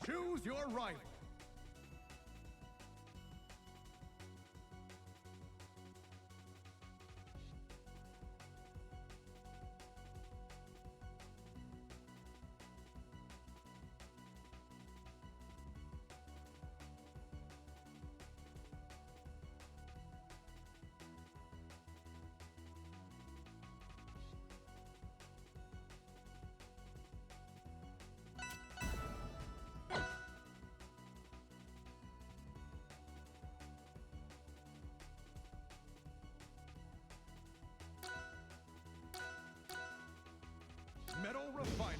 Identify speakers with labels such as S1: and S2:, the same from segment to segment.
S1: Choose your rival. Metal Refinery.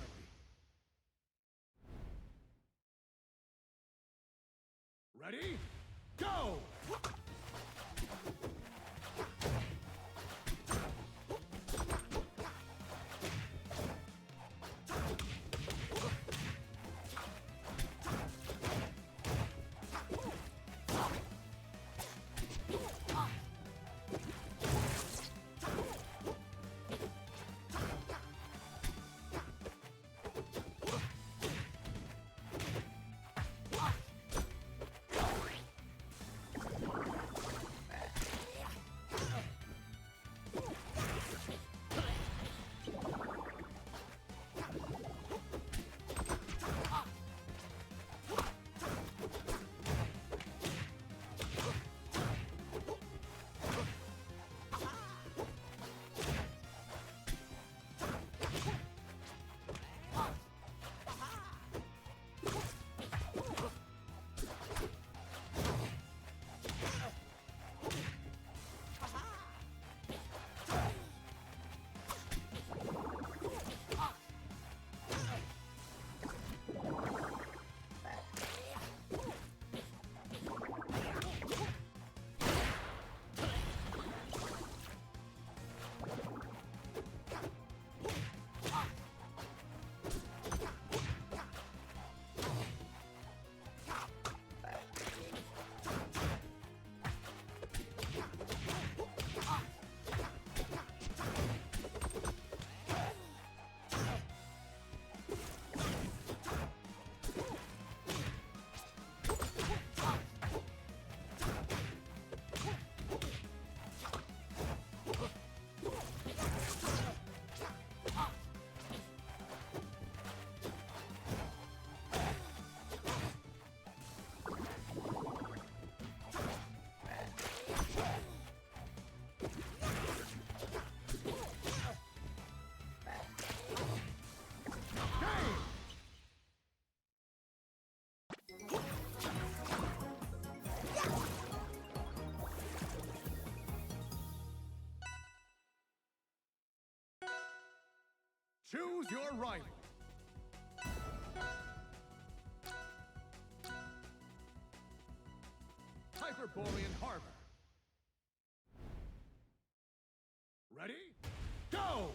S1: Ready? Go! Choose your rival. Hyperborean Harbor. Ready? Go!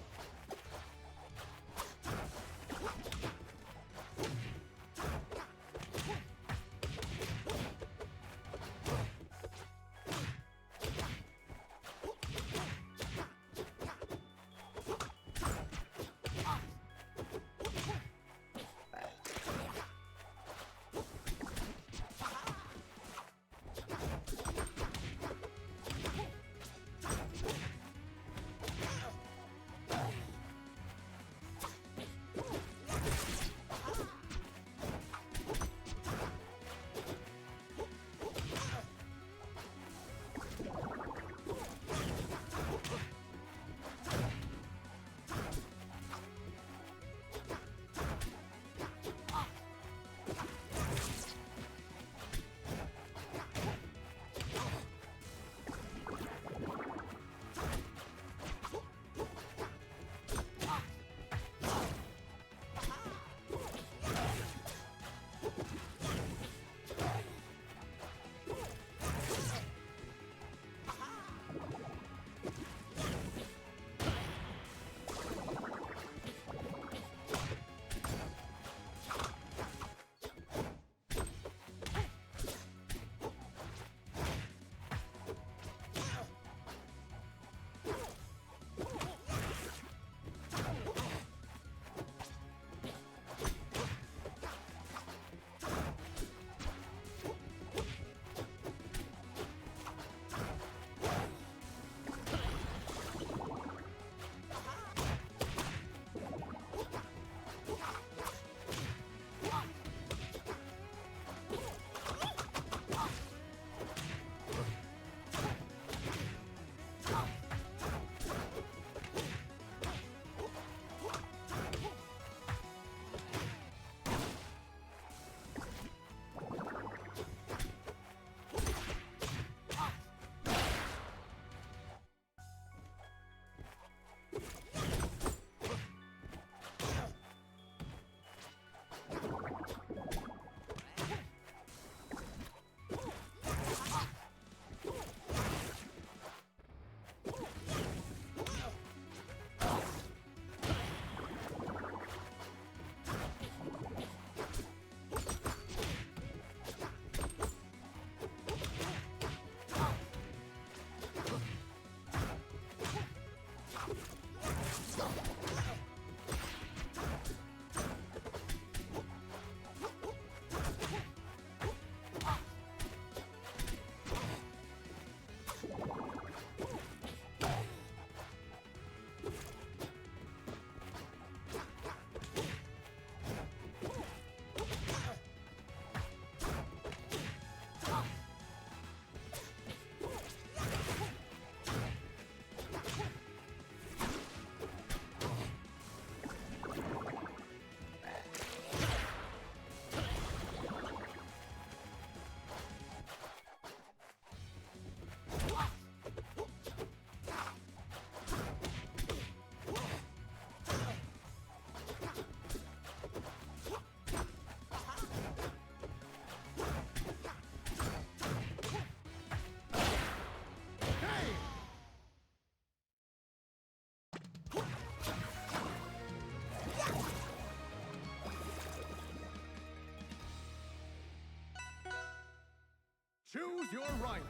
S1: Choose your right.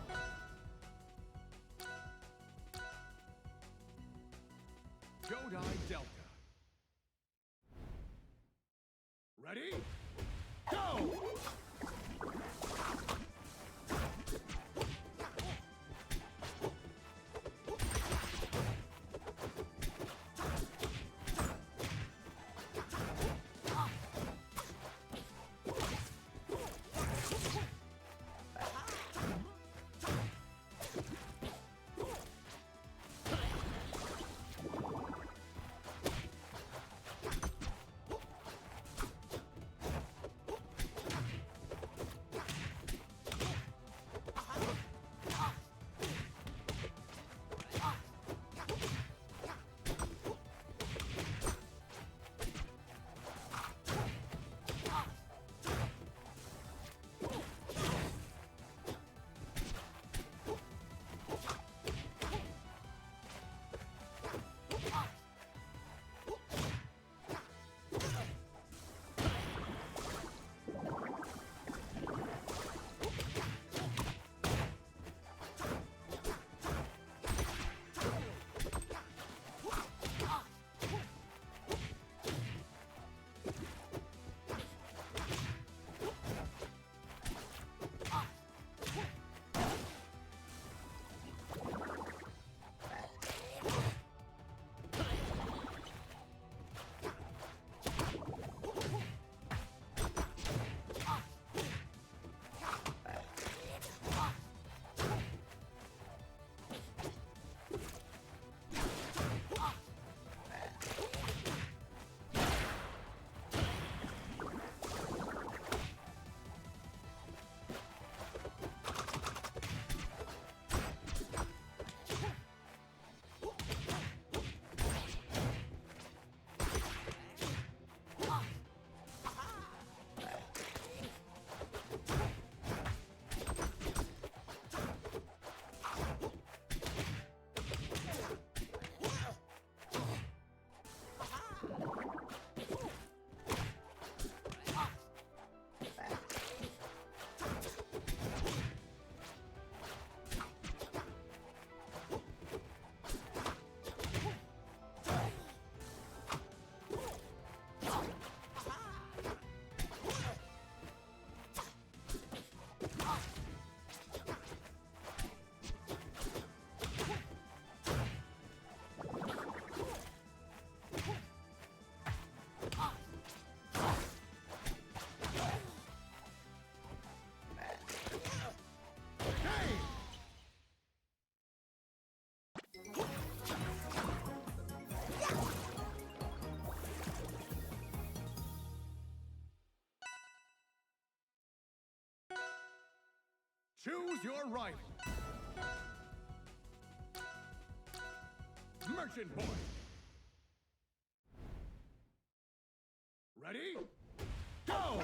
S1: Darai Delta. Ready? Go! Choose your right. Merchant Boy. Ready? Go!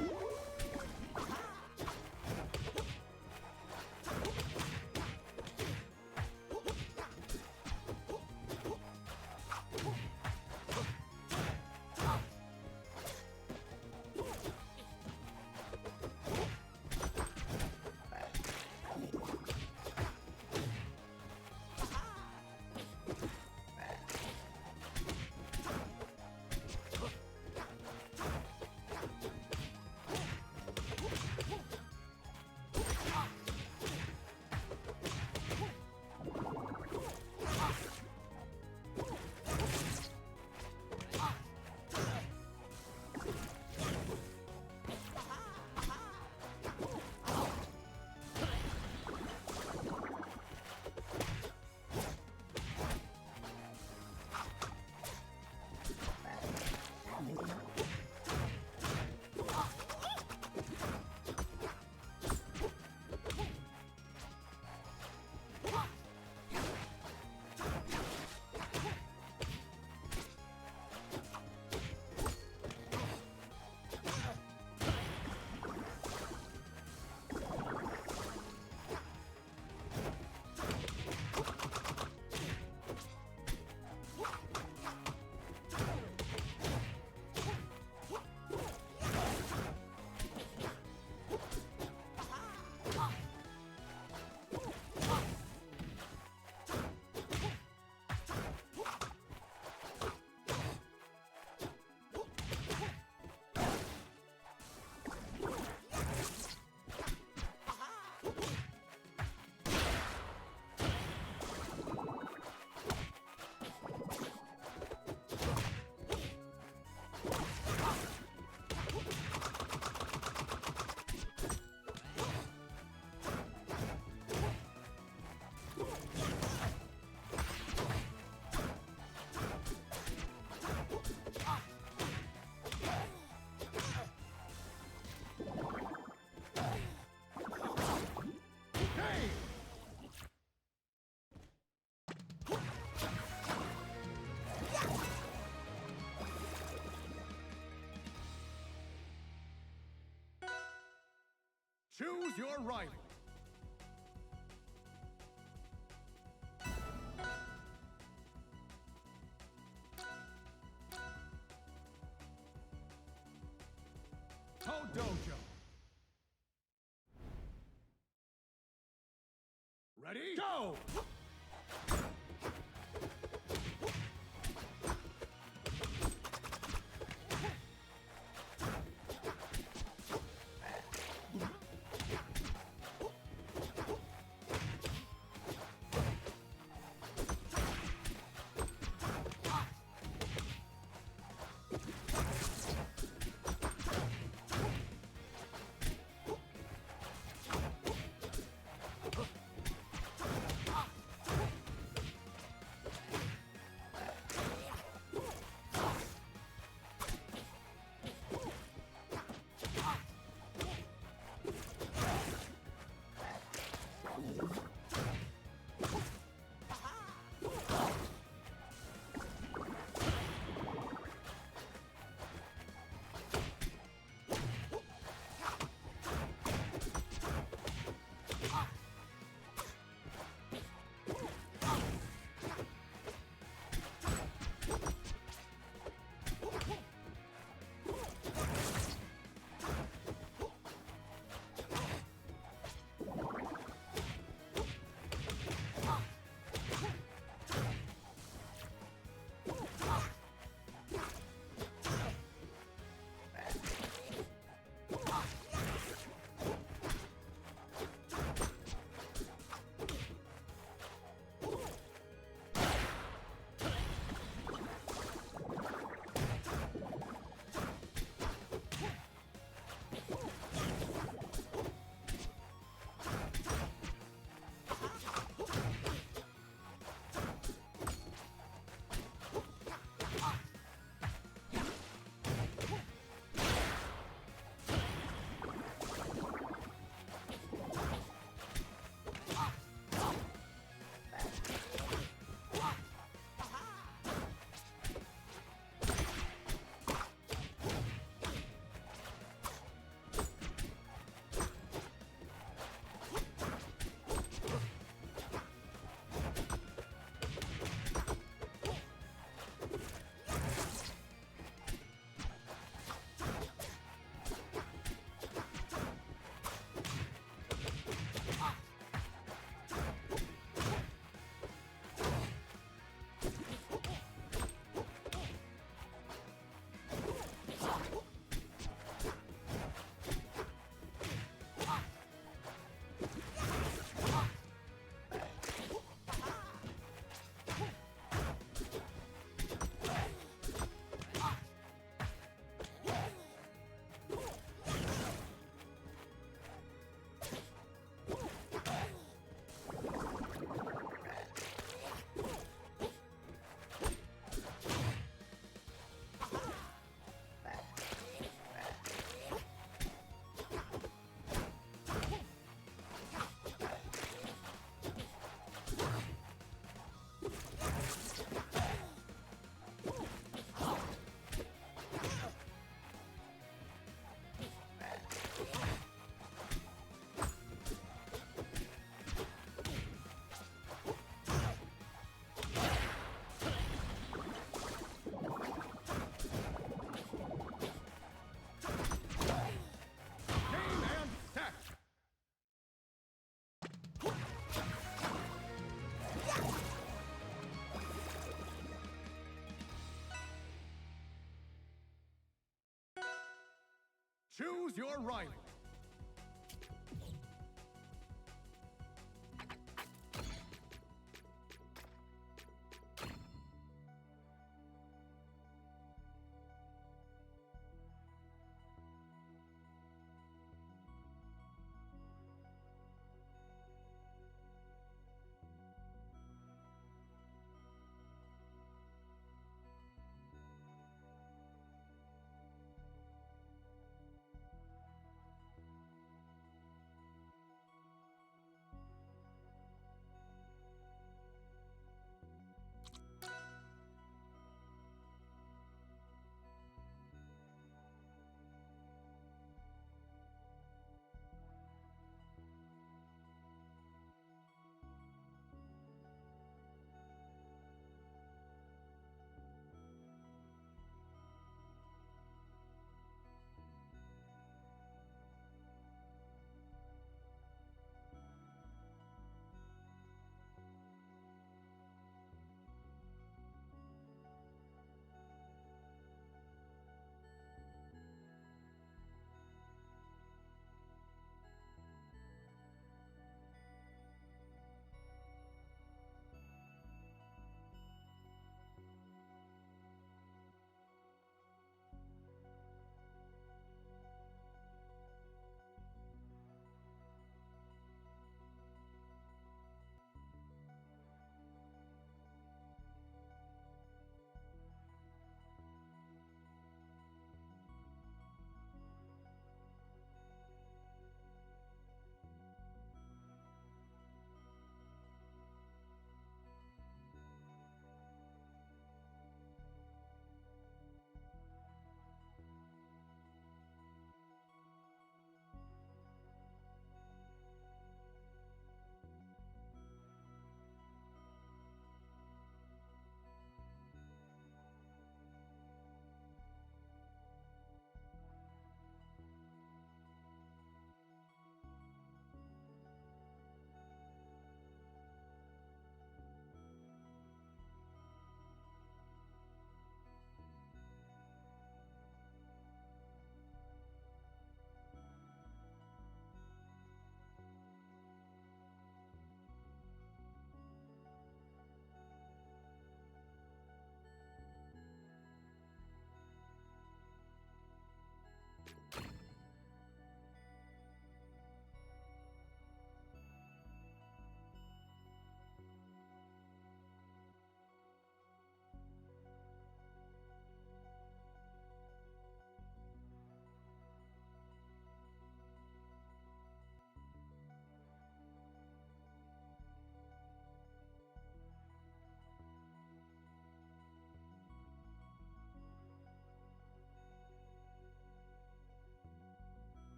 S1: Choose your rival. Dojo. Ready? Go! Choose your rival.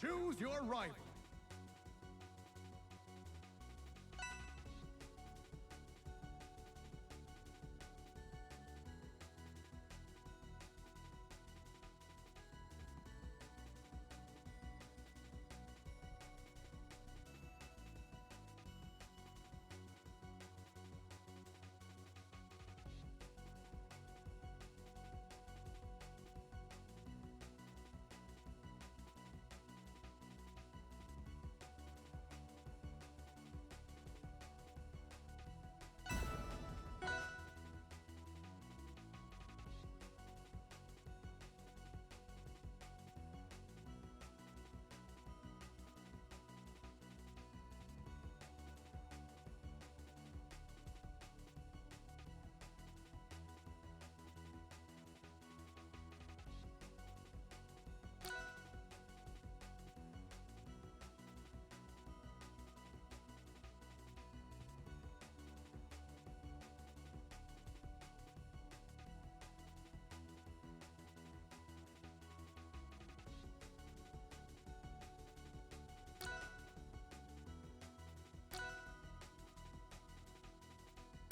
S1: Choose your rival.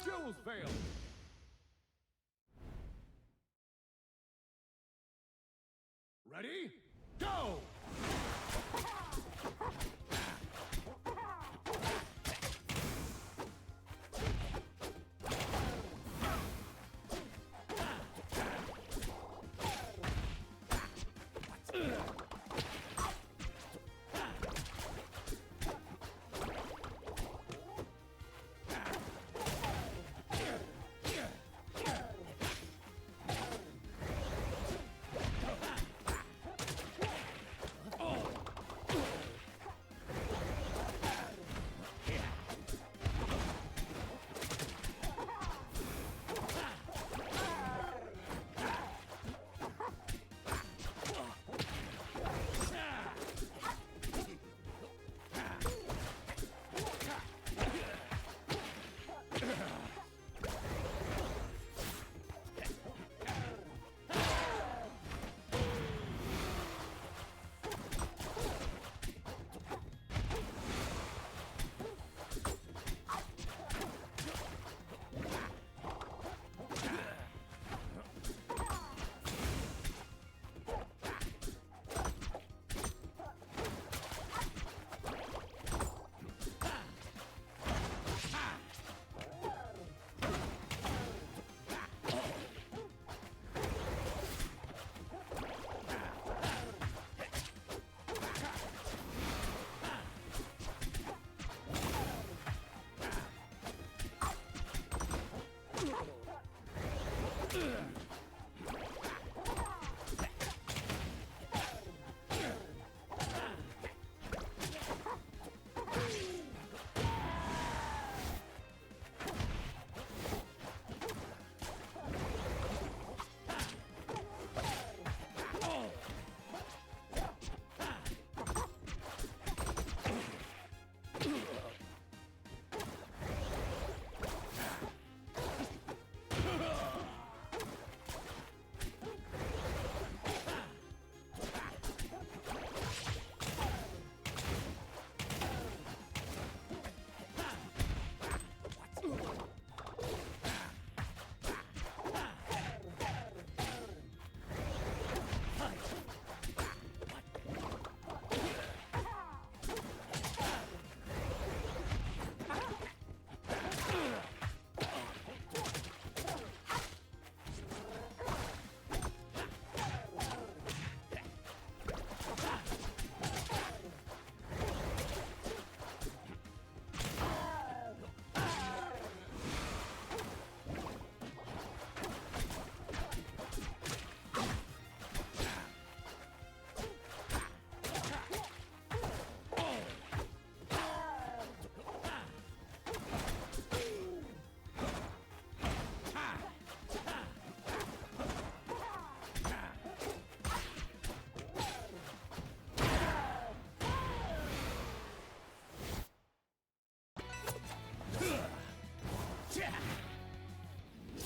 S1: Jules failed. Ready? Go!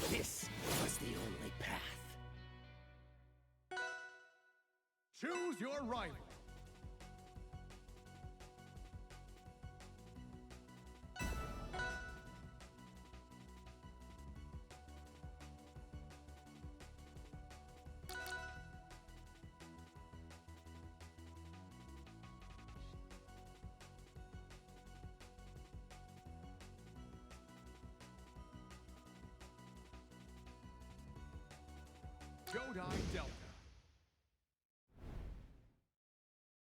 S2: This was the only path.
S1: Choose your rival. Shodai Delta.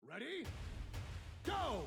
S1: Ready? Go!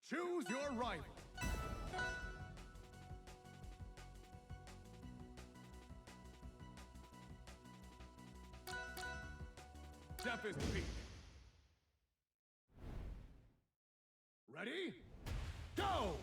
S1: Choose your rival. Deafest Peak. Ready? Go!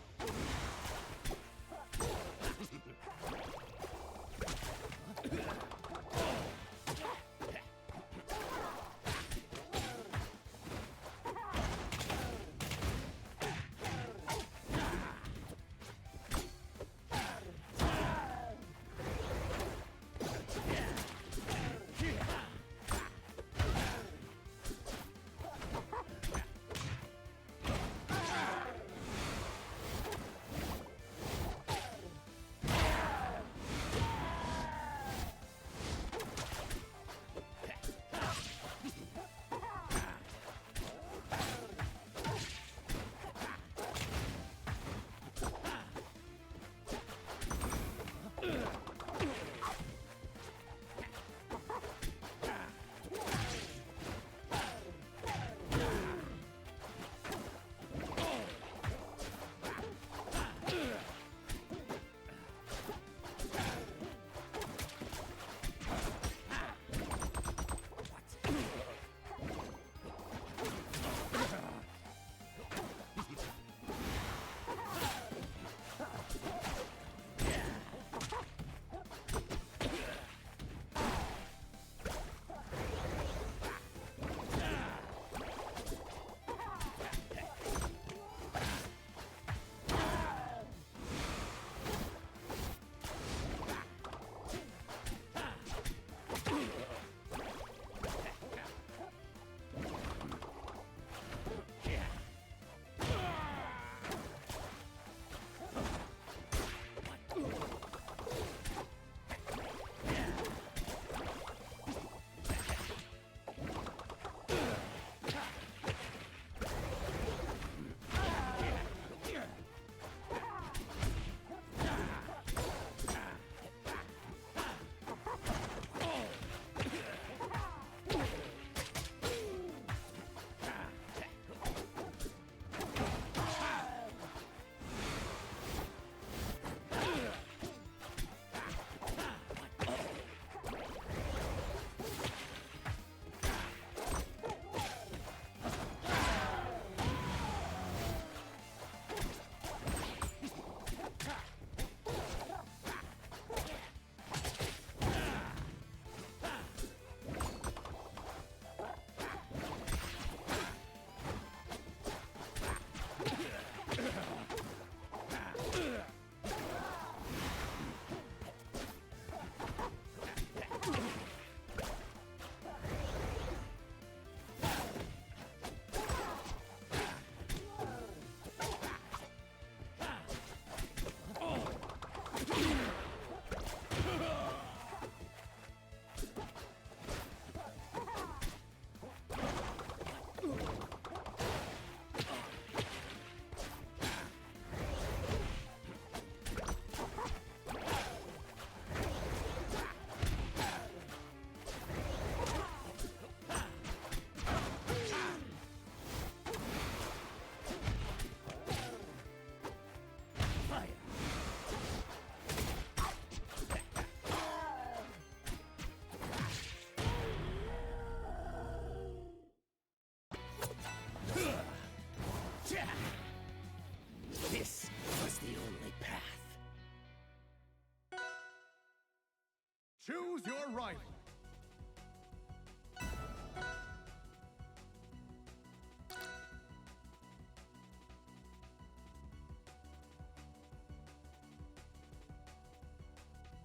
S1: Choose your rival.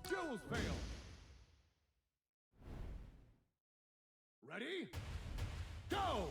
S1: Duels fail. Ready? Go!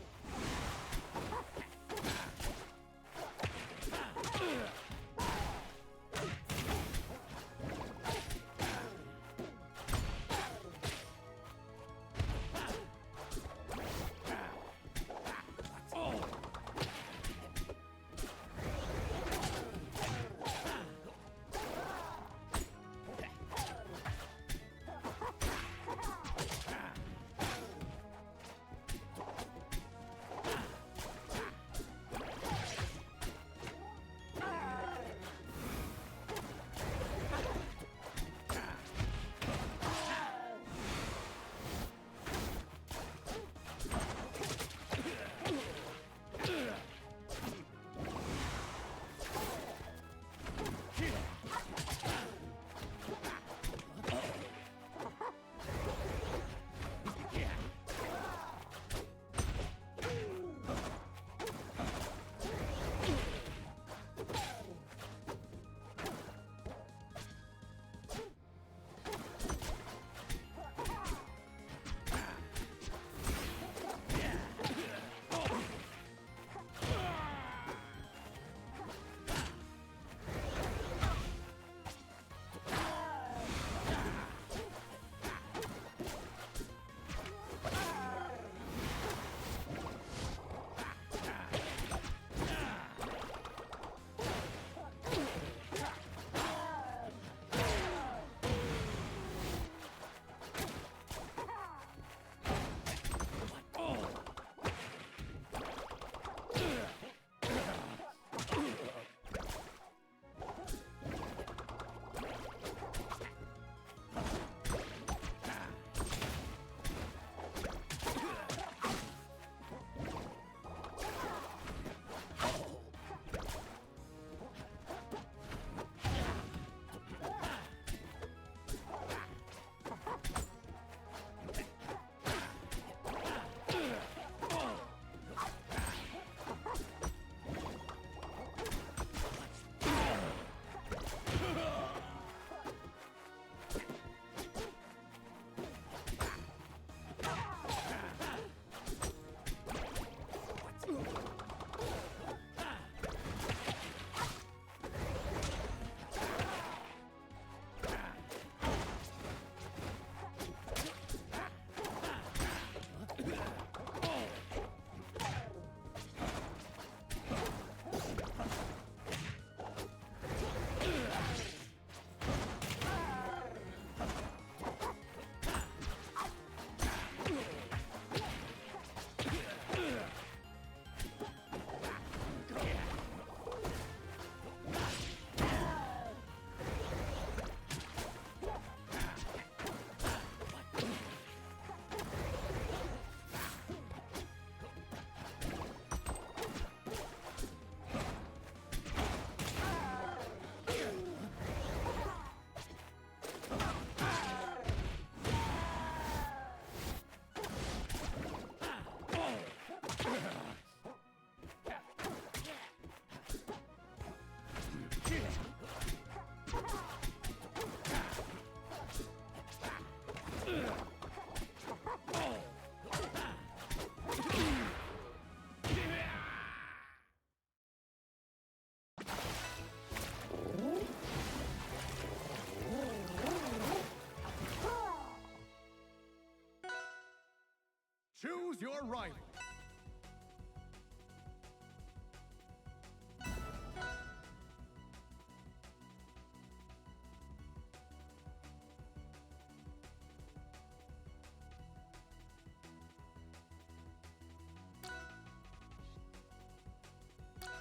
S1: Choose your rival.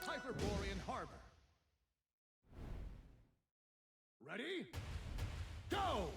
S1: Hyperborean Harbor. Ready? Go!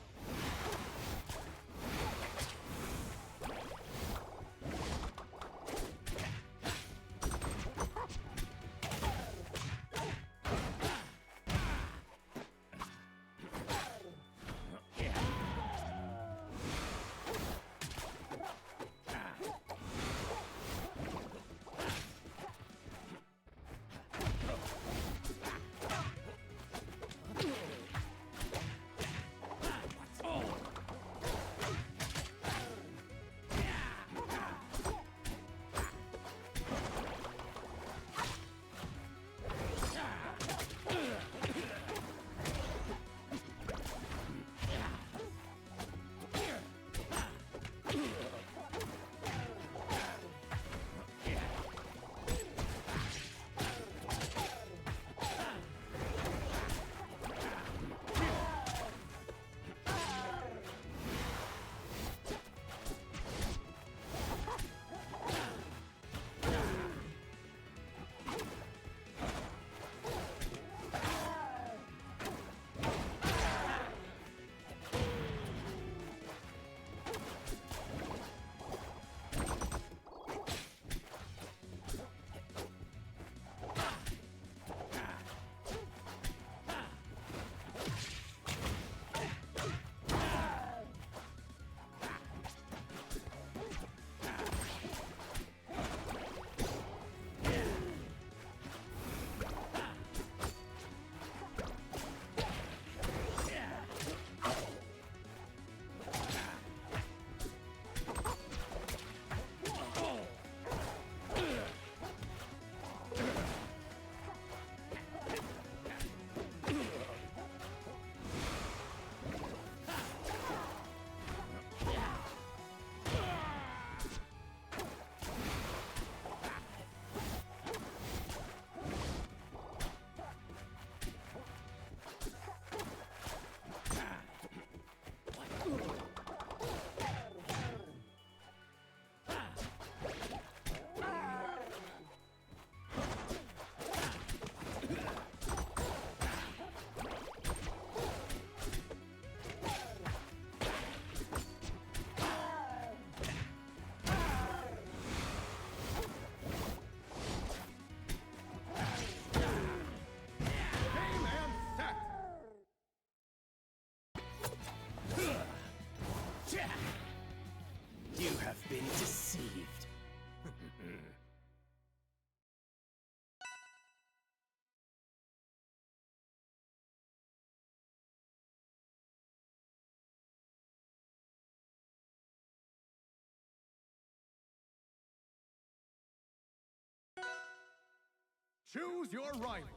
S1: Choose your rival.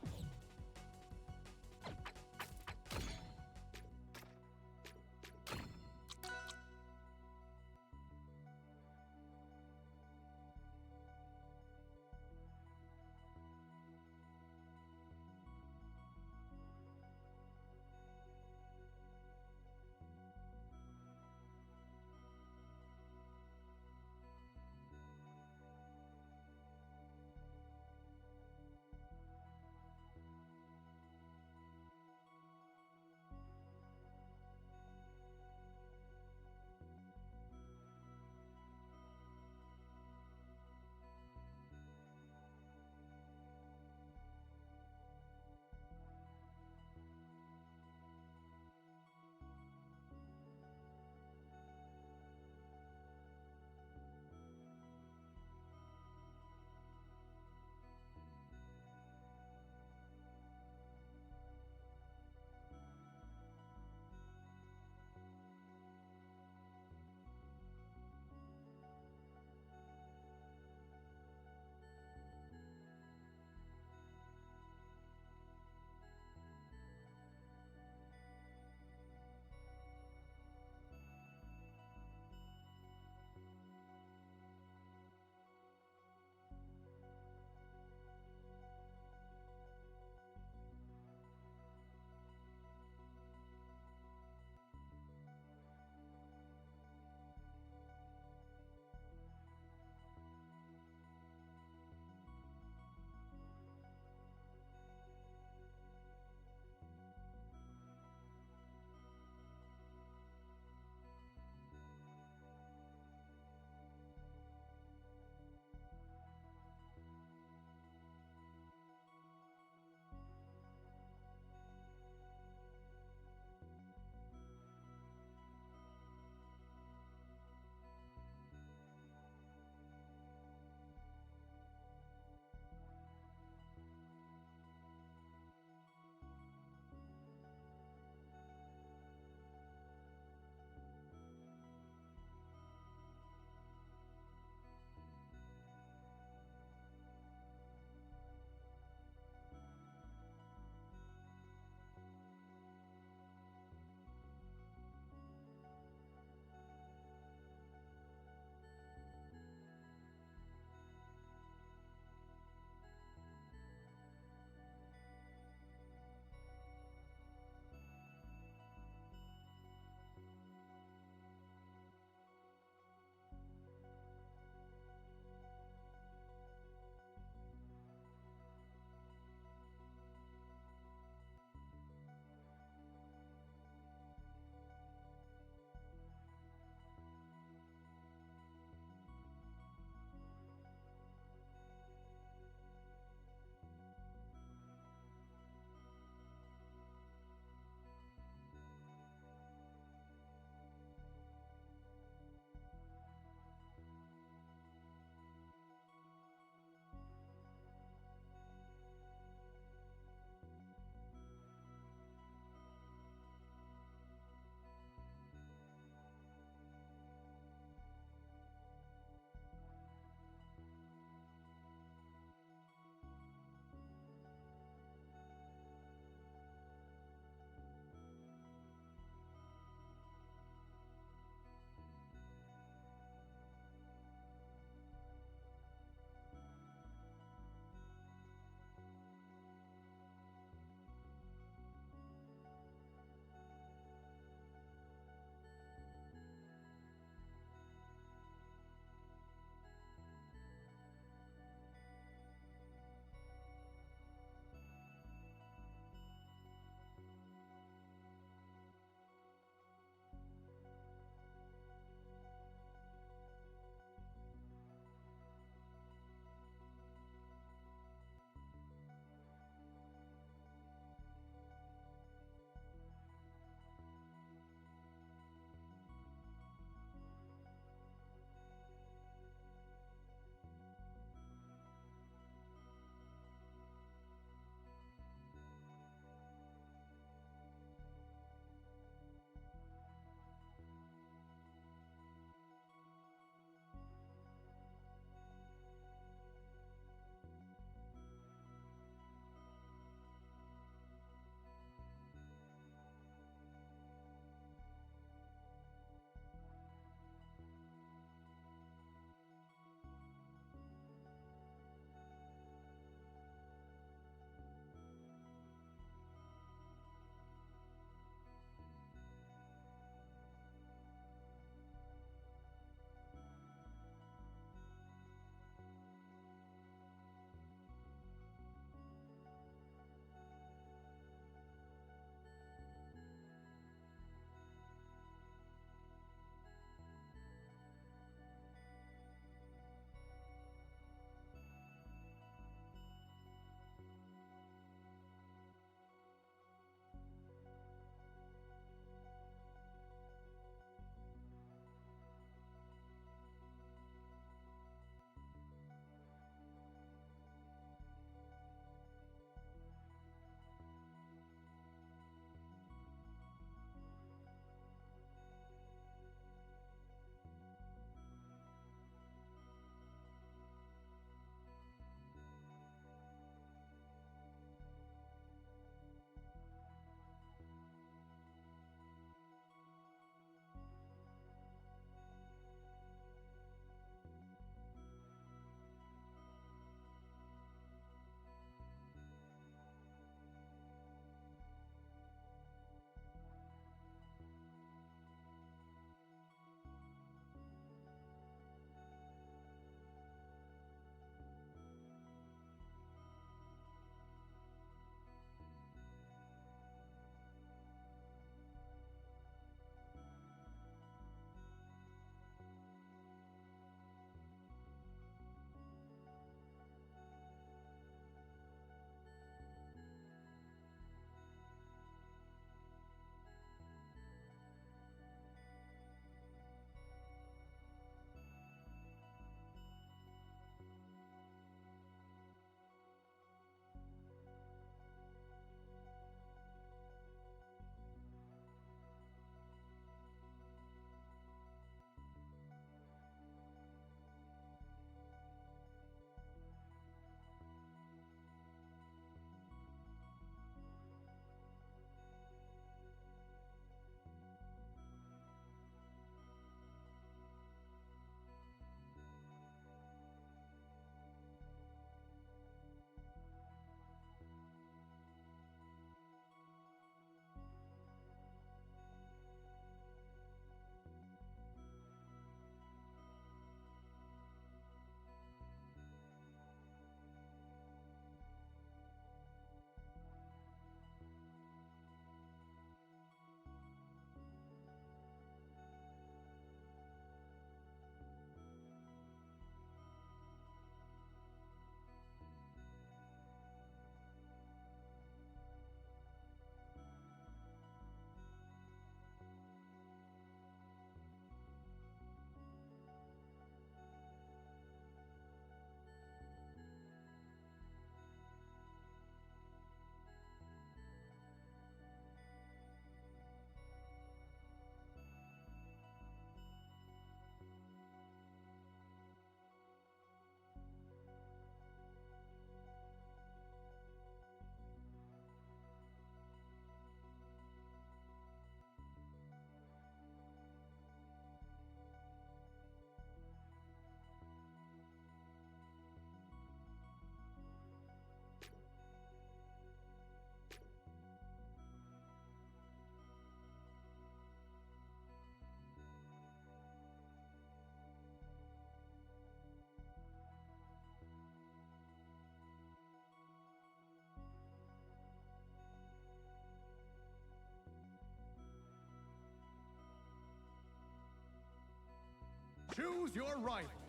S1: Choose your rifle.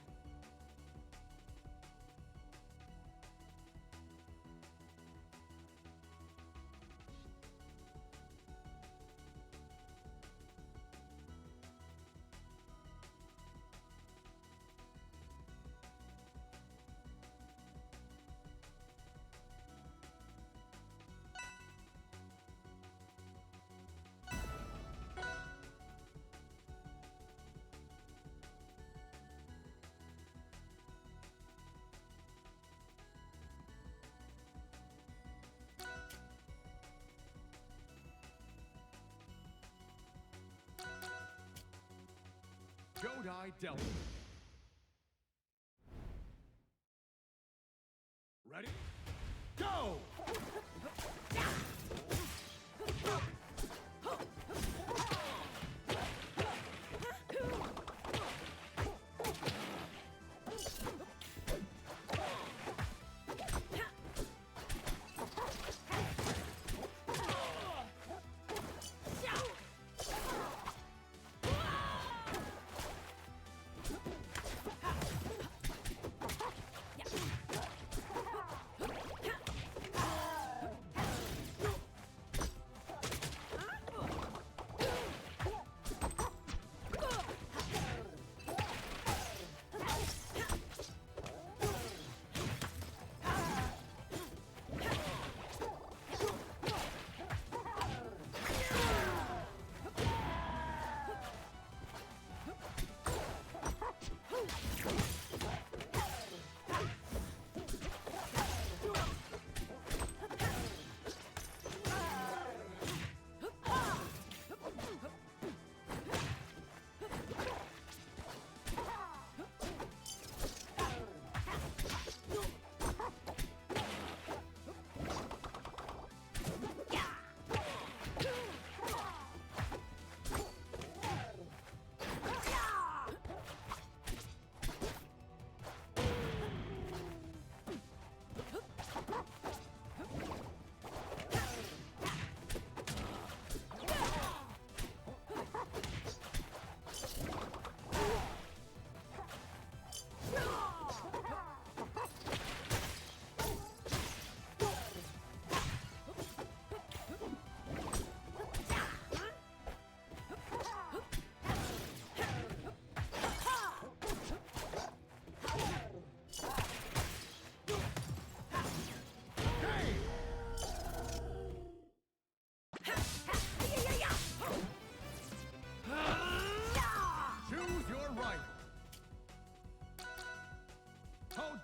S1: Jodai Delta. Ready? Go!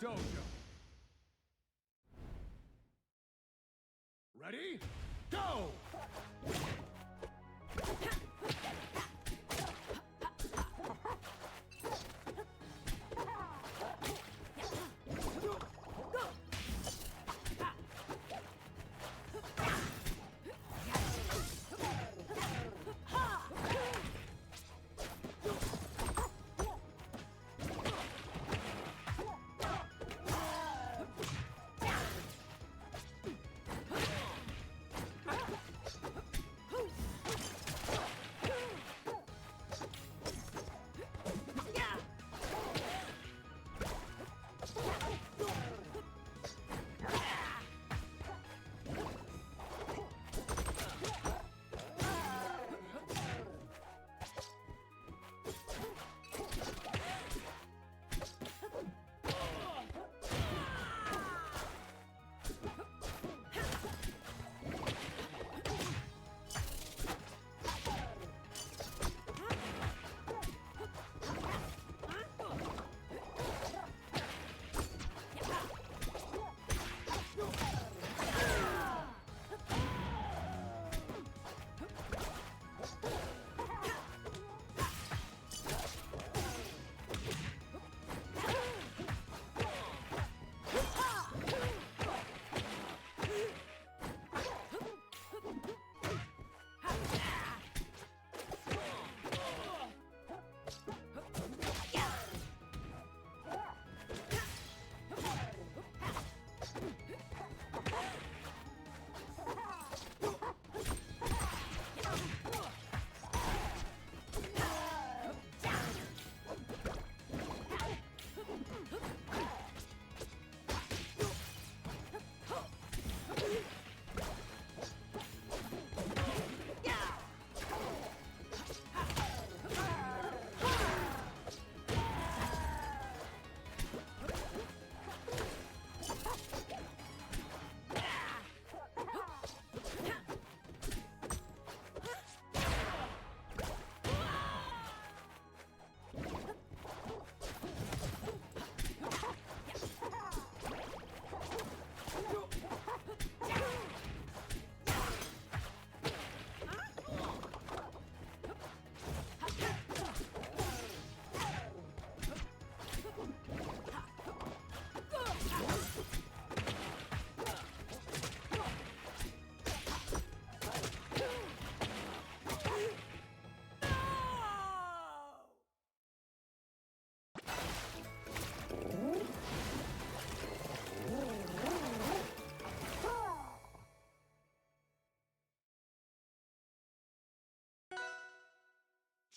S1: Dojo. Ready? Go!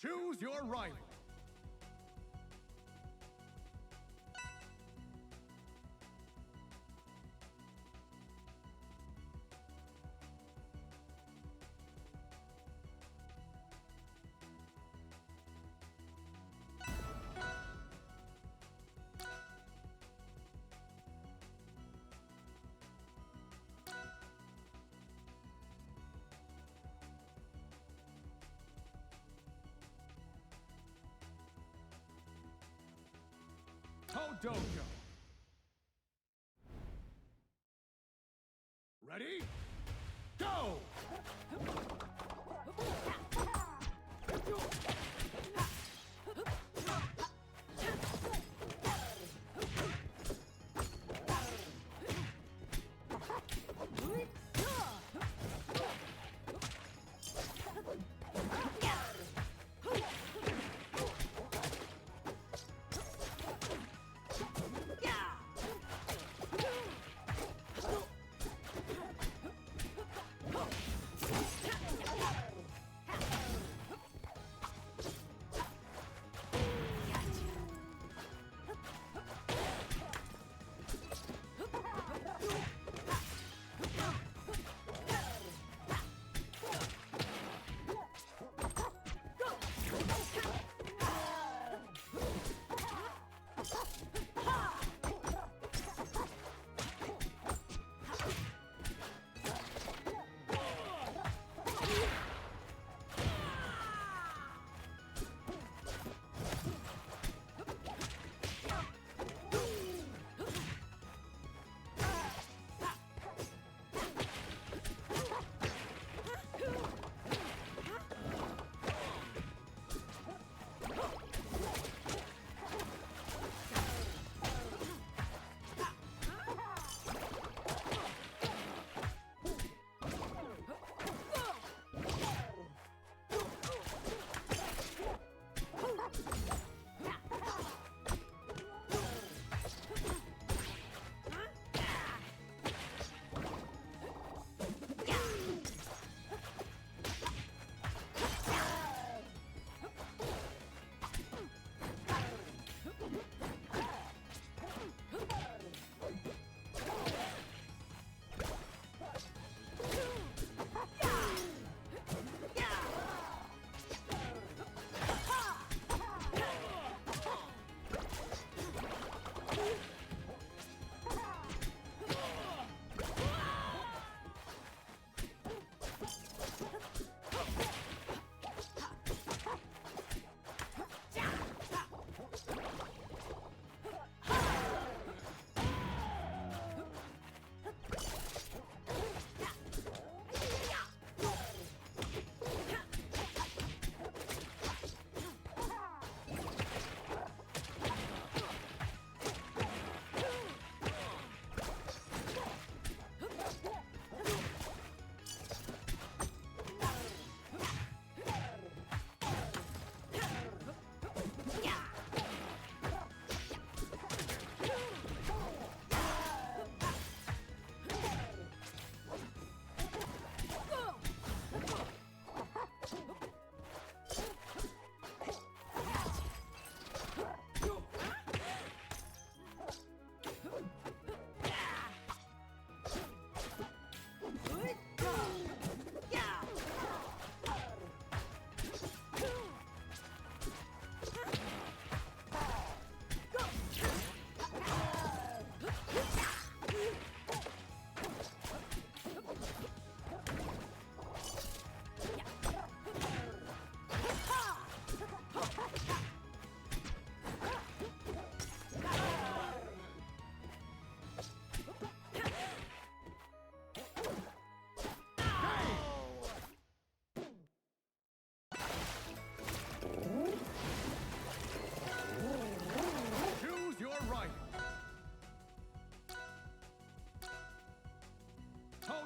S1: Choose your rival. Dojo. Ready? Go!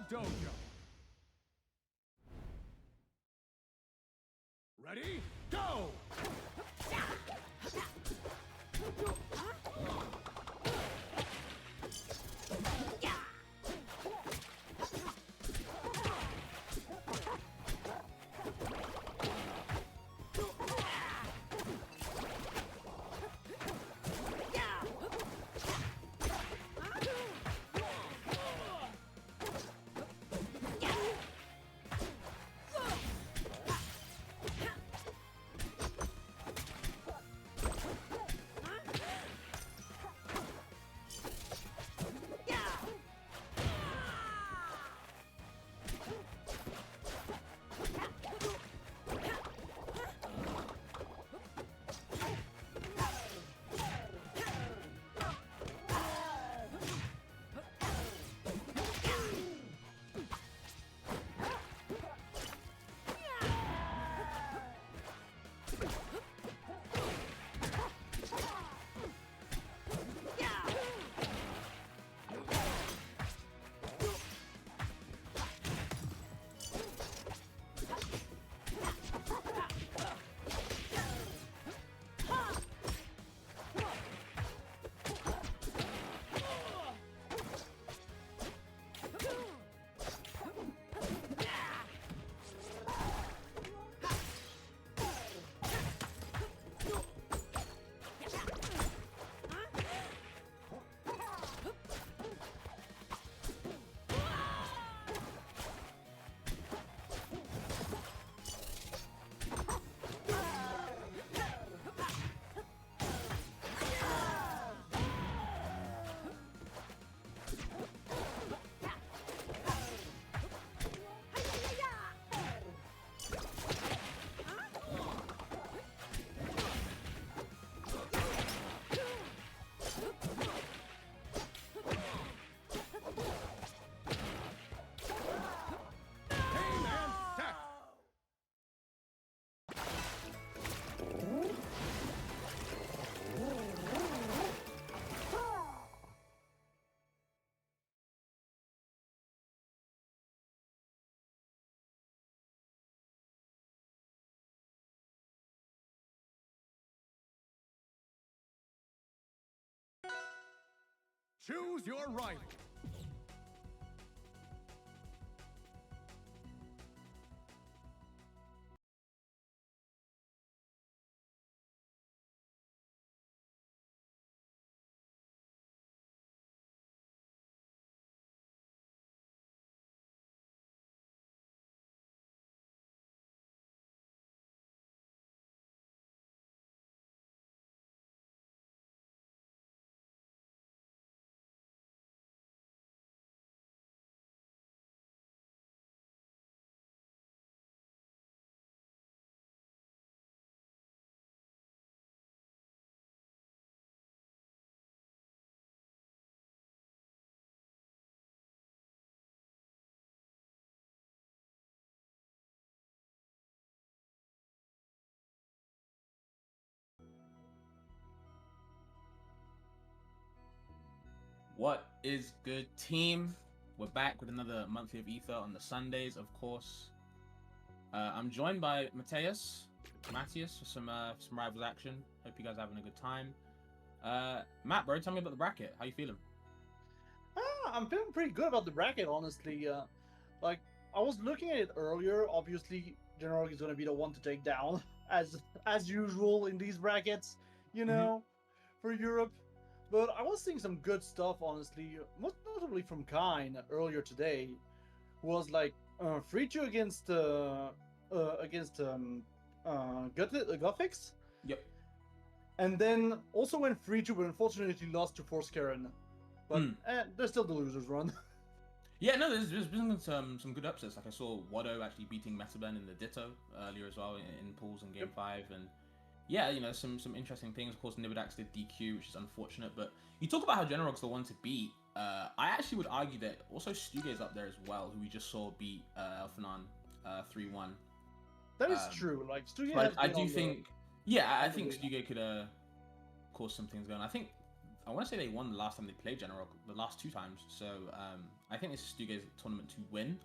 S1: Dojo. Ready? Go! Choose your rival.
S3: What is good, team? We're back with another monthly of Ether on the Sundays, of course. I'm joined by Matthias for some Rivals action. Hope you guys are having a good time. Matt, bro, tell me about the bracket. How you feeling?
S4: I'm feeling pretty good about the bracket, honestly. Like, I was looking at it earlier. Obviously, Genarog is going to be the one to take down, as usual in these brackets, you know, for Europe. But I was seeing some good stuff, honestly, most notably from Kine earlier today, who was like 3-2 against Gothics,
S3: Yep.
S4: and then also went 3-2, but unfortunately lost to Forskeren. But they're still the losers run.
S3: Yeah, no, there's been some good upsets. Like I saw Wado actually beating Metaben in the Ditto earlier as well in pools in Game 5, and yeah, you know, some interesting things. Of course, Nibidax did DQ, which is unfortunate. But you talk about how Genarog's the one to beat. I actually would argue that also Stuge's up there as well, who we just saw beat Elphanon 3-1.
S4: That is true. Like Stuge,
S3: I do think, I think Stuge could cause some things going. I want to say they won the last time they played Genarog, the last 2 times. So I think this is Stuge's tournament to win.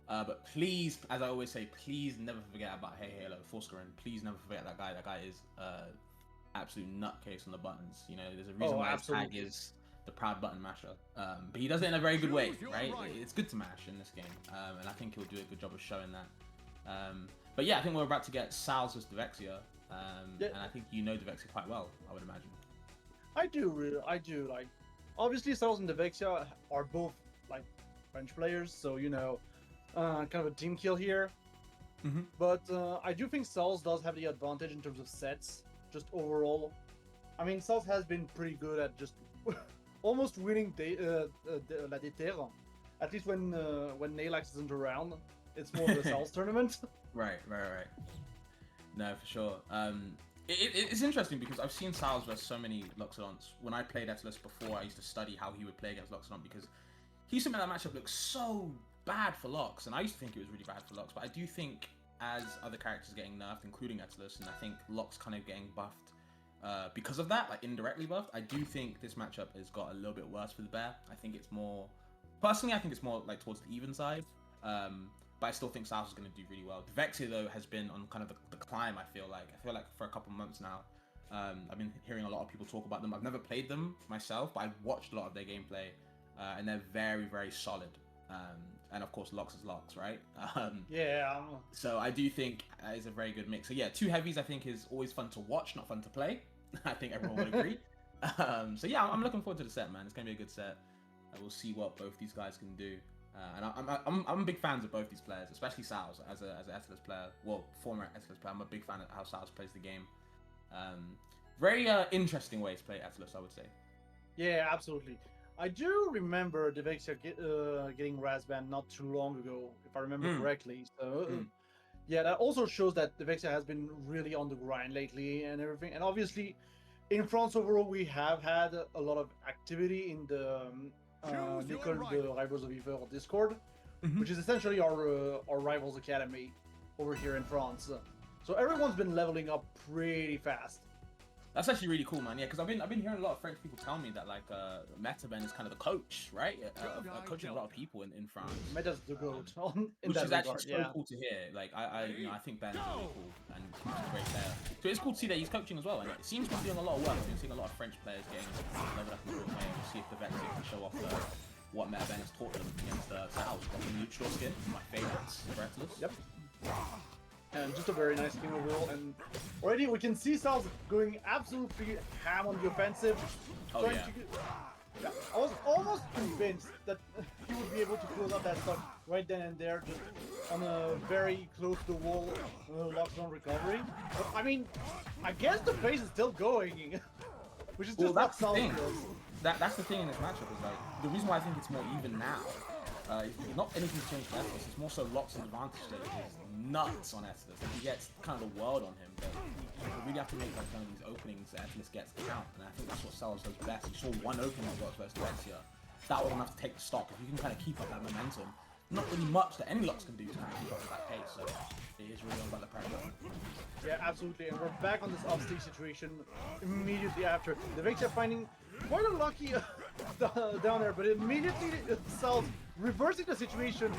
S3: But please, as I always say, please never forget about Hey Halo, Forskeren. Please never forget that guy. That guy is absolute nutcase on the buttons. You know, there's a reason why his tag is the proud button masher. But he does it in a very good way, right? It's good to mash in this game, and I think he'll do a good job of showing that. But yeah, I think we're about to get Saols vs Devexia, and I think you know Devexia quite well, I would imagine.
S4: I do. Like, obviously, Saols and Devexia are both like French players, so you know. Kind of a team kill here. But I do think Saols does have the advantage in terms of sets, just overall. I mean, Saols has been pretty good at just almost winning La Déterre. At least when Nalax isn't around, it's more of a Saols tournament.
S3: Right. No, for sure. It's interesting because I've seen Saols versus so many Loxodonts. When I played Etlus before, I used to study how he would play against Loxodont because he used to make that matchup look so bad for Lox, and I used to think it was really bad for Lox, but I do think as other characters getting nerfed, including Etlus, and I think Lox kind of getting buffed because of that, like indirectly buffed, I do think this matchup has got a little bit worse for the bear. I think it's more, personally, I think it's more like towards the even side, but I still think Saols is going to do really well. Devexia, though, has been on kind of the climb, I feel like for a couple months now. I've been hearing a lot of people talk about them. I've never played them myself, but I've watched a lot of their gameplay, and they're very, very solid. And of course, Lox is Lox, right? So I do think it's a very good mix. So yeah, 2 heavies I think is always fun to watch, not fun to play. I think everyone would agree. So yeah, I'm looking forward to the set, man. It's gonna be a good set. We'll see what both these guys can do. And I'm big fans of both these players, especially Saols as an Etlus player. Well, former Etlus player. I'm a big fan of how Saols plays the game. Very interesting way to play Etlus, I would say.
S4: Yeah, absolutely. I do remember Devexia getting Razban not too long ago, if I remember correctly. So, yeah, that also shows that Devexia has been really on the grind lately and everything. And obviously, in France overall, we have had a lot of activity in the the Rivals of Ether Discord, which is essentially our Rivals Academy over here in France. So everyone's been leveling up pretty fast.
S3: That's actually really cool, man. Yeah, because I've been hearing a lot of French people tell me that like Metaben is kind of the coach, right? Coaching a lot of people in France.
S4: Meta's the goat. In
S3: Which
S4: that
S3: is actually
S4: regard,
S3: so
S4: yeah.
S3: cool to hear. Like I think Ben's really cool and he's a great player. So it's cool to see that he's coaching as well. And it seems to be doing a lot of work. I've been seeing a lot of French players getting leveled up in the real game. We'll see if the Vexia can show off what Metaben has taught them against Saols. Got the neutral skin, my favorites, Breathless.
S4: Yep. And just a very nice game overall. And already we can see Saols going absolutely ham on the offensive.
S3: Oh
S4: trying
S3: yeah.
S4: Yeah, I was almost convinced that he would be able to close out that stock right then and there, just on a very close to the wall lockdown recovery. But I mean, I guess the pace is still going, which is just what
S3: that's the
S4: Saols
S3: thing.
S4: does.
S3: That's the thing in this matchup is like the reason why I think it's more even now. Is not anything's changed for Estelus, it's more so Locke's advantage that is nuts on Estelus. He gets kind of a world on him, but you really have to make like kind of these openings that Estelus gets to count, and I think that's what Saols does best. You saw one opening that got versus Vexia. That was enough to take the stock. If you can kind of keep up that momentum, not really much that any Locks can do to kind of keep up with that pace, so it is really all about the pressure. Yeah,
S4: absolutely, and we're back on this offstage situation immediately after. The Vexia finding quite unlucky down there, but immediately Saols reversing the situation.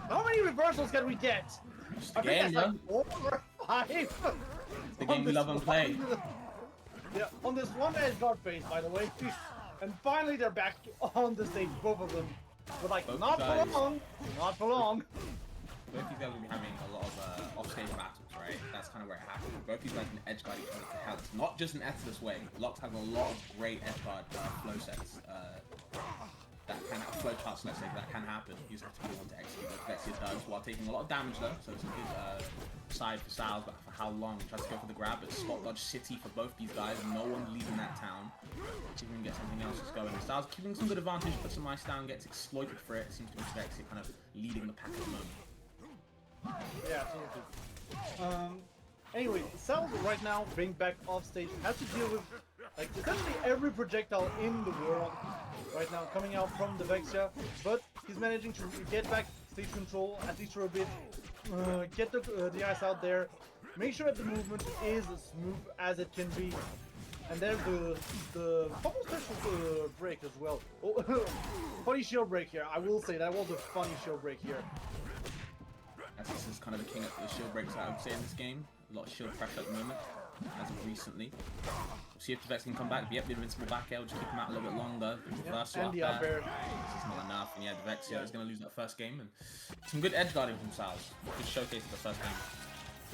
S4: How many reversals can we get?
S3: It's the game,
S4: like 4 or 5.
S3: It's the game we love and play.
S4: Yeah, on this one edge guard phase, by the way. And finally they're back on the stage, both of them. But like,
S3: both
S4: not
S3: guys.
S4: for long. Not for long.
S3: Both these guys will be having a lot of off-stage battles, right? That's kind of where it happens. Both these guys can edge guard each other to hell. It's not just an Estelus way. Locks have a lot of great edge guard flow sets. That can flow charts, let's say, that can happen. You just have to be able to execute what Vexia does while taking a lot of damage though. So it's a good side for Saols, but for how long? Tries to go for the grab, but spot dodge city for both these guys. No one leaving that town. See if we can get something else that's going. Saols keeping some good advantage, puts some ice down, gets exploited for it. Seems to be Vexia kind of leading the pack at the moment.
S4: Yeah, absolutely. Anyway, Saols right now, being back off stage, has to deal with like essentially every projectile in the world right now coming out from the Vexia, but he's managing to get back stage control at least for a bit, get the ice out there, make sure that the movement is as smooth as it can be. And there's the couple special break as well. Oh, funny shield break here. I will say that was a funny shield break here.
S3: This is kind of the king of the shield breaks, I would say, in this game. A lot of shield pressure at the moment, as of recently. We'll see if the Vex can come back. Yep, the invincible back air will just keep him out a little bit longer. Reversal
S4: and the up air.
S3: This is not enough, and yeah, the Vex is going to lose that first game. And some good edge guarding from Saols. Just showcased the first game.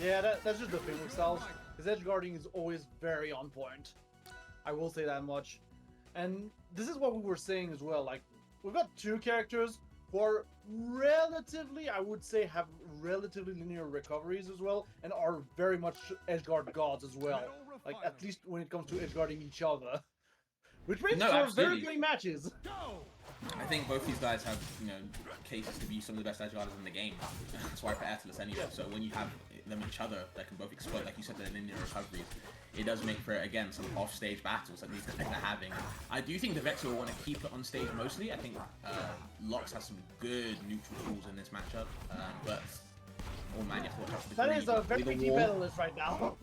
S4: Yeah, that's just the thing with Saols. His edge guarding is always very on point. I will say that much. And this is what we were saying as well. Like, we've got two characters who are relatively, I would say, have relatively linear recoveries as well, and are very much edgeguard gods as well. Like, at least when it comes to edgeguarding each other. Which makes for very good matches.
S3: I think both these guys have, cases to be some of the best edgeguarders in the game. That's why for Estelus anyway. Yeah. So when you have them each other that can both exploit, like you said, their linear recoveries, it does make for, again, some off-stage battles that these guys are having. I do think the Vexia will want to keep it on stage mostly. I think Lox has some good neutral tools in this matchup, but oh man, you have to watch out for the
S4: That is a very deep battle list right now.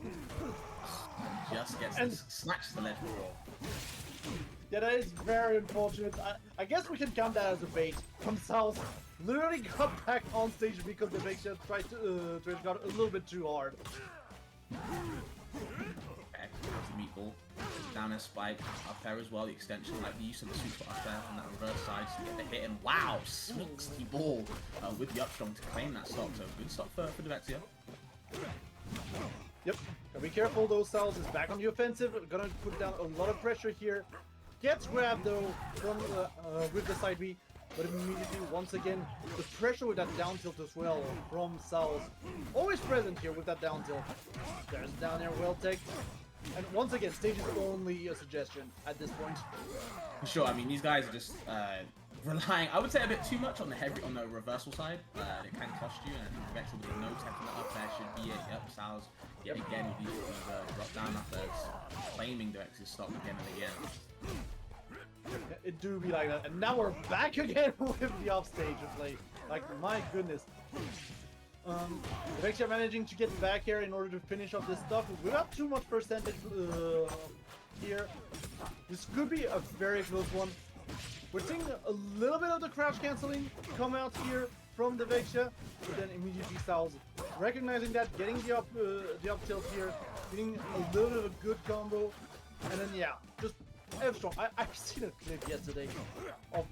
S3: Just gets snatches the ledge roll.
S4: Yeah, that is very unfortunate. I guess we can count that as a bait from Saols. Literally got back on stage because the Vexia tried to edgeguard a little bit too hard.
S3: The meatball. Down a spike, up there as well, the extension, like the use of the super up there on that reverse side to get the hit, and wow, smokes the ball with the upstrong to claim that stock, so good stock for the Vexia.
S4: Yep, gotta be careful though, Saols is back on the offensive, gonna put down a lot of pressure here. Gets grabbed though from with the side B, but immediately, once again, the pressure with that down tilt as well from Saols. Always present here with that down tilt. There's down there, well teched. And once again, stage is only a suggestion at this point.
S3: Sure, I mean, these guys are just relying, I would say, a bit too much on the reversal side. It can cost you, and I think the Vexia with no tech on the up there should be it. Yep, Saols, yet again, with these drop down up there, claiming the Vexia's stock again and again.
S4: It do be like that, and now we're back again with the offstage play. Like, my goodness. Vexia managing to get back here in order to finish off this stuff without too much percentage here. This could be a very close one. We're seeing a little bit of the crouch canceling come out here from the Vexia, but then immediately Saols recognizing that, getting the up tilt here, getting a little bit of a good combo, and then yeah, just F strong. I've seen a clip yesterday of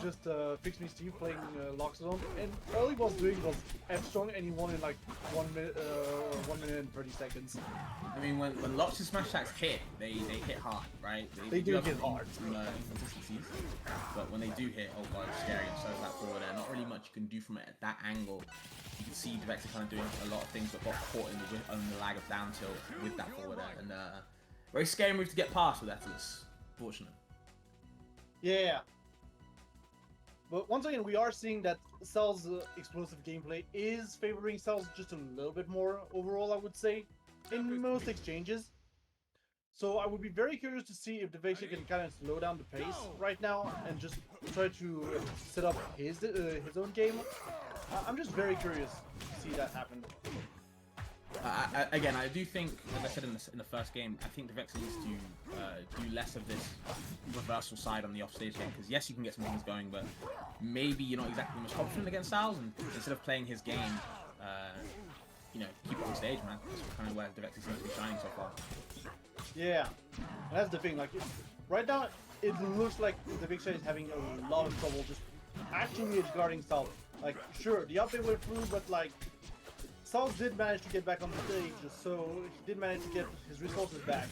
S4: just Fix Me Steve playing Loxodon, and all he was doing was F strong, and he won in like 1 minute and 30 seconds.
S3: I mean, when lots of smash attacks hit, they hit hard, right?
S4: They do hit hard.
S3: Some inconsistencies, but when they do hit, oh god, it's scary. And so is that forward air. Not really much you can do from it at that angle. You can see Vexia kind of doing a lot of things, but got caught in the lag of down tilt with that forward air, and very scary move to get past with Etalus. Fortunate.
S4: Yeah. But once again, we are seeing that Saols' explosive gameplay is favoring Saols just a little bit more overall, I would say, in most exchanges. So I would be very curious to see if the Vexia can kind of slow down the pace right now and just try to set up his own game. I'm just very curious to see that happen.
S3: Again, I do think, as I said in the first game, I think the Vexia needs to do less of this reversal side on the offstage game, because yes, you can get some things going, but maybe you're not exactly the most confident against Saols, and instead of playing his game, you know, keep it on stage, man. That's kind of where the Vexia seems to be shining so far.
S4: Yeah, and that's the thing, like, right now, it looks like the Vexia is having a lot of trouble just actually guarding Saols. Like, sure, the up went through, but like, Saols did manage to get back on the stage, so he did manage to get his resources back.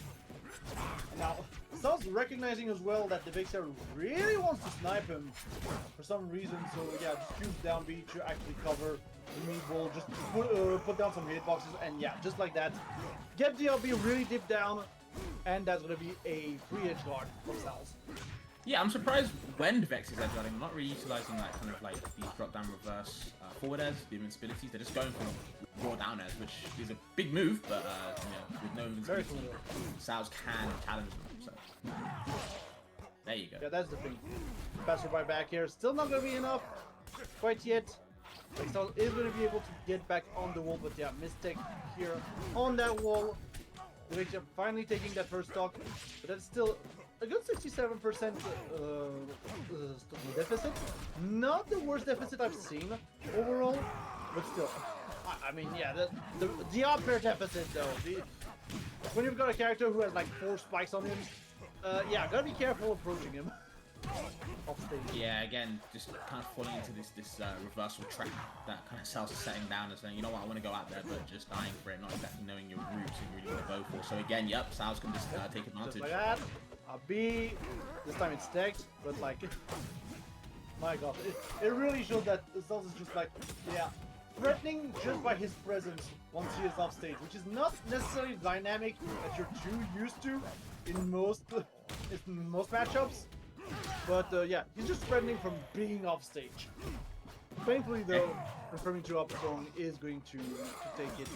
S4: And now, Saols recognizing as well that the Vexia really wants to snipe him for some reason, so yeah, just use down B to actually cover the meatball, just put down some hitboxes, and yeah, just like that, get the LB really deep down, and that's gonna be a free edge guard from Saols.
S3: Yeah, I'm surprised when the Vex is edge guarding, they're not really utilizing like kind of like these drop down reverse forward airs, the invincibilities. They're just going for raw down airs, which is a big move, but you know, with no invincibility, Saols can challenge them. So there you go.
S4: Yeah, that's the thing. Passerby back here, still not gonna be enough quite yet. Like, Saols is gonna be able to get back on the wall, but yeah, mistake here on that wall. The Vexia finally taking that first stock, but that's still a good 67% deficit. Not the worst deficit I've seen overall, but still. I mean, yeah, the up air deficit though. When you've got a character who has like 4 spikes on him, yeah, gotta be careful approaching him. Off stage.
S3: Yeah, again, just kind of falling into this reversal trap that kind of Saols is setting down and saying, you know what, I want to go out there, but just dying for it, not exactly knowing your routes you really want to go for. So again, yep, Saols can just take advantage.
S4: Just like that. A B. This time it's stacked, but like, my god, it really shows that Saols is just like, yeah, threatening just by his presence once he is off stage, which is not necessarily dynamic that you're too used to in most matchups. But yeah, he's just threatening from being off stage. Thankfully though, confirming to up strong is going to take it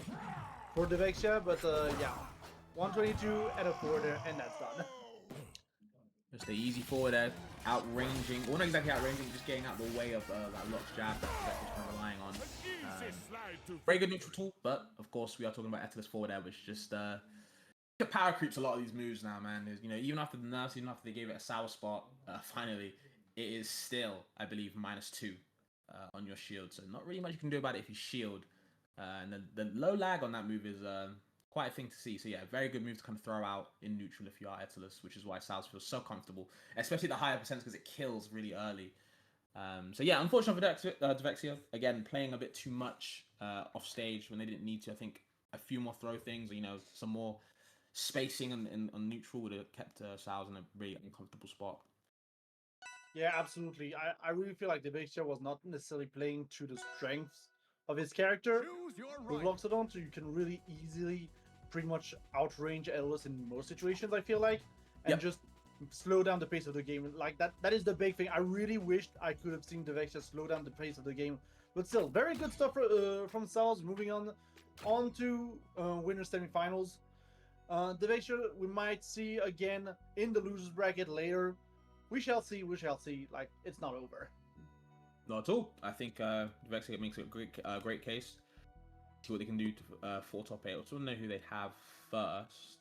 S4: for the Vexia, but yeah, 122 and a forward there, and that's done.
S3: Just the easy forward air, outranging, well not exactly outranging, just getting out the way of that Locks jab that Vexia kind of relying on. Very good neutral tool, but of course we are talking about Etalus forward air, which just it power creeps a lot of these moves now, man. There's, you know, even after the nerfs, even after they gave it a sour spot, finally, it is still, I believe, -2 on your shield. So not really much you can do about it if you shield. And the low lag on that move is quite a thing to see. So yeah, very good move to kind of throw out in neutral if you are Etalus, which is why Saols feels so comfortable, especially the higher percents because it kills really early. So yeah, unfortunately for Vexia, again, playing a bit too much off stage when they didn't need to. I think a few more throw things, or, you know, some more spacing on neutral would have kept Saols in a really uncomfortable spot.
S4: Yeah, absolutely. I really feel like the Vexia was not necessarily playing to the strengths of his character with Loxodon, so you can really easily pretty much outrange Etalus in most situations, I feel like, and just slow down the pace of the game. Like that is the big thing. I really wished I could have seen the Vexia slow down the pace of the game, but still, very good stuff from Saols. Moving on to winners semifinals. The Vexia we might see again in the losers bracket later. We shall see. We shall see. Like, it's not over.
S3: Not at all. I think Vexia makes a great case. see what they can do to, for top 8. I also want to know who they have first.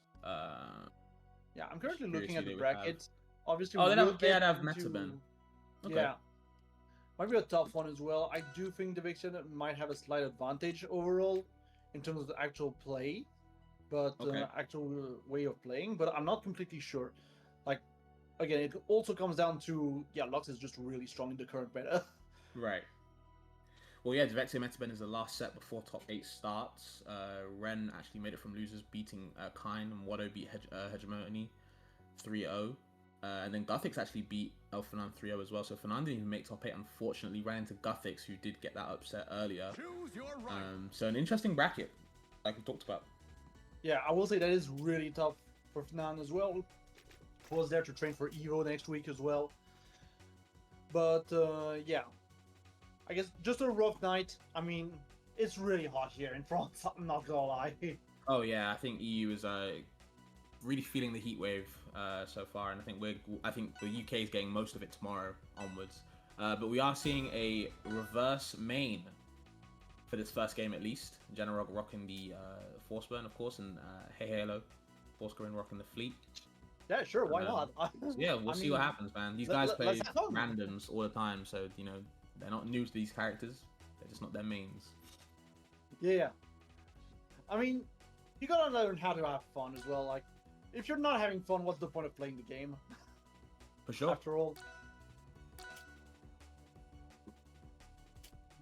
S4: Yeah, I'm currently
S3: Curious
S4: looking
S3: who
S4: at the
S3: they would have.
S4: bracket. Obviously,
S3: Oh,
S4: we'll
S3: they'd
S4: get
S3: have
S4: into...
S3: Metaben. Okay.
S4: Yeah. Might be a tough one as well. I do think Division might have a slight advantage overall in terms of the actual play, but
S3: Okay.
S4: actual way of playing. But I'm not completely sure. Like, again, it also comes down to Lux is just really strong in the current meta.
S3: Right. Well, yeah, Devexia Metaben is the last set before top 8 starts. Ren actually made it from losers, beating Kine, and Watto beat Hegemony 3-0. And then Guthix actually beat El Fernand 3-0 as well. So Fernand didn't even make top 8, unfortunately. Ran into Guthix, who did get that upset earlier.
S1: Choose your right.
S3: So an interesting bracket, like we talked about.
S4: Yeah, I will say that is really tough for Fernand as well. Was there to train for Evo next week as well. But yeah, I guess just a rough night. I mean, it's really hot here in France. I'm not gonna lie.
S3: Oh yeah, I think EU is really feeling the heat wave so far, and I think the UK is getting most of it tomorrow onwards. But we are seeing a reverse main for this first game at least. Genarog rocking the Forsburn, of course, and Hey Halo, Forskeren rocking the Fleet.
S4: Yeah, sure, why not?
S3: So yeah, we'll see what happens, man. These guys play randoms all the time, so you know they're not new to these characters. They're just not their mains.
S4: Yeah. I mean, you gotta learn how to have fun as well. Like, if you're not having fun, what's the point of playing the game?
S3: For sure.
S4: After all.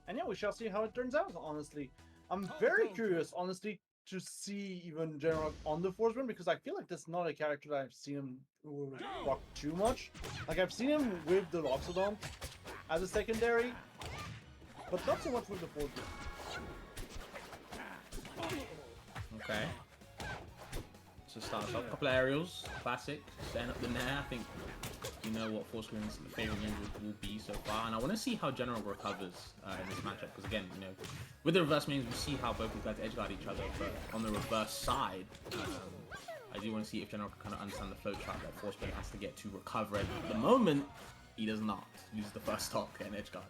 S4: And yeah, we shall see how it turns out, honestly. I'm very curious, honestly, to see even Genarog on the Forsburn, because I feel like that's not a character that I've seen him rock too much. Like, I've seen him with the Loxodon as a secondary, but not so much with the Forsburn.
S3: Okay. So start us off. A couple of aerials, classic. Setting up the nair. I think you know what Forskeren's favorite move will be so far, and I want to see how Genarog recovers in this matchup. Because again, you know, with the reverse mains, we see how both these guys edgeguard each other, but on the reverse side, I do want to see if Genarog can kind of understand the flow chart that Forskeren has to get to recover. And at the moment, he does not. He loses the first stock and edgeguard.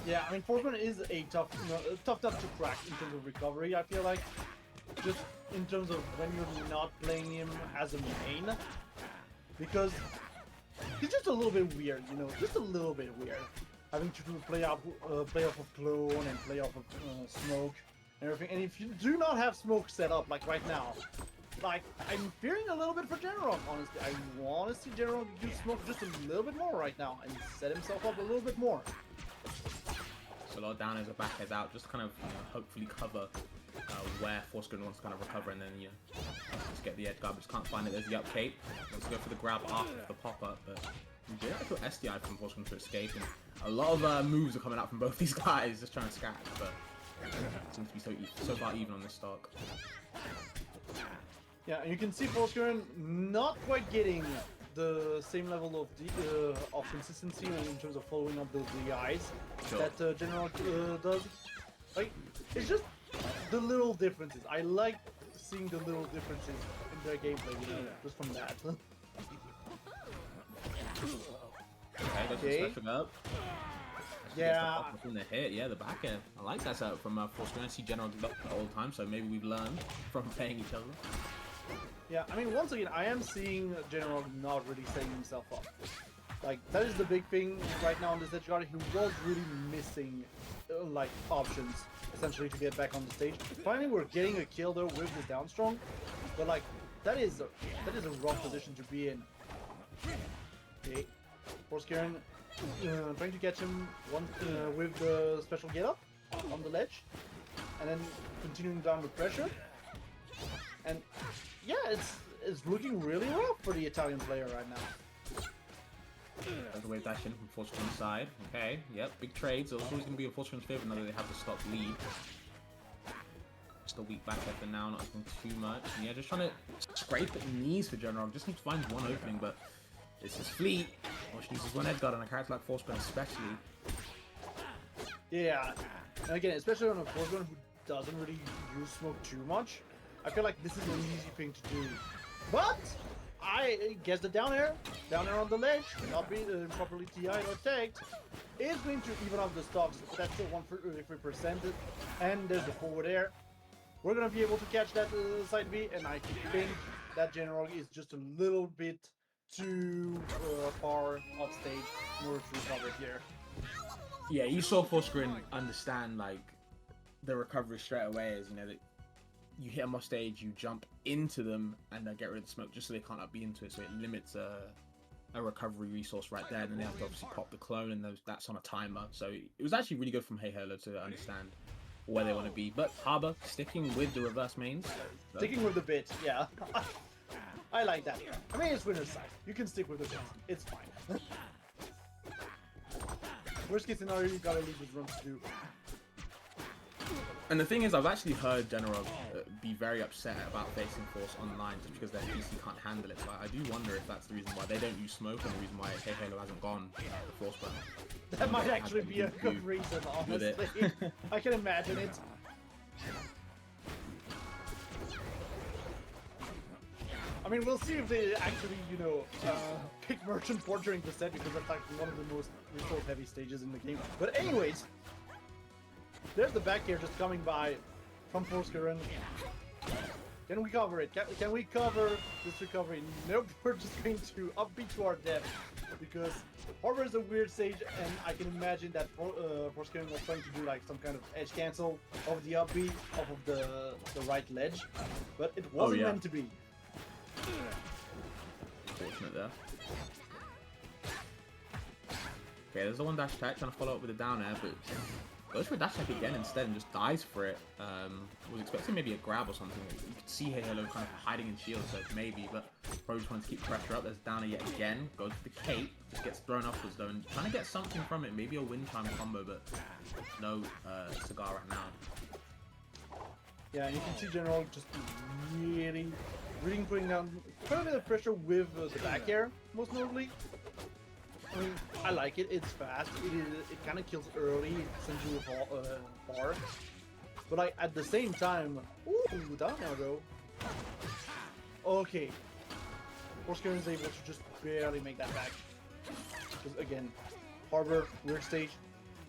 S4: Yeah, I mean, Forsburn is a tough nut to crack in terms of recovery, I feel like. Just in terms of when you're not playing him as a main. Because he's just a little bit weird, you know, just a little bit weird. Having to play off of clone and play off of smoke and everything. And if you do not have smoke set up, like right now, like, I'm fearing a little bit for Genarog, honestly. I want to see Genarog use smoke just a little bit more right now and set himself up a little bit more.
S3: So a lot down as a back heads out, just kind of hopefully cover where Forskeren wants to kind of recover, and then just get the edge guard, but just can't find it. There's the up cape. Wants to go for the grab after the pop up, but we did actual SDI from Forskeren to escape, and a lot of moves are coming out from both these guys, just trying to scratch, but it seems to be so far even on this stock.
S4: Yeah, and you can see Forskeren not quite getting the same level of consistency in terms of following up those DIs that Genarog does. Like, it's just the little differences. I like seeing the little differences in their gameplay, you know, just from that.
S3: Okay, that's special up.
S4: Yeah.
S3: In the hit, yeah, the back end. I like that setup from Forskeren. I see Genarog all the time, so maybe we've learned from playing each other.
S4: Yeah, I mean, once again, I am seeing Genarog not really setting himself up. Like, that is the big thing right now on this edge guard. He was really missing, like, options, essentially, to get back on the stage. Finally, we're getting a kill, though, with this down strong. But, like, that is a rough position to be in. Okay, Forskeren trying to catch him with the special get up on the ledge. And then continuing down with pressure. And yeah, it's looking really rough for the Italian player right now.
S3: There's the wave dash in from Forskeren's side. Okay, yep, big trades. So it's always going to be in Forskeren's favor now that they have the stock lead. Just a weak back for now, not doing too much. And yeah, just trying to scrape at knees for Genarog. Just needs to find one opening, but it's his fleet. Or she uses one edge guard on a character like Forskeren especially.
S4: Yeah, and again, especially on a Forskeren who doesn't really use smoke too much. I feel like this is an easy thing to do. But I guess the down air on the ledge, not being properly TI'd or tagged, is going to even out the stocks. But that's still 1%. And there's the forward air. We're gonna be able to catch that side B, and I think that Genarog is just a little bit too far off stage in order to recover here.
S3: Yeah, you saw Forskeren understand like the recovery straight away, as you know that you hit them off stage, you jump into them, and get rid of the smoke just so they can't up be into it. So it limits a recovery resource right there. And then they have to obviously pop the clone, and that's on a timer. So it was actually really good from Halo to understand where they want to be. But Harbor sticking with the reverse mains. So.
S4: Sticking with the bit, yeah. I like that. I mean, it's winner's side. You can stick with the bit. It's fine. Worst case scenario, you gotta leave with room to do.
S3: And the thing is, I've actually heard Genarog be very upset about facing Force online just because their PC can't handle it. So I do wonder if that's the reason why they don't use smoke and the reason why Halo hasn't gone the Force burn.
S4: That might actually be a good reason, honestly. I can imagine it. I mean, we'll see if they actually, pick Merchant Port during the set, because that's like one of the most resource-heavy stages in the game. But anyways, there's the back here just coming by from Forskeren. Can we cover it? Can we cover this recovery? Nope, we're just going to upbeat to our death, because Harbor is a weird stage, and I can imagine that Forskeren was trying to do like some kind of edge cancel of the upbeat off of the right ledge, but it wasn't meant to be.
S3: Fortunate there. Okay, there's the one dash attack trying to follow up with a down air, but goes for a dash attack again instead and just dies for it. Was expecting maybe a grab or something. You could see Halo kind of hiding in shield, so maybe, but probably just wants to keep pressure up. There's down air yet again. Goes for the cape, just gets thrown upwards though, and trying to get something from it. Maybe a wind chime combo, but no cigar right now.
S4: Yeah, and you can see Genarog just really putting down quite a bit of pressure with the back air, most notably. I mean, I like it. It's fast. It kind of kills early, sends you far. But like at the same time, ooh, down now though. Okay, Forskeren is able to just barely make that back. Because again, Harbor, weird stage,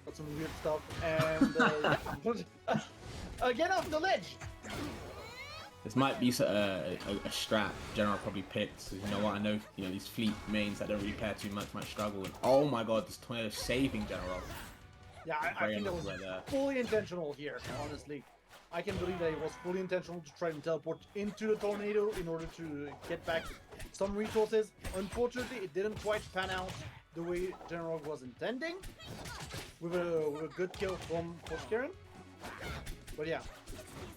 S4: got some weird stuff, and again off the ledge.
S3: This might be a strat Genarog probably picked. You know what? I know these fleet mains that don't really care too much might struggle. And oh my god, this tornado saving Genarog.
S4: Yeah, I think that was fully intentional here. Honestly, I can believe that it was fully intentional to try and teleport into the tornado in order to get back some resources. Unfortunately, it didn't quite pan out the way Genarog was intending, with a good kill from Forskeren. But yeah.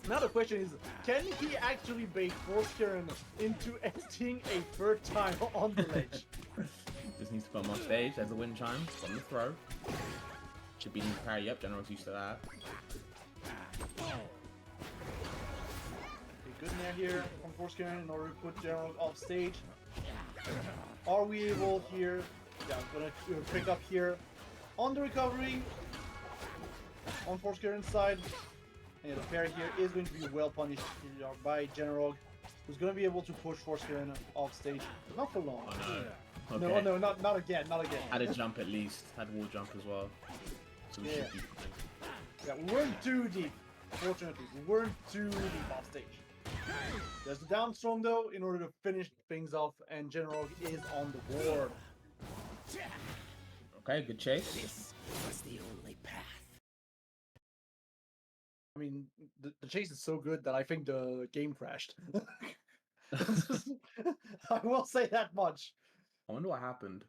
S4: Now the question is, can he actually bait Forskeren into STing a third time on the ledge?
S3: Just needs to come off stage. There's a wind chime from the throw. Should be needing to parry up. General's used to that.
S4: Okay, good nair here from Forskeren in order to put Genarog off stage. Are we able here? Yeah, I'm gonna pick up here on the recovery on Forskeren's side. And the parry here is going to be well punished by Genarog, who's going to be able to push Forskeren off stage. Not for long.
S3: Oh, no. Okay.
S4: No, not again, not again.
S3: Had a jump at least. Had wall jump as well. So we should be fine.
S4: Yeah, we weren't too deep. Fortunately, we weren't too deep off stage. There's the down strong though, in order to finish things off, and Genarog is on the board.
S3: Okay, good chase.
S2: This was the only path.
S4: I mean, the chase is so good that I think the game crashed. I will say that much.
S3: I wonder what happened.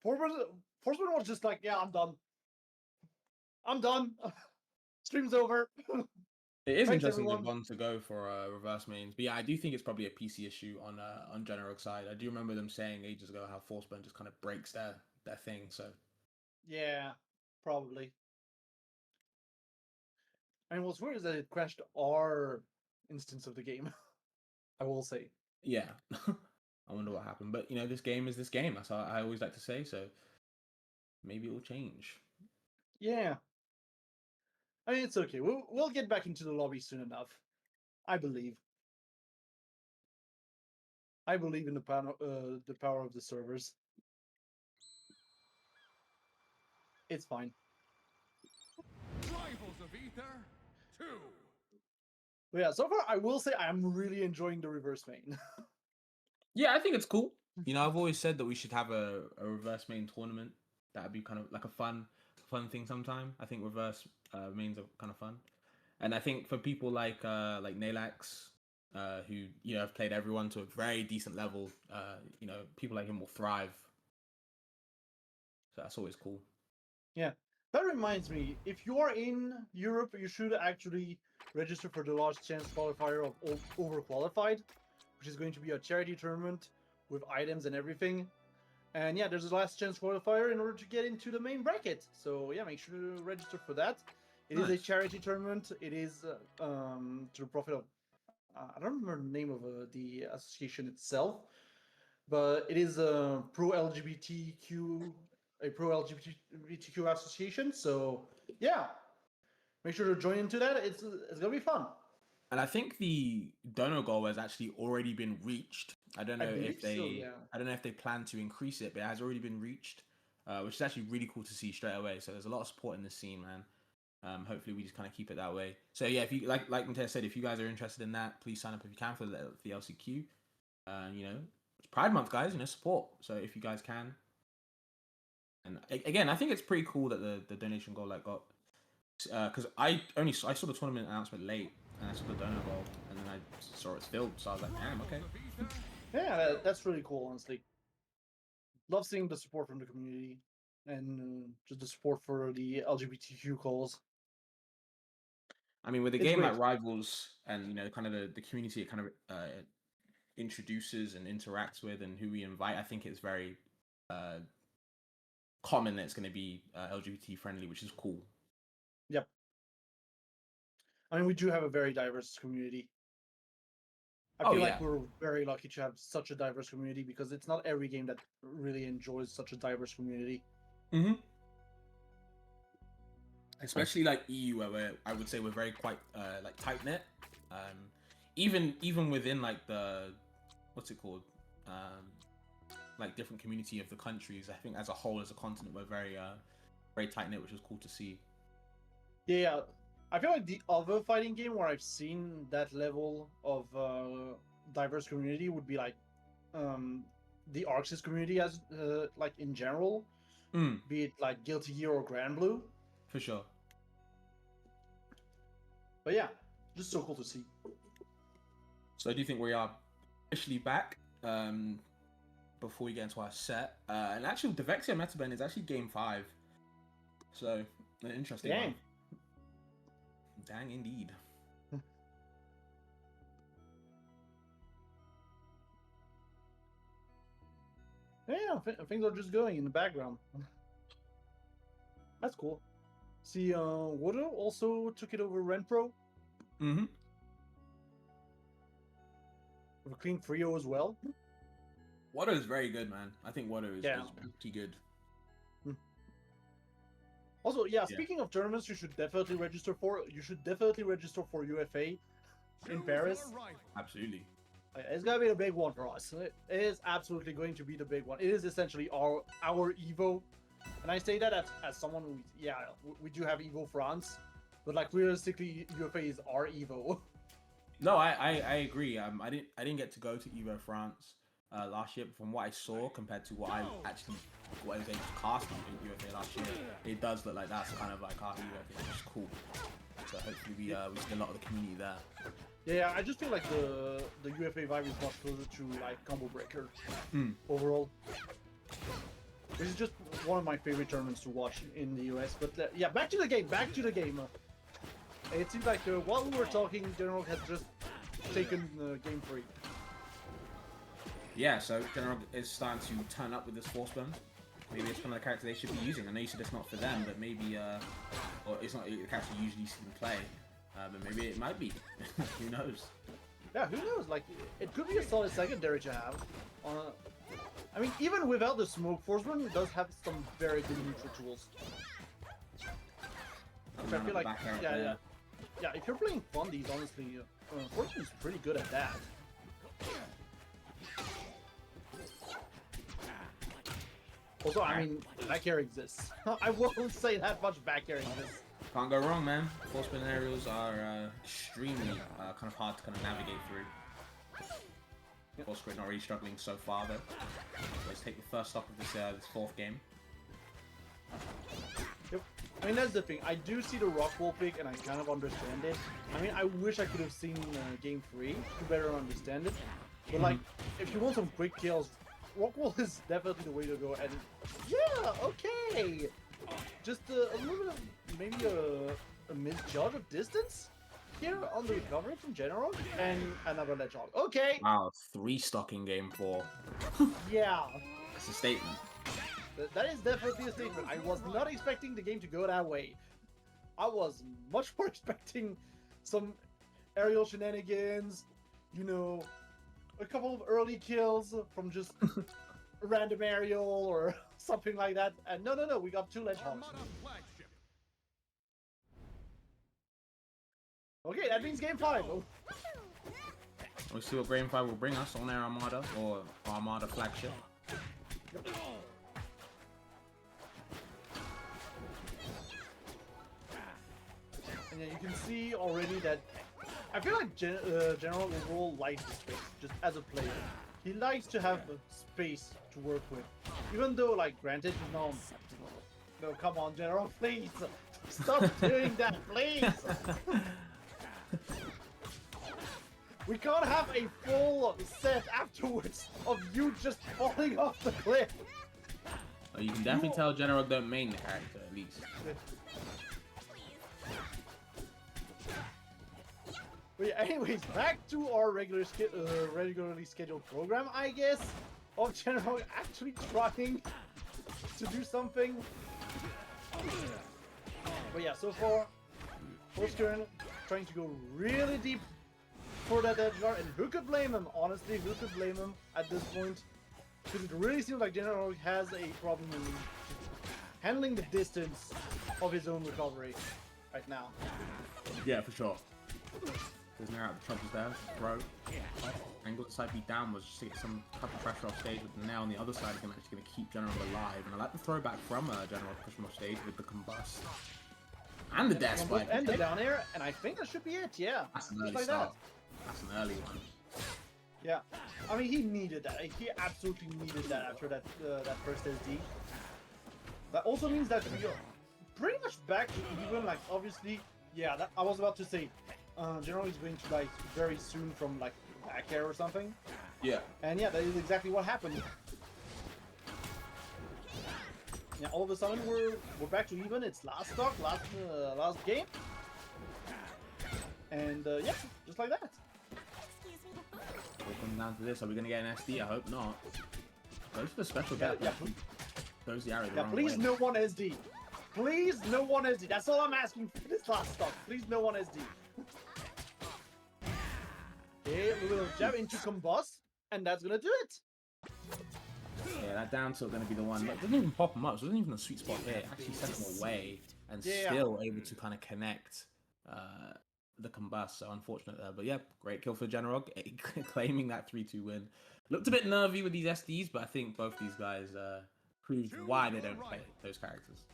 S4: Forsman was just like, yeah, I'm done. I'm done. Stream's over.
S3: It is
S4: Thanks,
S3: interesting
S4: everyone.
S3: to want to go for reverse mains, but yeah, I do think it's probably a PC issue on Genarog's side. I do remember them saying ages ago how Forceburn just kind of breaks their thing. So
S4: Yeah, probably. And what's weird is that it crashed our instance of the game. I will say.
S3: yeah, I wonder what happened. But this game is this game. That's how I always like to say. So maybe it will change.
S4: Yeah. I mean, it's okay. We'll get back into the lobby soon enough. I believe. I believe in the power of the servers. It's fine.
S1: Rivals of Ether 2.
S4: But yeah, so far I will say I'm really enjoying the reverse main.
S3: Yeah, I think it's cool. You know, I've always said that we should have a reverse main tournament. That'd be kind of like a fun thing sometime. I think reverse mains are kind of fun. And I think for people like Nalax, who you know have played everyone to a very decent level, you know, people like him will thrive. So that's always cool.
S4: Yeah, that reminds me, if you are in Europe, you should actually register for the last chance qualifier of overqualified, which is going to be a charity tournament with items and everything. And yeah, there's a last chance qualifier in order to get into the main bracket. So yeah, make sure to register for that. It is a
S3: Nice.
S4: charity tournament. It is to the profit of I don't remember the name of the association itself, but it is a pro LGBTQ association. So yeah, make sure to join into that. It's gonna be fun.
S3: And I think the donor goal has actually already been reached. I don't know if they,
S4: yeah.
S3: I don't know if they plan to increase it, but it has already been reached, which is actually really cool to see straight away. So there's a lot of support in this scene, man. Hopefully we just kind of keep it that way. So yeah, if you like Mateo said, if you guys are interested in that, please sign up if you can for the LCQ. You know, it's Pride Month, guys. You know, support. So if you guys can, and again, I think it's pretty cool that the donation goal like got, because I saw the tournament announcement late, and I saw the donor goal, and then I saw it's filled, so I was like, damn, okay.
S4: Yeah, that's really cool, honestly. Love seeing the support from the community and just the support for the LGBTQ cause.
S3: I mean, with a
S4: It's
S3: game
S4: great.
S3: like Rivals, and you know, kind of the community it kind of introduces and interacts with, and who we invite, I think it's very common that it's going to be LGBT friendly, which is cool.
S4: Yep. I mean, we do have a very diverse community. I feel like we're very lucky to have such a diverse community because it's not every game that really enjoys such a diverse community.
S3: Mm-hmm. Especially like EU, where I would say we're very quite like tight knit. Even within like the what's it called, like different community of the countries. I think as a whole, as a continent, we're very tight knit, which is cool to see.
S4: Yeah, I feel like the other fighting game where I've seen that level of diverse community would be like the Arxis community as like in general, be it like Guilty Gear or Grand Blue.
S3: For sure.
S4: But yeah, just so cool to see.
S3: So I do think we are officially back. Before we get into our set, and actually, Devexia Metaben is actually game 5. So an interesting one. Dang indeed.
S4: Yeah, things are just going in the background. That's cool. See, Wodo also took it over Renpro.
S3: Mm-hmm.
S4: With a clean trio as well.
S3: Water is very good, man. I think Water is pretty good.
S4: Also, yeah, speaking of tournaments, you should definitely register for UFA in Paris.
S3: Absolutely.
S4: It's gonna be the big one for us. It is absolutely going to be the big one. It is essentially our Evo, and I say that as someone who, we do have Evo France, but like realistically, UFA is our Evo.
S3: No, I agree. I didn't get to go to Evo France last year, but from what I saw compared to what I was able to cast in UFA last year, it does look like that's kind of like our Evo, which is cool. So hopefully we see a lot of the community there.
S4: Yeah, I just feel like the UFA vibe is much closer to like Combo Breaker overall. This is just one of my favorite tournaments to watch in the US. But yeah, back to the game. It seems like while we were talking, Genarog has just taken game 3.
S3: Yeah, so Genarog is starting to turn up with this Force Burn. Maybe it's one of the characters they should be using. I know you said it's not for them, but maybe, or it's not the character you usually see them play. But maybe it might be. Who knows?
S4: Yeah, who knows? Like, it could be a solid secondary to have. I mean, even without the smoke, Force Burn does have some very good neutral tools. Which I feel like, yeah, if you're playing Fundies, honestly, Force Burn is pretty good at that. Also, I mean, back air exists. I won't say that much back air exists.
S3: Can't go wrong, man. Full spin aerials are extremely kind of hard to kind of navigate through. Forskeren not really struggling so far though. Let's take the first stop of this fourth game.
S4: Yep. I mean, that's the thing. I do see the rock wall pick, and I kind of understand it. I mean, I wish I could have seen game 3 to better understand it. But like, if you want some quick kills, rock wall is definitely the way to go. And yeah, okay. Just a little bit of maybe a misjudge of distance here on the recovery from Genarog, and another ledge hog. Okay.
S3: Wow, 3 stock in game 4.
S4: Yeah.
S3: That's a statement.
S4: That is definitely a statement. I was not expecting the game to go that way. I was much more expecting some aerial shenanigans, you know, a couple of early kills from just a random aerial or something like that. And no, we got 2 ledge hogs. Okay, that means game 5. Oh.
S3: We'll see what game 5 will bring us on our Armada or Armada flagship.
S4: Yep. And yeah, you can see already that I feel like General overall likes the space, just as a player. He likes to have a space to work with. Even though, like, granted, he's not... No, come on, General, please! Stop doing that, please! We can't have a full set afterwards of you just falling off the cliff!
S3: You can definitely tell Genarog don't main the character, at least.
S4: But yeah, anyways, back to our regularly scheduled program, I guess, of Genarog actually trying to do something. But yeah, so far, Forskeren trying to go really deep for that edge guard, and who could blame him? Honestly, who could blame him at this point? Because it really seems like Genarog has a problem in handling the distance of his own recovery right now.
S3: Yeah, for sure. There's no out the troubles there. Throw. Angle the side beat down was just to get some type of pressure off stage with the nail on the other side again, actually going to keep Genarog alive. And I like the throwback from Genarog push him off stage with the combust. And the death spike.
S4: And the down air, and I think that should be it, yeah.
S3: That's an early
S4: like
S3: start.
S4: That.
S3: That's an early one.
S4: Yeah. I mean, he needed that. He absolutely needed that after that that first SD. That also means that we are pretty much back to even, like, obviously, yeah, that, I was about to say, Genarog is going to, like, very soon from, like, back air or something.
S3: Yeah.
S4: And yeah, that is exactly what happened. Yeah, all of a sudden we're back to even. It's last stock, last game. And yeah, just like that.
S3: We'll come down to this. Are we going to get an SD? I hope not. Goes for the special
S4: Yeah,
S3: gap.
S4: yeah.
S3: Goes the arrow the
S4: Yeah,
S3: wrong
S4: please
S3: way.
S4: no one SD. Please no one SD. That's all I'm asking for this last stock. Please no one SD. Okay, a little jab into combust, and that's gonna do it.
S3: Yeah, that down tilt going to be the one. It doesn't even pop him up. So it wasn't even a sweet spot there. It actually sent him away and still able to kind of connect the combust. So unfortunate there. But yeah, great kill for Genarog, claiming that 3-2 win. Looked a bit nervy with these SDs, but I think both these guys proved why they don't play those characters.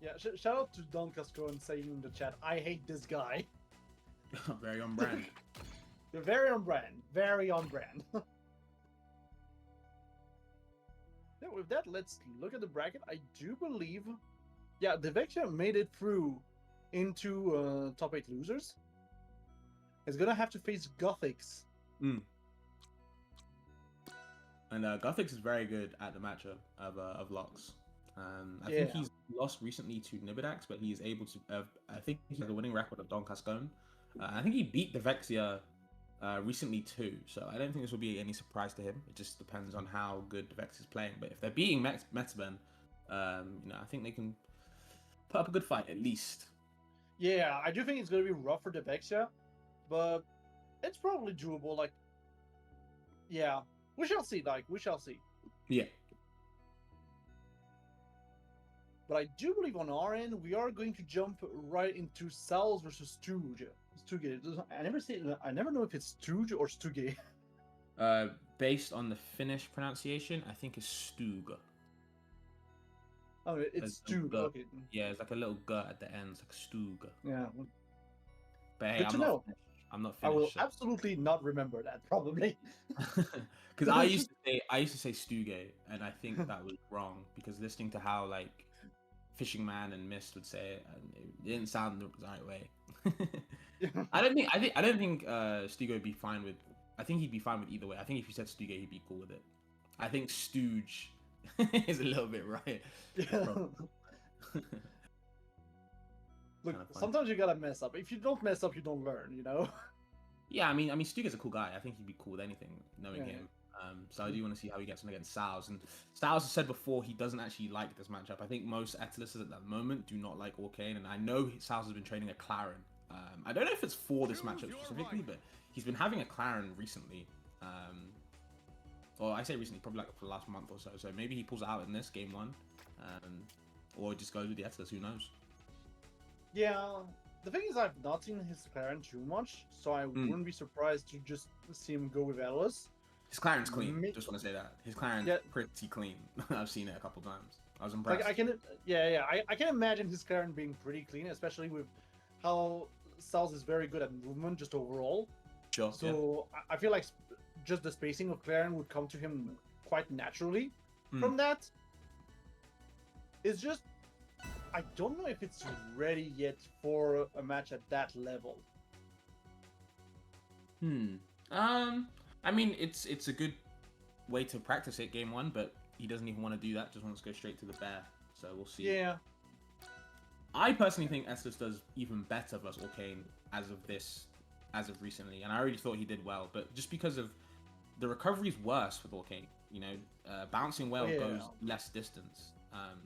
S4: Yeah, shout out to Don Cascone saying in the chat, I hate this guy.
S3: Very on brand.
S4: You're very on brand. Very on brand. Yeah, with that, let's look at the bracket. I do believe, yeah, Devexia made it through into top 8 losers. It's gonna have to face Gothics.
S3: Mm. And Gothics is very good at the matchup of Locks. I think he's lost recently to Nibidax, but he's able to. I think he has a winning record of Don Cascone. I think he beat Devexia recently too, so I don't think this will be any surprise to him. It just depends on how good Vex is playing. But if they're beating Metaben, you know, I think they can put up a good fight at least.
S4: Yeah, I do think it's gonna be rough for Devexia, but it's probably doable. Like, yeah, we shall see. Like, we shall see.
S3: Yeah.
S4: But I do believe on our end, we are going to jump right into Saols versus Stooge. I never know if it's Stooge or Stooge.
S3: Based on the Finnish pronunciation, I think it's Stug.
S4: Oh, it's
S3: There's no
S4: Stu.
S3: G.
S4: Okay.
S3: Yeah, it's like a little G at the end. It's like Stug.
S4: Yeah.
S3: But hey,
S4: Good to know.
S3: I'm not
S4: I will
S3: finished.
S4: absolutely not remember that, probably.
S3: Because I used to say Stuge, and I think that was wrong because listening to how like Fishing Man and Mist would say it, and it didn't sound the right way. I don't think Stuge would be fine with. I think he'd be fine with either way. I think if you said Stuge, he'd be cool with it. I think Stooge is a little bit right.
S4: Yeah. Look, sometimes you gotta mess up. If you don't mess up, you don't learn, you know?
S3: Yeah, I mean, Stuga's a cool guy. I think he'd be cool with anything, knowing
S4: Yeah.
S3: him. So I do want to see how he gets on against Saols. And Saols has said before he doesn't actually like this matchup. I think most Etalists at that moment do not like Orcane, and I know Saols has been training a Claren. I don't know if it's for this matchup specifically, but he's been having a Claren recently. Or I say recently, probably like for the last month or so. So maybe he pulls it out in this game one, or just goes with the Etalists. Who knows?
S4: Yeah. The thing is, I've not seen his Claren too much, so I wouldn't be surprised to just see him go with Atlas.
S3: His Claren's clean. Just want to say that his Claren's pretty clean. I've seen it a couple times. I was impressed.
S4: Like I can imagine his Claren being pretty clean, especially with how Saols is very good at movement just overall.
S3: Sure.
S4: So I feel like just the spacing of Claren would come to him quite naturally. From that, it's just I don't know if it's ready yet for a match at that level.
S3: I mean, it's a good way to practice it game one, but he doesn't even want to do that. Just wants to go straight to the bear. So we'll see.
S4: Yeah.
S3: I personally think Estus does even better versus Orcane as of recently, and I already thought he did well, but just because of the recovery is worse with Orcane. You know, bouncing well goes less distance.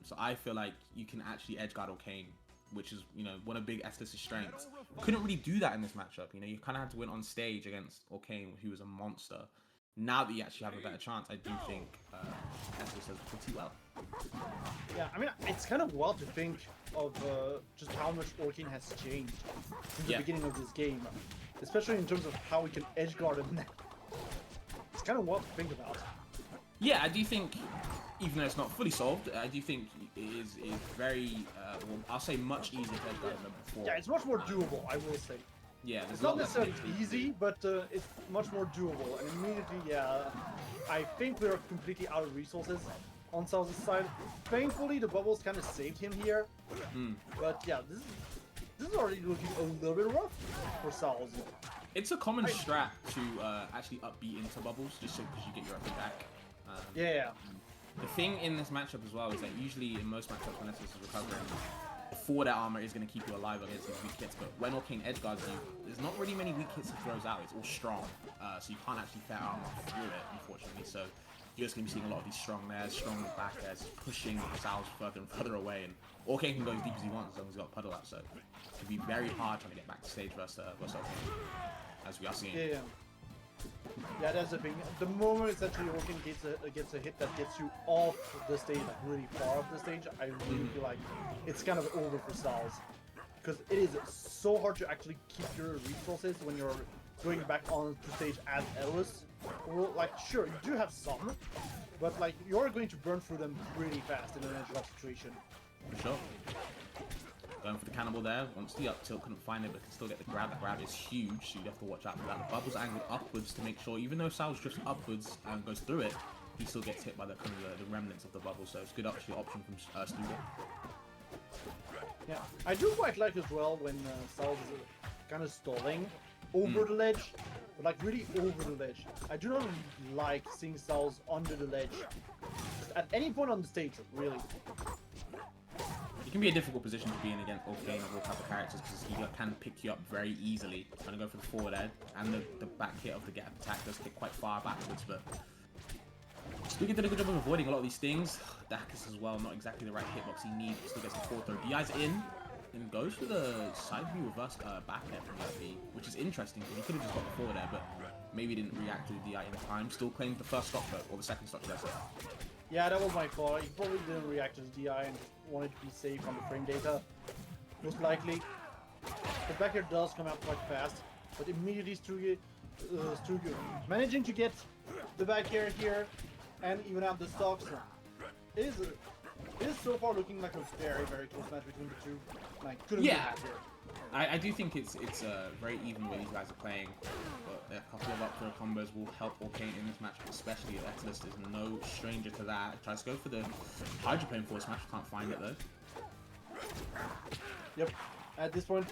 S3: So I feel like you can actually edgeguard Orcane, which is, you know, one of big Estus' strengths. Couldn't really do that in this matchup. You know, you kind of had to win on stage against Orcane, who was a monster. Now that you actually have a better chance, I do think Estus does pretty well.
S4: Yeah, I mean, it's kind of wild to think of just how much Orcane has changed since the beginning of this game, especially in terms of how we can edgeguard him now. It's kind of wild to think about.
S3: Yeah, I do think, even though it's not fully solved, I do think it is very, well, I'll say much easier to edgeguard than before.
S4: Yeah, it's much more doable, I will say.
S3: Yeah,
S4: it's not necessarily easy, but it's much more doable. And immediately, I think we're completely out of resources on Saols' side. Thankfully, the bubbles kind of saved him here. But yeah, this is already looking a little bit rough for Saols.
S3: It's a common strat to actually up B into bubbles, just so because you get your up back. The thing in this matchup as well is that usually in most matchups when Estus is recovering, forward air armor is going to keep you alive against these weak hits, but when Orcane edgeguards you, there's not really many weak hits he throws out. It's all strong, so you can't actually fair armor through it, unfortunately. So you're just going to be seeing a lot of these strong airs, strong back airs, pushing Saols further and further away, and Orcane can go as deep as he wants as long as he's got puddle up, so it can be very hard trying to get back to stage versus Orcane, as we are seeing.
S4: Yeah, that's the thing. The moment essentially Orcane gets a hit that gets you off the stage, like really far off the stage, I really feel like it's kind of over for Saols. Because it is so hard to actually keep your resources when you're going back on the stage as Ellis. Well, like, sure, you do have some, but like, you're going to burn through them really fast in an edge-guard situation.
S3: For sure. Going for the cannibal there. Once the up tilt, couldn't find it, but can still get the grab. The grab is huge, so you have to watch out for that. The bubble's angled upwards to make sure, even though Saols drifts upwards and goes through it, he still gets hit by the the remnants of the bubble. So it's a good option from Stuga.
S4: Yeah, I do quite like as well when Saols is kind of stalling over the ledge, but like really over the ledge. I do not like seeing Saols under the ledge at any point on the stage, really.
S3: It can be a difficult position to be in against Orcane or all type of characters because he can pick you up very easily. Trying to go for the forward edge, and the back hit of the get attack does hit quite far backwards, but Stuga did a good job of avoiding a lot of these things. Dacus as well, not exactly the right hitbox he needs. Still gets the forward throw. DI's in and goes for the side view reverse back air from that B, which is interesting because he could have just got the forward air, but maybe didn't react to the DI in time. Still claims the first stock though, or the second stock, should I say.
S4: Yeah, that was my fault. He probably didn't react to his DI and just wanted to be safe on the frame data. Most likely. The back air does come out quite fast, but immediately Stuga managing to get the back air here and even out the stocks. It is it is so far looking like a very, very close match between the two. Like, couldn't be
S3: Yeah.
S4: happier.
S3: I do think it's very even where these guys are playing. But a couple of up throw combos will help Orcane in this match, especially Etalus is no stranger to that. Tries to go for the hydroplane force smash, can't find it though.
S4: Yep. At this point,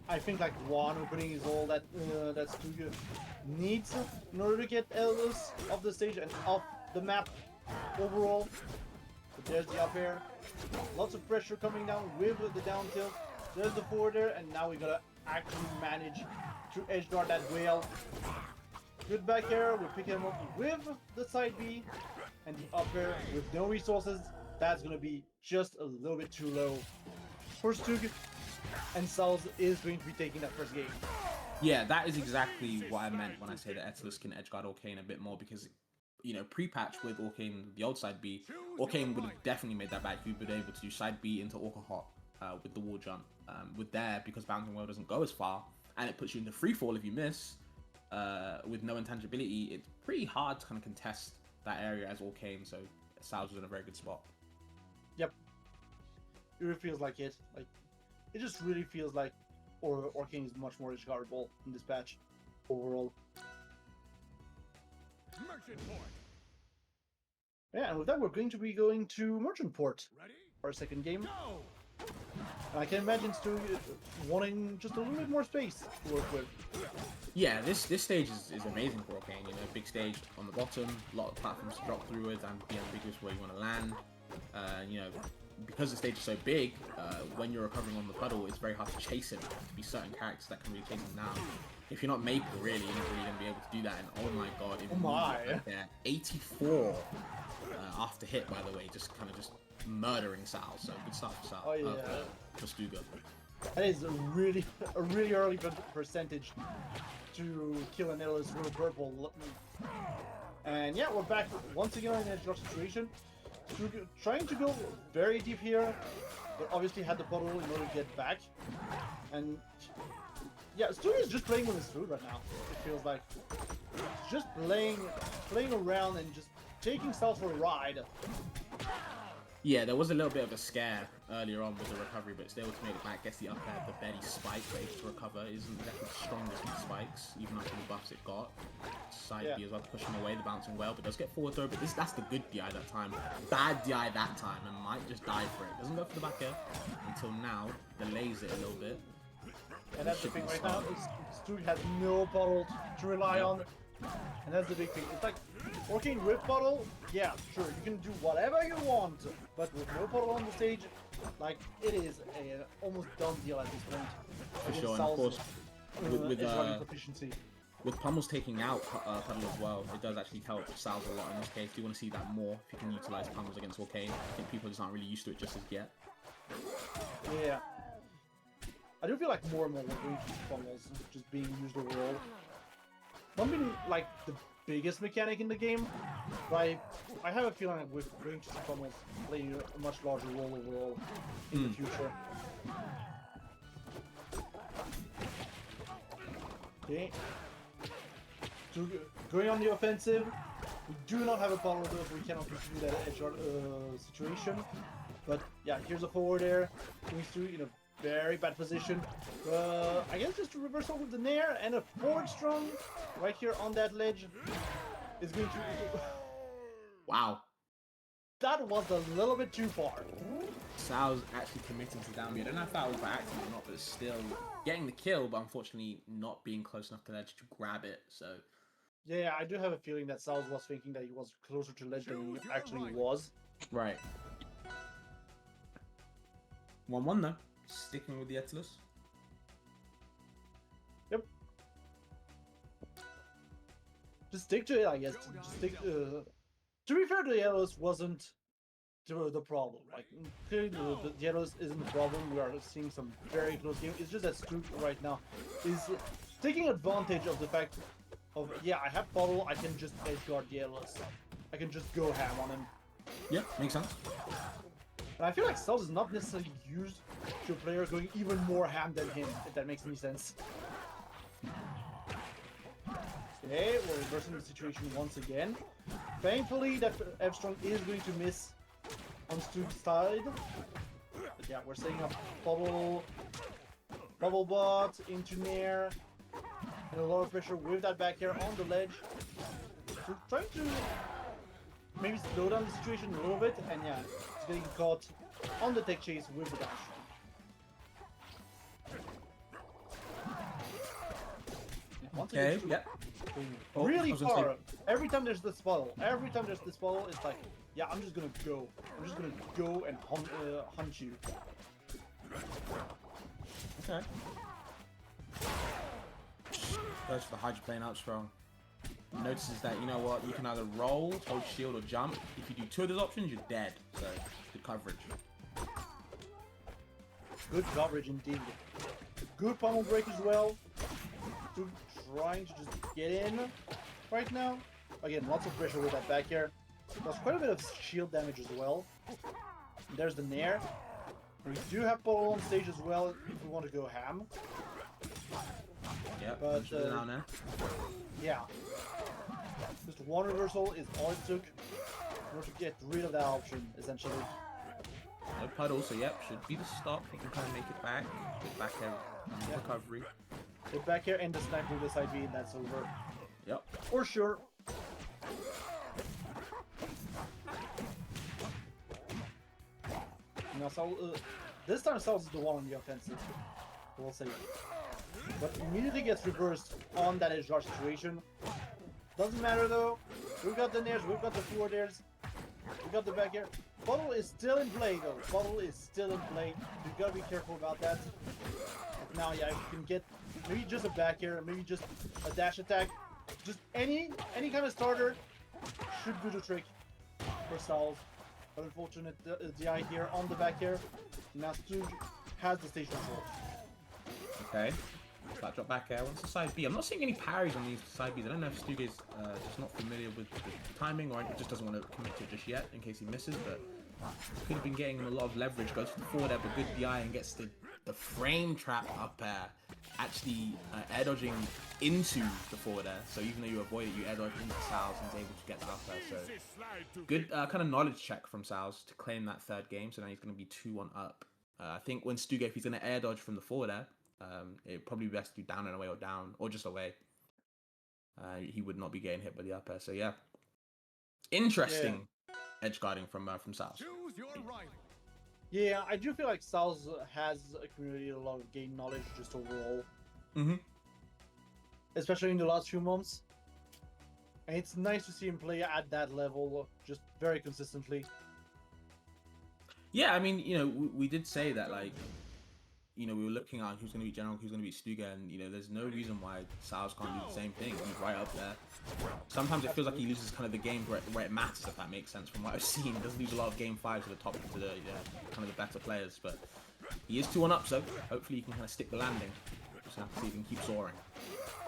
S4: I think like one opening is all that Studio needs in order to get Etalus off the stage and off the map overall. But there's the up air. Lots of pressure coming down with the down tilt. There's the forward air, and now we gotta actually manage to edge guard that whale. Good back air, we pick him up with the side B, and the up air with no resources. That's gonna be just a little bit too low for Stug, and Saols is going to be taking that first game.
S3: Yeah, that is exactly what I meant when I say that Etalus can edge guard Orcane a bit more because, you know, pre-patch with Orcane, the old side B, Orcane would have definitely made that back. You'd been able to do side B into Orca Hot with the wall jump. With there, because Bouncing Well doesn't go as far, and it puts you into free fall if you miss, with no intangibility, it's pretty hard to kind of contest that area as Orcane, so Saols was in a very good spot.
S4: Yep. It really feels like it. Like, it just really feels like Orcane is much more edge guardable in this patch overall.
S1: Merchant port.
S4: Yeah, and with that, we're going to be going to Merchant Port
S1: Ready?
S4: for our second game.
S1: Go!
S4: And I can imagine Stu wanting just a little bit more space to work with.
S3: Yeah, this stage is amazing for Orcane. You know, big stage on the bottom, a lot of platforms to drop through it and be ambiguous where you want to land. You know, because the stage is so big, when you're recovering on the puddle, it's very hard to chase him. To be certain characters that can really chase him down. If you're not Maple, really, you're not really going to be able to do that. And oh my god,
S4: Oh my.
S3: Yeah, 84 after hit, by the way, just kind of just murdering Saols. So good stuff for Saols.
S4: Oh yeah.
S3: For Stuga.
S4: That is a really early percentage to kill an Etalus with a purple. And yeah, we're back once again in an edge guard situation. Stuga trying to go very deep here, but obviously had the puddle in order to get back. And yeah, Stuga is just playing with his food right now. It feels like just playing around and just taking Saols for a ride.
S3: Yeah, there was a little bit of a scare earlier on with the recovery, but still to make it back, gets the up air, the belly spike able to recover isn't exactly the strongest with spikes, even after the buffs it got. Side B as well to push him away, the bouncing well, but does get forward throw, but that's the good DI that time. Bad DI that time, and might just die for it. Doesn't go for the back air until now, delays it a little bit.
S4: And that's the thing right now, Stu has no puddle to rely on. And that's the big thing. It's like, Orcane with puddle, yeah, sure, you can do whatever you want, but with no puddle on the stage, like, it is a almost done deal at this point.
S3: For sure, and of course,
S4: proficiency.
S3: with Pummels taking out Puddle as well, it does actually help Saols a lot in this case. Do you want to see that more if you can utilize Pummels against Orcane? I think people just aren't really used to it just as yet.
S4: Yeah. I do feel like more and more we're going to see Pummels just being used overall. Not being like the biggest mechanic in the game, but I have a feeling that we're going to see Pummels play a much larger role overall in the future. Okay. So going on the offensive, we do not have a puddle though, so we cannot continue that edge guard situation. But yeah, here's a forward air, going through in a very bad position. I guess just a reversal with the nair and a forward strong right here on that ledge is going to.
S3: Wow.
S4: That was a little bit too far.
S3: Saols actually committing to down B. I don't know if that was by accident or not, but it's still getting the kill, but unfortunately not being close enough to ledge to grab it. So
S4: yeah, I do have a feeling that Saols was thinking that he was closer to ledge than he actually was.
S3: right. 1-1 though. Sticking with the Etalus.
S4: Yep. Just stick to it, I guess. Just stick. To be fair, the Etalus wasn't the problem. Like clearly, the Etalus isn't the problem. We are seeing some very close games. It's just that Stu right now is taking advantage of the fact of yeah, I have puddle. I can just edge guard the Etalus. I can just go ham on him.
S3: Yeah, makes sense.
S4: And I feel like Saols is not necessarily used to a player going even more ham than him, if that makes any sense. Okay, we're reversing the situation once again. Thankfully, that F-Strong is going to miss on Stu's side. But yeah, we're setting up bubble bot into Nair, and a lot of pressure with that back air on the ledge. So trying to maybe slow down the situation a little bit, and yeah, it's getting caught on the tech chase with the dash.
S3: Okay, yep. Oh,
S4: Really far. Every time there's this bottle, it's like, yeah, I'm just gonna go. I'm just gonna go and hunt you.
S3: Okay. Goes for the hydroplane out strong. Notices that, you know what, you can either roll, hold shield, or jump. If you do two of those options, you're dead. So, good coverage.
S4: Good coverage indeed. Good pummel break as well. Trying to just get in right now. Again, lots of pressure with that back air. Does quite a bit of shield damage as well. And there's the Nair. We do have Polo on stage as well if we want to go ham.
S3: Yep,
S4: but
S3: down there.
S4: Yeah. Just one reversal is all it took in order to get rid of that option, essentially.
S3: No puddle, so yep, should be the stop. You can kind of make it back. Get back air recovery.
S4: Get back here and the snipe with the side B, and that's over.
S3: Yep.
S4: For sure. Now, this time Saols is the one on the offensive. We'll say. But immediately gets reversed on that edge guard situation. Doesn't matter though. We've got the nairs, we've got the forward airs. We got the back air. Bottle is still in play though. Bottle is still in play. You've got to be careful about that. But now, yeah, you can get maybe just a back air, maybe just a dash attack. Just any kind of starter should do the trick for Saols. But unfortunate DI here on the back air. Now Stu has the stage control.
S3: Okay. Flat drop back air. What's the side B? I'm not seeing any parries on these side Bs. I don't know if Stuga's just not familiar with the timing, or just doesn't want to commit to it just yet in case he misses, but could have been getting him a lot of leverage. Goes to the forward air, but good DI and gets the frame trap up air. Actually air dodging into the forward air. So even though you avoid it, you air dodge into Saols and is able to get the up air. So good kind of knowledge check from Saols to claim that third game. So now he's going to be 2-1 up. I think when Stuga, if he's going to air dodge from the forward air, it'd probably be best to do down and away or down or just away. He would not be getting hit by the up air. So yeah, interesting edge guarding from Saols.
S1: Choose your right.
S4: Yeah, I do feel like Saols has accumulated a lot of game knowledge just overall.
S3: Mm-hmm.
S4: Especially in the last few months. And it's nice to see him play at that level just very consistently.
S3: Yeah, I mean, you know, we did say that, like, you know, we were looking at who's going to be Genarog, who's going to be Stuga, and, you know, there's no reason why Saols can't do the same thing. He's right up there. Sometimes it feels like he loses kind of the games where it matters, if that makes sense, from what I've seen. He doesn't lose a lot of game 5s to the top, to the kind of the better players, but he is 2-1 up, so hopefully he can kind of stick the landing. Just have to see if he can keep soaring.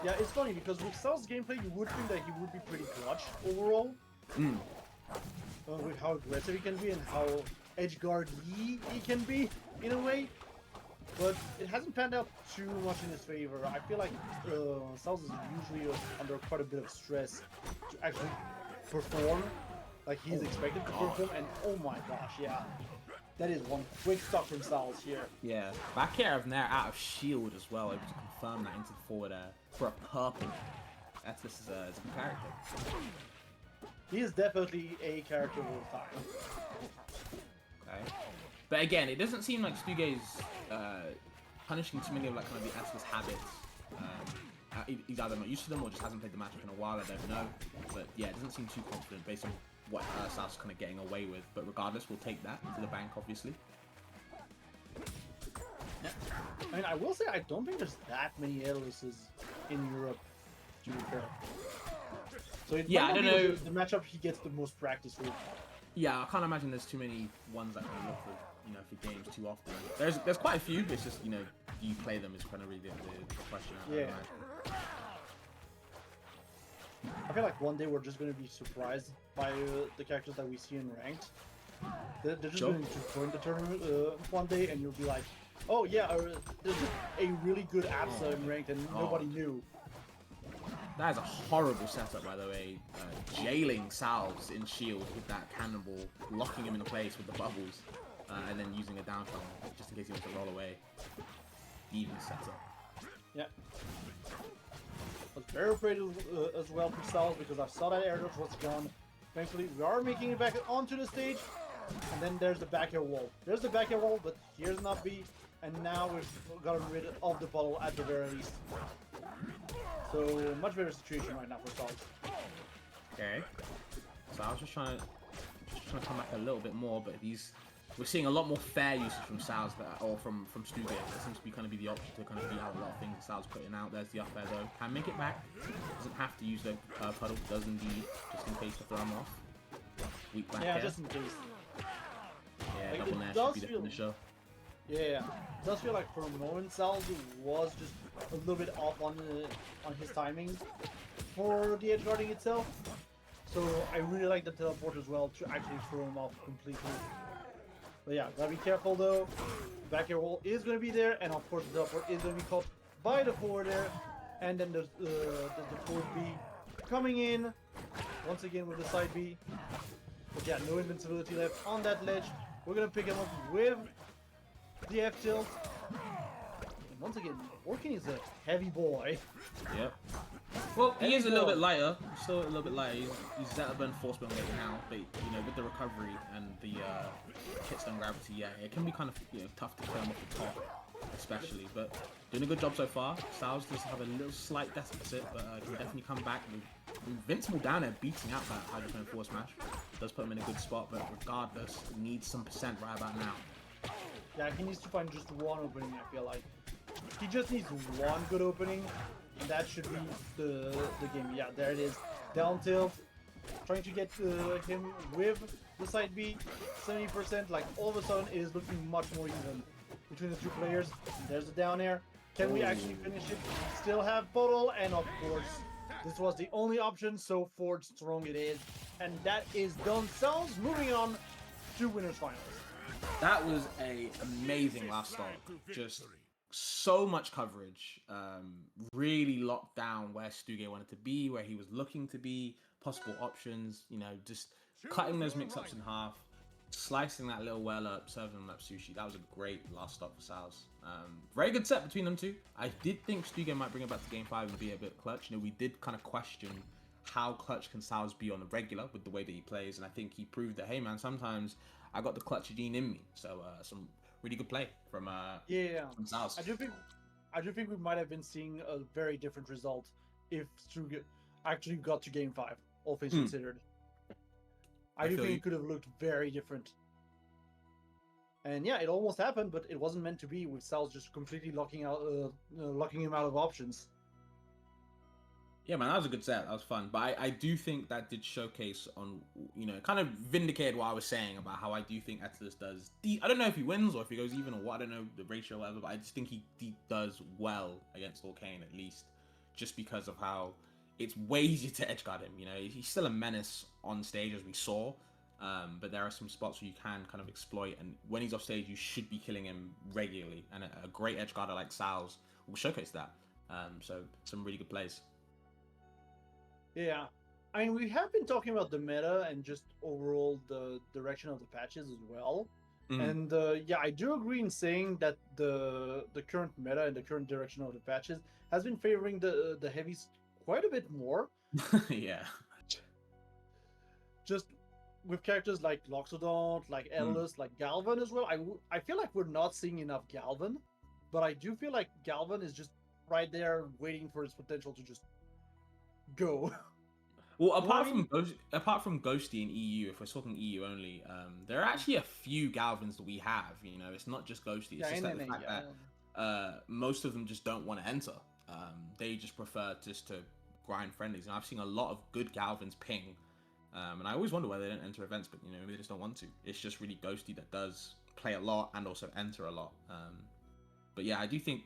S4: Yeah, it's funny, because with Saols' gameplay, you would think that he would be pretty clutch overall. With how aggressive he can be and how edgeguard-y he can be, in a way. But it hasn't panned out too much in his favor. I feel like Saols is usually under quite a bit of stress to actually perform like he's expected to perform, and oh my gosh, yeah. That is one quick stock from Saols here.
S3: Yeah, back air of Nair out of shield as well, able to confirm that into the forward air for a purple. This is a character.
S4: He is definitely a character of all time.
S3: Okay. But again, it doesn't seem like Stuga's punishing too many of like kind of the Atlas habits. He's either not used to them or just hasn't played the matchup in a while, I don't know. But yeah, it doesn't seem too confident based on what Saols kind of getting away with. But regardless, we'll take that to the bank, obviously.
S4: Yeah. I mean, I will say I don't think there's that many Atlases in Europe, to be fair. So it
S3: yeah, I don't know
S4: the matchup he gets the most practice with.
S3: Yeah, I can't imagine there's too many ones that can look for, you know, for games too often. There's quite a few, but it's just, you know, do you play them is kind of really the question.
S4: Yeah. I feel like one day we're just going to be surprised by the characters that we see in ranked. They're just going to join the tournament one day, and you'll be like, oh yeah, there's just a really good Absa in ranked, and nobody knew.
S3: That is a horrible setup, by the way. Jailing Saols in shield with that cannonball, locking him in place with the bubbles, and then using a down throw just in case he wants to roll away. Devious setup.
S4: Yeah. I was very afraid as well for Saols because I saw that air dodge was gone. Thankfully, we are making it back onto the stage. And then there's the back air wall. There's the back air wall, but here's an up B. And now we've gotten rid of the bottle at the very least. So, much better situation right now for Saols.
S3: Okay. So I was just trying to come back a little bit more, but we're seeing a lot more fair usage from Saols or from Stugate. That seems to be kind of be the option to kind of beat out a lot of things that Saols putting out. There's the up air though. Can make it back. Doesn't have to use the puddle. Does indeed, just in case to throw him off. Weak back air.
S4: Just in case.
S3: Yeah,
S4: Like,
S3: double nair should be the finisher.
S4: Yeah, it does feel like for a moment Saols was just a little bit off on his timing for the edge guarding itself. So I really like the teleport as well to actually throw him off completely. But yeah, gotta be careful though. The back air wall is gonna be there, and of course the teleport is gonna be caught by the forward air, and then there's the forward B coming in once again with the side B. But yeah, no invincibility left on that ledge. We're gonna pick him up with the F tilt. And once again, Orkin is a heavy boy.
S3: Yep. Well, he is a little bit lighter. Still a little bit lighter. He's Zetaburn force build right now, but you know, with the recovery and the hitstone gravity, yeah, it can be kind of tough to kill him off the top, especially. But doing a good job so far. Saols does have a little slight deficit, but can definitely come back. Invincible down there, beating out that hydrophone force smash. Does put him in a good spot, but regardless, needs some percent right about now.
S4: Yeah, he needs to find just one opening, I feel like. He just needs one good opening, and that should be the game. Yeah, there it is. Down tilt. Trying to get him with the side B. 70%, like all of a sudden it is looking much more even between the two players. There's the down air. Can we actually finish it? Still have bottle, and of course, this was the only option, so forward strong it is. And that is done. Saols moving on to winners finals.
S3: That was a amazing last start. Just so much coverage. Really locked down where Stugate wanted to be, where he was looking to be, possible options, just cutting those mix-ups in half, slicing that little well up, serving them up sushi. That was a great last stop for Saols. Very good set between them two. I did think Stugate might bring it back to game 5 and be a bit clutch. We did kind of question how clutch can Saols be on the regular with the way that he plays, and I think he proved that, hey man, sometimes I got the clutch gene in me. So some really good play from from Saols.
S4: I do think we might have been seeing a very different result if Stugate actually got to game 5, all things considered. I do think it could have looked very different. And yeah, it almost happened, but it wasn't meant to be, with Saols just completely locking him out of options.
S3: Yeah, man, that was a good set. That was fun. But I do think that did showcase on, kind of vindicated what I was saying about how I do think Etalus does. I don't know if he wins or if he goes even or what. I don't know the ratio or whatever, but I just think he does well against Orkane, at least, just because of how it's way easier to edgeguard him. He's still a menace on stage, as we saw, but there are some spots where you can kind of exploit, and when he's off stage, you should be killing him regularly, and a great edgeguarder like Saols will showcase that. So some really good plays.
S4: Yeah, I mean, we have been talking about the meta and just overall the direction of the patches as well. And yeah, I do agree in saying that the current meta and the current direction of the patches has been favoring the heavies quite a bit more.
S3: Yeah.
S4: Just with characters like Loxodont, like Etalus, like Galvan as well. I feel like we're not seeing enough Galvan, but I do feel like Galvan is just right there waiting for its potential to just go.
S3: Well, apart from Ghosty in EU, if we're talking EU only, there are actually a few Galvins that we have. It's not just Ghosty. It's just like the fact that most of them just don't want to enter. They just prefer just to grind friendlies. And I've seen a lot of good Galvins ping. And I always wonder why they don't enter events, but maybe they just don't want to. It's just really Ghosty that does play a lot and also enter a lot. But yeah, I do think,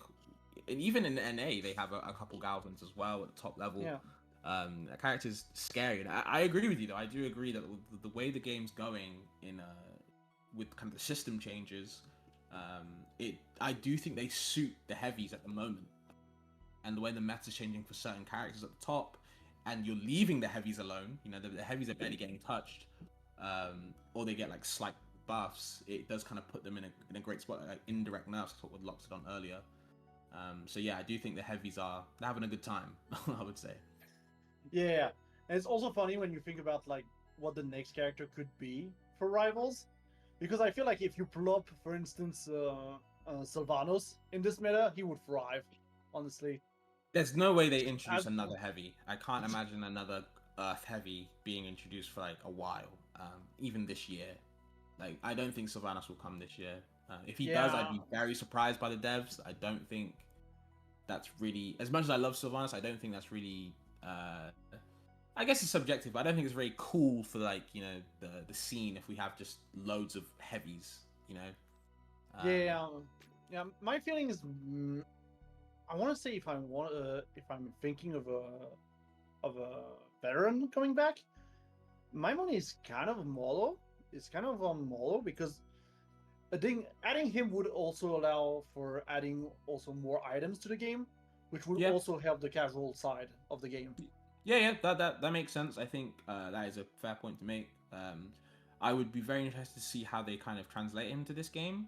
S3: and even in NA, they have a couple Galvins as well at the top level. Yeah. That character's scary, and I agree with you though. I do agree that the way the game's going with kind of the system changes, I do think they suit the heavies at the moment, and the way the meta's changing for certain characters at the top, and you're leaving the heavies alone, you know, the heavies are barely getting touched, or they get like slight buffs, it does kind of put them in a great spot, like indirect nerfs. That's what with Loxodon earlier. So yeah, I do think the heavies they're having a good time. I would say.
S4: Yeah, and it's also funny when you think about like what the next character could be for rivals, because I feel like if you plop, for instance, Sylvanos in this meta, he would thrive. Honestly,
S3: There's no way they introduce another heavy. I can't imagine another Earth heavy being introduced for like a while, even this year. Like, I don't think Sylvanas will come this year. If he does, I'd be very surprised by the devs. I don't think that's really, as much as I love Sylvanas, I don't think that's really, I guess it's subjective, but I don't think it's very cool for, like, you know, the scene if we have just loads of heavies, you know?
S4: Yeah, my feeling is, I want to say if I'm thinking of a veteran coming back, my money is kind of MoA. It's kind of on MoA because adding him would also allow for adding also more items to the game, which would also help the casual side of the game.
S3: Yeah, that makes sense. I think that is a fair point to make. I would be very interested to see how they kind of translate him to this game,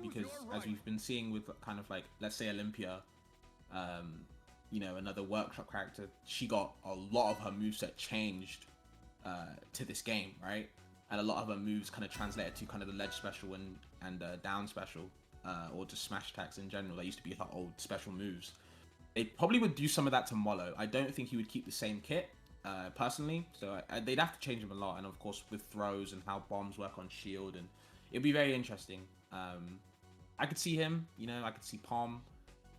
S3: because as we've been seeing with kind of like, let's say Olympia, you know, another workshop character, she got a lot of her moveset changed to this game, right? And a lot of her moves kind of translated to kind of the ledge special and down special, or just smash attacks in general. They used to be her old special moves. They probably would do some of that to MoA. I don't think he would keep the same kit, personally. So they'd have to change him a lot. And of course, with throws and how bombs work on shield, and it'd be very interesting. I could see him, you know, I could see Pom.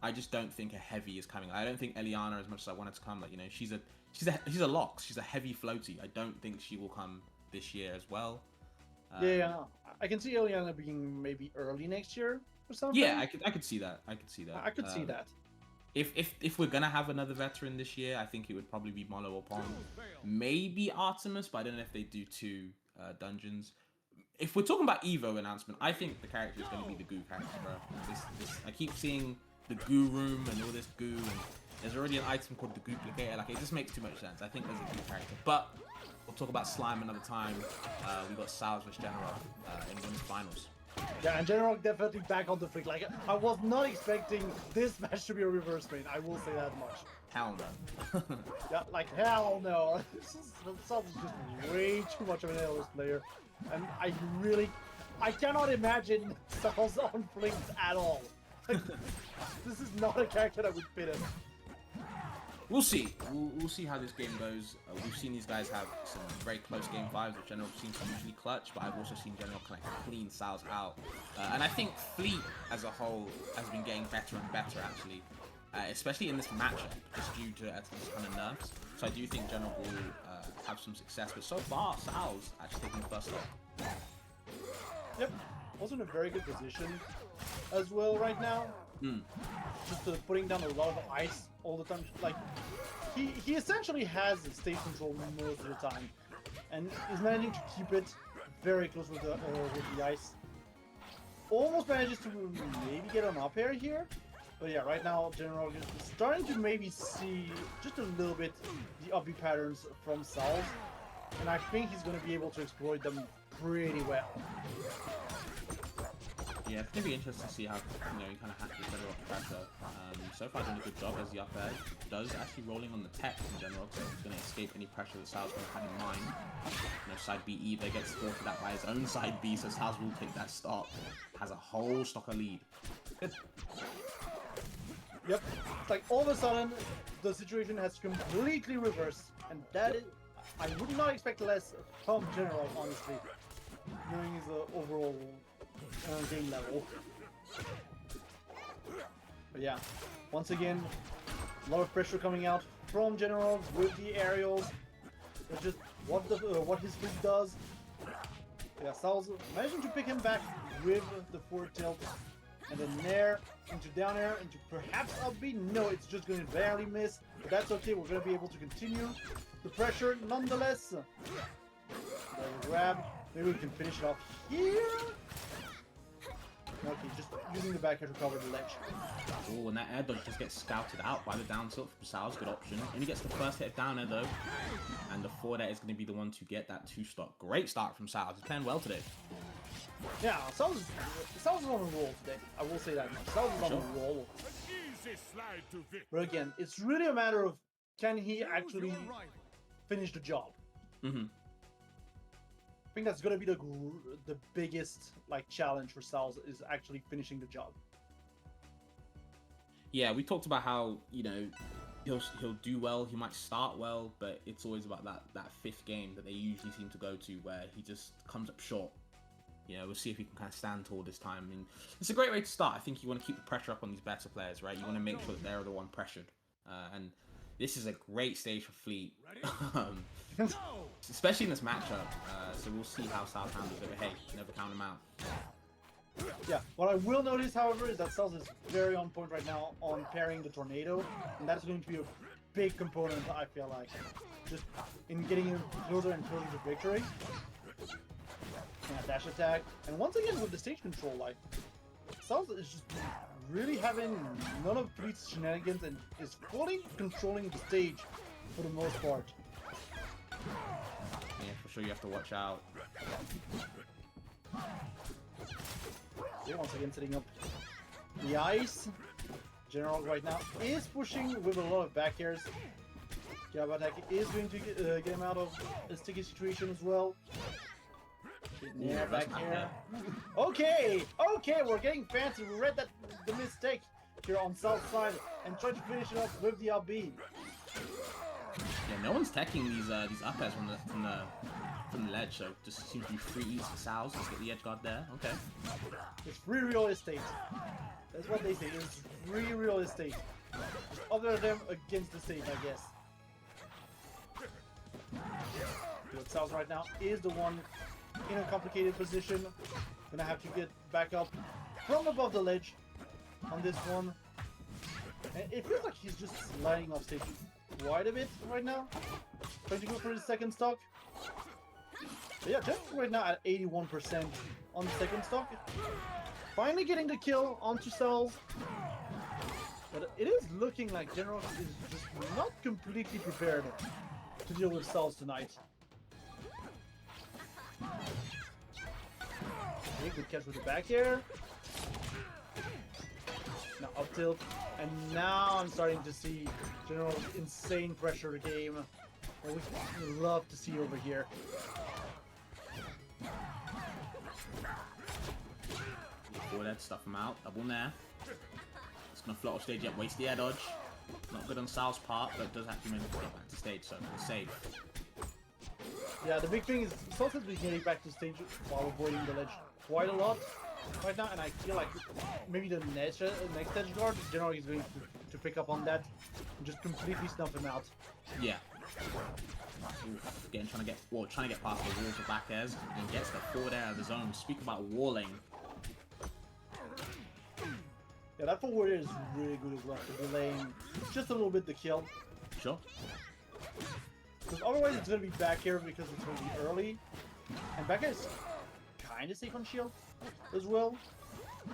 S3: I just don't think a heavy is coming. I don't think Eliana, as much as I wanted to come, like, you know, she's a Lox. She's a heavy floaty. I don't think she will come this year as well.
S4: Yeah, I can see Eliana being maybe early next year or something.
S3: Yeah, I could see that. I could see that. If we're gonna have another veteran this year, I think it would probably be MoA or Pom. Maybe Artemis, but I don't know if they do 2 dungeons. If we're talking about Evo announcement, I think the character is going to be the goo character, bro. I keep seeing the goo room and all this goo, and there's already an item called the Gooplicator. Like, it just makes too much sense. I think there's a goo character, but we'll talk about slime another time. We got Saols vs Genarog in women's finals.
S4: Yeah, and Genarog definitely back on the flick. Like, I was not expecting this match to be a reverse main. I will say that much.
S3: Hell no.
S4: Yeah, like hell no. Saols is just way too much of an ALS player, and I cannot imagine Saols on flinks at all. Like, this is not a character that would fit him.
S3: We'll see. We'll see how this game goes. We've seen these guys have some very close game 5s, which General seems to usually clutch, but I've also seen General kind of clean Saols out. And I think Fleet as a whole has been getting better and better, actually, especially in this matchup, just due to these kind of nerfs. So I do think General will have some success, but so far, Saols actually taking the first stop.
S4: Yep, also in a very good position as well right now. Just putting down a lot of ice all the time. Like, he essentially has state control most of the time, and is managing to keep it very close with the ice. Almost manages to maybe get an up air here, but yeah, right now Genarog is starting to maybe see just a little bit the up B patterns from Saols, and I think he's going to be able to exploit them pretty well.
S3: Yeah, it's going to be interesting to see how, you know, he kind of has to get better off pressure. So far, doing a good job as the up air does, actually rolling on the tech in general, so he's going to escape any pressure that Saols would have had in mind. You know, side B either gets thwarted out by his own side B, so Saols will take that stock. Has a whole stock of lead. Good.
S4: Yep, it's like all of a sudden, the situation has completely reversed, and that is, I would not expect less from Genarog, honestly, knowing his overall game level. But yeah, once again, a lot of pressure coming out from Genarog with the aerials. That's just what his fleet does. Yeah, Saols managing to pick him back with the forward tilt, and then nair into down air into perhaps up B. No, it's just going to barely miss, but that's okay. We're going to be able to continue the pressure nonetheless. Grab. Maybe we can finish it off here. Okay, just using the back air to cover the ledge.
S3: Oh, and that air dodge just gets scouted out by the down tilt from Saols. Good option. And he gets the first hit of down air though. And the forward air is going to be the one to get that 2-stock. Great start from Saols. He's playing well today.
S4: Yeah, Saols is on a roll today. I will say that much. Saols is on a roll. But again, it's really a matter of can he actually finish the job.
S3: Mm-hmm.
S4: I think that's gonna be the biggest like challenge for Saols is actually finishing the job.
S3: Yeah, we talked about how, you know, he'll do well, he might start well, but it's always about that fifth game that they usually seem to go to where he just comes up short. You know, we'll see if he can kind of stand tall this time. I mean, it's a great way to start. I think you want to keep the pressure up on these better players, right? You want to make sure that they're the one pressured. And this is a great stage for Fleet. Especially in this matchup. So we'll see how Saols handles it. But hey, never count him out.
S4: Yeah, what I will notice, however, is that Saols is very on point right now on parrying the tornado. And that's going to be a big component, I feel like. Just in getting him closer and closer to victory. Yeah, dash attack. And once again, with the stage control, like, Saols is just really having none of Fleet's shenanigans and is fully controlling the stage for the most part.
S3: Yeah, for sure you have to watch out.
S4: Yeah, once again setting up the ice. Genarog right now is pushing with a lot of back airs. Jab attack is going to get him out of a sticky situation as well. Yeah, back air. Okay, we're getting fancy. We read the mistake here on South side and try to finish it up with the up B.
S3: Yeah, no one's teching these up airs from the ledge, so just seems to be free ease for Saols. Let's get the edge guard there. Okay.
S4: It's free real estate. That's what they say. It's free real estate. Just other them against the stage, I guess. But Saols right now is the one in a complicated position. Gonna have to get back up from above the ledge on this one. And it feels like he's just sliding off stage quite a bit right now. Trying to go for his second stock. But yeah, just right now at 81% on the second stock. Finally getting the kill onto Saols. But it is looking like Genarog is just not completely prepared to deal with Saols tonight. Okay, good catch with the back air. Now up tilt. And now I'm starting to see Genarog's insane pressure the game. What we love to see over here.
S3: Before that, stuff him out. Double nair. It's gonna float off stage yet. Waste the air dodge. Not good on Saols' part, but it does actually manage to get back to stage, so it's safe.
S4: Yeah, the big thing is Saols has been getting back to stage while avoiding the ledge quite a lot right now, and I feel like maybe the next edge guard, Genarog is going to pick up on that and just completely snuff him out.
S3: Yeah. Oof, again, trying to get past the walls of back airs and gets the forward air of the zone. Speak about walling.
S4: Yeah, that forward air is really good as well for delaying just a little bit the kill.
S3: Sure.
S4: Because otherwise it's going to be back air because it's going to be early. And back air is kind of safe on shield as well.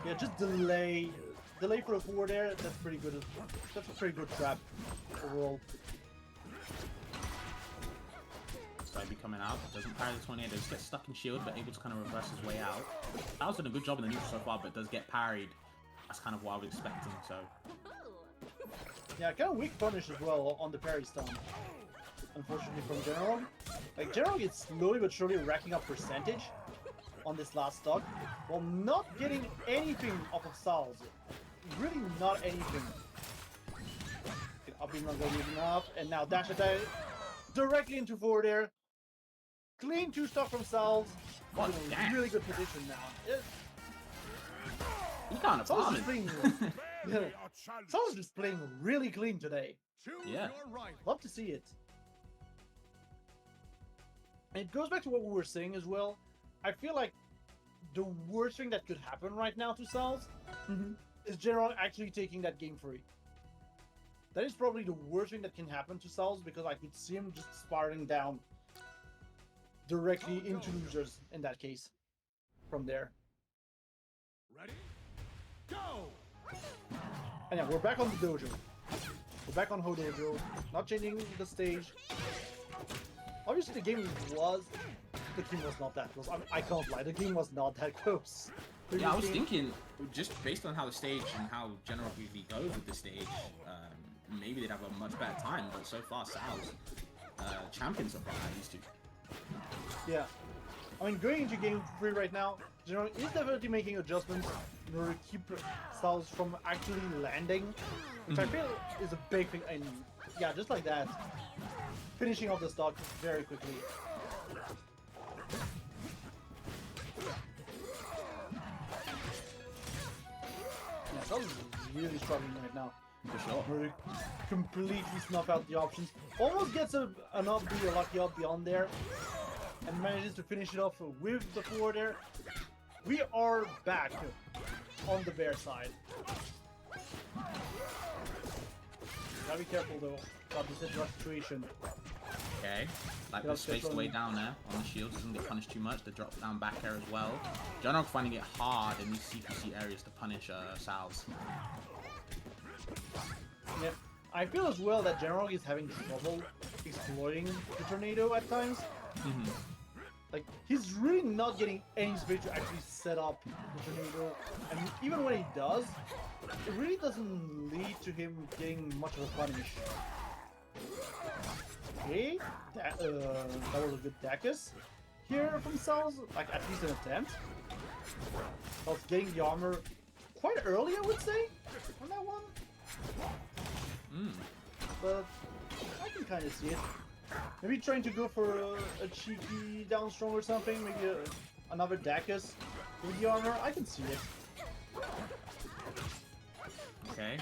S4: Yeah, just delay for a forward air. That's pretty good. That's a pretty good trap overall.
S3: Be coming out, doesn't parry the tornado, just gets stuck in shield, but able to kind of reverse his way out. Saols done a good job in the neutral so far, but does get parried. That's kind of what I was expecting, so.
S4: Yeah, kind of weak punish as well on the parry stun. Unfortunately from Genarog. Like, Genarog is slowly but surely racking up percentage on this last stock, while not getting anything off of Saols. Really not anything. Up being not going to be enough, and now dash attack directly into forward air. Clean 2-stock from Saols. Really good position now.
S3: He kind of
S4: Saols is just playing really clean today.
S3: Yeah.
S4: Love to see it. And it goes back to what we were saying as well. I feel like the worst thing that could happen right now to Saols is Genarog actually taking that game free. That is probably the worst thing that can happen to Saols, because I could see him just spiraling down directly into losers in that case from there.
S1: Ready? Go!
S4: And yeah, we're back on the dojo. We're back on Hodojo. Not changing the stage. Obviously, the game was not that close. I can't lie. The game was not that close.
S3: Yeah, I was thinking, just based on how the stage and how Genarog usually goes with the stage, maybe they'd have a much better time. But so far, Saols champions so far at these two.
S4: Yeah. I mean, going into game 3 right now, Genarog is definitely making adjustments in order to keep Saols from actually landing, which I feel is a big thing. And yeah, just like that, finishing off the stock very quickly. Yeah, Saols is really struggling right now.
S3: For sure.
S4: Where he completely snuff out the options. Almost gets an up B, a lucky up beyond there. And manages to finish it off with the forward air. We are back on the bear side. Gotta be careful though about this situation.
S3: Okay, like the space the way down there on the shield doesn't get punished too much. The drop down back air as well. Genarog finding it hard in these CPC areas to punish Saols.
S4: Yeah, I feel as well that Genarog is having trouble exploiting the tornado at times. Like, he's really not getting any space to actually set up the tornado, and even when he does, it really doesn't lead to him getting much of a punish. Okay, that was a good Dacus here from Saols, like at least an attempt. Of getting the armor quite early, I would say, on that one. But I can kind of see it. Maybe trying to go for a cheeky down strong or something. Maybe another Dacus with the armor. I can see it.
S3: Okay,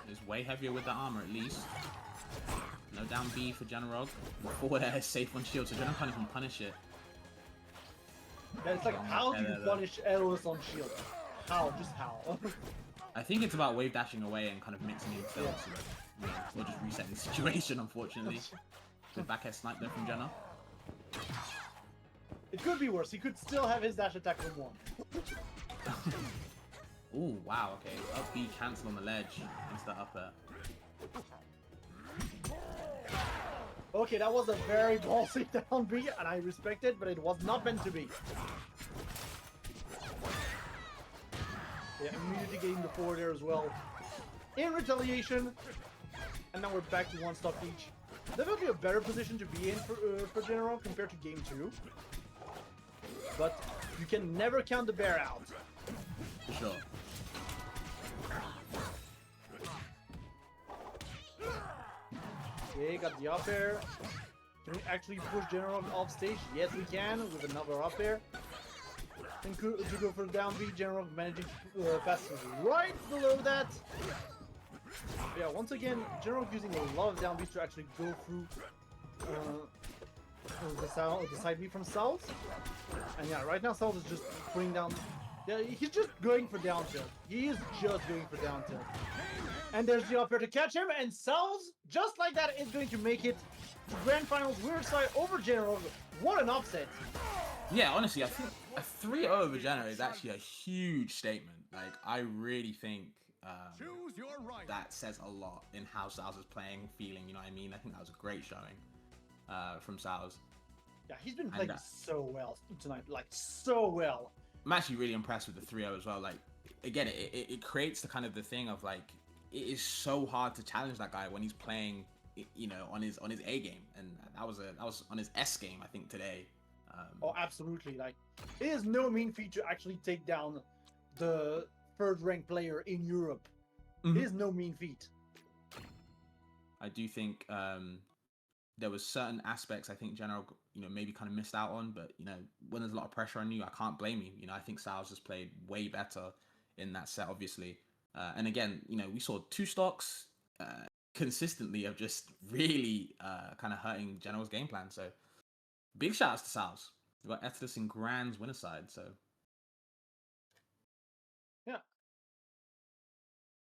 S3: it's way heavier with the armor at least. No down B for Genarog. Forward air is safe on shield, so Genarog can't even punish it.
S4: Yeah, it's like, how do you punish arrows on shield? How? Just how?
S3: I think it's about wave dashing away and kind of mixing in films. Yeah. Or just resetting the situation, unfortunately. The back air snipe there from Jenna.
S4: It could be worse. He could still have his dash attack from 1.
S3: Ooh, wow, okay. Up B cancel on the ledge into the up air.
S4: Okay, that was a very ballsy down B, and I respect it, but it was not meant to be. Yeah, immediately getting the forward there as well. In retaliation, and now we're back to 1 stock each. Definitely a better position to be in for Genarog compared to game 2. But you can never count the bear out.
S3: For sure.
S4: Okay, got the up air. Can we actually push Genarog off stage? Yes, we can with another up air. And to go for the down B, Genarog managing to pass right below that. Yeah, once again, Genarog using a lot of down Bs to actually go through the side B from Saols. And yeah, right now Saols is just putting down. Yeah, he's just going for down tilt. He is just going for down tilt. And there's the up air to catch him, and Saols, just like that, is going to make it to Grand Finals Weird Side over Genarog. What an upset!
S3: Yeah, honestly, I think a 3-0 over Genarog is actually a huge statement. Like, I really think
S1: Choose your right.
S3: that says a lot in how Saols is playing, feeling, you know what I mean? I think that was a great showing from Saols.
S4: Yeah, he's been playing so well tonight, like, so well.
S3: I'm actually really impressed with the 3-0 as well. Like, again, it creates the kind of the thing of, like, it is so hard to challenge that guy when he's playing, you know, on his A game, and that was on his S game, I think, today.
S4: Oh, absolutely! Like, it is no mean feat to actually take down the third-ranked player in Europe. It is no mean feat.
S3: I do think there was certain aspects I think Genarog, you know, maybe kind of missed out on, but you know, when there's a lot of pressure on you, I can't blame you. You know, I think Saols has played way better in that set, obviously. And again, you know, we saw 2 stocks consistently of just really kind of hurting Genarog's game plan. So big shout outs to Saols. We've got Ethos and Grand's winner side. So
S4: yeah.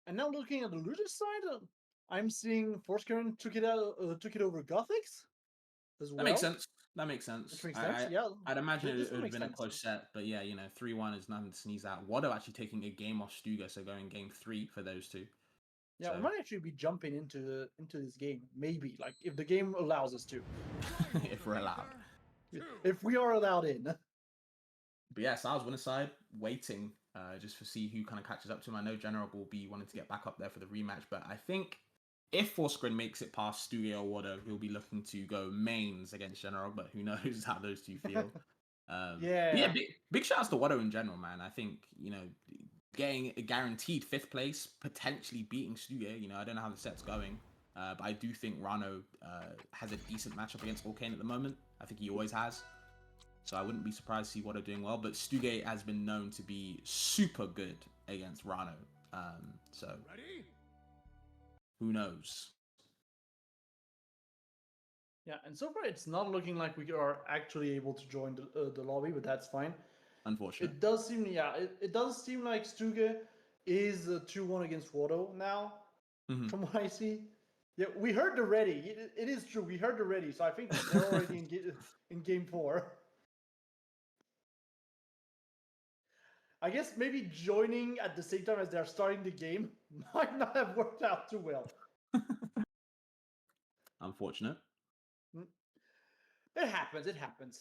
S4: And now looking at the loser side, I'm seeing Forskeren took it over Gothics. as well.
S3: That makes sense. That makes sense.
S4: Which makes sense. Yeah.
S3: I'd imagine
S4: This
S3: it
S4: one
S3: would have
S4: makes
S3: been a
S4: sense.
S3: close set, but yeah, 3-1 is nothing to sneeze at. Wado actually taking a game off Stuga, so going game 3 for those two.
S4: Yeah,
S3: So-
S4: we might actually be jumping into this game. Maybe, like, if the game allows us to.
S3: if we're allowed.
S4: If we are allowed in.
S3: But yeah, Saols win aside, waiting just to see who kind of catches up to him. I know Genarog will be wanting to get back up there for the rematch, but I think if Forskeren makes it past Stuge or Wado, he'll be looking to go mains against Genarog, but who knows how those two feel.
S4: Yeah.
S3: But yeah, big shout outs to Wado in general, man. I think, getting a guaranteed 5th place, potentially beating Stuge. I don't know how the set's going, but I do think Rano has a decent matchup against Volcane at the moment. I think he always has. So I wouldn't be surprised to see Wado doing well, but Stuge has been known to be super good against Rano. So
S1: Ready?
S3: who knows?
S4: Yeah, and so far it's not looking like we are actually able to join the lobby, but that's fine.
S3: Unfortunate.
S4: It does seem, it does seem like Stuge is 2-1 against Wado now, from what I see. Yeah, we heard the ready. It is true. We heard the ready, so I think they're already in game 4. I guess maybe joining at the same time as they're starting the game might not have worked out too well.
S3: Unfortunate.
S4: It happens. It happens.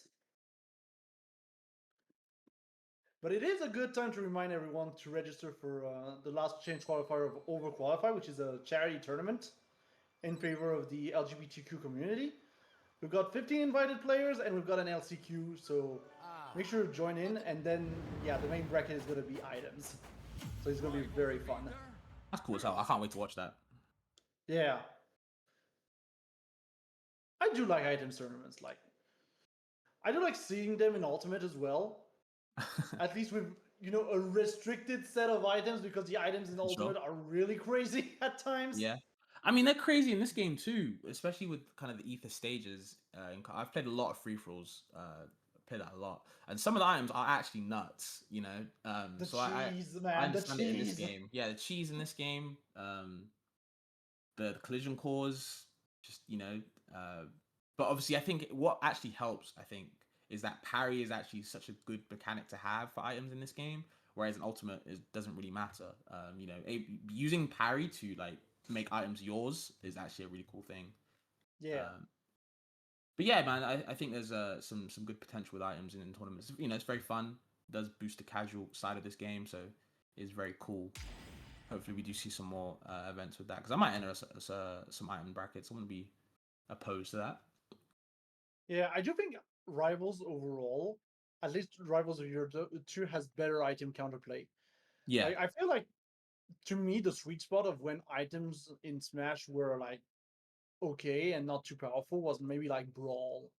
S4: But it is a good time to remind everyone to register for the last change qualifier of Overqualify, which is a charity tournament in favor of the LGBTQ community. We've got 15 invited players and we've got an LCQ, so make sure to join in. And then, yeah, the main bracket is going to be items. So it's going to be very fun.
S3: That's cool as hell. I can't wait to watch that.
S4: Yeah. I do like items tournaments. Like, I do like seeing them in Ultimate as well. At least with, a restricted set of items, because the items in Ultimate are really crazy at times.
S3: Yeah. I mean, they're crazy in this game too, especially with kind of the ether stages. I've played a lot of free-for-alls, played that a lot, and some of the items are actually nuts,
S4: The
S3: so
S4: cheese,
S3: I
S4: man, the
S3: understand it in this
S4: cheese.
S3: game. Yeah, the cheese in this game, the collision cores, just, but obviously I think what actually helps, is that parry is actually such a good mechanic to have for items in this game, whereas in Ultimate it doesn't really matter. Using parry to make items yours is actually a really cool thing.
S4: Yeah.
S3: But yeah, man, I think there's some good potential with items in tournaments. It's very fun. It does boost the casual side of this game, so it's very cool. Hopefully we do see some more events with that, because I might enter some item brackets. I wouldn't be opposed to that.
S4: Yeah, I do think Rivals overall, at least Rivals of Year 2, has better item counterplay.
S3: Yeah.
S4: I feel like, to me, the sweet spot of when items in Smash were okay and not too powerful was maybe Brawl.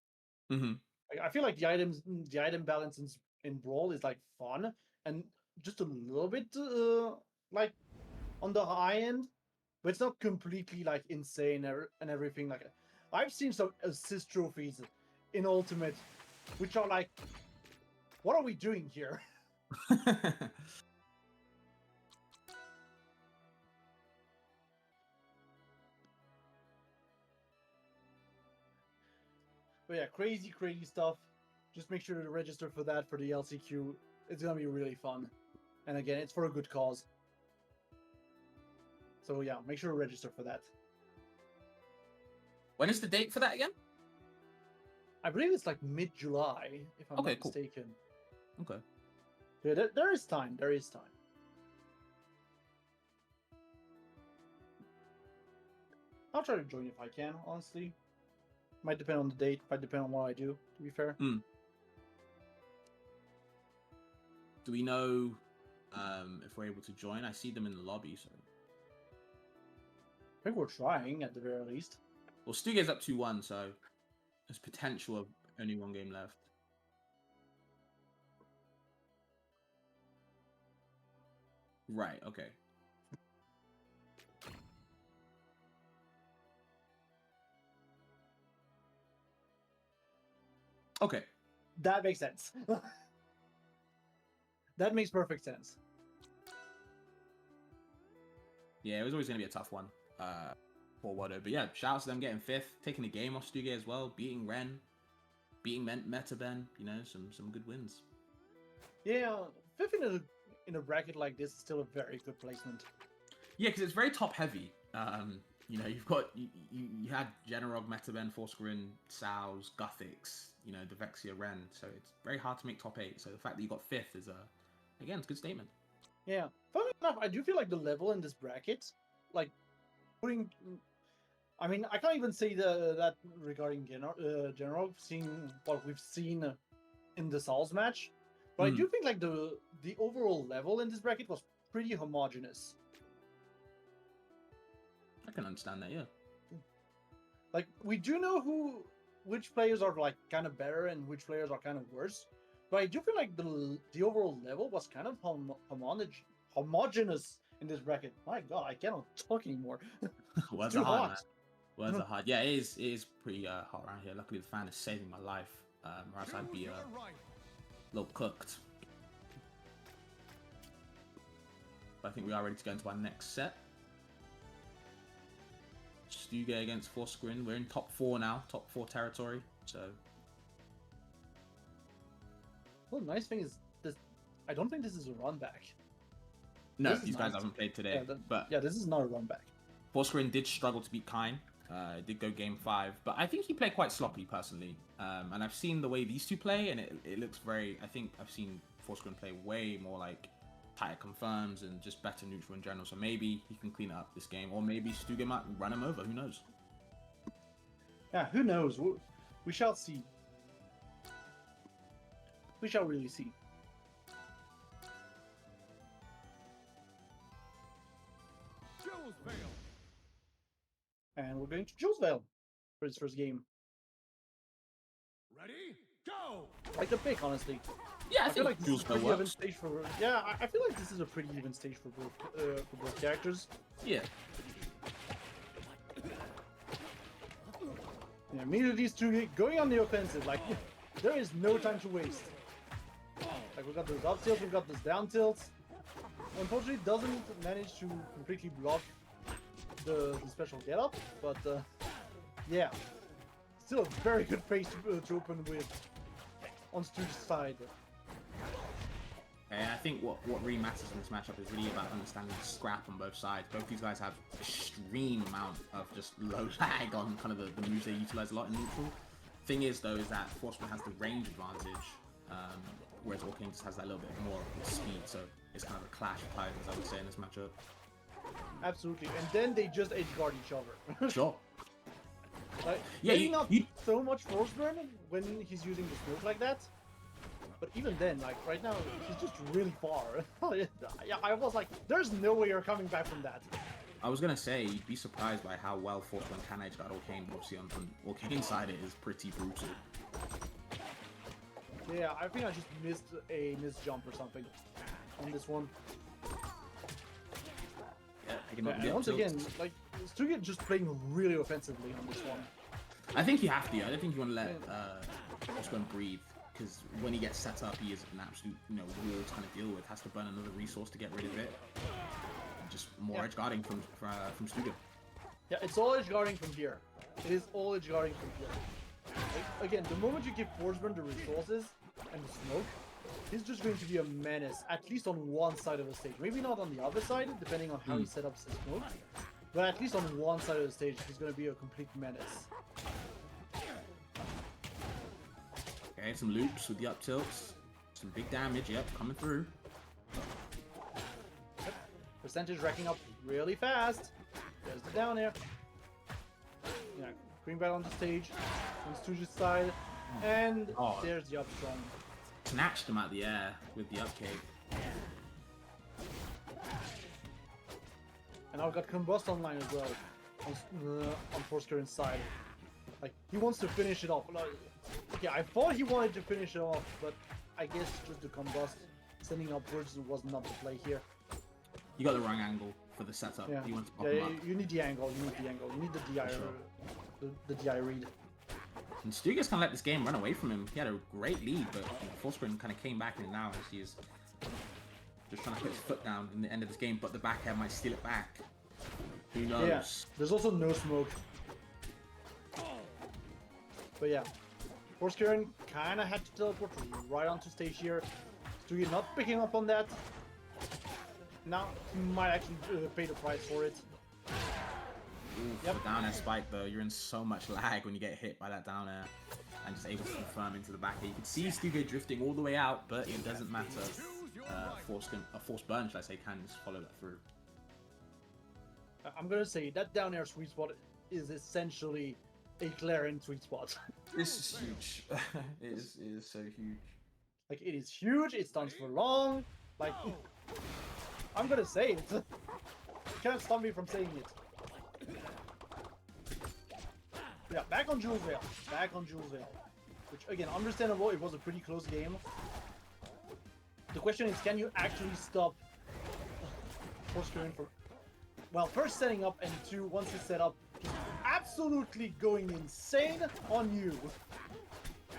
S4: I feel like the item balance in Brawl is fun and just a little bit on the high end, but it's not completely insane and everything. I've seen some assist trophies in Ultimate, which are what are we doing here? But yeah, crazy stuff. Just make sure to register for that for the LCQ. It's gonna be really fun. And again, it's for a good cause. So yeah, make sure to register for that.
S3: When is the date for that again?
S4: I believe it's mid-July, if I'm not mistaken.
S3: Okay.
S4: Yeah, there is time. There is time. I'll try to join if I can, honestly. Might depend on the date, might depend on what I do, to be fair.
S3: Do we know if we're able to join? I see them in the lobby, so...
S4: I think we're trying, at the very least.
S3: Well, Stuge's up 2-1, so there's potential of only one game left. Right, okay. Okay.
S4: That makes sense. That makes perfect sense.
S3: Yeah, it was always going to be a tough one. for Wado. But yeah, shout out to them getting 5th, taking the game off Stuge as well, beating Ren, beating Metaben, you know, some good wins.
S4: Yeah, 5th in a bracket like this is still a very good placement.
S3: Yeah, because it's very top heavy. You know, you've got you had Genarog, Metaben, Forskeren, Saols, Guthix, you know, Devexia, Ren. So it's very hard to make top 8. So the fact that you got 5th is again, it's a good statement.
S4: Yeah, funny enough, I do feel like the level in this bracket, like putting. I mean, I can't even say that regarding Genarog, seeing what we've seen in the Saols match, but I do think like the overall level in this bracket was pretty homogeneous.
S3: I can understand that, yeah.
S4: Like we do know which players are like kind of better and which players are kind of worse, but I do feel like the overall level was kind of homogeneous in this bracket. My God, I cannot talk anymore.
S3: Words are hard, man. Words are hard. Yeah, it is pretty hot around here. Luckily, the fan is saving my life, or else I'd be a little cooked. But I think we are ready to go into our next set. Stuge against Forskeren. We're in top 4 now, top 4 territory. So,
S4: well, the nice thing is this. I don't think this is a run back.
S3: No, these guys haven't played today.
S4: Yeah,
S3: but
S4: yeah, this is not a run back.
S3: Forskeren did struggle to beat Kine. Did go game 5, but I think he played quite sloppy personally. And I've seen the way these two play, and it looks very. I think I've seen Forskeren play way more like tighter confirms and just better neutral in general. So maybe he can clean up this game, or maybe Stuge might run him over. Who knows?
S4: Yeah, who knows? We shall see. We shall really see. And we're going to ZeusDahGoose for his first game.
S1: Ready? Go!
S4: Like the pick, honestly.
S3: Yeah, I
S4: feel
S3: think
S4: like this is a pretty
S3: works.
S4: even stage for. Yeah, I feel like this is a pretty even stage for both characters.
S3: Yeah.
S4: Yeah, immediately these two going on the offensive. Like there is no time to waste. Like we got those up tilts, we got those down tilts. Unfortunately, doesn't manage to completely block the special get up, but yeah, still a very good phase to open with on Stuge's side.
S3: And I think what really matters in this matchup is really about understanding the scrap on both sides. Both these guys have extreme amount of just low lag on kind of the moves they utilize a lot in neutral. Thing is though, is that Forskeren has the range advantage, whereas Orking just has that little bit more speed. So it's kind of a clash of titans, I would say, in this matchup.
S4: Absolutely, and then they just edge guard each other.
S3: Sure.
S4: Like,
S3: Yeah,
S4: maybe not so much force burn when he's using the smoke like that. But even then, like right now, he's just really far. Yeah, I was like, there's no way you're coming back from that.
S3: I was gonna say, you'd be surprised by how well Forskeren can edge guard Orkane, but obviously on Orkane's side it is pretty brutal.
S4: Yeah, I think I just missed a missed jump or something on this one.
S3: Yeah,
S4: and once again, like Stuge just playing really offensively on this one.
S3: I think you have to. I don't think you want to let Forskeren breathe, because when he gets set up, he is an absolute wall to kind of deal with. Has to burn another resource to get rid of it. Just more edge guarding from Stuge.
S4: Yeah, it's all edge guarding from here. It is all edge guarding from here. Like, again, the moment you give Force Burn the resources and the smoke, he's just going to be a menace, at least on one side of the stage. Maybe not on the other side, depending on how he set up his smoke. But at least on one side of the stage, he's going to be a complete menace.
S3: Okay, some loops with the up tilts. Some big damage, yep, coming through.
S4: Yep. Percentage racking up really fast. There's the down air. Yeah, green back on the stage. On Stuge's side. And there's the up strong.
S3: Snatched him out of the air with the up kick.
S4: And I've got Combust online as well. On Forskaren's side. Like, he wants to finish it off. Like, okay, I thought he wanted to finish it off, but I guess just the Combust sending upwards was not the play here.
S3: You got the wrong angle for the setup.
S4: Yeah,
S3: You want to pop him up.
S4: you need the angle. You need the angle. You need the DI, the DI read.
S3: And Stuge's kind of let this game run away from him. He had a great lead, but Forskeren kind of came back in it now as he is just trying to put his foot down in the end of this game, but the back air might steal it back. Who knows?
S4: Yeah, there's also no smoke. But yeah, Forskeren kind of had to teleport right onto stage here. ZeusDahGoose not picking up on that. Now he might actually pay the price for it.
S3: Ooh,
S4: Yep.
S3: the down air spike though, you're in so much lag when you get hit by that down air. And just able to confirm into the back air. You can see ZeusDahGoose drifting all the way out, but it doesn't matter. Force burn, should I say, can just follow that through.
S4: I'm gonna say that down air sweet spot is essentially a Clarion sweet spot.
S3: This is huge. it is so huge.
S4: Like, it is huge, it stands for long. Like, I'm gonna say it. You can't stop me from saying it. Yeah, back on Jules Vale. Back on Jules Vale. Which, again, understandable, it was a pretty close game. The question is, can you actually stop Forskeren from... Well, first setting up, and two, once it's set up, just absolutely going insane on you.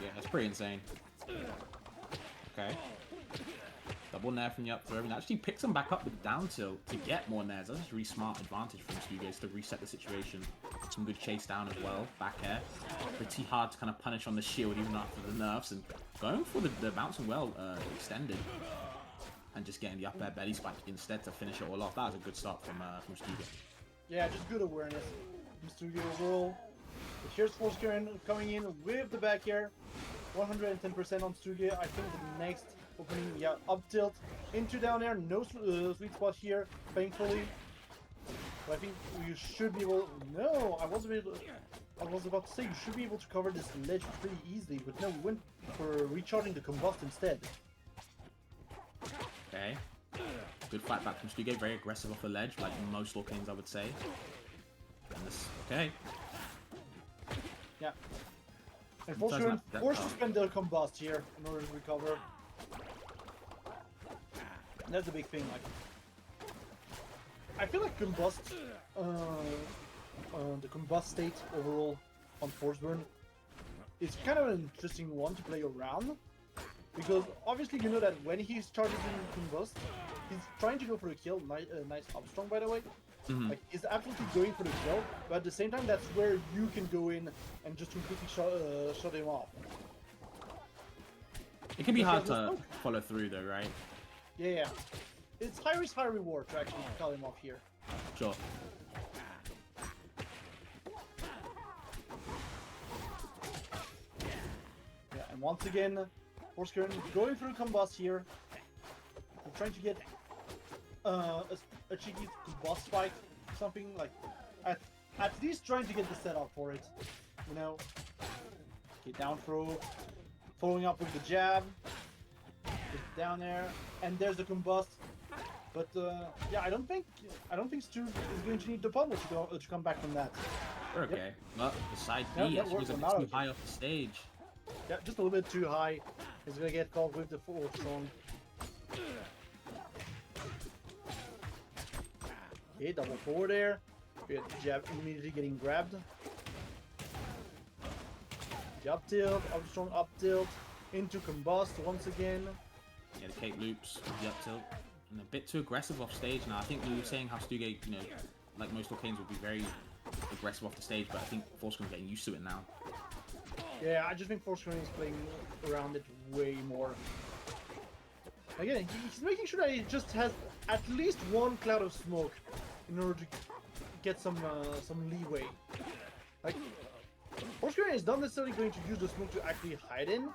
S3: Yeah, that's pretty insane. Okay. Double nair from the up throw, and actually picks him back up with the down tilt to get more nairs. That's a really smart advantage from ZeusDahGoose to reset the situation. Some good chase down as well, back air. Pretty hard to kind of punish on the shield even after the nerfs, and going for the bouncing well extended. And just getting the up air belly spike instead to finish it all off. That was a good start from ZeusDahGoose.
S4: Yeah, just good awareness. ZeusDahGoose overall. But here's Forskeren coming in with the back air. 110% on ZeusDahGoose. I think the next opening, yeah, up tilt into down air. No sweet spot here, thankfully. But I think you should be able. No, I was about to say you should be able to cover this ledge pretty easily, but no, we went for recharging the combust instead.
S3: Okay. Good fight back from ZeusDahGoose. Very aggressive off the ledge, like most Lorcanes, I would say. And this, okay.
S4: Yeah. And Forskeren forced to spend their combust here in order to recover. And that's the big thing. Like, I feel like combust, the combust state overall on Forceburn is kind of an interesting one to play around. Because obviously you know that when he's charging combust, he's trying to go for a kill. Nice upstrong, by the way.
S3: Mm-hmm.
S4: Like, he's absolutely going for the kill, but at the same time, that's where you can go in and just completely shut him off.
S3: It can be hard to follow through, though, right?
S4: Yeah. It's high risk, high reward to actually cut him off here.
S3: Sure.
S4: Yeah, and once again, Forskeren going through combust here. We're trying to get a cheeky combust spike, something like at least trying to get the setup for it. You know, get down throw, following up with the jab, just down there, and there's the combust. But yeah, I don't think Stu is going to need the pummel to come back from that.
S3: Okay.
S4: Yep.
S3: Well, the side B
S4: Yep,
S3: actually was a bit too high off the stage.
S4: Yeah, just a little bit too high. He's gonna get caught with the full strong. Okay, double forward there. We had the jab immediately getting grabbed. The up tilt, up strong up tilt, into combust once again.
S3: Yeah, the cape loops, the up tilt. And a bit too aggressive off stage now. I think we were saying how ZeusDahGoose, you know, like most Lorcanes would be very aggressive off the stage, but I think Forceken's getting used to it now.
S4: Yeah, I just think Forskeren is playing around it way more. Again, he's making sure that he just has at least one cloud of smoke in order to get some leeway. Like, Forskeren is not necessarily going to use the smoke to actually hide in.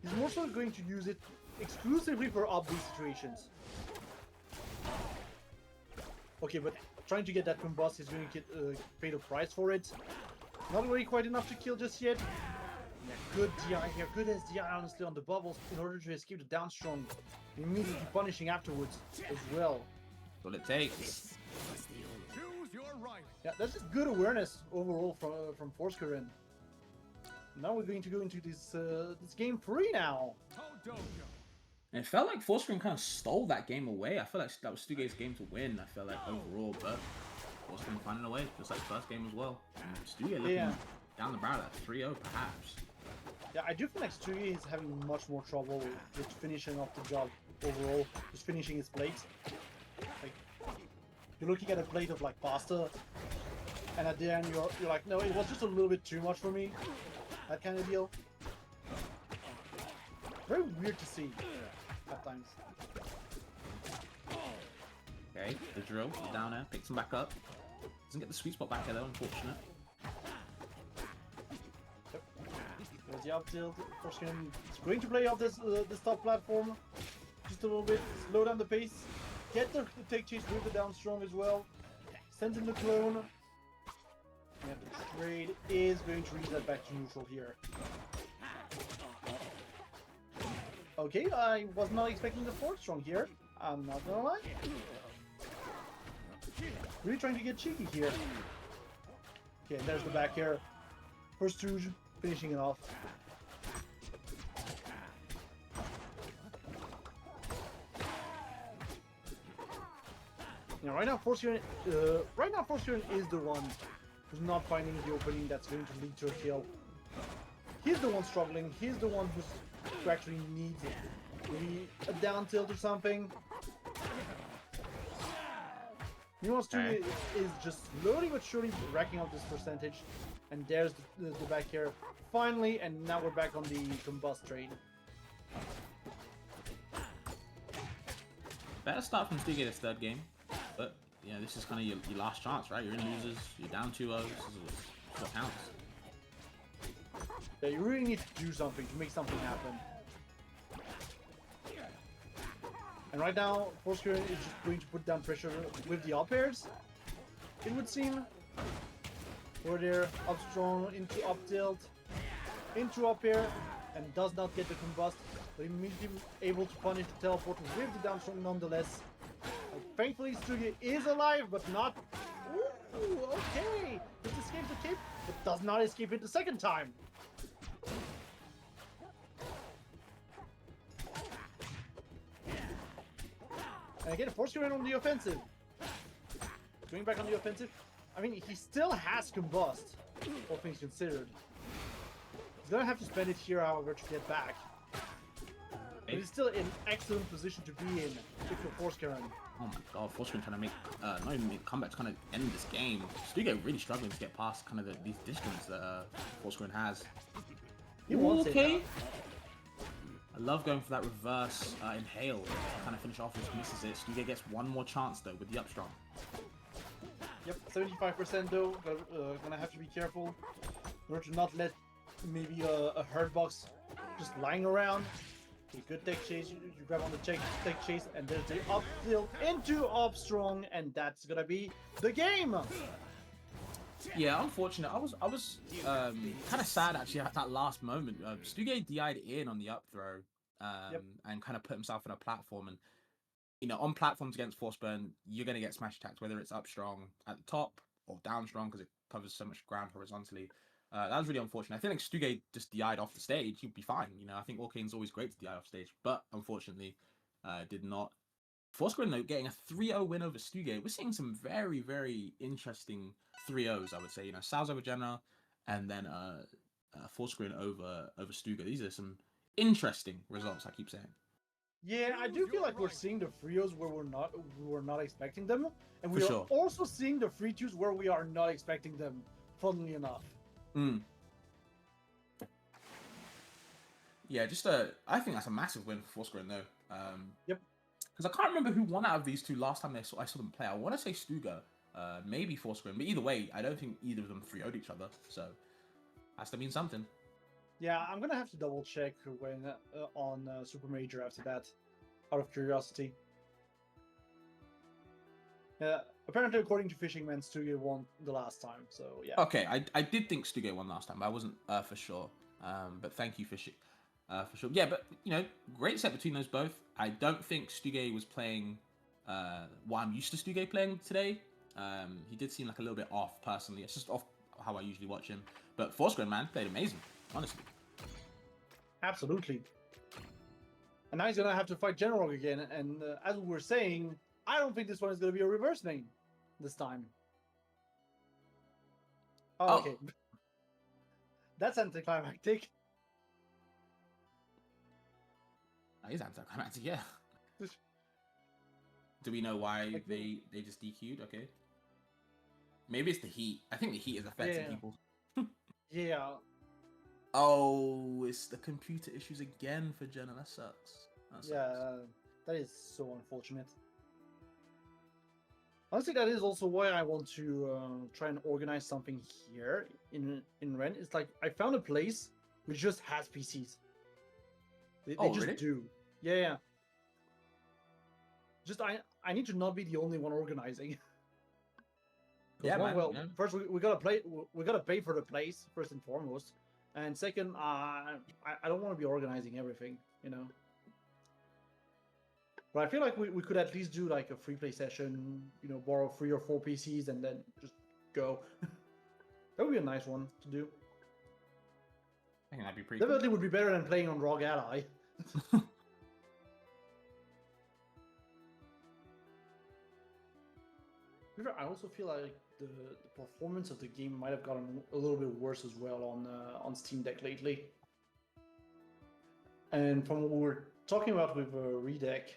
S4: He's more so going to use it exclusively for up-B situations. Okay, but trying to get that combust is going to get pay the price for it. Not really quite enough to kill just yet. Yeah, good DI here, good SDI honestly on the bubbles in order to escape the down strong. Immediately punishing afterwards as well.
S3: That's all it takes.
S1: Choose your right.
S4: Yeah, that's just good awareness overall from Forskeren. Now we're going to go into this game 3 now.
S3: And it felt like Forskeren kind of stole that game away. I feel like that was ZeusDahGoose game to win. I feel like overall, but Forskeren finding a way, just like the first game as well. And ZeusDahGoose looking down the barrel at 3-0 perhaps.
S4: Yeah, I do feel like ZeusDahGoose is having much more trouble with finishing off the job overall, just finishing his plates. Like, you're looking at a plate of like pasta, and at the end you're like, no, it was just a little bit too much for me. That kind of deal. Very weird to see at times.
S3: Okay, the drill is down there, picks him back up. Doesn't get the sweet spot back here though, unfortunate.
S4: Yep. There's the up tilt. Forskeren is going to play off this top platform just a little bit, slow down the pace, get the take chase with the down strong as well, sends in the clone. And the trade is going to reset back to neutral here. Okay, I was not expecting the 4th strong here. I'm not gonna lie. Really trying to get cheeky here. Okay, there's the back air. First Stooge, finishing it off. Now, right now, Forskeren is the one who's not finding the opening that's going to lead to a kill. He's the one struggling. He's the one who actually needs maybe a down tilt or something. Nuance 2 is just slowly but surely racking up this percentage. And there's the back here finally, and now we're back on the combust trade.
S3: Better start from Stiga this 3rd game. But, yeah, this is kind of your last chance, right? You're in losers, you're down 2-0, this is what counts.
S4: Yeah, you really need to do something to make something happen. And right now, Forskeren is just going to put down pressure with the up airs, it would seem. Where they're up strong into up tilt, into up air, and does not get the combust, but immediately able to punish the teleport with the down strong nonetheless. Thankfully, Sugi is alive, but not. Ooh, okay! Just escapes the cape, but does not escape it the 2nd time. And again, Forskeren on the offensive. Going back on the offensive. I mean, he still has combust, all things considered. He's gonna have to spend it here, however, to get back. But he's still in excellent position to be in if you're Forskeren.
S3: Oh my god, Forskeren trying to make, not even make comebacks, kind of end this game. Stugo really struggling to get past kind of these distance that Forskeren has.
S4: He wants
S3: okay.
S4: it.
S3: I love going for that reverse inhale to kind of finish off, just misses it. Stugo gets one more chance though with the up strong.
S4: Yep, 75% though. Gonna have to be careful in order to not let maybe a hurt box just lying around. Okay, good tech chase. You grab on the tech chase, and there's the up tilt into up strong, and that's gonna be the game.
S3: Yeah, unfortunate. I was kind of sad actually at that last moment. Stuge DI'd in on the up throw and kind of put himself on a platform. And you know, on platforms against Forsburn, you're gonna get smash attacks, whether it's up strong at the top or down strong because it covers so much ground horizontally. That was really unfortunate. I think Stuge just DI'd off the stage. He'd be fine. You know, I think Orkane's always great to DI off stage, but unfortunately, did not. Forskeren though getting a 3-0 win over Stuge. We're seeing some very, very interesting 3-0s, I would say. You know, Saols over Genarog, and then Forskeren over Stuge. These are some interesting results, I keep saying.
S4: Yeah, I do feel like we're seeing the 3-0s where we're not expecting them, and we
S3: For
S4: are also seeing the 3-2s where we are not expecting them. Funnily enough.
S3: Yeah, just I think that's a massive win for Forskeren though.
S4: Yep.
S3: Because I can't remember who won out of these two last time I saw them play. I want to say Stuga, maybe Forskeren, but either way, I don't think either of them 3-0'd each other. So has to mean something.
S4: Yeah, I'm gonna have to double check when on Super Major after that, out of curiosity. Apparently, according to Fishing Man, Stuga won the last time. So yeah.
S3: Okay, I did think Stuga won last time, but I wasn't for sure. But thank you, Fishing. For sure. Yeah, but, you know, great set between those both. I don't think Stuge was playing what I'm used to Stuge playing today. He did seem like a little bit off, personally. It's just off how I usually watch him. But Forskeren, man, played amazing, honestly.
S4: Absolutely. And now he's going to have to fight Genarog again. And as we were saying, I don't think this one is going to be a reverse main this time. Oh, okay. That's anticlimactic.
S3: That is anticlimactic, yeah. Do we know why
S4: Like,
S3: they just DQ'd? Okay. Maybe it's the heat. I think the heat is affecting
S4: Yeah.
S3: people.
S4: yeah,
S3: Oh, it's the computer issues again for Jenna. That sucks. That sucks.
S4: yeah, that is so unfortunate. Honestly, that is also why I want to try and organize something here in Ren. It's like I found a place which just has PCs. They just
S3: really?
S4: do. Yeah, yeah. Just I need to not be the only one organizing.
S3: Yeah, man.
S4: Well,
S3: Yeah.
S4: first we gotta pay for the place first and foremost, and second, I don't want to be organizing everything, you know. But I feel like we could at least do like a free play session, you know, borrow 3 or 4 PCs and then just go. That would be a nice one to do.
S3: I think that'd be pretty
S4: Definitely would be better than playing on Rogue Ally. I also feel like the performance of the game might have gotten a little bit worse as well on Steam Deck lately. And from what we're talking about with Redeck,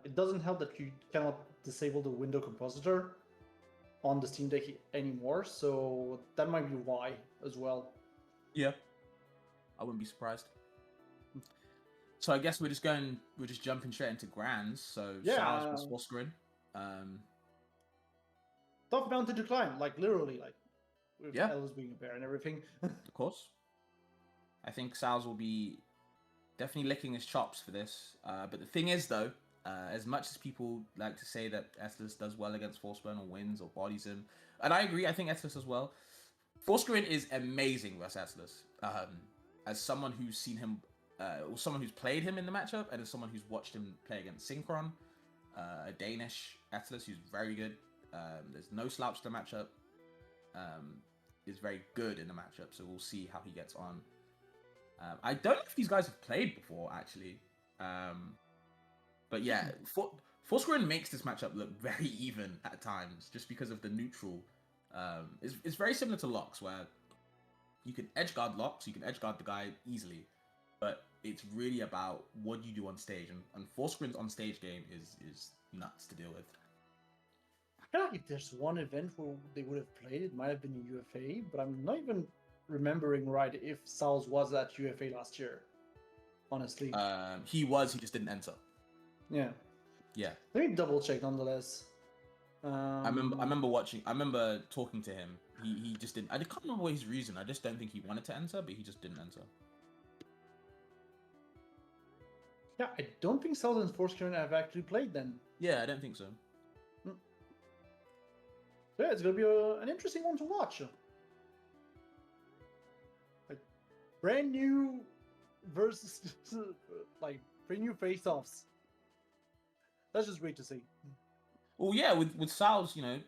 S4: it doesn't help that you cannot disable the window compositor on the Steam Deck anymore, so that might be why as well.
S3: Yeah. I wouldn't be surprised. So I guess we're just jumping straight into Grands. So
S4: Yeah.
S3: Saols vs Forskeren.
S4: Tough mountain to climb, like literally, like with
S3: Yeah.
S4: Ellis being a bear and everything.
S3: Of course. I think Saols will be definitely licking his chops for this. But the thing is, though, as much as people like to say that Estus does well against Forsburn or wins or bodies him, and I agree, I think Estus as well. Forskeren is amazing versus Estus. As someone who's seen him, or someone who's played him in the matchup, and as someone who's watched him play against Synchron, a Danish Atlas who's very good. There's no slouch to the matchup. Is very good in the matchup, so we'll see how he gets on. I don't know if these guys have played before, actually. But yeah, Forskeren makes this matchup look very even at times, just because of the neutral. It's very similar to Locks, where you can edge guard Locks, you can edge guard the guy easily, but it's really about what you do on stage, and Forskeren's on stage game is nuts to deal with.
S4: I feel like if there's one event where they would have played, it might have been a UFA, but I'm not even remembering right if Saols was at UFA last year. Honestly.
S3: He just didn't enter.
S4: Yeah.
S3: Yeah.
S4: Let me double check nonetheless.
S3: I remember talking to him. He just didn't. I can't remember what his reason. I just don't think he wanted to enter, but he just didn't enter.
S4: Yeah, I don't think Saols and Forskeren have actually played then.
S3: Yeah, I don't think so.
S4: So yeah, it's gonna be an interesting one to watch. Like, brand new versus like brand new face-offs. That's just great to see.
S3: Well, yeah, with Saols, you know,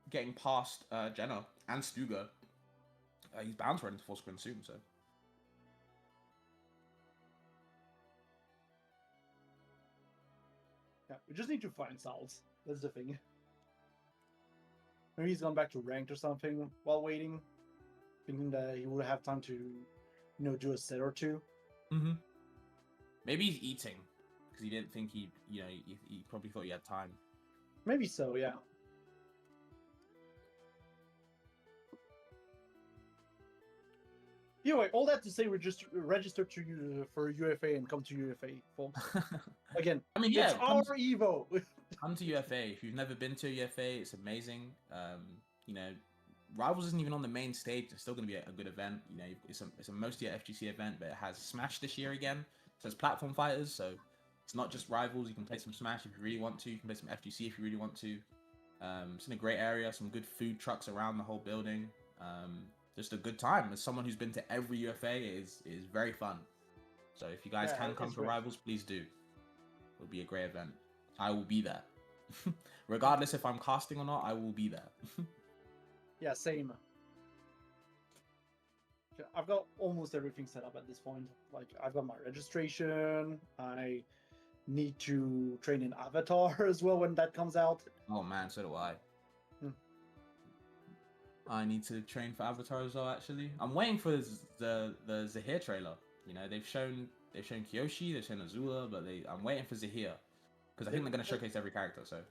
S3: getting past Jenna and Stuga, he's bound to run into Forskeren soon. So.
S4: Yeah, we just need to find Saols. That's the thing. Maybe he's gone back to ranked or something while waiting, thinking that he would have time to, you know, do a set or two.
S3: Mm-hmm. Maybe he's eating because he didn't think he probably thought he had time.
S4: Maybe so, yeah. Anyway, all that to say, we're just registered for UFA and come to UFA, folks. Again,
S3: I mean, yeah,
S4: it's our Evo.
S3: Come to UFA. If you've never been to UFA, it's amazing. You know, Rivals isn't even on the main stage. It's still going to be a good event. You know, it's a mostly a FGC event, but it has Smash this year again. So it's platform fighters, so it's not just Rivals. You can play some Smash if you really want to. You can play some FGC if you really want to. It's in a great area. Some good food trucks around the whole building. Just a good time. As someone who's been to every UFA, it is very fun. So if you guys can come to Rivals, please do. It'll be a great event. I will be there. Regardless if I'm casting or not, I will be there.
S4: Yeah, same. I've got almost everything set up at this point. Like, I've got my registration. I need to train in Avatar as well when that comes out.
S3: Oh man, so do I. I need to train for Avatar as well, actually. I'm waiting for the Zahir trailer. You know, they've shown Kyoshi, they've shown Azula, but I'm waiting for Zahir. because I think they're going to showcase every character. So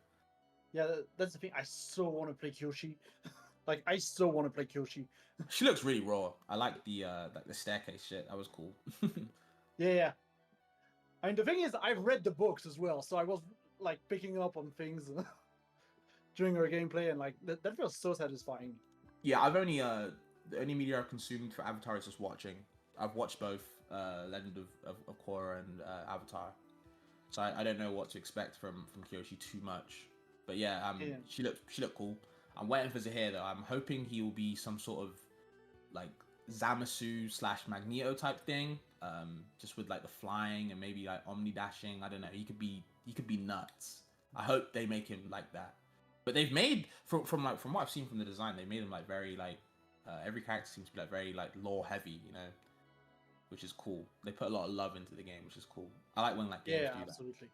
S4: Yeah, that's the thing. I so want to play Kyoshi. Like, I so want to play Kyoshi.
S3: she looks really raw. I like the staircase shit. That was cool.
S4: Yeah. I mean, the thing is, I've read the books as well, so I was like picking up on things during our gameplay, and like that feels so satisfying.
S3: Yeah, I've only the only media I've consumed for Avatar is just watching. I've watched both Legend of Korra and Avatar, so I don't know what to expect from Kyoshi too much. But yeah, she looked cool. I'm waiting for Zahir though. I'm hoping he will be some sort of like Zamasu / Magneto type thing, just with like the flying and maybe like omni dashing. I don't know. He could be nuts. I hope they make him like that. But they've made from what I've seen from the design, they made him like very like every character seems to be like very like lore heavy, you know, which is cool. They put a lot of love into the game, which is cool. I like when like games do that.
S4: Absolutely.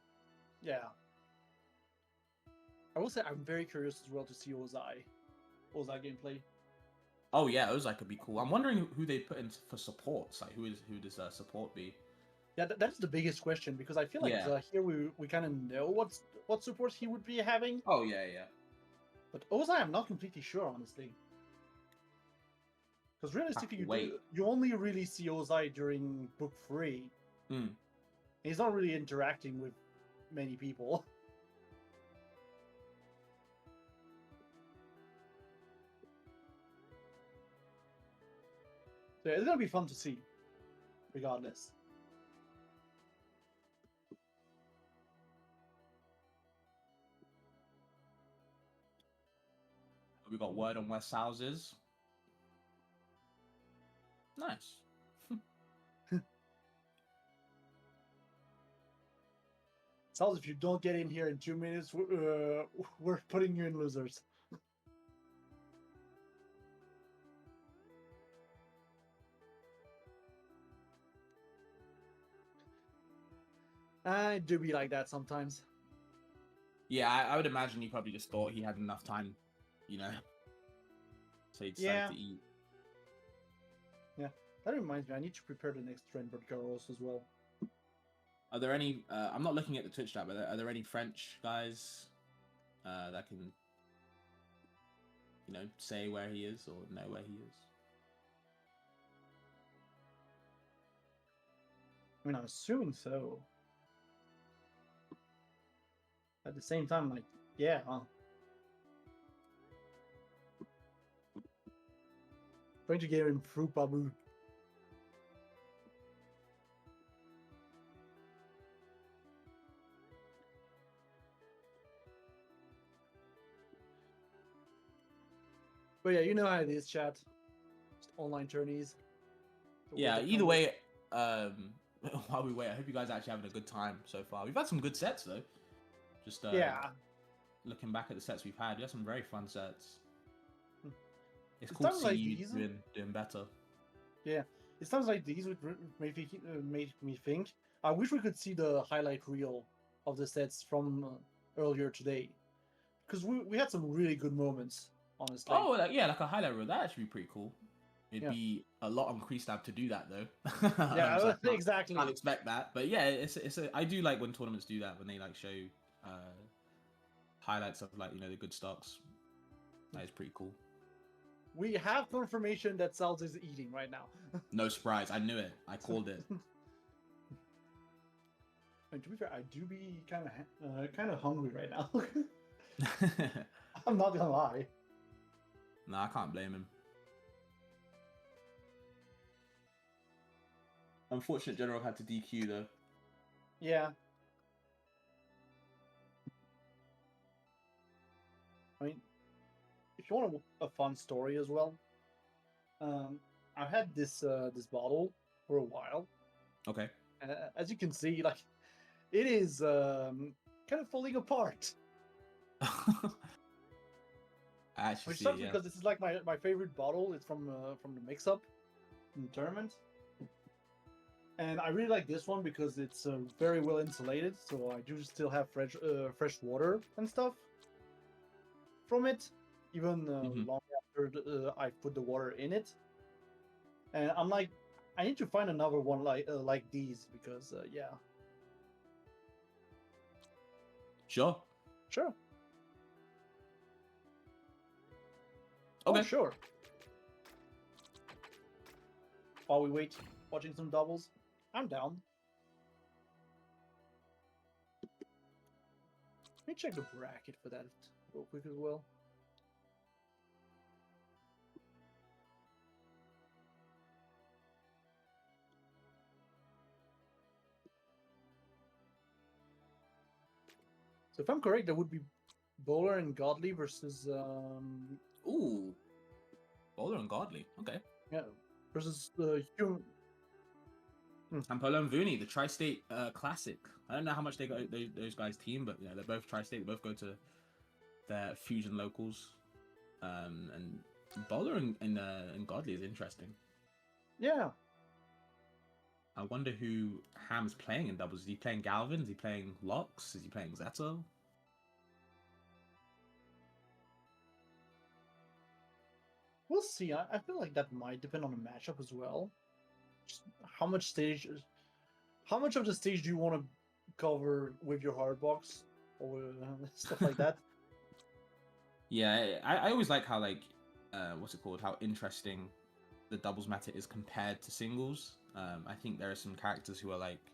S4: Yeah. I will say I'm very curious as well to see Ozai gameplay.
S3: Oh yeah, Ozai could be cool. I'm wondering who they put in for supports. Like who does support be?
S4: Yeah, that's the biggest question, because I feel like here we kind of know what supports he would be having.
S3: Oh yeah.
S4: But Ozai, I'm not completely sure, honestly. Because realistically, you only really see Ozai during Book 3. He's not really interacting with many people. So it's gonna be fun to see, regardless.
S3: We got word on where Saols is. Nice.
S4: Saols, if you don't get in here in 2 minutes, we're putting you in losers. I do be like that sometimes.
S3: Yeah, I would imagine he probably just thought he had enough time, you know. So he decided to eat.
S4: Yeah, that reminds me, I need to prepare the next Renberg Garros as well.
S3: Are there any? I'm not looking at the Twitch chat, but are there any French guys that can, you know, say where he is or know where he is?
S4: I mean, I'm assuming so. At the same time, like, yeah, huh? Trying to get him through Babu. But yeah, you know how it is, chat. Just online tourneys.
S3: Yeah, either way, while we wait, I hope you guys are actually having a good time so far. We've had some good sets though. Just looking back at the sets we've had, we had some very fun sets. It's cool to see like you doing better.
S4: Yeah, it sounds like these would make me think. I wish we could see the highlight reel of the sets from earlier today, because we had some really good moments, honestly.
S3: Oh, like a highlight reel. That actually be pretty cool. It'd be a lot on Creastab to do that though.
S4: Yeah,
S3: so
S4: exactly.
S3: Can't expect that, but yeah, I do like when tournaments do that, when they like show highlights of like, you know, the good stocks. That is pretty cool.
S4: We have confirmation that Saols is eating right now.
S3: No surprise, I knew it. I called it.
S4: And to be fair, I do be kind of hungry right now. I'm not gonna lie.
S3: Nah, I can't blame him. Unfortunate Genarog had to DQ though.
S4: Yeah. I mean, if you want a fun story as well, I've had this bottle for a while.
S3: Okay.
S4: As you can see, like, it is kind of falling apart.
S3: Actually,
S4: which sucks because this is like my favorite bottle. It's from the mix-up in the tournament. And I really like this one because it's very well insulated, so I do still have fresh water and stuff from it, even long after I put the water in it. And I'm like, I need to find another one like these because yeah.
S3: Sure.
S4: Sure.
S3: Okay.
S4: Oh, sure. While we wait, watching some doubles, I'm down. Let me check the bracket for that real quick as well. So if I'm correct, that would be Bowler and Godly versus
S3: Ooh. Bowler and Godly. Okay.
S4: yeah, versus Hume.
S3: Sampolo and Vuni, the Tri-State Classic. I don't know how much they got those guys team, but yeah, they're both Tri-State. They both go to their Fusion locals. And Bowler and Godly is interesting.
S4: Yeah.
S3: I wonder who Ham's playing in doubles. Is he playing Galvin? Is he playing Locks? Is he playing Zeto?
S4: We'll see. I feel like that might depend on the matchup as well. Just how much of the stage do you want to cover with your hard box or stuff like that?
S3: Yeah, I always like how what's it called? How interesting the doubles meta is compared to singles. I think there are some characters who are like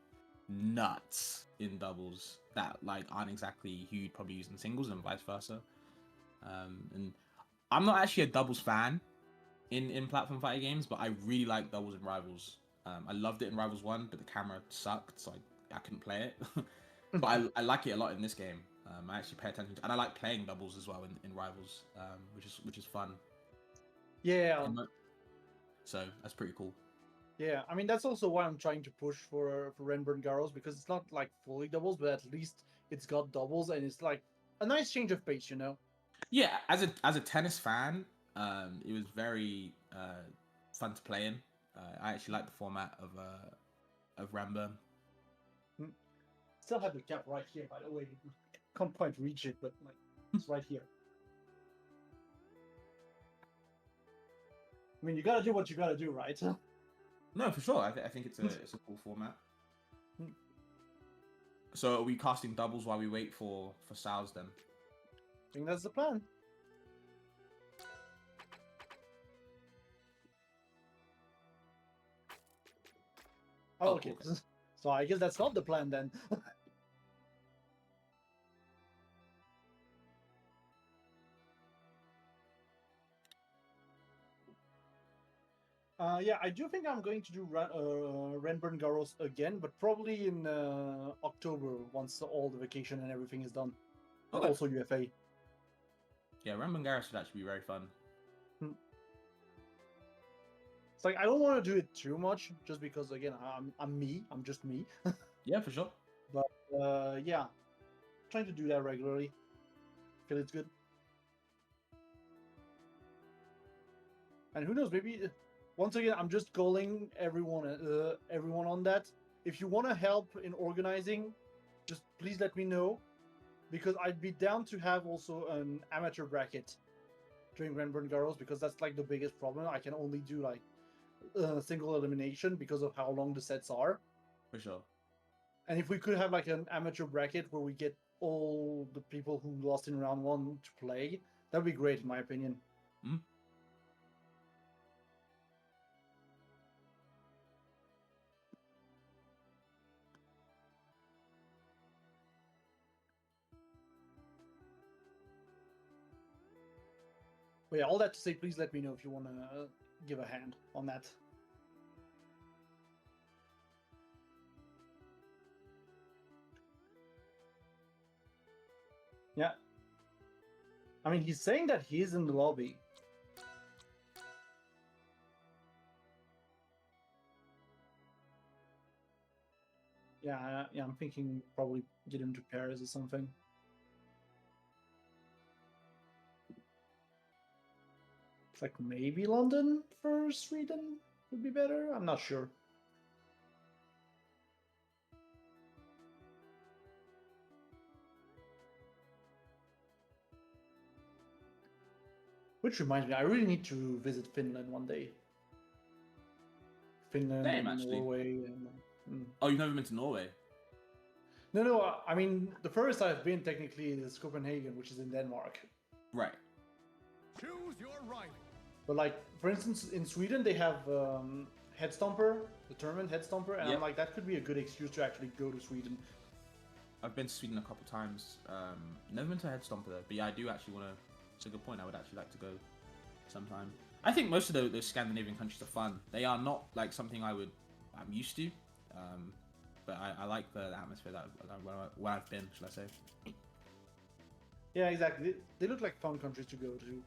S3: nuts in doubles that like aren't exactly who you'd probably use in singles and vice versa. And I'm not actually a doubles fan in platform fighting games, but I really like doubles in Rivals. I loved it in Rivals 1, but the camera sucked, so I couldn't play it. But I like it a lot in this game. I actually pay attention to, and I like playing doubles as well in Rivals, which is fun.
S4: Yeah.
S3: So that's pretty cool.
S4: Yeah, I mean that's also why I'm trying to push for Renburn Garros, because it's not like fully doubles, but at least it's got doubles and it's like a nice change of pace, you know.
S3: Yeah, as a tennis fan, it was very fun to play in. I actually like the format of Renburn.
S4: Still have the cap right here, by the way. Can't quite reach it, but like it's right here. I mean, you gotta do what you gotta do, right?
S3: No, for sure. I think it's a cool format. So are we casting doubles while we wait for Saols then?
S4: I think that's the plan. Oh, okay.
S3: Cool.
S4: So I guess that's not the plan then. Yeah, I do think I'm going to do Renburn Garros again, but probably in October once all the vacation and everything is done. Okay. Also UFA.
S3: Yeah, Renburn Garros would actually be very fun.
S4: It's like I don't want to do it too much, just because again I'm just me.
S3: Yeah, for sure.
S4: But yeah, trying to do that regularly. Feel it's good. And who knows, maybe once again I'm just calling everyone on that. If you want to help in organizing, just please let me know, because I'd be down to have also an amateur bracket during Renburn Garros, because that's like the biggest problem. I can only do like single elimination because of how long the sets are.
S3: For sure.
S4: And if we could have like an amateur bracket where we get all the people who lost in round 1 to play, that'd be great in my opinion. But yeah, all that to say, please let me know if you want to give a hand on that. Yeah. I mean, he's saying that he's in the lobby. Yeah, I'm thinking probably get him to Paris or something. It's like maybe London for Sweden would be better. I'm not sure. Which reminds me, I really need to visit Finland one day. Finland and Norway. And,
S3: Oh, you've never been to Norway?
S4: No. I mean, the furthest I've been technically is Copenhagen, which is in Denmark.
S3: Right.
S1: Choose your rival.
S4: But like, for instance, in Sweden they have Head Stomper, the tournament Head Stomper, and
S3: Yep.
S4: I'm like, that could be a good excuse to actually go to Sweden.
S3: I've been to Sweden a couple times. Never been to a Head Stomper though. But yeah, I do actually want to. It's a good point. I would actually like to go sometime. I think most of those Scandinavian countries are fun. They are not like something I'm used to. But I like the atmosphere that where I've been, shall I say?
S4: Yeah, exactly. They look like fun countries to go to.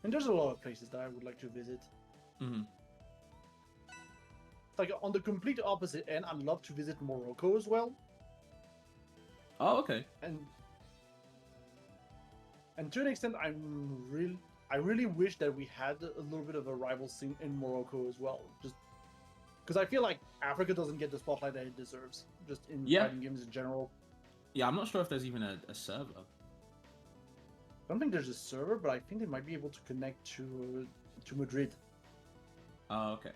S4: And there's a lot of places that I would like to visit.
S3: Mm-hmm.
S4: Like on the complete opposite end, I'd love to visit Morocco as well.
S3: Oh, okay.
S4: And to an extent, I really wish that we had a little bit of a rival scene in Morocco as well. Just because I feel like Africa doesn't get the spotlight that it deserves, just in fighting games in general.
S3: Yeah, I'm not sure if there's even a server.
S4: I don't think there's a server, but I think they might be able to connect to Madrid.
S3: Oh, okay.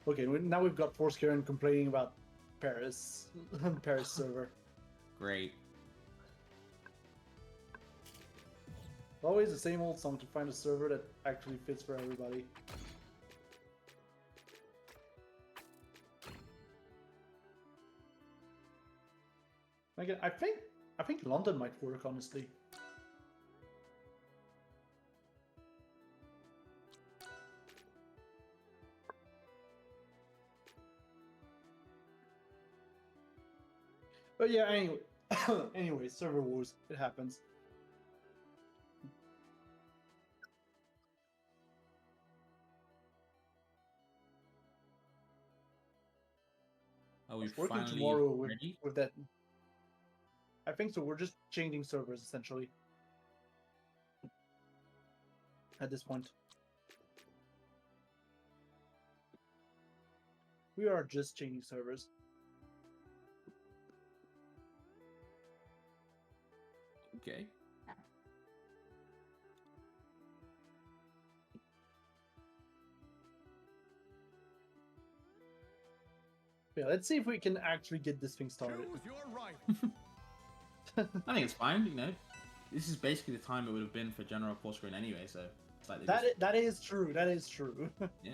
S4: Okay, now we've got Forskeren complaining about Paris, Paris server.
S3: Great.
S4: Always the same old song to find a server that actually fits for everybody. Again, I think London might work, honestly. But yeah, anyway, server wars, it happens.
S3: Are we
S4: Working
S3: finally
S4: tomorrow
S3: ready?
S4: with that. I think so. We're just changing servers essentially. At this point, we are just changing servers.
S3: Okay.
S4: Yeah, let's see if we can actually get this thing started.
S1: Choose your rival.
S3: I think it's fine, you know. This is basically the time it would have been for General Forskeren anyway, so it's like
S4: That is true. That is true.
S3: Yeah.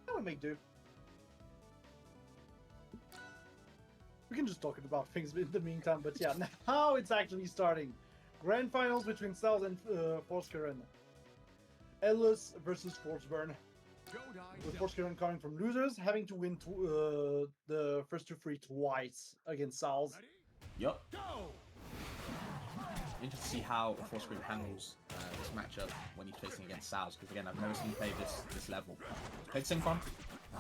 S4: That would make do. We can just talk about things in the meantime, but yeah, now it's actually starting. Grand finals between Saols and Forskeren. Ellis versus Forsburn. With Forskeren coming from losers, having to win the first 2-3 twice against Saols.
S3: Yup. Interesting to see how Forskeren handles this matchup when he's facing against Saols, because again, I've never seen him play this level. He's played Synchron,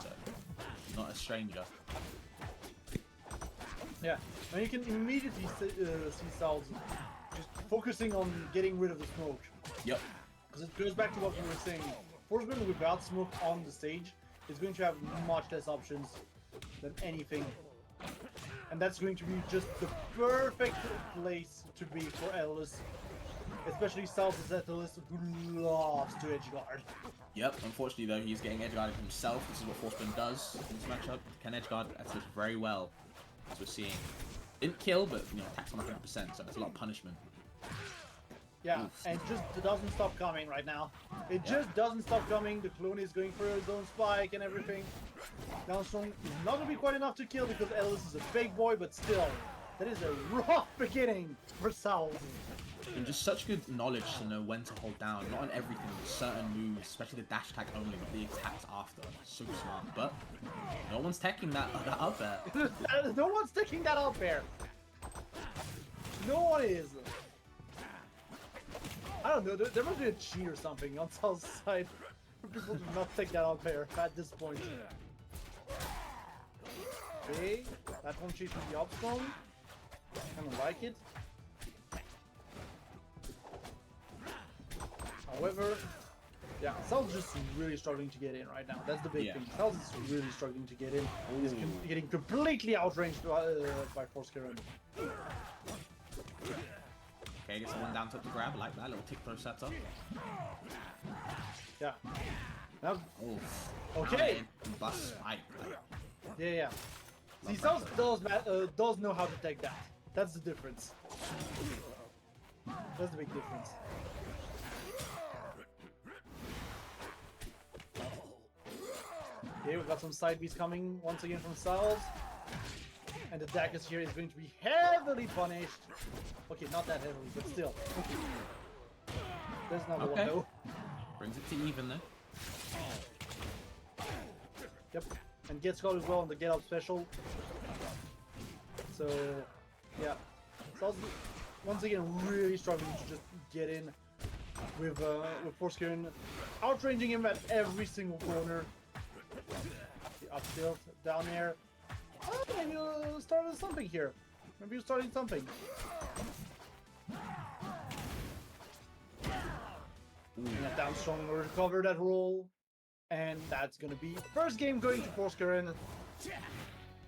S3: so not a stranger.
S4: Yeah, and you can immediately see Saols just focusing on getting rid of the smoke.
S3: Yep.
S4: Because it goes back to what we were saying. Forsburn without smoke on the stage is going to have much less options than anything. And that's going to be just the perfect place to be for Ellis. Especially Saols Ellis, who loves to edgeguard.
S3: Yep, unfortunately though, he's getting edgeguarded himself. This is what Forsburn does in this matchup. Can edgeguard Ellis very well, as we're seeing. Didn't kill, but you know, attacks on 100%, so that's a lot of punishment.
S4: Yeah,
S3: Oof.
S4: and it just doesn't stop coming right now. It just doesn't stop coming. The clone is going for his own spike and everything. Downstone is not going to be quite enough to kill because Ellis is a big boy, but still, that is a rough beginning for Saols.
S3: And just such good knowledge to know when to hold down. Not on everything, but certain moves, especially the dash attack only, but the attacks after. So smart. But no one's taking that up there.
S4: No one's taking that out there. No one is. I don't know, there must be a cheat or something on Saul's side for people to not take that out there at this point. Okay, that one cheat from the Upstone. Kinda like it. However, yeah, Saols just really struggling to get in right now. That's the big thing. Saols is really struggling to get in. He's getting completely outranged by Forskeren.
S3: Okay, gets the one down to the grab, like that little tick throw setup.
S4: Yeah. Now,
S3: Oh,
S4: okay.
S3: Bust spike.
S4: Yeah. See, Saols does know how to take that. That's the difference. That's the big difference. Okay, we've got some side beats coming once again from Saols. And the Daggus here is going to be heavily punished. Okay, not that heavily, but still. There's another one though.
S3: Brings it to even then.
S4: Yep, and gets caught as well on the get up special. So, yeah. Saols once again really struggling to just get in with Forskeren, outranging him at every single corner. The up tilt down there. Oh, maybe you'll start something here. Maybe you're starting something. And that down strong will recover that roll. And that's gonna be first game going to Forskeren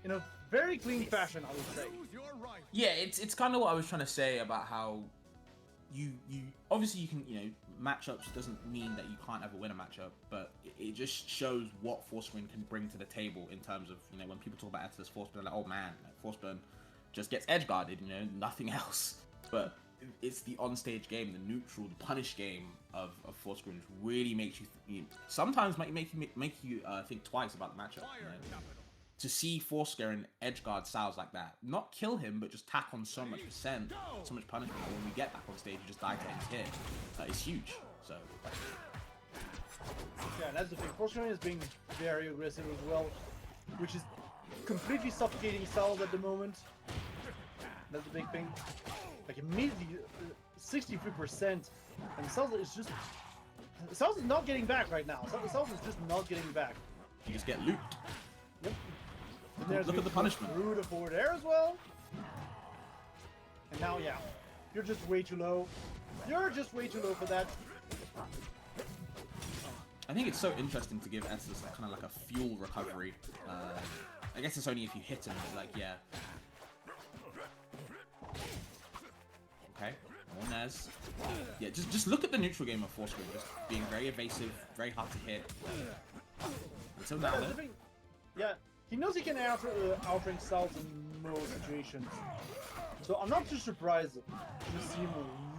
S4: in a very clean fashion, I would say.
S1: Choose your right.
S3: Yeah, it's kind of what I was trying to say about how you obviously you can, matchups doesn't mean that you can't ever win a matchup, but it just shows what Forskeren can bring to the table in terms of, when people talk about Atlas Forsburn, like, oh man, Forsburn just gets edge guarded, nothing else. But it's the on-stage game, the neutral, the punish game of Forskeren really makes you, sometimes might make you think twice about the matchup. To see Forskeren edge guard Saols like that, not kill him, but just tack on so much percent, so much punishment. When we get back on stage, you just die to his hit. It's huge. So
S4: yeah, that's the thing. Forskeren is being very aggressive as well, which is completely suffocating Saols at the moment. That's the big thing. Like immediately, 63%, and Saols is not getting back right now. Saols is just not getting back.
S3: you just get looped.
S4: Yep. And
S3: Look at the punishment.
S4: Through the forward air as well. And now, yeah, you're just way too low. You're just way too low for that.
S3: I think it's so interesting to give Estes kind of like a fuel recovery. I guess it's only if you hit him, but like, yeah. Okay, more Nez. Yeah, just look at the neutral game of Forskeren, just being very evasive, very hard to hit. Until now, though.
S4: Yeah, he knows he can outrange Saols in most situations. So I'm not too surprised to see him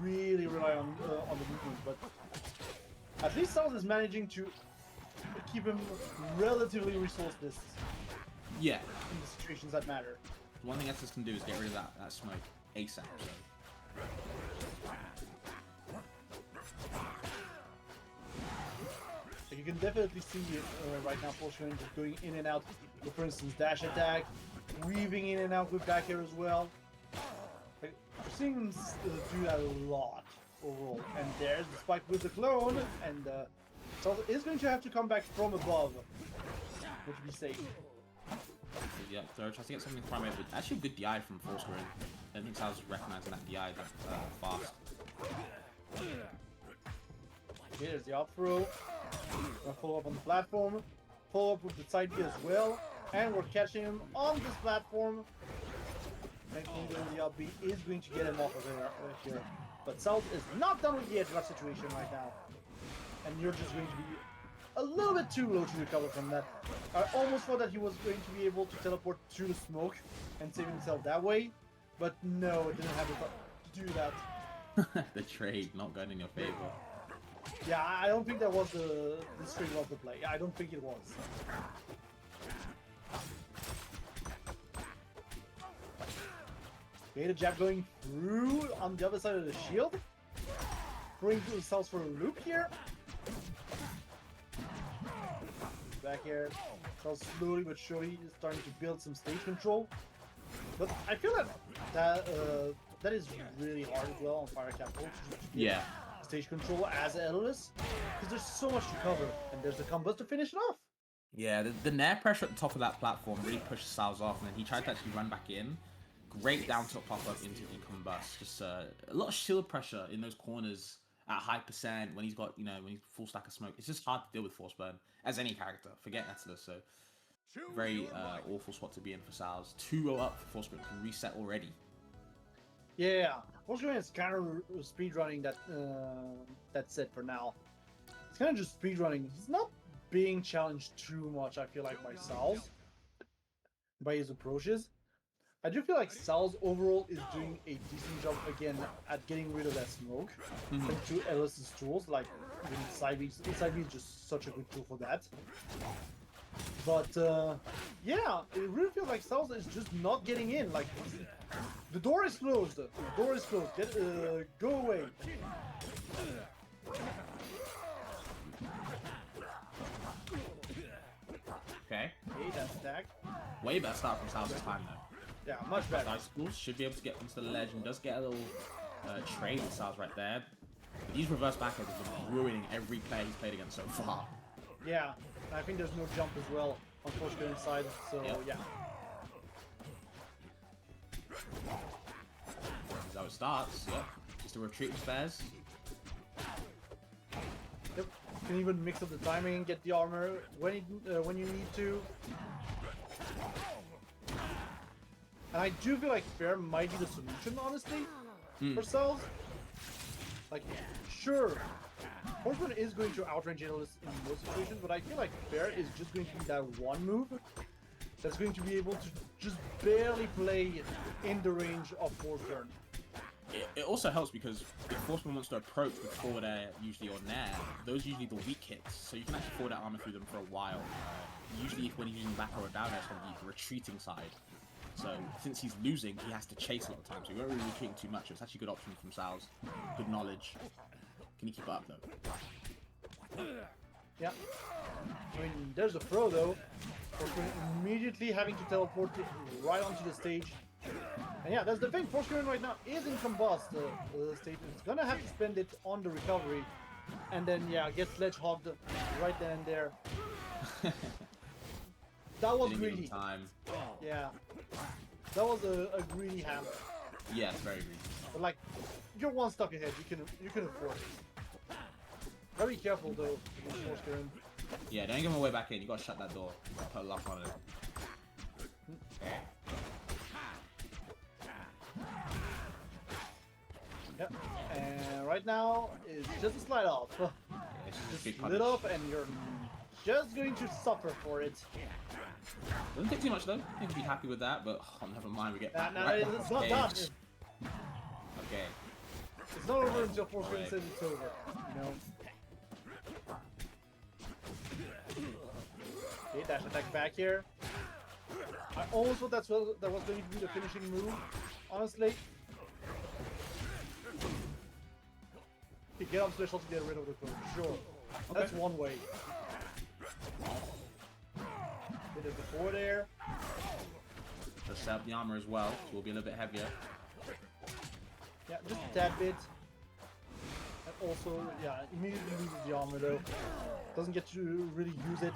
S4: really rely on the movement, but at least Saols is managing to keep him relatively resourceless.
S3: Yeah.
S4: In the situations that matter.
S3: One thing Estes can do is get rid of that smoke ASAP. So.
S4: You can definitely see right now Forskeren just going in and out with, for instance, dash attack, weaving in and out with back air as well. Like, we're seeing him do that a lot overall. And there's the spike with the clone, and so is going to have to come back from above, which would be safe.
S3: Yeah, so tries to get something from it, but actually good DI from Forskeren. I don't think Saols is recognizing that DI that fast.
S4: Here's the up throw. Gonna follow up on the platform. Follow up with the side B as well. And we're catching him on this platform. Thankfully, the up B is going to get him off of here. But Saols is not done with the edge guard situation right now. And you're just going to be a little bit too low to recover from that. I almost thought that he was going to be able to teleport through the smoke and save himself that way. But no, it didn't have to do that.
S3: The trade not going in your favor.
S4: Yeah, I don't think that was the string of the play. I don't think it was. Okay, the jab going through on the other side of the shield. Throwing the Saols for a loop here. Back here. Saols slowly but surely is starting to build some stage control. But I feel that is really hard as well on Fire Capital.
S3: Yeah.
S4: Stage control as Atlas, because there's so much to cover, and there's the combos to finish it off.
S3: Yeah, the nair pressure at the top of that platform really pushed Saols off, and then he tried to actually run back in. Great down tilt pop up into the combust. Just a lot of shield pressure in those corners at high percent, when he's got, you know, when he's full stack of smoke, it's just hard to deal with Force Burn as any character. Forget Nettler, so very awful spot to be in for Saols. 2-0 up for Forskeren, can reset already.
S4: Yeah, Forskeren is kind of speedrunning that set for now. It's kind of just speedrunning. He's not being challenged too much, I feel like, by Saols, by his approaches. I do feel like Saols overall is doing a decent job again at getting rid of that smoke. Thanks to Ellis's tools, like side B is just such a good tool for that. But yeah, it really feels like Saols is just not getting in. Like, the door is closed. The door is closed. Go away.
S3: Okay.
S4: Hey, that stack.
S3: Way better start from Saols this time though.
S4: Yeah, much better.
S3: Schools should be able to get into the ledge and does get a little trade with Saols right there. These reverse backheads have been ruining every player he's played against so far.
S4: Yeah, I think there's no jump as well on Forskeren's side, so yeah.
S3: This is how it starts, yep. Just a retreat with spares.
S4: Yep, you can even mix up the timing and get the armor when you need to. And I do feel like Fair might be the solution, honestly, for Saols. Like, sure, Forskeren is going to outrange Analyst in most situations, but I feel like Fair is just going to be that one move that's going to be able to just barely play in the range of Forskeren.
S3: It also helps because if Forskeren wants to approach with forward air usually or nair, those are usually the weak hits, so you can actually forward air armor through them for a while. Usually when he's using back or down air, it's going to be the retreating side. So since he's losing, he has to chase a lot of times, so he won't really retreating too much. It's actually a good option from Saols. Good knowledge. Can he keep it up though?
S4: Yeah. I mean, there's a throw though. Forskeren immediately having to teleport it right onto the stage. And yeah, that's the thing. Forskeren right now is in combust state. It's gonna have to spend it on the recovery, and then yeah, get sledge hogged right then and there. That was greedy.
S3: Time.
S4: Yeah, that was a greedy hammer.
S3: Yeah, it's very greedy.
S4: But like, you're one step ahead. You can afford it. Very careful though, against Forskeren.
S3: Yeah, don't give him a way back in. You gotta shut that door. Put a lock on it.
S4: Yep. And right now it's just a slide off.
S3: Yeah, it's just a big
S4: Lit up, and you're just going to suffer for it.
S3: Doesn't take too much though. I think be happy with that, but oh, never mind. We get back
S4: No,
S3: right
S4: it's not done.
S3: Okay.
S4: It's not over until Forskeren says it's over. You know. Okay, dash attack back here. I almost thought that was going to be the finishing move, honestly. Okay, get up special to get rid of the code. Sure. Okay. That's one way. Bit of the forward air.
S3: Let's set up the armor as well, so we'll be a little bit heavier.
S4: Yeah, just a tad bit. And also, yeah, immediately loses the armor though. Doesn't get to really use it.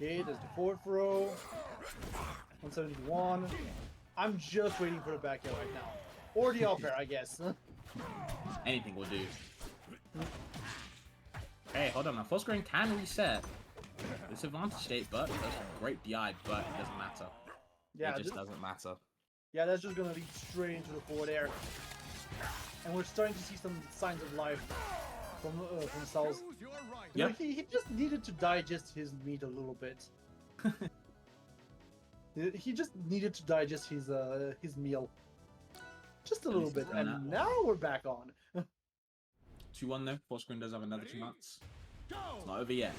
S4: Okay, there's the forward throw. 171. I'm just waiting for the back air right now. Or the up air, I guess.
S3: Anything will do. Hey, hold on now. Forskeren can reset. Disadvantage state, but that's a great DI, but it doesn't matter.
S4: Yeah,
S3: it just doesn't matter.
S4: Yeah, that's just gonna lead straight into the forward air. And we're starting to see some signs of life from Saols.
S3: Yeah.
S4: He just needed to digest his meat a little bit. He just needed to digest his meal. Just a little bit, and now we're back on.
S3: 2-1 though. Forskeren does have another 2 months. It's not over yet.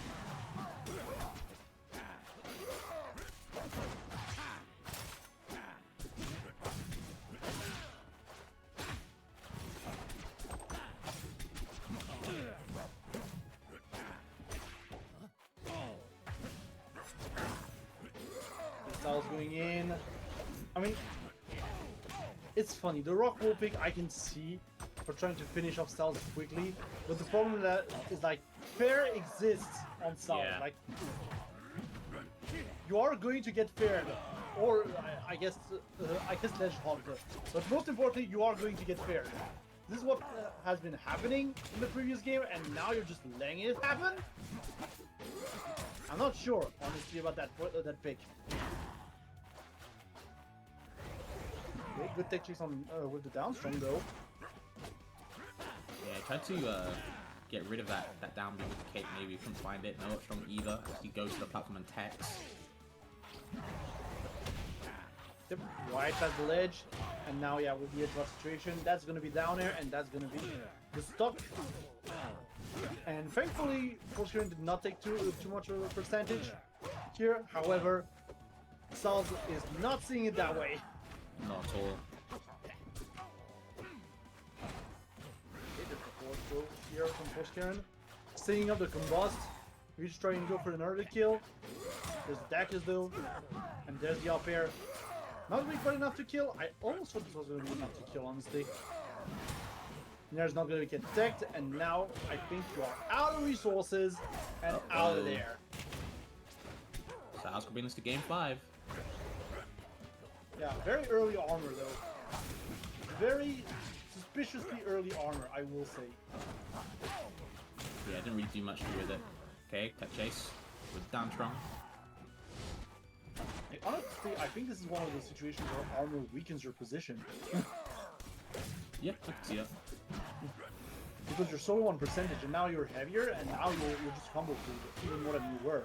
S4: Saols going in. I mean, it's funny. The rock wall pick I can see for trying to finish off Saols quickly, but the problem that is like fair exists on Saols.
S3: Yeah.
S4: Like you are going to get faired or I guess ledge hogged. But most importantly, you are going to get fair. This is what has been happening in the previous game, and now you're just letting it happen. I'm not sure, honestly, about that pick. Okay, good tech chase on with the down strong though.
S3: Yeah, I tried to get rid of that down B with the cape. Maybe couldn't find it. No strong either. He goes to the platform and techs.
S4: Yep, right at the ledge, and now yeah, with the edge rush situation, that's gonna be down air, and that's gonna be the stock. And thankfully, Forskeren did not take too much of a percentage here. However, Saols is not seeing it that way.
S3: Not at all.
S4: Okay, there's the forward throw here from Forskeren. Setting up the combust. He's just trying to go for another kill. There's the Dacus though, and there's the up air. Not really quite enough to kill. I almost thought this was going to be enough to kill, honestly. There's not going to get detected, and now I think you are out of resources and out of there.
S3: Saols could bring this to game 5.
S4: Yeah, very early armor though. Very suspiciously early armor, I will say.
S3: Yeah, I didn't really do much with it. Okay, tech chase with down strong.
S4: Honestly, I think this is one of those situations where armor weakens your position.
S3: Yeah, I can see that.
S4: Because you're so low on percentage, and now you're heavier, and now you're just combo food even more than you were.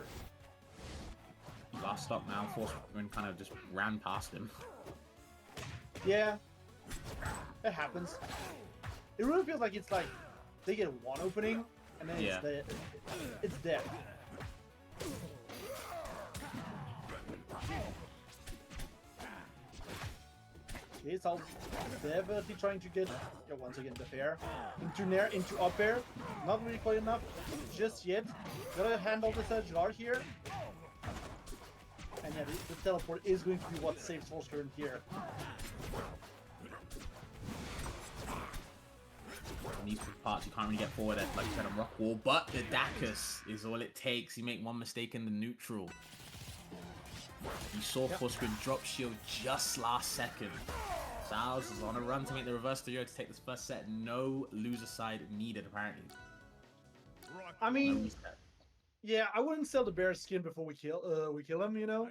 S3: Last stop now, Forskeren kind of just ran past him.
S4: Yeah, it happens. It really feels like it's like they get one opening, and then it's dead. Okay, Saols definitely trying to get once again the fair into nair, into up air. Not really quite enough just yet. Gotta handle this edge guard here. And yeah, the teleport is going to be what saves Forskeren here.
S3: In these parts, you can't really get forward, like you said, on rock wall, but the Dacus is all it takes. You make one mistake in the neutral. You saw Forskeren drop shield just last second. Saols is on a run to make the reverse 3-0 to take this first set. No loser side needed, apparently.
S4: I mean, yeah, I wouldn't sell the bear skin before we kill him, you know?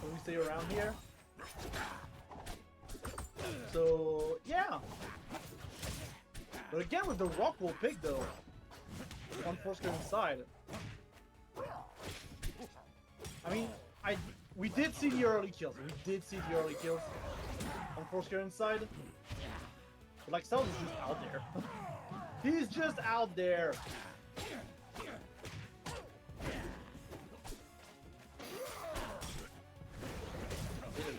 S4: When we stay around here. So, yeah. But again, with the rock wall pick, though, on Forskeren's side. I mean, we did see the early kills. On Forskeren's side. But like, Saols is just out there. He's just out there.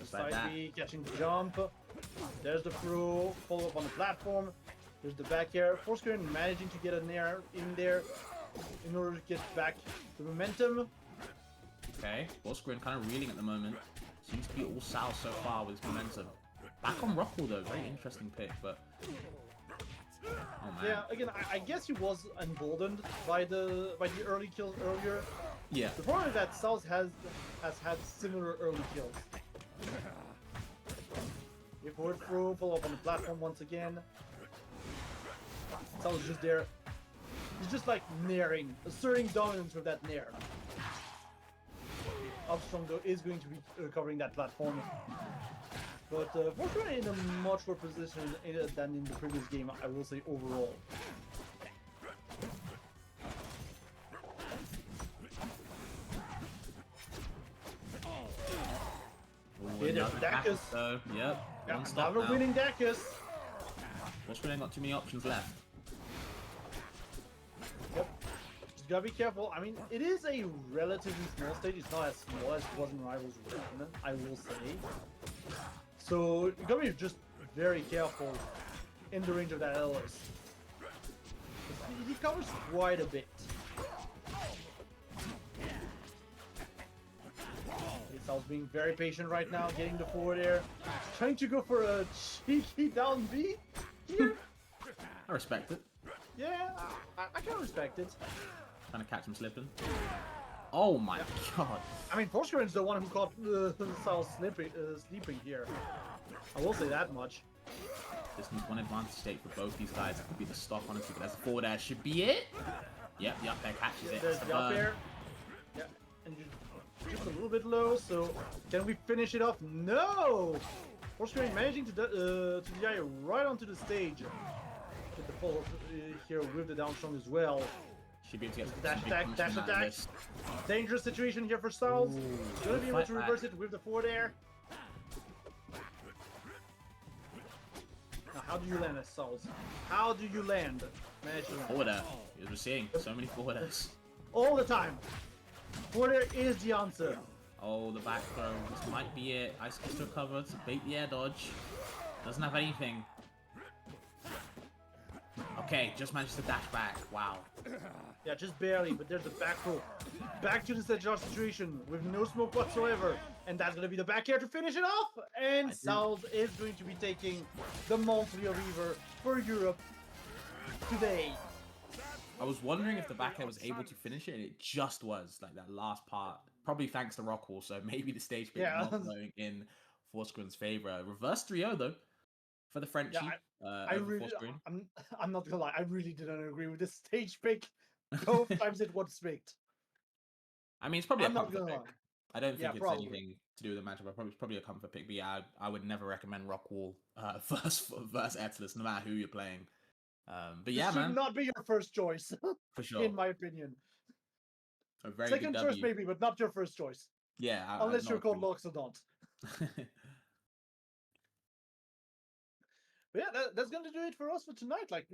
S4: Side B, catching the jump. There's the throw, follow up on the platform. There's the back air. Forskeren managing to get a nair in there in order to get back the momentum.
S3: Okay, Forskeren kind of reeling at the moment. Seems to be all Saols so far with his momentum. Back on Rockall though, very interesting pick, but... Oh man.
S4: Yeah, again, I guess he was emboldened by the early kills earlier.
S3: Yeah.
S4: The problem is that Saols has had similar early kills. Forward through, follow up on the platform once again. Saols just there. He's just like nairing, asserting dominance with that nair. Upstrong though is going to be covering that platform. But Forskeren in a much worse position than in the previous game, I will say overall.
S3: Yeah,
S4: there's Dacus.
S3: So, yep.
S4: Yeah,
S3: One stop
S4: another
S3: now.
S4: winning Dacus.
S3: Forskeren ain't got too many options left.
S4: Yep. Just gotta be careful. I mean, it is a relatively small stage. It's not as small as it was in Rivals 1, I will say. So you gotta be just very careful in the range of that LS. He covers quite a bit. Saols being very patient right now, getting the forward air, trying to go for a cheeky down B here.
S3: I respect it.
S4: Yeah, I can respect it.
S3: Trying to catch him slipping. Oh my god.
S4: I mean, Forskeren's the one who caught Saul sleeping here. I will say that much.
S3: Just needs one advantage state for both these guys. That could be the stock, honestly, but there's a forward air. Should be it. Yep, the up air catches it.
S4: There's the up air. Yeah, and just a little bit low, so can we finish it off? No! Forskeren managing to DI right onto the stage. Get the follow here with the down strong as well.
S3: Should be able to get
S4: Dash
S3: some big
S4: attack,
S3: punches
S4: dash
S3: from that
S4: attack.
S3: list.
S4: Dangerous situation here for Saols. Gonna be able
S3: fight
S4: to reverse it with the forward air. Now, how do you land as Saols? How do you land? Manage to land.
S3: Forward air. As we're seeing, so many forward airs.
S4: All the time. Forward air is the answer.
S3: Oh, the back throw. This might be it. Ice gets to recover to bait the air dodge. Doesn't have anything. Okay, just managed to dash back. Wow.
S4: Yeah, just barely, but there's a back row. Back to this adjust situation with no smoke whatsoever. And that's going to be the back air to finish it off. And Saols is going to be taking the monthly Reaver for Europe today.
S3: I was wondering if the back air was able to finish it, and it just was. Like that last part. Probably thanks to Rockwall, so maybe the stage pick not going in Forskeren's favor. Reverse 3-0 though for the Frenchie.
S4: Yeah, I'm not gonna lie, I really didn't agree with this stage pick. Both times it was picked.
S3: I mean, it's probably
S4: I'm
S3: a
S4: not
S3: comfort
S4: gonna
S3: pick.
S4: lie.
S3: I don't think it's
S4: probably.
S3: anything to do with the matchup. It's probably a comfort pick, but yeah, I would never recommend Rockwall versus Etlus, no matter who you're playing. But yeah,
S4: this
S3: man,
S4: should not be your first choice,
S3: for sure.
S4: in my opinion.
S3: A very
S4: Second
S3: good
S4: choice
S3: W.
S4: maybe, but not your first choice.
S3: Yeah,
S4: Unless you're called Loxodont. But yeah, that's going to do it for us for tonight. Like,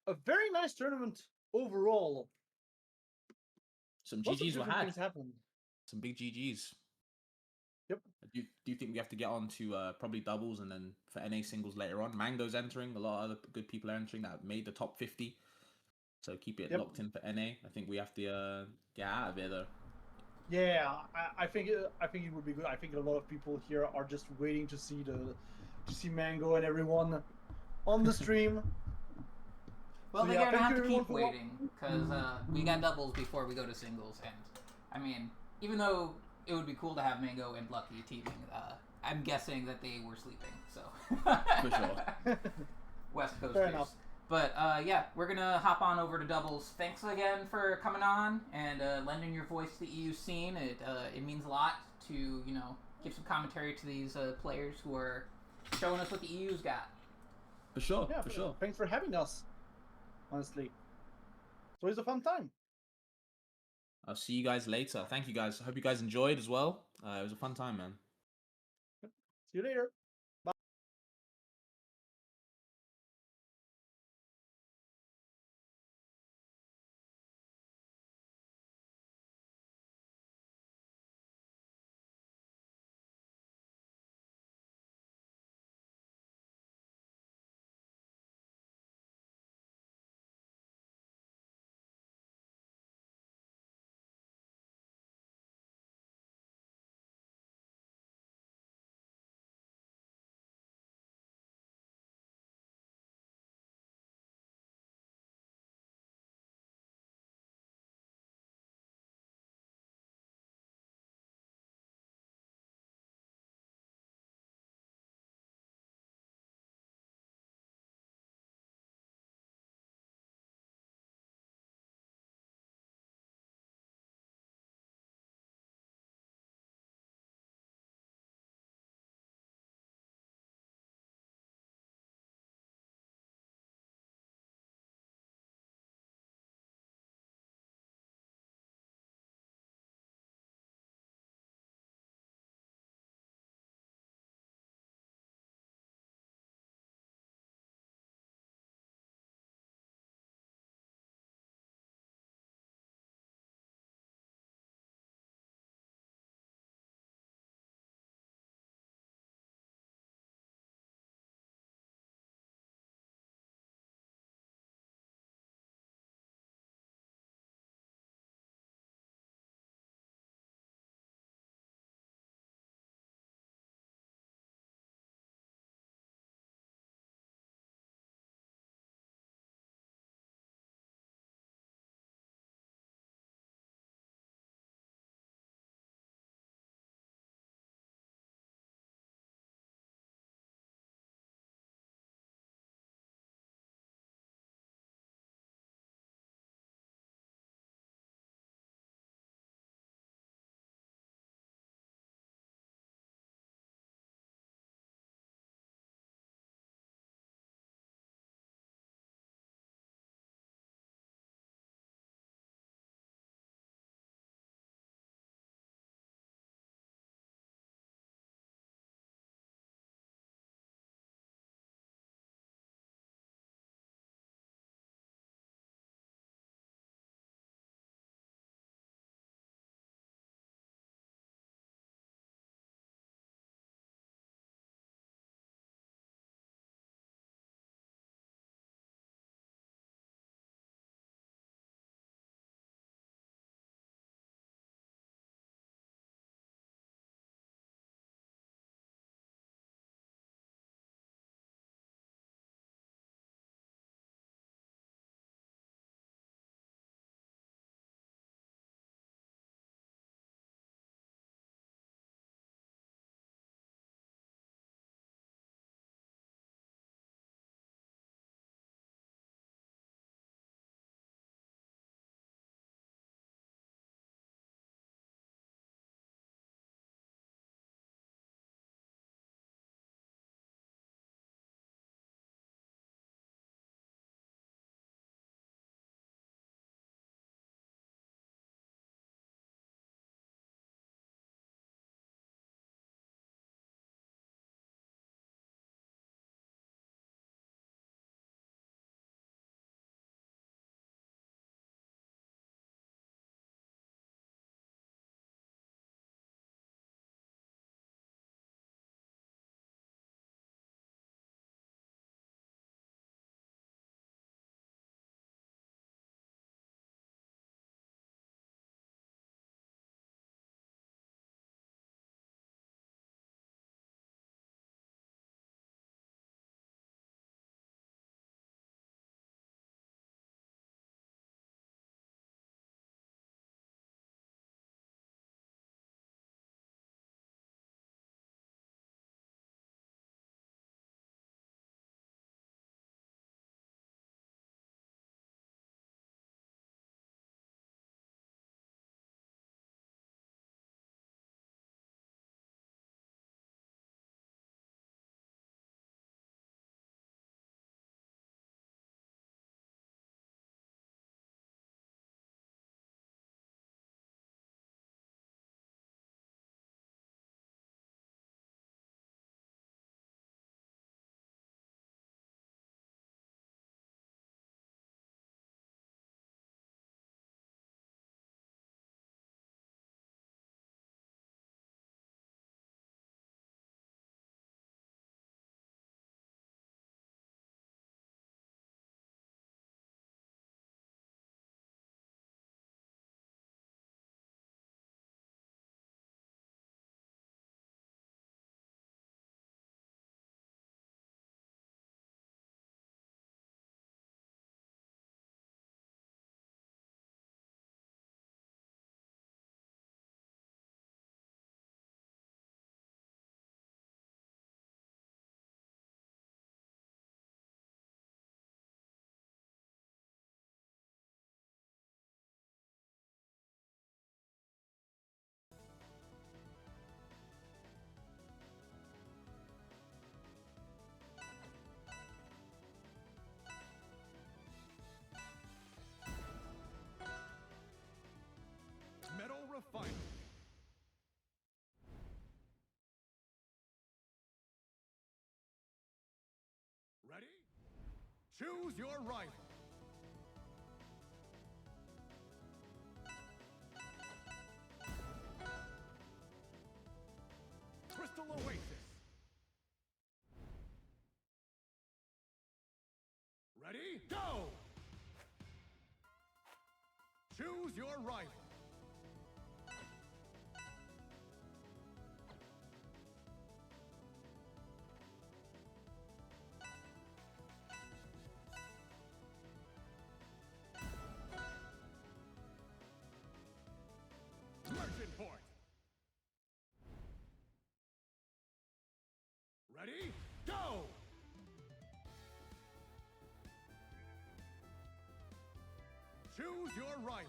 S4: a very nice tournament overall.
S3: Some
S4: Lots of
S3: GGs were
S4: different
S3: had.
S4: things happened.
S3: Some big GGs.
S4: Yep.
S3: Do you think we have to get on to probably doubles and then for NA singles later on? Mang0's entering. A lot of other good people are entering that made the top 50. So keep it locked in for NA. I think we have to get out of here though.
S4: Yeah, I think it would be good. I think a lot of people here are just waiting to see Mang0 and everyone on the stream.
S5: Well,
S4: So,
S5: they're
S4: yeah,
S5: gonna
S4: thank
S5: have
S4: you
S5: to
S4: everyone
S5: keep
S4: for
S5: waiting because we got doubles before we go to singles, and I mean, even though it would be cool to have Mang0 and Lucky teaming, I'm guessing that they were sleeping. So
S3: For sure.
S4: Fair
S5: West Coasters.
S4: enough.
S5: But yeah, we're gonna hop on over to doubles. Thanks again for coming on and lending your voice to the EU scene. It means a lot to give some commentary to these players who are showing us what the EU's got.
S3: For sure.
S4: Yeah,
S3: for sure.
S4: Thanks for having us. Honestly, it's always a fun time.
S3: I'll see you guys later. Thank you guys. I hope you guys enjoyed as well. It was a fun time, man.
S4: See you later.
S1: Choose your rifle. Crystal Oasis. Ready? Go! Choose your rifle. Merchant Port. Ready? Go! Choose your rifle.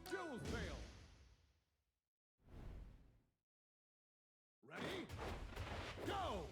S1: Jules Veil. Ready? Go!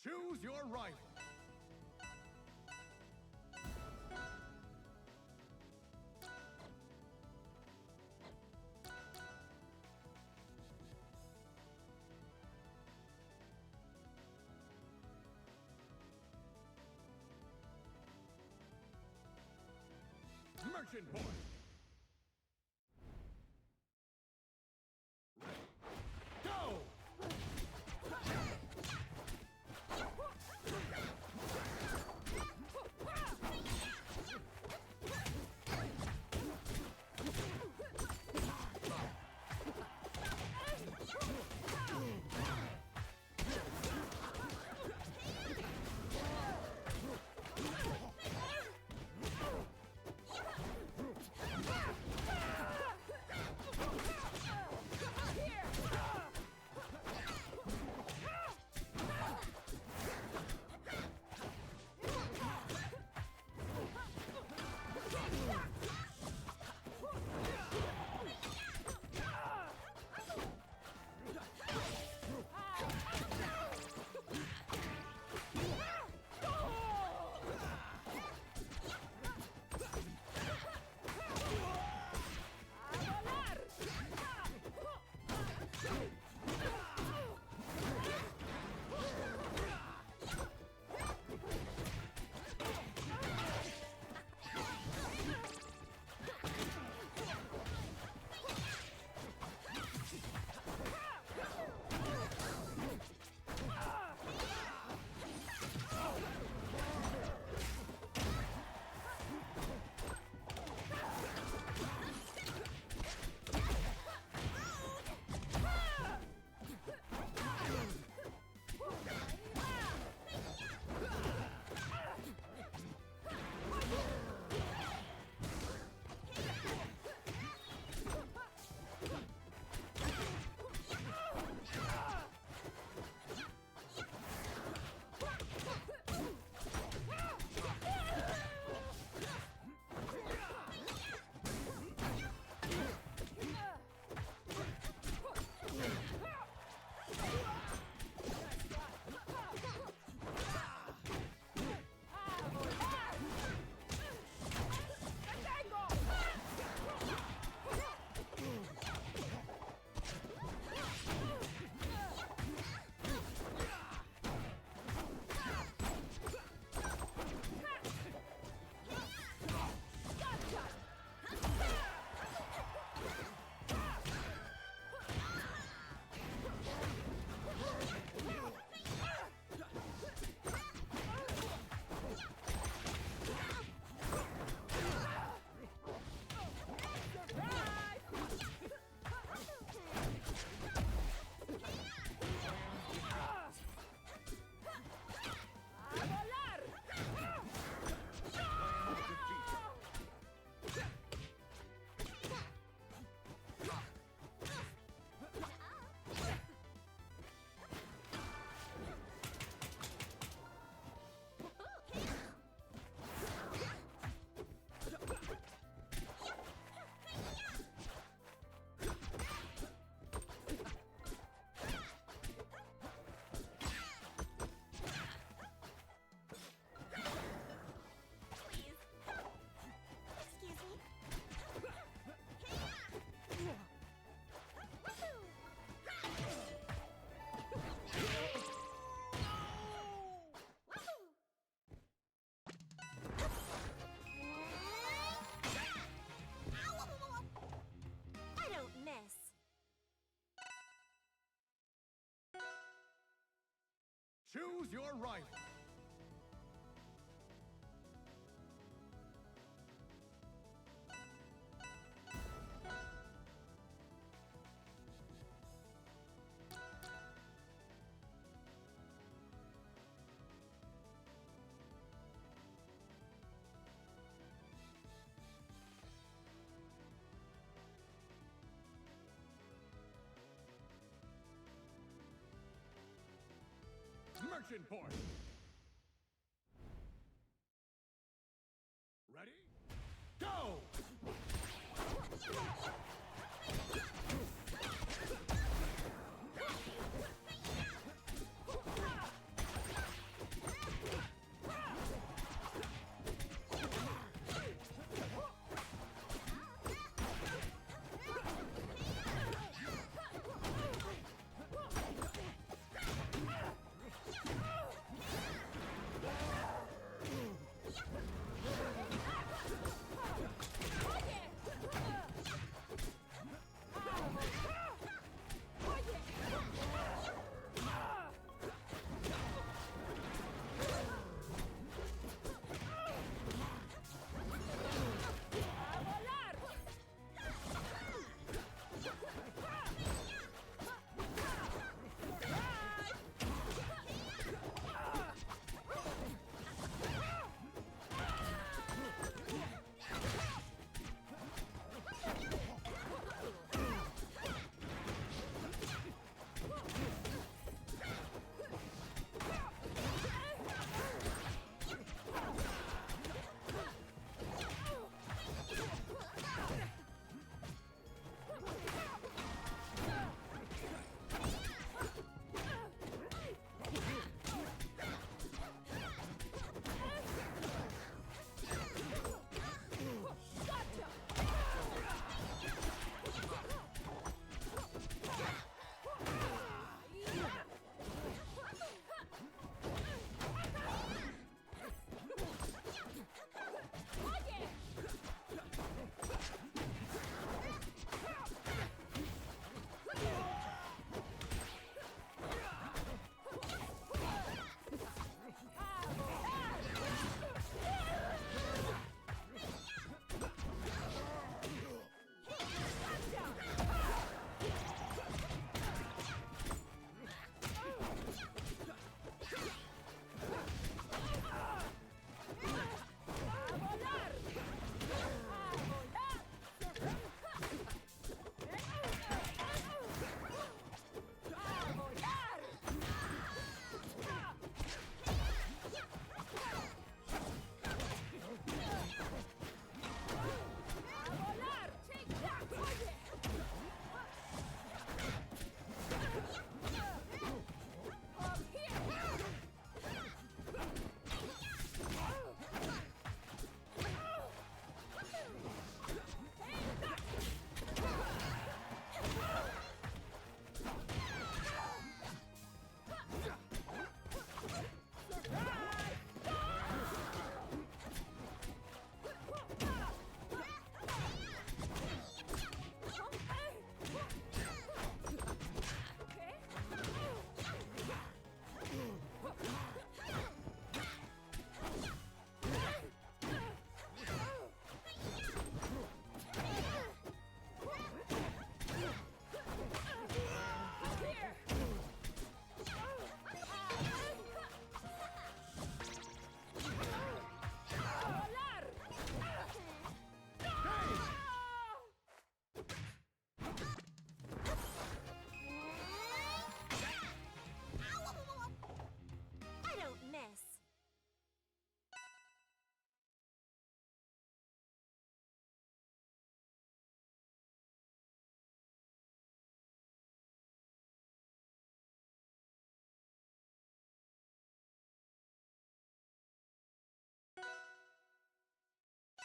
S1: Choose your rifle. Merchant Port. Choose your right. Merchant port. Ready? Go!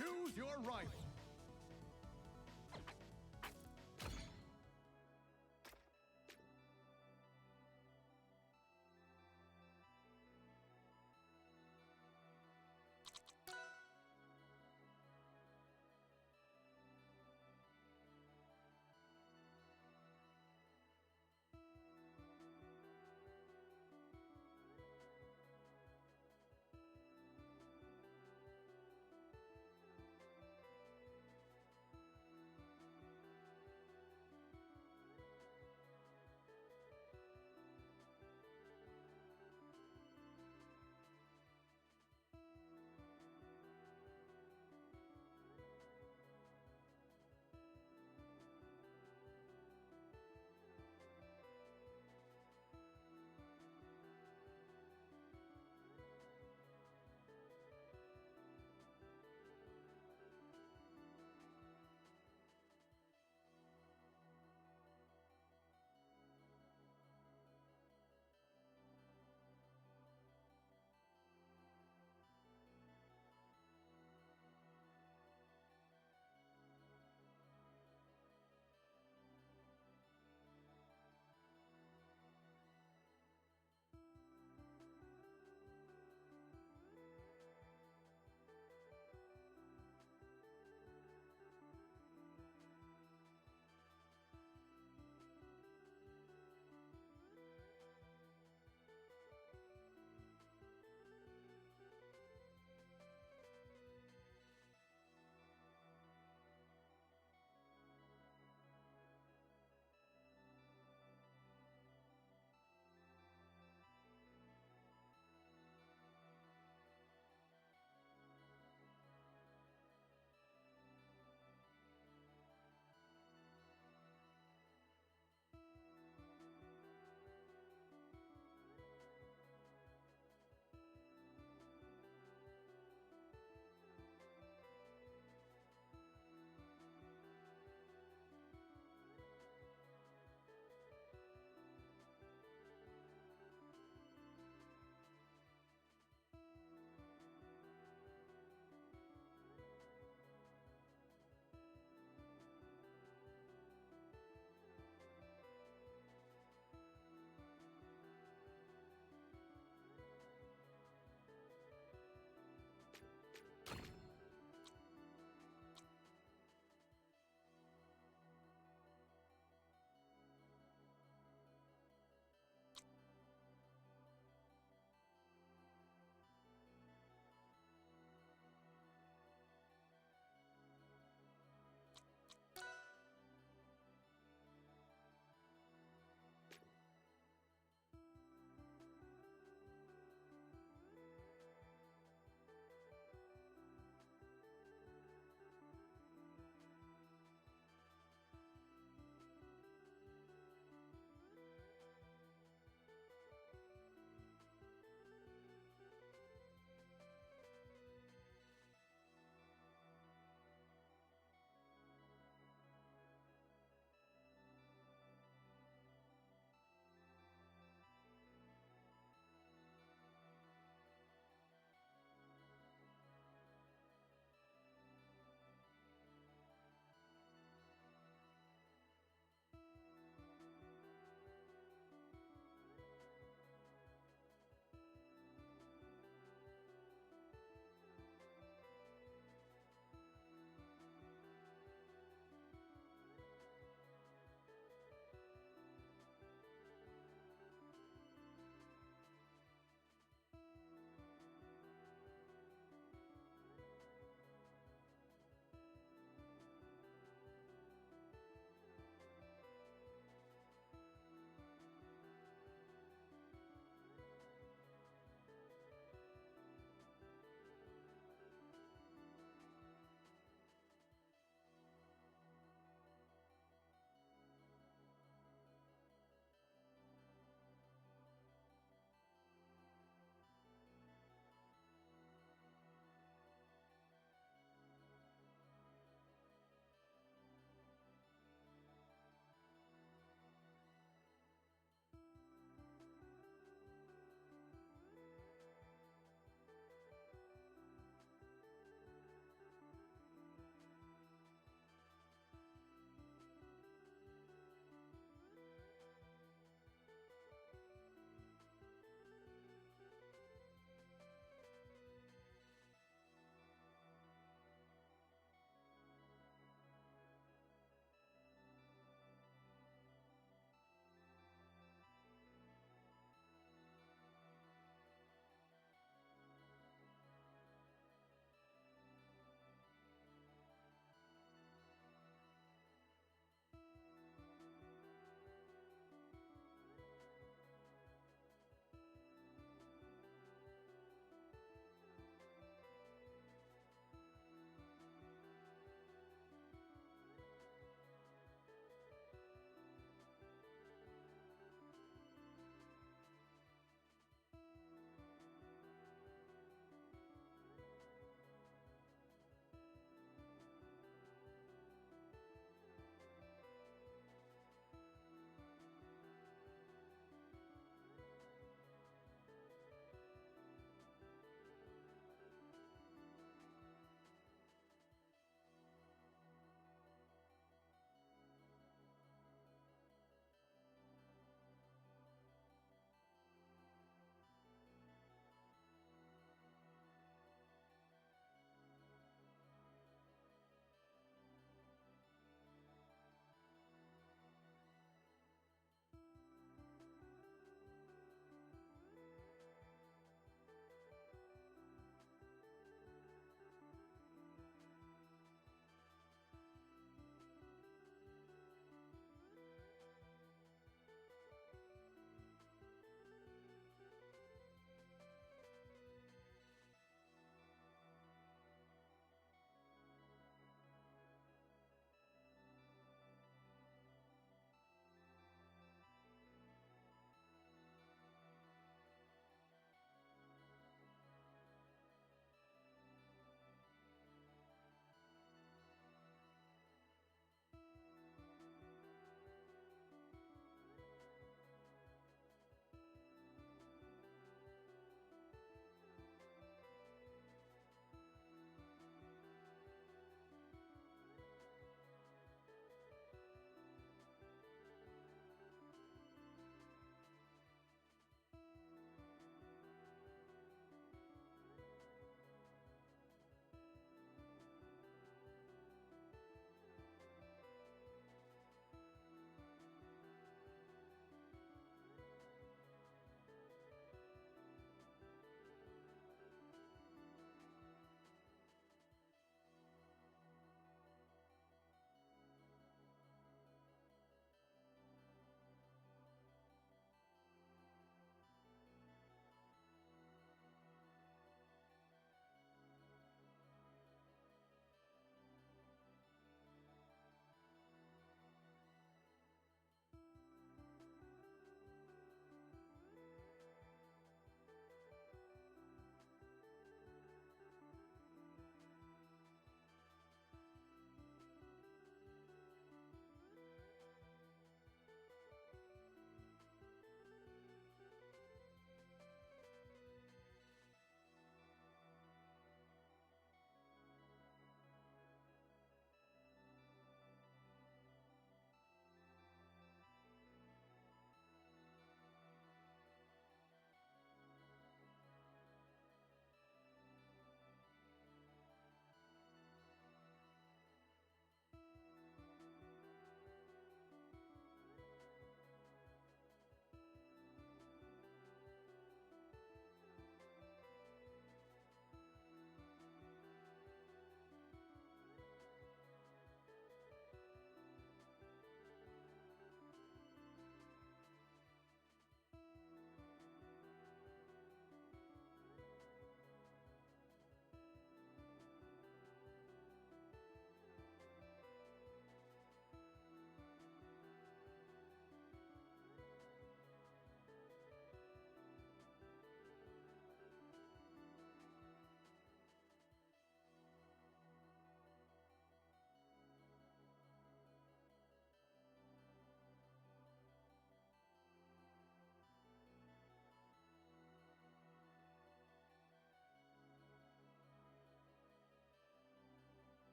S1: Choose your right.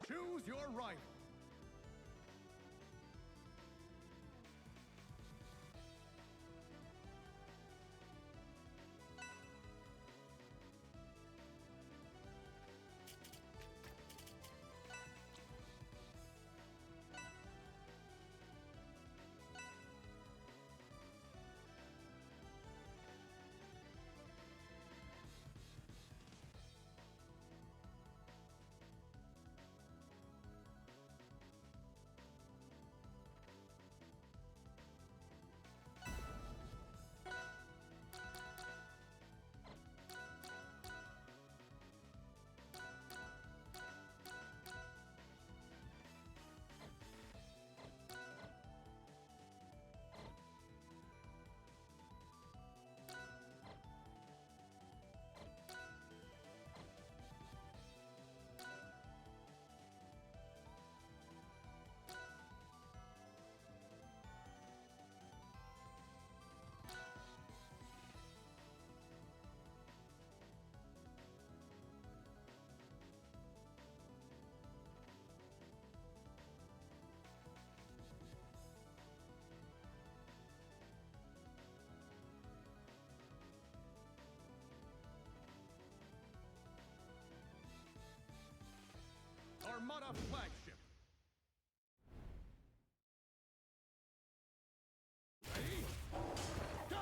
S1: Choose your right. Armada flagship. Ready? Go!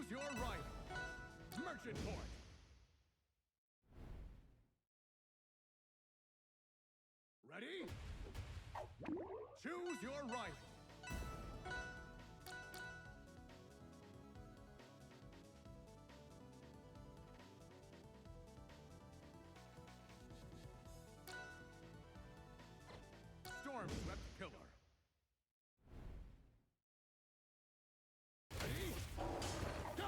S1: Choose your right. Merchant port. Ready? Choose your right. Storm swept killer. Ready? Go!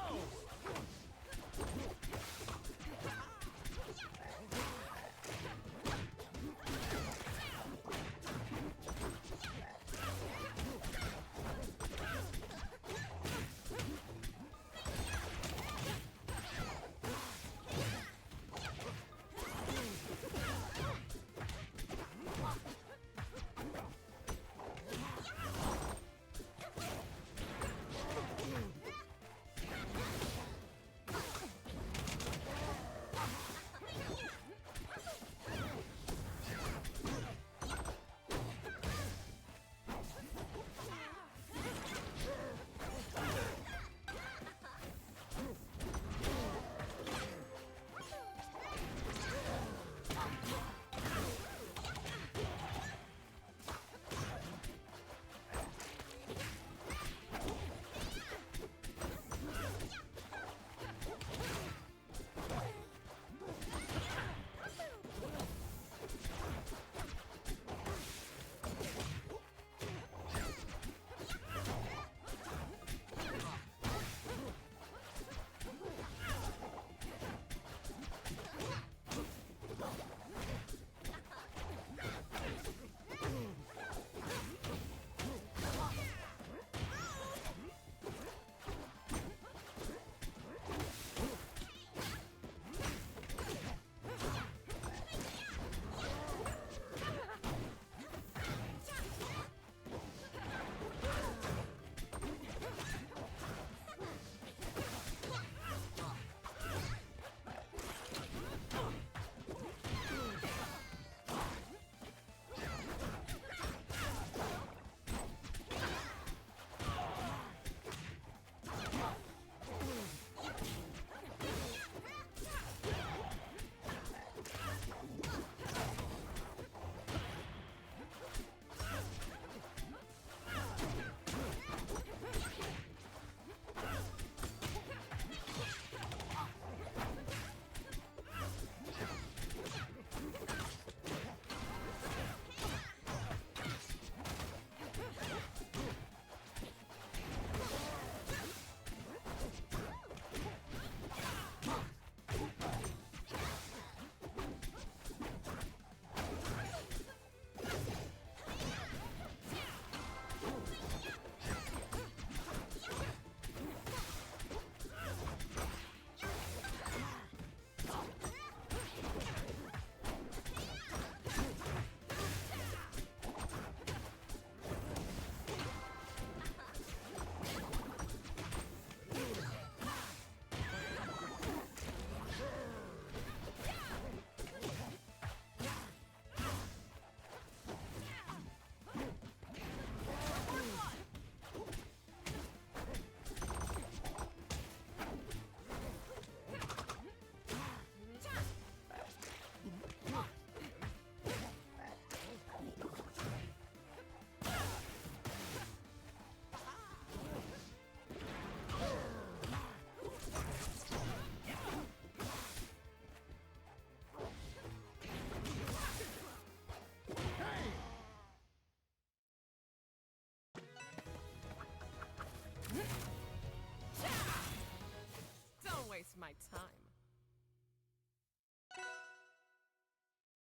S6: Don't waste my time.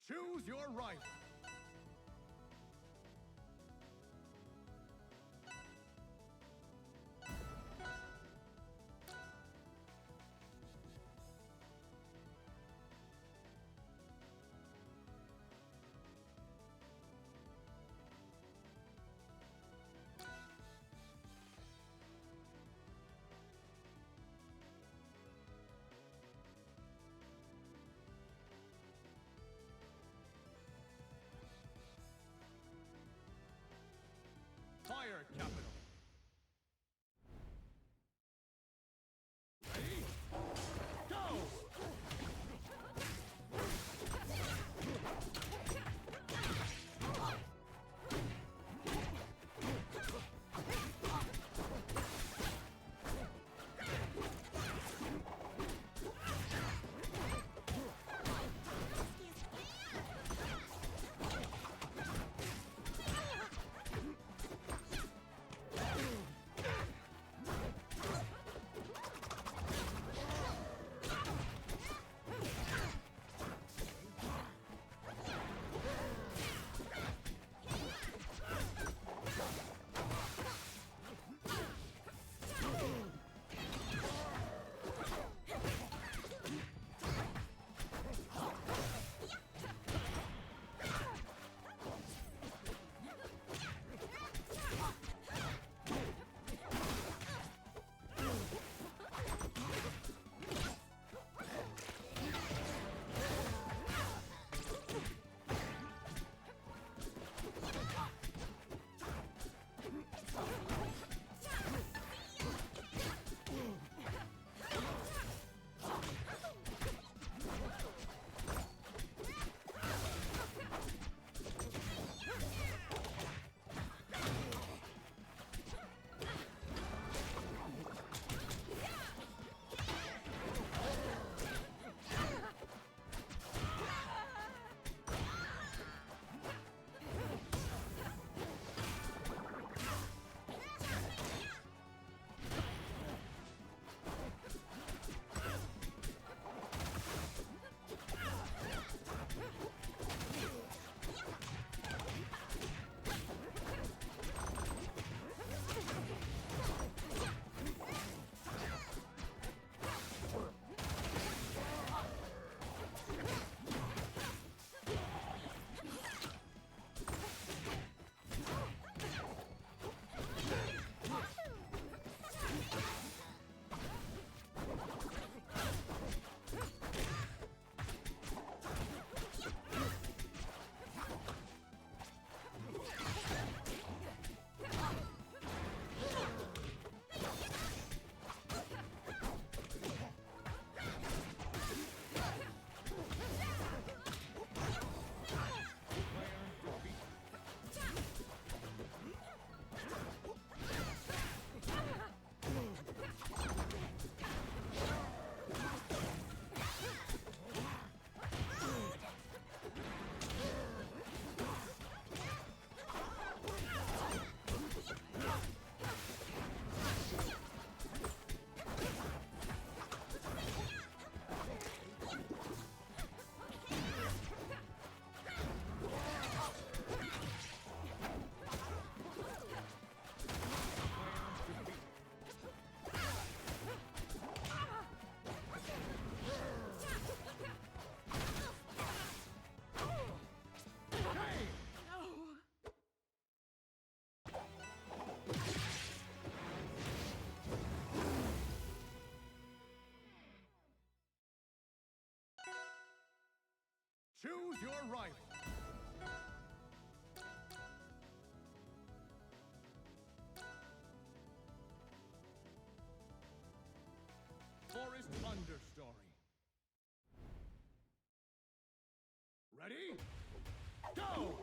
S1: Choose your right. Choose your right. Forest understory. Ready? Go!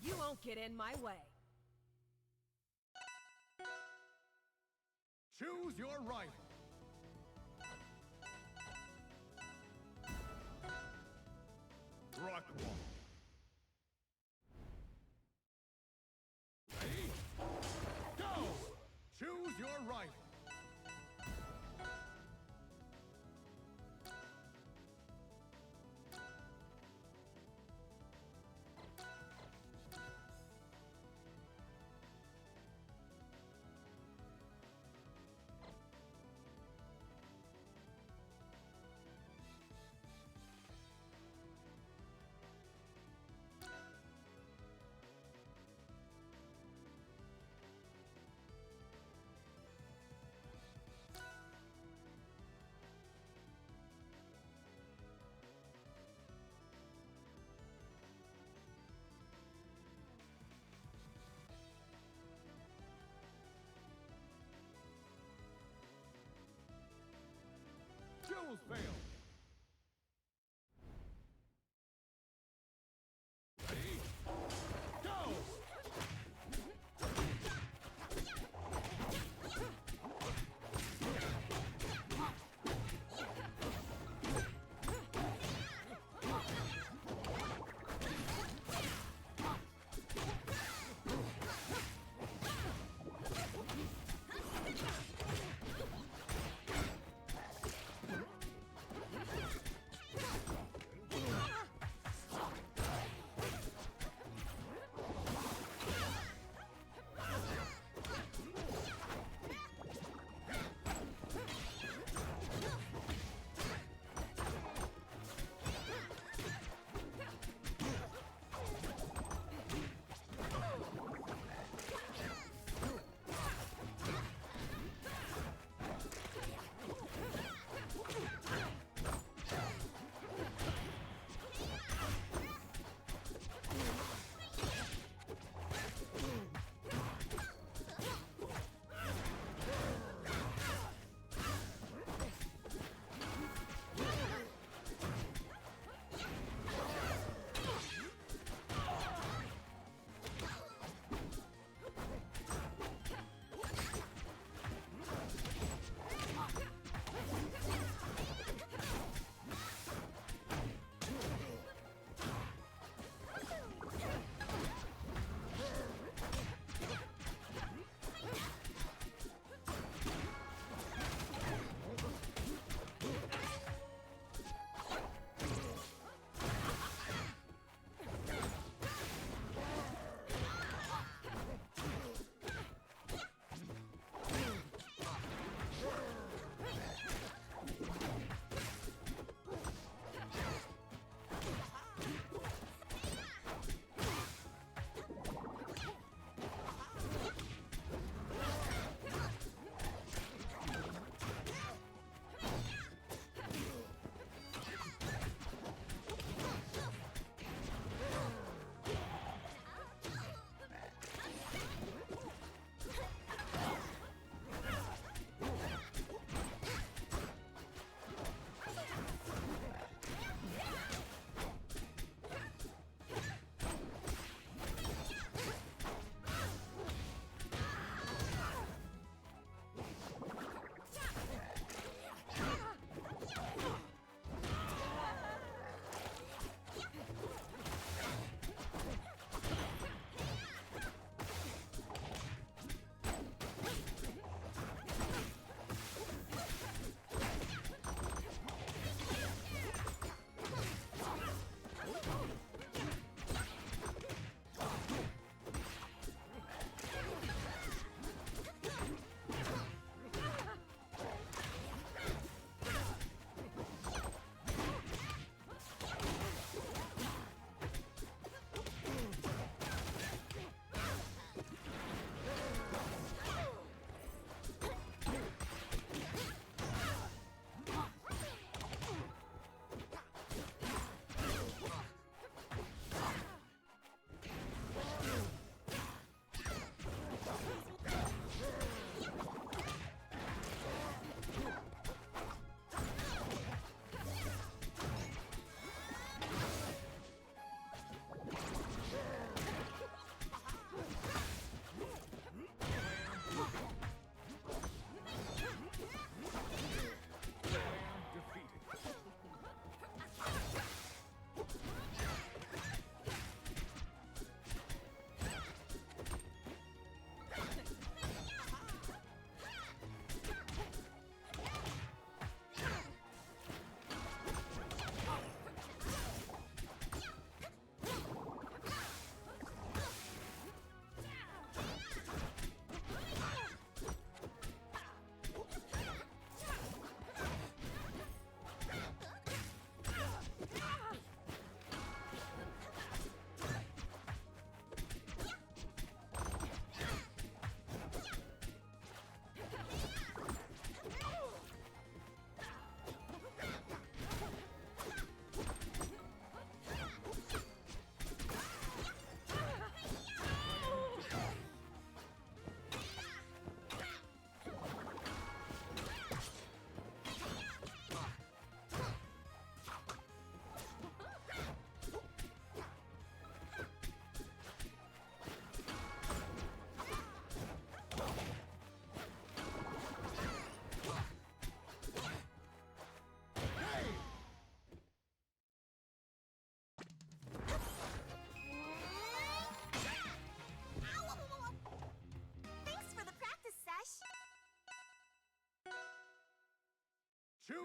S6: You won't get in my way.
S1: Choose your right. Rock wall. Ready? Go! Choose your right. Duels failed. Ready? Go!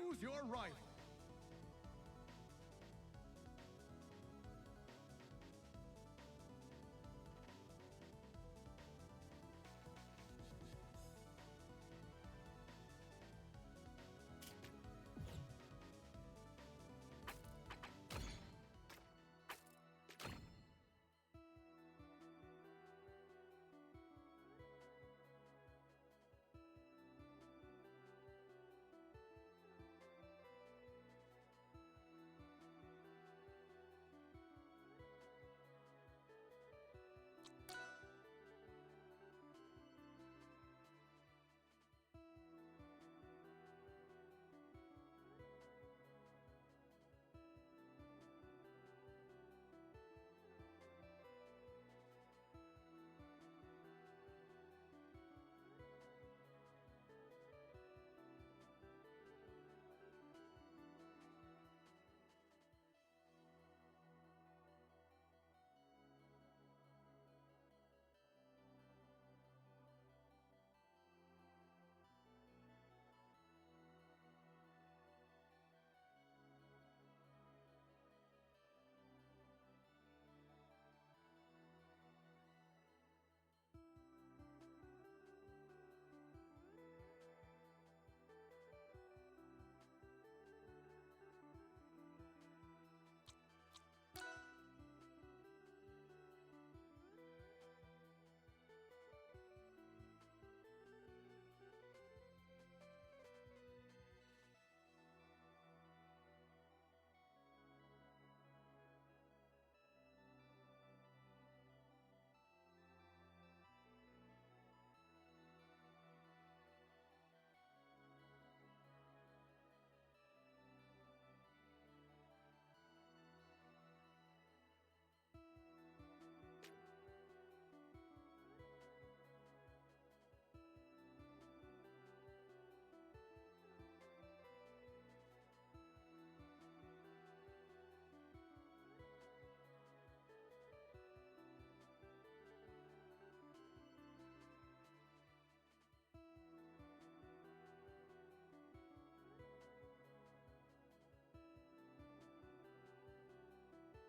S1: Choose your rival.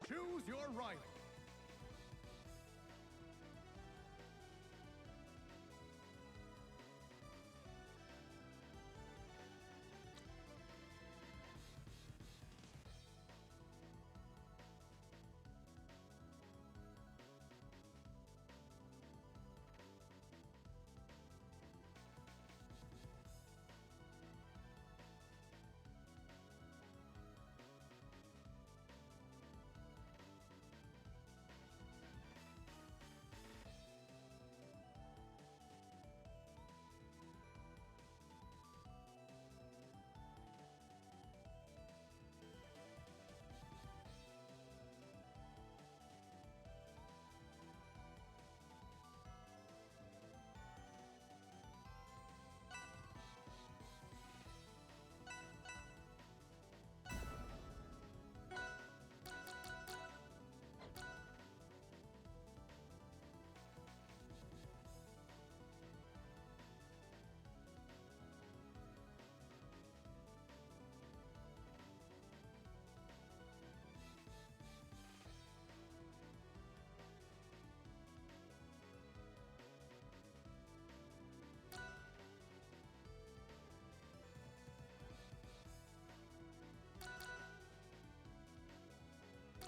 S1: Choose your rival.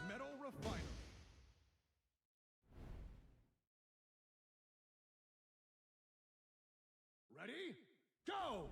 S1: Metal Refinery. Ready? Go!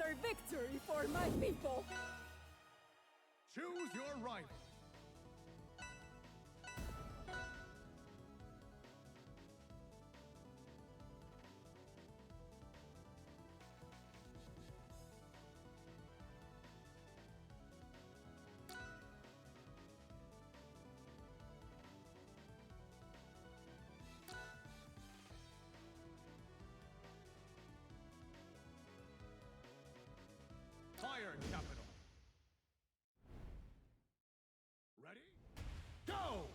S6: another victory for my people.
S1: Choose your right. Fire capital. Ready? Go!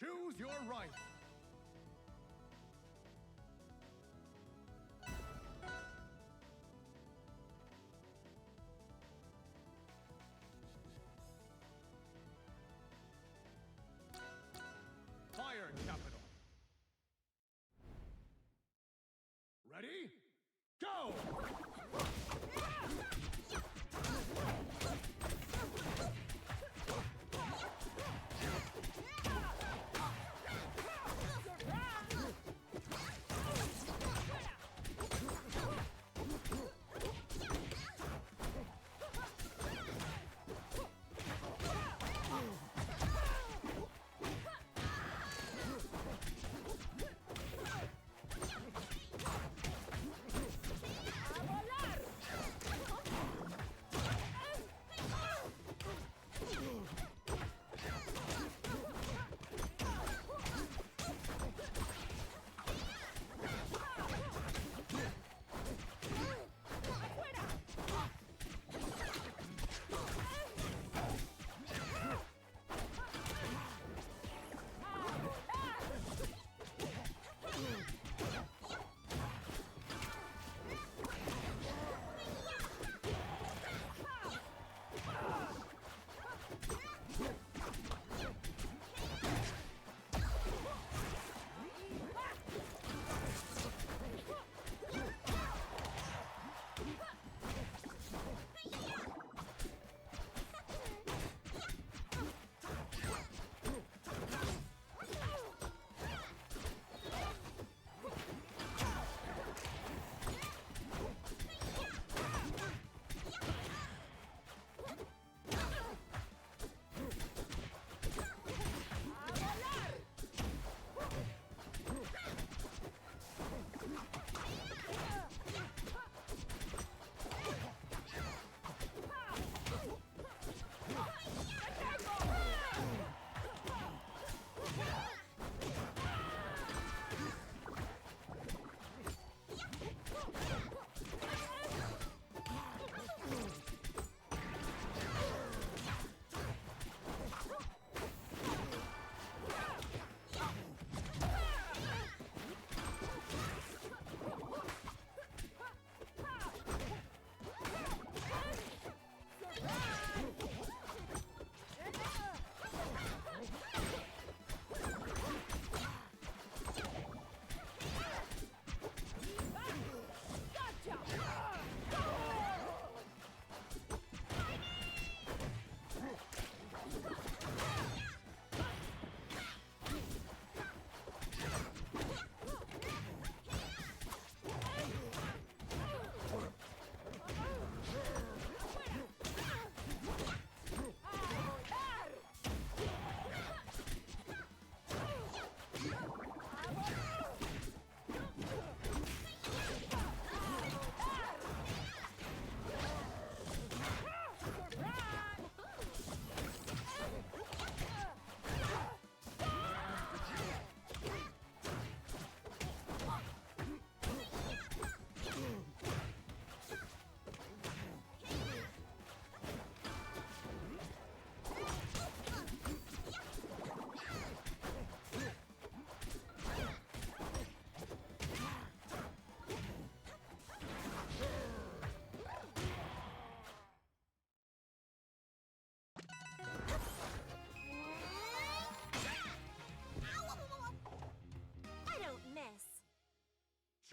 S1: Choose your right. Fire capital.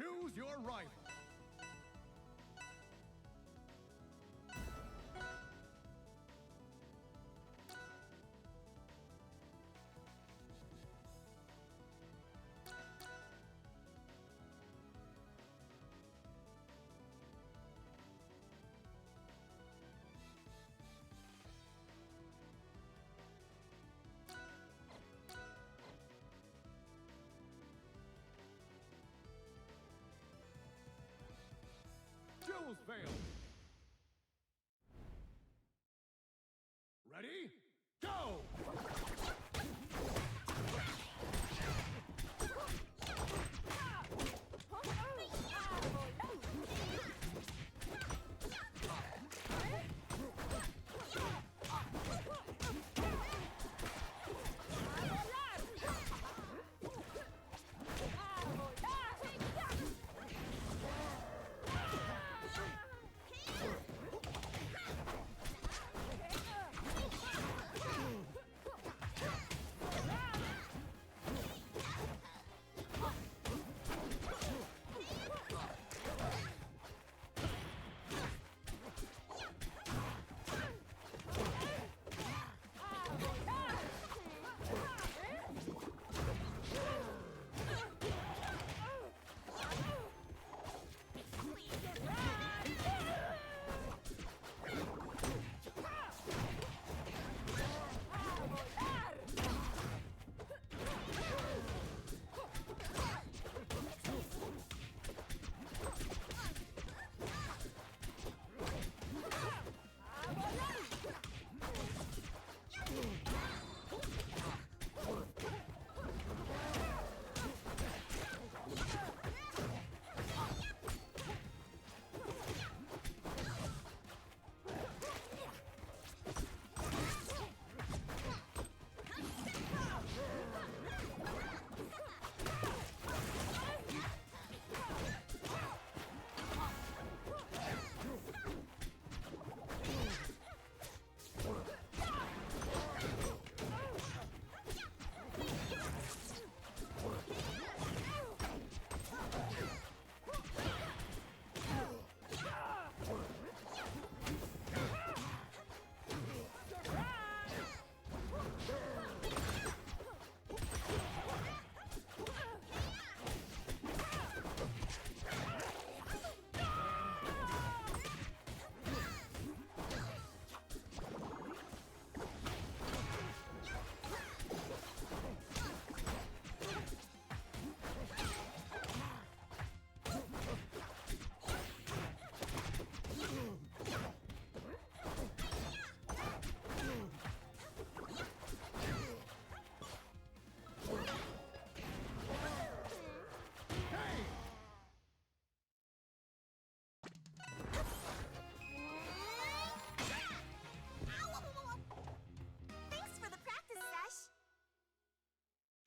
S1: Choose your rifle. Duels failed. Ready? Go!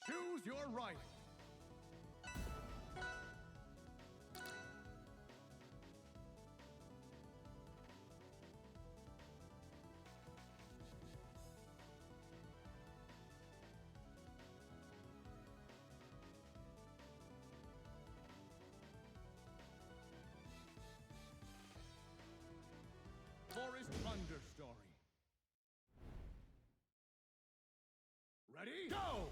S1: Choose your rifle. Forest understory. Ready? Go!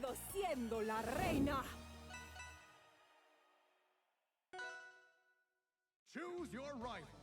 S6: Sigo siendo la reina.
S1: Choose your rival.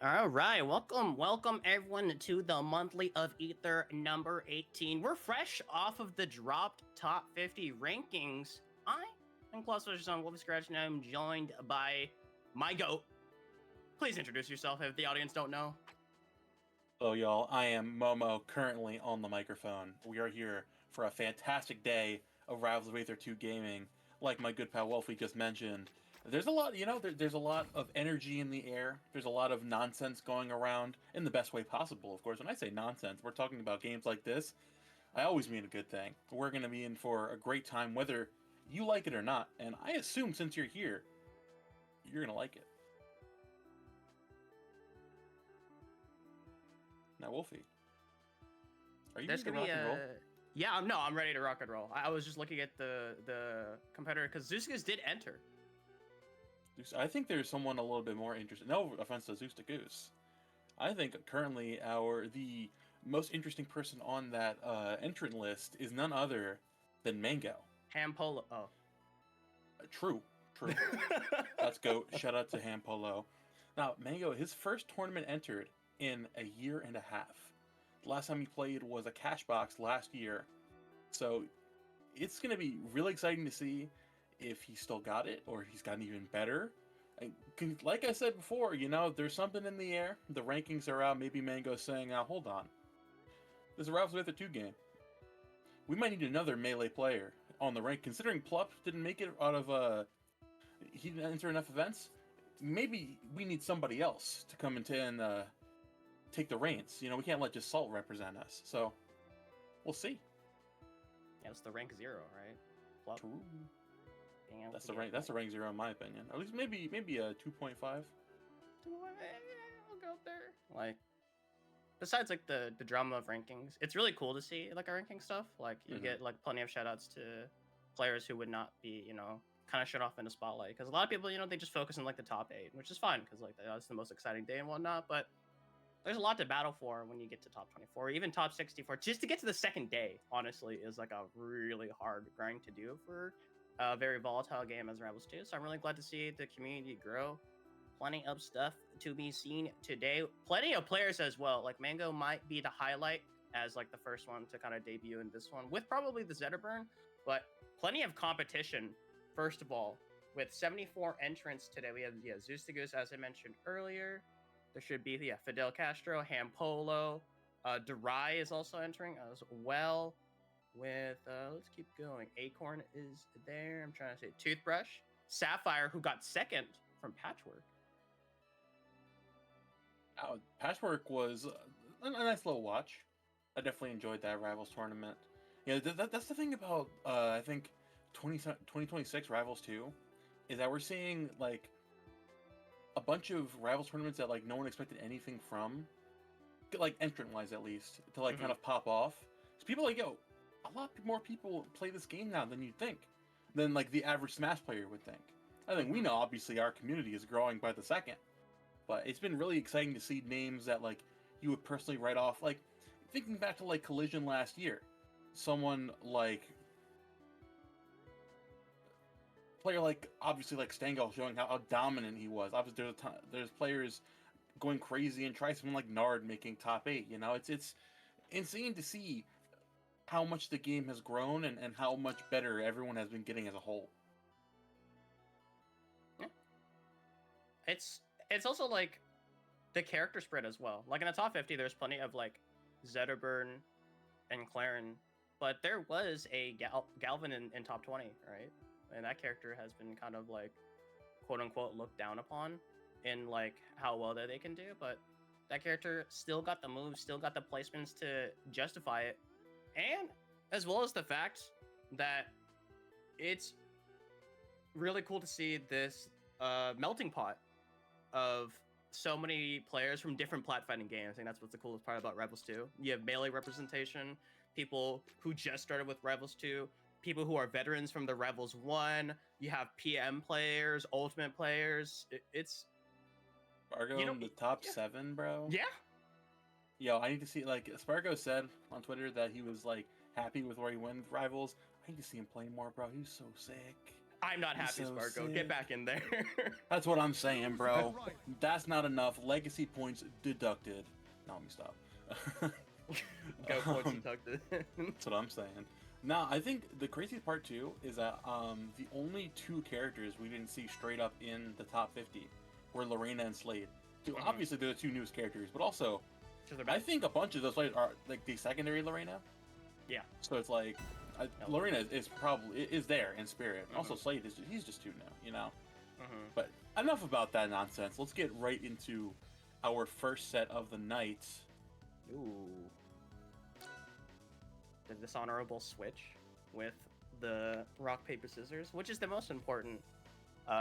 S2: All right, welcome everyone to the monthly of Ether number 18. We're fresh off of the dropped top 50 rankings. I am Claus on Wolfie Scratch, and I'm joined by my goat. Please introduce yourself if the audience don't know.
S7: Hello, y'all. I am MoMA, currently on the microphone. We are here for a fantastic day of Rivals of Aether 2 gaming. Like my good pal Wolfie just mentioned, there's a lot, there's a lot of energy in the air. There's a lot of nonsense going around in the best way possible, of course. When I say nonsense, we're talking about games like this. I always mean a good thing. We're going to be in for a great time, whether you like it or not. And I assume since you're here, you're going to like it. Now, Wolfie, are you ready to rock and roll?
S2: Yeah, I'm ready to rock and roll. I was just looking at the competitor because ZeusDahGoose did enter.
S7: I think there's someone a little bit more interested. No offense to ZeusDahGoose. I think currently the most interesting person on that entrant list is none other than Mang0.
S2: Ham Polo. Oh.
S7: True. Let's go. Shout out to Ham Polo. Now, Mang0, his first tournament entered in a year and a half. The last time he played was a cash box last year. So it's going to be really exciting to see if he still got it or if he's gotten even better. Like I said before, there's something in the air. The rankings are out. Maybe Mang0's saying, hold on. This is a Rivals with a 2 game. We might need another melee player on the rank. Considering Plup didn't make it out of, he didn't enter enough events, maybe we need somebody else to come into and take the reins. We can't let just Salt represent us. So, we'll see.
S2: Yeah, it's the rank 0, right? Plup.
S7: True. That's the rank 0 in my opinion. At least maybe a 2.5.
S2: I'll go there. Like, besides like the drama of rankings, it's really cool to see like our ranking stuff. Like you get like plenty of shoutouts to players who would not be, kind of shut off in the spotlight. Because a lot of people, they just focus on like the top 8, which is fine because like that's the most exciting day and whatnot. But there's a lot to battle for when you get to top 24, even top 64. Just to get to the second day, honestly, is like a really hard grind to do for a very volatile game as Rivals 2. So I'm really glad to see the community grow. Plenty of stuff to be seen today. Plenty of players as well. Like Mang0 might be the highlight as like the first one to kind of debut in this one, with probably the Zetterburn, but plenty of competition. First of all, with 74 entrants today, we have ZeusDahGoose, as I mentioned earlier. There should be Fidel Castro, Ham Polo, darai is also entering as well. With let's keep going. Acorn is there. I'm trying to say Toothbrush, Sapphire, who got second from Patchwork.
S7: Patchwork was a nice little watch. I definitely enjoyed that Rivals tournament. Yeah, that's the thing about I think 2026 Rivals 2 is that we're seeing like a bunch of Rivals tournaments that like no one expected anything from, like entrant wise at least, to like kind of pop off. So people are like, yo, a lot more people play this game now than you'd think, than like the average Smash player would think. I think we know obviously our community is growing by the second, but it's been really exciting to see names that like you would personally write off. Like thinking back to like Collision last year, someone like player like obviously like Stengel showing how dominant he was. Obviously there's players going crazy and try someone like Nard making top 8. It's insane to see how much the game has grown and how much better everyone has been getting as a whole.
S2: Yeah. It's also like the character spread as well. Like in the top 50, there's plenty of like Zetterburn and Claren, but there was a Galvin in top 20, right? And that character has been kind of like quote unquote looked down upon in like how well that they can do, but that character still got the moves, still got the placements to justify it. And as well as the fact that it's really cool to see this melting pot of so many players from different platforming games. I think that's what's the coolest part about Rivals 2. You have melee representation, people who just started with Rivals 2, people who are veterans from the Rivals 1. You have PM players, Ultimate players. It's
S7: Spargo in the top 7, bro.
S2: Yeah.
S7: Yo, I need to see, like, Spargo said on Twitter that he was, like, happy with where he went with Rivals. I need to see him play more, bro. He's so sick.
S2: I'm not happy,
S7: so
S2: Sparko.
S7: sick.
S2: Get back in there.
S7: That's what I'm saying, bro. That's not enough. Legacy points deducted. No, let me stop.
S2: Go points deducted.
S7: That's what I'm saying. Now, I think the crazy part too is that the only two characters we didn't see straight up in the top 50 were Lorena and Slade. So obviously, they're the two newest characters, but also, I think a bunch of those players are like the secondary Lorena.
S2: Yeah.
S7: So it's like Lorena is probably is there in spirit. Also, Slade he's just too new, you know. But enough about that nonsense. Let's get right into our first set of the night.
S2: Ooh. The dishonorable switch with the rock paper scissors, which is the most important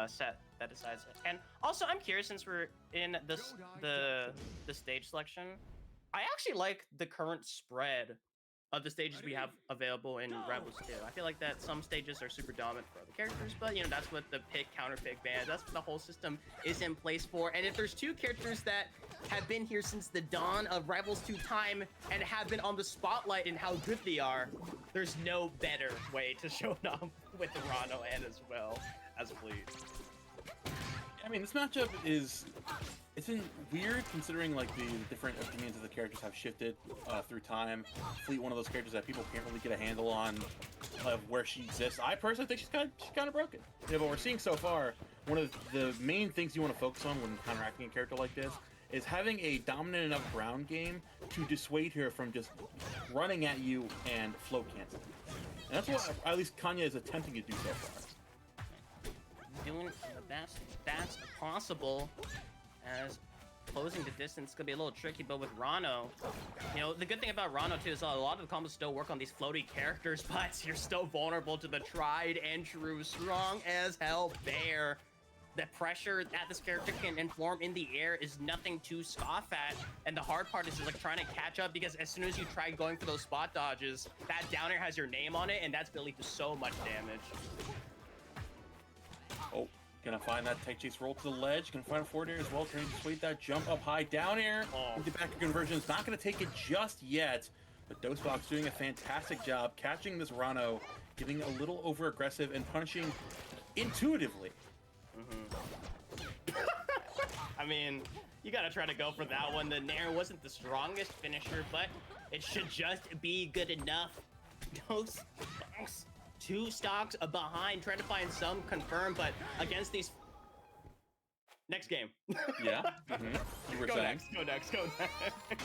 S2: set that decides it. And also, I'm curious, since we're in the stage selection, I actually like the current spread of the stages we have available in Rebels 2. I feel like that some stages are super dominant for other characters, but you know, that's what the pick counter pick ban, that's what the whole system is in place for. And if there's two characters that have been here since the dawn of Rivals 2 time and have been on the spotlight in how good they are, there's no better way to show up with Rano and as well as Fleet.
S7: I mean, this matchup it's been weird considering like the different opinions of the characters have shifted through time. Fleet, one of those characters that people can't really get a handle on of where she exists. I personally think she's kind of broken. Yeah, but we're seeing so far, one of the main things you want to focus on when counteracting a character like this is having a dominant enough ground game to dissuade her from just running at you and float canceling. And that's what at least Kanya is attempting to do so far.
S2: Doing the best that's possible, as closing the distance is gonna be a little tricky, but with Rano, you know, the good thing about Rano too is a lot of the combos still work on these floaty characters, but you're still vulnerable to the tried and true strong as hell bear. The pressure that this character can inform in the air is nothing to scoff at, and the hard part is just like trying to catch up, because as soon as you try going for those spot dodges, that down air has your name on it, and that's gonna lead to so much damage.
S7: Oh, gonna find that tight chase roll to the ledge. Gonna find a forward air as well. Trying to dissuade that jump up high down air.
S2: Oh.
S7: The back conversion is not gonna take it just yet. But DoseBox doing a fantastic job catching this Rano, getting a little over aggressive and punishing intuitively.
S2: I mean, you gotta try to go for that one. The Nair wasn't the strongest finisher, but it should just be good enough. Those two stocks behind, trying to find some confirm, but against these... Next game.
S7: Yeah. You were
S2: Go
S7: saying.
S2: next, go next, go next.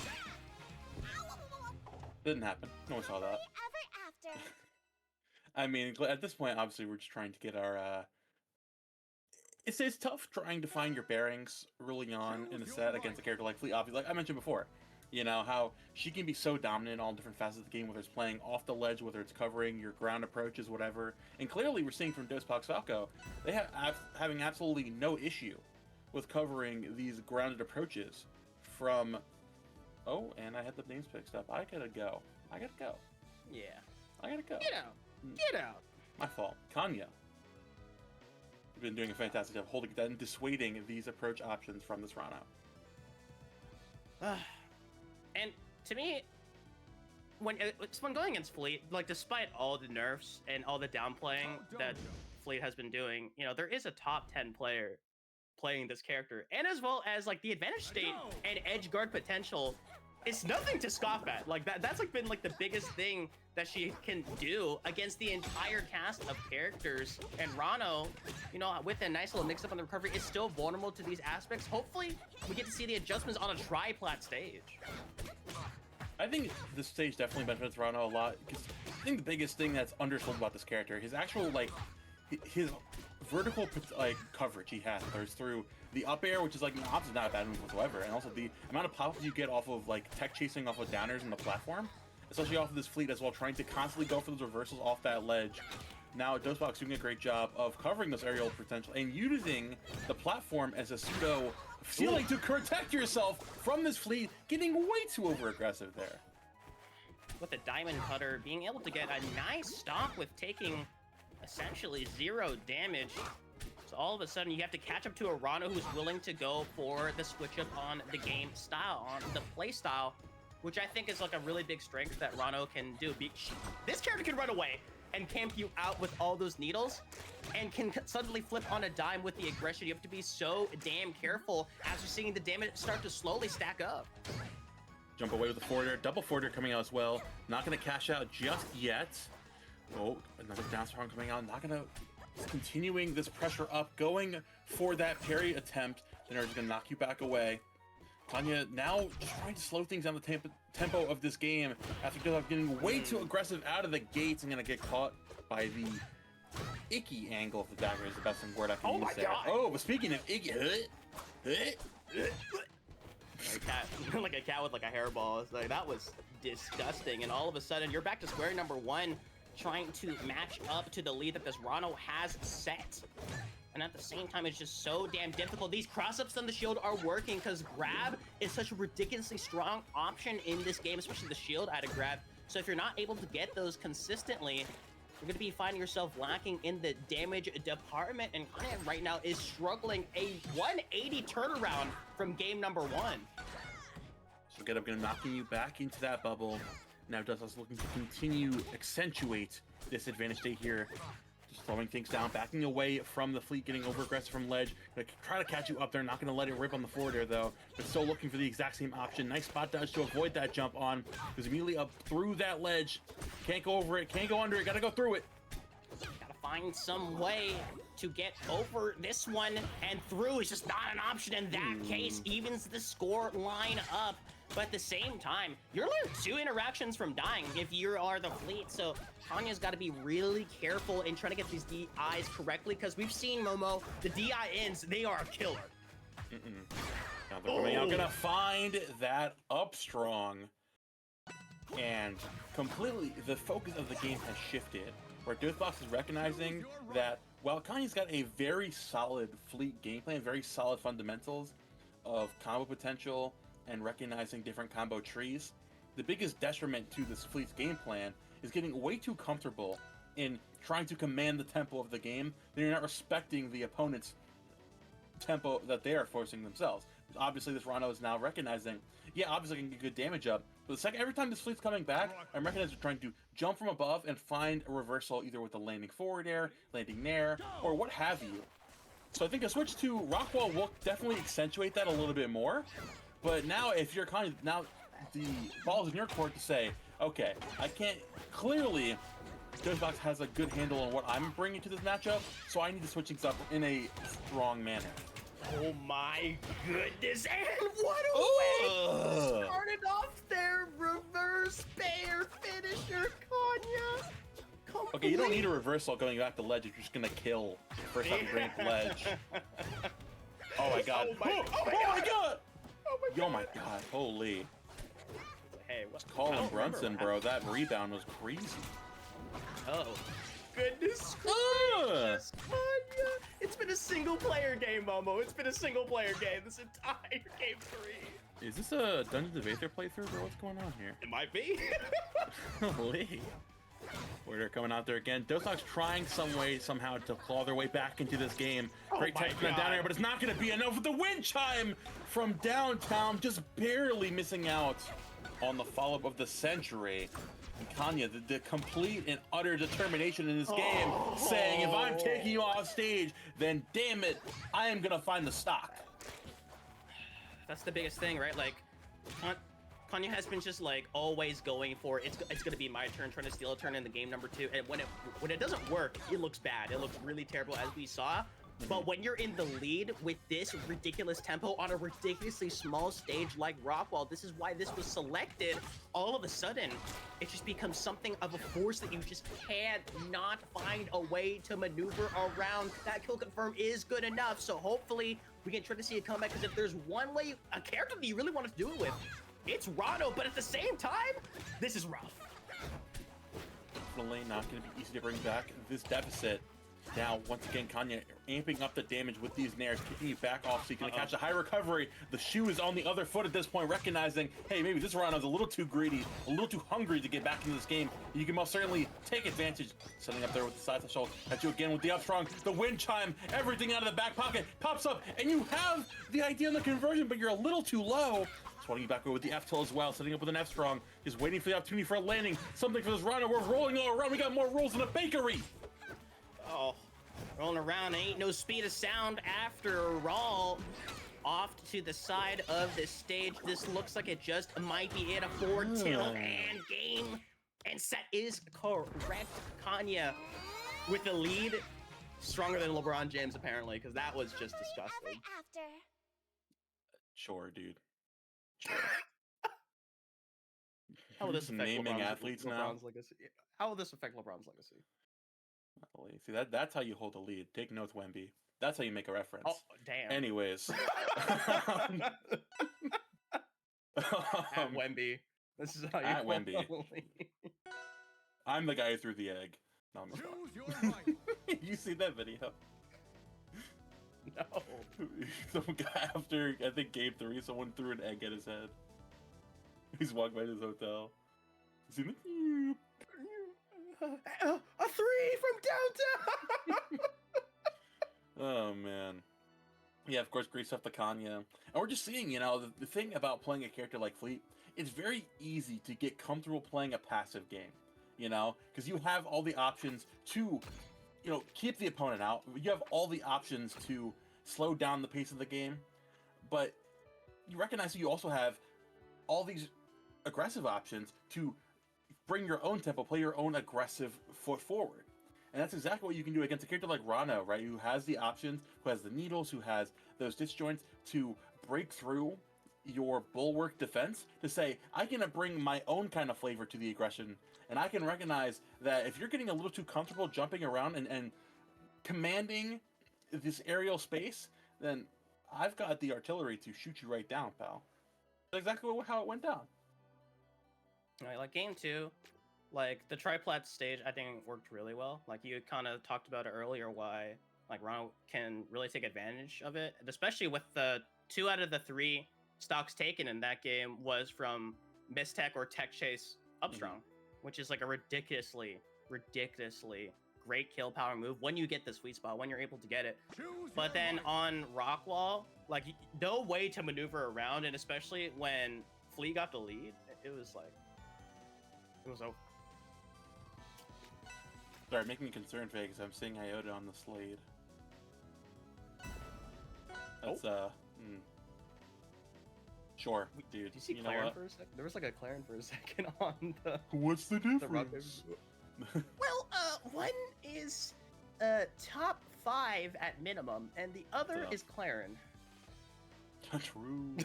S7: Didn't happen. No one saw that.
S6: Ever after.
S7: I mean, at this point, obviously, we're just trying to get our. It's tough trying to find your bearings early on in the set against a character like Fleet. Obviously, like I mentioned before, you know how she can be so dominant in all different facets of the game, whether it's playing off the ledge, whether it's covering your ground approaches, whatever. And clearly, we're seeing from DoseBox Falco, they have having absolutely no issue with covering these grounded approaches from. Oh, and I had the names mixed up. I gotta go.
S2: Yeah.
S7: I gotta go.
S2: Get out. Get out.
S7: My fault. Kanya. You've been doing a fantastic job holding that and dissuading these approach options from this Rano.
S2: And to me, when going against Fleet, like despite all the nerfs and all the downplaying that Fleet has been doing, you know, there is a top 10 player playing this character, and as well as like the advantage state and edge guard potential, it's nothing to scoff at. Like that's like been like the biggest thing that she can do against the entire cast of characters. And Rano, you know, with a nice little mix up on the recovery, is still vulnerable to these aspects. Hopefully we get to see the adjustments on a tri-plat stage.
S7: I think this stage definitely benefits Rano a lot, because I think the biggest thing that's undersold about this character, his actual like his vertical like coverage he has. There's through the up air, which is like obviously not a bad move whatsoever, and also the amount of pop you get off of like tech chasing off of downers in the platform, especially off of this Fleet as well, trying to constantly go for those reversals off that ledge. Now DoseBox doing a great job of covering this aerial potential and using the platform as a pseudo ceiling to protect yourself from this Fleet, getting way too over aggressive there.
S2: With the diamond cutter, being able to get a nice stock with taking essentially 0 damage. So all of a sudden you have to catch up to a Rano who's willing to go for the switch up on the game style, on the play style, which I think is like a really big strength that Rano can do. This character can run away. and camp you out with all those needles, and can suddenly flip on a dime with the aggression. You have to be so damn careful as you're seeing the damage start to slowly stack up.
S7: Jump away with the forwarder. Double forwarder coming out as well. Not going to cash out just yet. Oh, another down strong coming out. Not going to... Continuing this pressure up. Going for that parry attempt. Then they're just going to knock you back away. Kanya now just trying to slow things down the tempo of this game after getting way too aggressive out of the gates and going to get caught by the icky angle of the dagger is the best word I can use there. God. Oh, but speaking of icky...
S2: Like a cat with like a hairball. It's like, that was disgusting, and all of a sudden you're back to square number one, trying to match up to the lead that this Rano has set. And at the same time, it's just so damn difficult. These cross-ups on the shield are working because grab is such a ridiculously strong option in this game, especially the shield out of grab. So if you're not able to get those consistently, you're going to be finding yourself lacking in the damage department. And Kanye right now is struggling a 180 turnaround from game number one.
S7: So get up, going to knocking you back into that bubble. Now Dust looking to continue accentuate this advantage state here. Just slowing things down, backing away from the fleet, getting over aggressive from ledge. Gonna try to catch you up there, not gonna let it rip on the forward air though, but still looking for the exact same option. Nice spot dodge to avoid that jump on. Goes immediately up through that ledge. Can't go over it, can't go under it, gotta go through it.
S2: Gotta find some way to get over this one, and through is just not an option in that case. Evens the score line up. But at the same time, you're like 2 interactions from dying if you are the fleet. So Tanya's got to be really careful in trying to get these DIs correctly, because we've seen Momo, the DI-ins, they are a killer.
S7: Now they're coming out, gonna find that up strong. And completely, the focus of the game has shifted, where DeusDahGoose is recognizing that while Kanye's got a very solid fleet game plan, very solid fundamentals of combo potential, and recognizing different combo trees, the biggest detriment to this fleet's game plan is getting way too comfortable in trying to command the tempo of the game. They're not respecting the opponent's tempo that they are forcing themselves. Obviously, this Rano is now recognizing, yeah, obviously I can get good damage up, but every time this fleet's coming back, I'm recognizing trying to jump from above and find a reversal either with a landing forward air, landing nair, or what have you. So I think a switch to Rockwall will definitely accentuate that a little bit more. But now, if you're now the ball's in your court to say, okay, I can't, clearly, DeusDahGoose has a good handle on what I'm bringing to this matchup, so I need to switch things up in a strong manner.
S2: Oh my goodness, and what a way to start it off there, reverse bear finisher, Kanya.
S7: Okay, you don't need a reversal going back to ledge if you're just gonna kill the first time you bring it to ledge. Oh my god. Oh my god! Oh my god, holy.
S2: Hey, what's
S7: Colin Brunson, bro? That rebound was crazy.
S2: Oh, goodness gracious, Kanya! It's been a single player game, Momo. It's been a single player game this entire game 3.
S7: Is this a Dungeons of Aether playthrough, bro? What's going on here?
S2: It might be.
S7: Holy. Warrior coming out there again. DeusDahGoose trying some way, somehow, to claw their way back into this game. Great tech from down air, but it's not going to be enough with the wind chime from downtown, just barely missing out on the follow-up of the century. And Kanya, the complete and utter determination in this game, saying, if I'm taking you off stage, then damn it, I am going to find the stock.
S2: That's the biggest thing, right? Like, Kanya has been just like always going for it's gonna be my turn, trying to steal a turn in the game number 2, and when it doesn't work, it looks bad. It looks really terrible, as we saw. But when you're in the lead with this ridiculous tempo on a ridiculously small stage like Rockwall, this is why this was selected. All of a sudden, it just becomes something of a force that you just can't not find a way to maneuver around. That kill confirm is good enough, so hopefully we can try to see a comeback, because if there's one way, a character that you really want to do it with, it's Rano, but at the same time, this is rough.
S7: Definitely not going to be easy to bring back this deficit. Now, once again, Kanya amping up the damage with these nairs, kicking you back off so you can catch a high recovery. The shoe is on the other foot at this point, recognizing, hey, maybe this Rano's a little too greedy, a little too hungry to get back into this game. You can most certainly take advantage. Setting up there with the side special. At you again with the up strong, the wind chime, everything out of the back pocket, pops up, and you have the idea on the conversion, but you're a little too low. Swatting back over with the F tilt as well, setting up with an F strong, just waiting for the opportunity for a landing. Something for this Rhino. We're rolling all around. We got more rolls than a bakery.
S2: Oh, rolling around. Ain't no speed of sound after all. Off to the side of the stage. This looks like it just might be it. A forward tilt and game and set is correct. Kanya with the lead. Stronger than LeBron James, apparently, because that was just disgusting.
S7: Sure, dude. Sure.
S2: How will this affect
S7: naming
S2: LeBron's,
S7: athletes now?
S2: legacy? How will this affect LeBron's legacy?
S7: See, that's how you hold a lead. Take notes, Wemby. That's how you make a reference.
S2: Oh, damn.
S7: Anyways.
S2: At Wemby. This is how you
S7: at
S2: hold
S7: Wemby.
S2: a lead.
S7: I'm the guy who threw the egg. No, I'm just
S1: Choose your
S7: kidding.
S1: right.
S7: You see that video?
S2: No.
S7: Some guy after, I think, game 3, someone threw an egg at his head. He's walking by his hotel. He's in the...
S2: A 3 from downtown!
S7: Oh, man. Yeah, of course, Grease up the Kanya. And we're just seeing, you know, the thing about playing a character like Fleet, it's very easy to get comfortable playing a passive game, you know? Because you have all the options to, you know, keep the opponent out. You have all the options to slow down the pace of the game. But you recognize that you also have all these aggressive options to bring your own tempo, play your own aggressive foot forward. And that's exactly what you can do against a character like Rano, right? Who has the options, who has the needles, who has those disjoints to break through your bulwark defense to say, I can bring my own kind of flavor to the aggression. And I can recognize that if you're getting a little too comfortable jumping around and commanding this aerial space, then I've got the artillery to shoot you right down, pal. That's exactly how it went down.
S2: Right, like game 2, like the triplat stage, I think worked really well. Like you kind of talked about it earlier, why like Rano can really take advantage of it, and especially with the 2 out of the 3 stocks taken in that game was from mistech or tech chase upstrong, which is like a ridiculously great kill power move when you get the sweet spot, when you're able to get it. But then on Rockwall, like no way to maneuver around, and especially when Flea got the lead, it was like it was over.
S7: Sorry, making me concerned, Vegas. I'm seeing Iota on the Slade. That's Sure, dude.
S2: Did you see
S7: know
S2: Claren
S7: what?
S2: for a second? There was like a Claren for a second on the.
S7: What's the
S2: difference? Well, one is top 5 at minimum, and the other is Claren.
S7: True.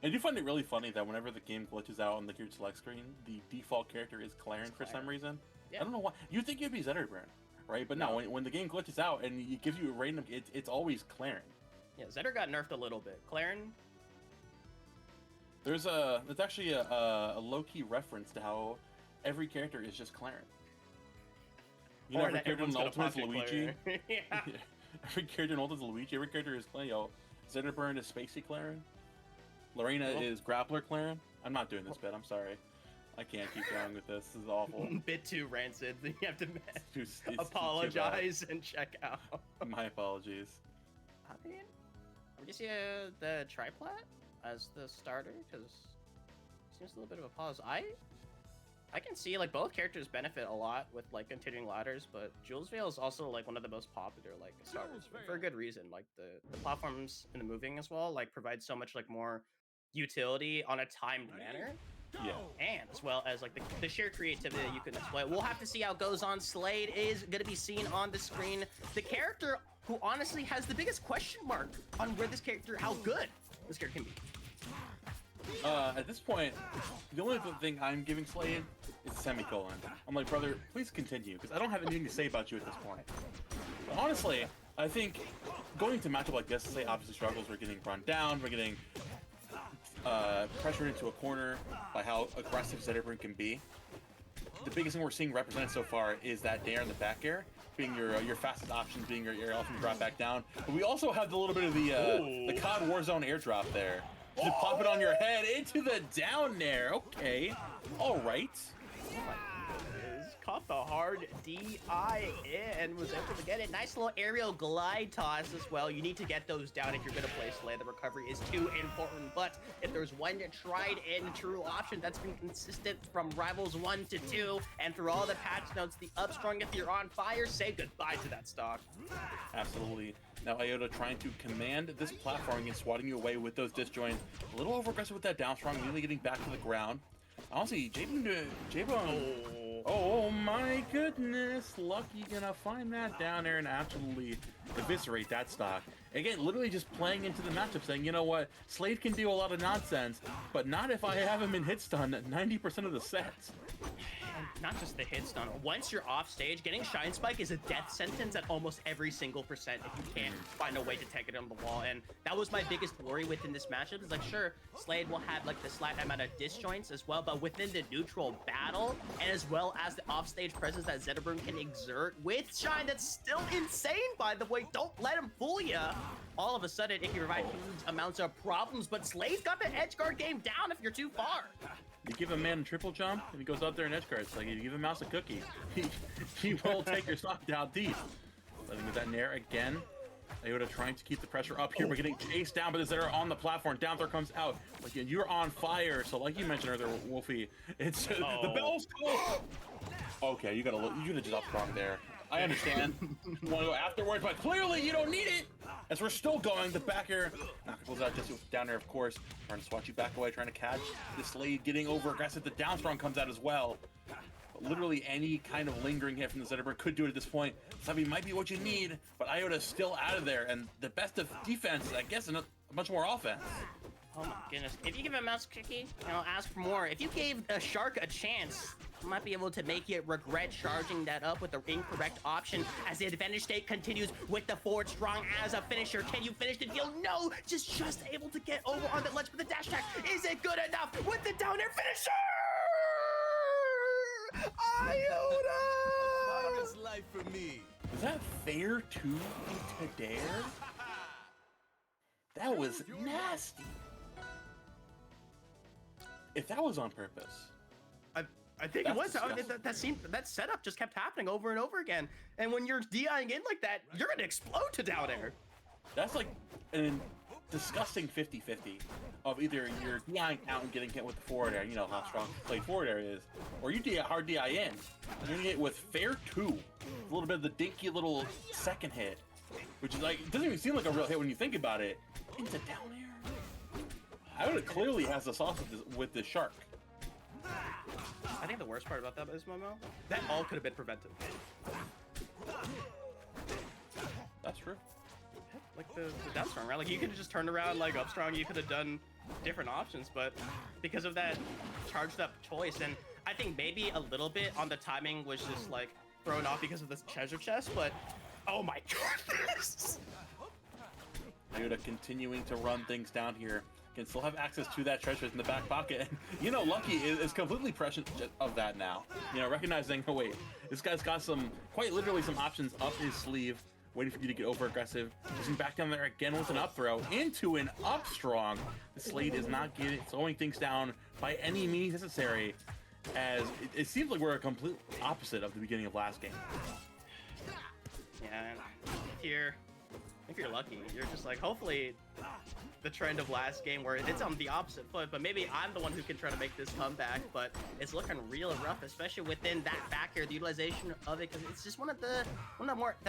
S7: I do find it really funny that whenever the game glitches out on the geared select screen, the default character is Claren for some reason. Yeah. I don't know why. You'd think it'd be Zetterburn, right? But no, when the game glitches out and it gives you a random, it's always Claren.
S2: Yeah, Zetter got nerfed a little bit. Claren.
S7: There's actually a low-key reference to how every character is just Claren. You know, every character in Ultimate is Luigi.
S2: Yeah.
S7: Every character in Ultimate is Luigi. Every character is Claren. Yo, Zetterburn is Spacey Claren. Lorena is Grappler Claren. I'm not doing this bit. I'm sorry. I can't keep going with this. This is awful.
S2: Bit too rancid. You have to
S7: it's
S2: apologize and check out.
S7: My apologies.
S2: I mean, would you see the triplat as the starter? Because it seems a little bit of a pause. I can see like both characters benefit a lot with like continuing ladders, but Jules Veil is also like one of the most popular like starters for a good reason. Like the platforms and the moving as well like provide so much like more utility on a timed manner.
S7: Yeah.
S2: And as well as like the sheer creativity that you can exploit. We'll have to see how it goes on. Slade is going to be seen on the screen. The character who honestly has the biggest question mark on where this character, how good this character can be.
S7: At this point, the only thing I'm giving Slade is a semicolon. I'm like, brother, please continue, because I don't have anything to say about you at this point. But honestly, I think going into a matchup like this, say obviously struggles, we're getting run down, we're getting pressured into a corner by how aggressive Zetterburn can be. The biggest thing we're seeing represented so far is that dare in the back air, being your fastest option, being your air from drop back down. But we also have the little bit of the COD Warzone airdrop there. Just pop it on your head into the down there. Okay. All right.
S2: caught the hard DI and was able to get it. Nice little aerial glide toss as well. You need to get those down if you're going to play Slade. The recovery is too important. But if there's one tried and true option that's been consistent from Rivals 1 to 2 and through all the patch notes, the upstrong, if you're on fire, say goodbye to that stock.
S7: Absolutely. Now Iota trying to command this platform and swatting you away with those disjoints. A little over-aggressive with that down strong, nearly getting back to the ground. Honestly, J-Bone. Oh my goodness. Lucky gonna find that down there and absolutely eviscerate that stock. Again, literally just playing into the matchup, saying, you know what, Slade can do a lot of nonsense, but not if I have him in hit stun 90% of the sets.
S2: And not just the hit stun. Once you're off stage, getting Shine Spike is a death sentence at almost every single percent if you can't find a way to take it on the wall. And that was my biggest worry within this matchup. Is like, sure, Slade will have like the slight amount of disjoints as well, but within the neutral battle, and as well as the offstage presence that ZeusDahGoose can exert with Shine, that's still insane, by the way. Don't let him fool you. All of a sudden, it can provide huge amounts of problems, but Slade's got the edge guard game down if you're too far.
S7: You give a man a triple jump, and he goes out there and edge guards. Like, you give a mouse a cookie. He will take your stock down deep. Letting with that nair again. Iota trying to keep the pressure up here. We're getting chased down, but they're on the platform. Down throw comes out. Like, you're on fire. So like you mentioned earlier, Wolfie, it's the bell's close. Okay, you gotta just up strong there. I understand. You want to go afterwards, but clearly you don't need it. As we're still going, the back air goes out just down there, of course. Trying to swat you back away, trying to catch the Slade, getting over aggressive. The down strong comes out as well. But literally any kind of lingering hit from the ZeusDahGoose could do it at this point. Sabi might be what you need, but Iota's still out of there. And the best of defense is, I guess, a bunch more offense.
S2: Oh my goodness. If you give a mouse cookie, ask for more. If you gave a shark a chance, you might be able to make it regret charging that up with the incorrect option as the advantage state continues with the forward strong as a finisher. Can you finish the deal? No! Just able to get over on the ledge with the dash attack. Is it good enough with the down air finisher? Iota!
S1: Virus life for me.
S7: Is that fair to dare? That was nasty. If that was on purpose.
S2: I think it was. That setup just kept happening over and over again. And when you're DIing in like that, you're gonna explode to down air.
S7: That's like an disgusting 50-50 of either you're DIing out and getting hit with the forward air, you know how strong Slade forward air is, or you hard DI in. You're getting hit with fair 2. A little bit of the dinky little second hit, which is like, it doesn't even seem like a real hit when you think about it. Into down air. Iota clearly has the sauce with the shark.
S2: I think the worst part about that is, MoA, that all could have been prevented.
S7: That's true.
S2: Like the down strong, right? Like you could have just turned around like up strong, you could have done different options, but because of that charged up choice, and I think maybe a little bit on the timing was just like thrown off because of this treasure chest, but oh my goodness.
S7: Iota continuing to run things down here. Can still have access to that treasure in the back pocket. And, you know, Lucky is completely prescient of that now. You know, recognizing, oh wait, this guy's got quite literally some options up his sleeve, waiting for you to get over aggressive. Just back down there again with an up throw into an up strong. The Slade is not slowing things down by any means necessary, as it seems like we're a complete opposite of the beginning of last game.
S2: Yeah, if you're lucky, you're just like, hopefully the trend of last game where it's on the opposite foot, but maybe I'm the one who can try to make this comeback, but it's looking real rough, especially within that back air, the utilization of it, because it's just one of the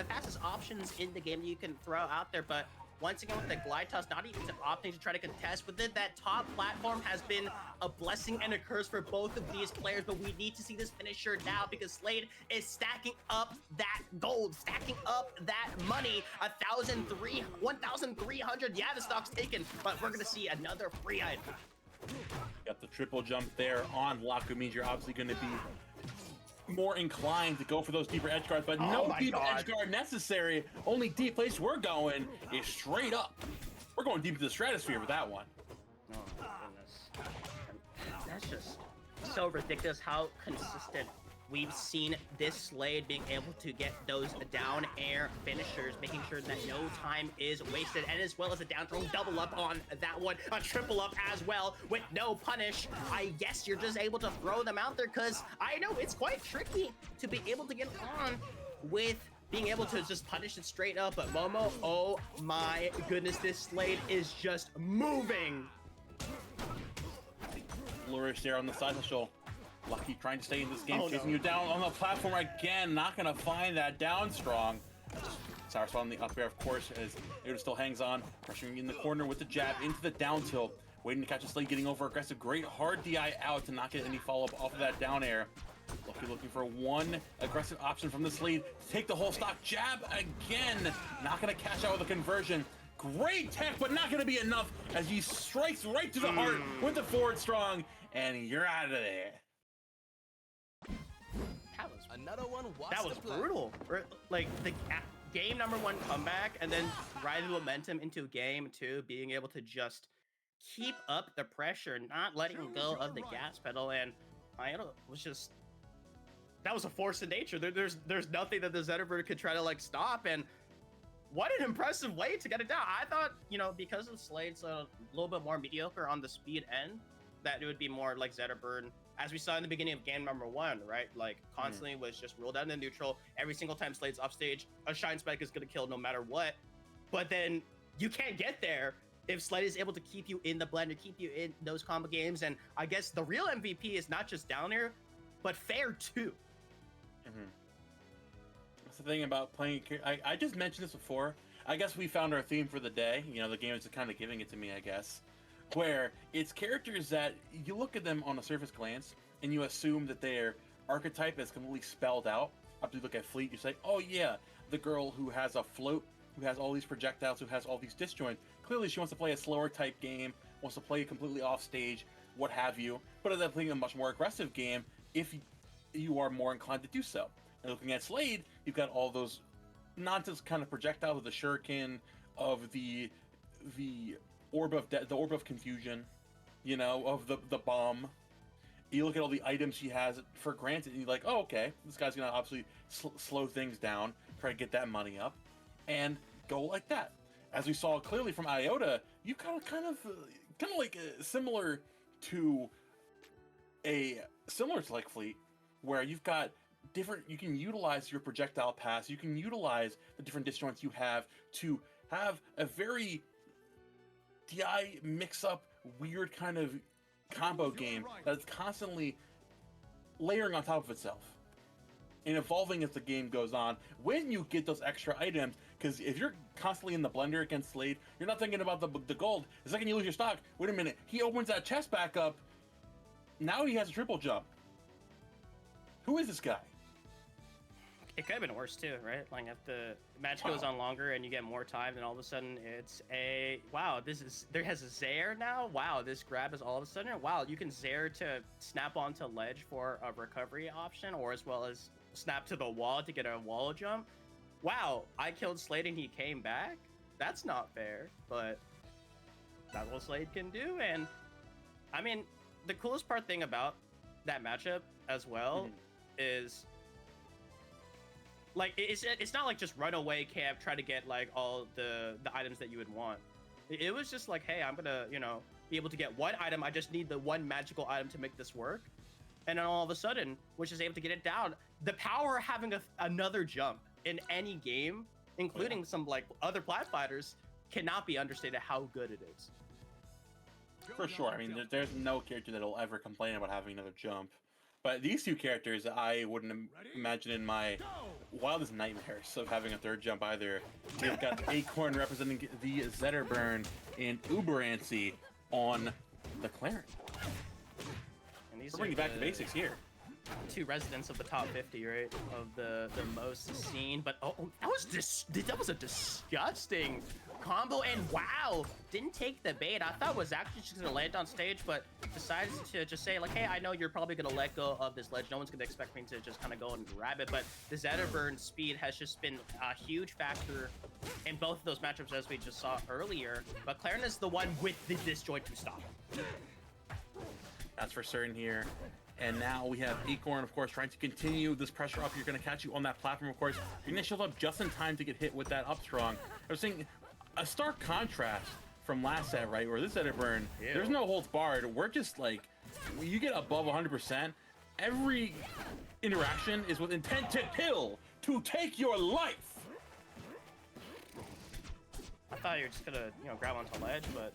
S2: fastest options in the game that you can throw out there. But once again with the glide toss, not even opting to try to contest with it, that top platform has been a blessing and a curse for both of these players, but we need to see this finisher now because Slade is stacking up that gold, stacking up that money. 1,300, yeah, the stock's taken, but we're gonna see another free item.
S7: Got the triple jump there on Laku, means you're obviously gonna be more inclined to go for those deeper edge guards, but no deep edge guard necessary. Only deep place we're going is straight up. We're going deep into the stratosphere with that one.
S2: Oh my goodness. That's just so ridiculous how consistent we've seen this Slade being able to get those down air finishers, making sure that no time is wasted, and as well as a down throw double up on that one, a triple up as well with no punish. I guess you're just able to throw them out there, because I know it's quite tricky to be able to get on with being able to just punish it straight up. But Momo, oh my goodness, this Slade is just moving.
S7: Flourish there on the side hustle. Lucky trying to stay in this game,
S2: Oh,
S7: chasing
S2: no.
S7: you down on the platform again. Not gonna find that down strong. Sours on the up air, of course, as Yoda still hangs on, pressuring in the corner with the jab into the down tilt, waiting to catch a Slade, getting over aggressive. Great hard DI out to not get any follow up off of that down air. Lucky looking for one aggressive option from the Slade to take the whole stock. Jab again, not gonna cash out with a conversion. Great tech, but not gonna be enough as he strikes right to the heart with the forward strong, and you're out of there.
S1: Another one wants
S2: That was
S1: to play.
S2: brutal. Like the game number 1 comeback, and then riding the momentum into game 2, being able to just keep up the pressure, not letting go of the gas pedal, and Mang0 was just, that was a force of nature. There's nothing that the Zetterbird could try to like stop, and what an impressive way to get it down. I thought, you know, because of Slade's a little bit more mediocre on the speed end, that it would be more like Zetterbird, as we saw in the beginning of game number 1, right? Like, constantly was just rolled down to neutral. Every single time Slade's off stage, a Shine Spike is going to kill no matter what. But then you can't get there if Slade is able to keep you in the blender, keep you in those combo games. And I guess the real MVP is not just down air, but fair too.
S7: That's the thing about playing. I just mentioned this before. I guess we found our theme for the day. You know, the game is kind of giving it to me, I guess. Where it's characters that you look at them on a surface glance and you assume that their archetype is completely spelled out. After you look at Fleet, you say, oh yeah, the girl who has a float, who has all these projectiles, who has all these disjoints. Clearly she wants to play a slower type game, wants to play completely off stage, what have you, but is playing a much more aggressive game if you are more inclined to do so. And looking at Slade, you've got all those nonsense kind of projectiles of the shuriken, of the orb of confusion, you know, of the bomb. You look at all the items he has for granted, and you're like, oh, okay, this guy's gonna obviously slow things down, try to get that money up, and go like that. As we saw clearly from Iota, you kind of like similar to like Fleet, where you've got different. You can utilize your projectile pass. You can utilize the different disjoints you have to have a very DI mix-up, weird kind of combo game that's constantly layering on top of itself and evolving as the game goes on. When you get those extra items, because if you're constantly in the blender against Slade, you're not thinking about the gold. The second you lose your stock, wait a minute, he opens that chest back up. Now he has a triple jump. Who is this guy?
S2: It could have been worse too, right? Like if the match goes on longer and you get more time, then all of a sudden it's a wow. There has a Zair now. Wow, this grab is all of a sudden wow. You can Zair to snap onto ledge for a recovery option, or as well as snap to the wall to get a wall jump. Wow, I killed Slade and he came back. That's not fair, but that's what Slade can do. And I mean, the coolest thing about that matchup as well is, like, it's not like just run away camp, try to get like all the items that you would want. It was just like, hey, I'm gonna, you know, be able to get one item. I just need the one magical item to make this work. And then all of a sudden, which is able to get it down. The power of having another jump in any game, including some like other plat fighters, cannot be understated how good it is.
S7: For sure. I mean, there's no character that'll ever complain about having another jump. But these two characters, I wouldn't imagine in my wildest nightmares of having a third jump either. We've got Acorn representing the Zetterburn and Uberancy on the Clarence.
S2: And these
S7: We're bringing back the basics here.
S2: Two residents of the top 50, right? Of the most seen. But oh, that was a disgusting combo, and wow, didn't take the bait. I thought was actually just gonna land on stage, but decided to just say like, hey, I know you're probably gonna let go of this ledge. No one's gonna expect me to just kind of go and grab it. But the Zetterburn speed has just been a huge factor in both of those matchups, as we just saw earlier. But Clarence is the one with the disjoint to stop.
S7: That's for certain here. And now we have Acorn, of course, trying to continue this pressure up. You're going to catch you on that platform, of course. You're going to show up just in time to get hit with that up strong. I was saying a stark contrast from last set, right? Where this Zedburn, there's no holds barred. We're just like, you get above 100%. Every interaction is with intent to kill, to take your life.
S2: I thought you were just gonna, grab onto ledge, but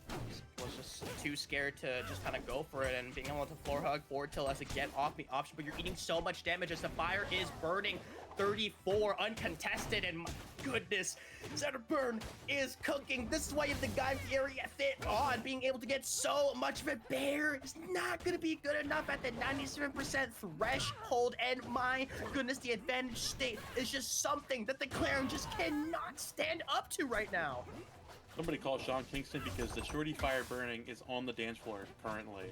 S2: was just too scared to just kind of go for it, and being able to floor hug forward tilt as a get off me option, but you're eating so much damage as the fire is burning. 34 uncontested, and my goodness, Zedburn is cooking. This is why you have the Guy Fieri fit on. Being able to get so much of a bear is not gonna be good enough at the 97% threshold, and my goodness, the advantage state is just something that the Claren just cannot stand up to right now.
S7: Somebody call Sean Kingston because the shorty fire burning is on the dance floor currently.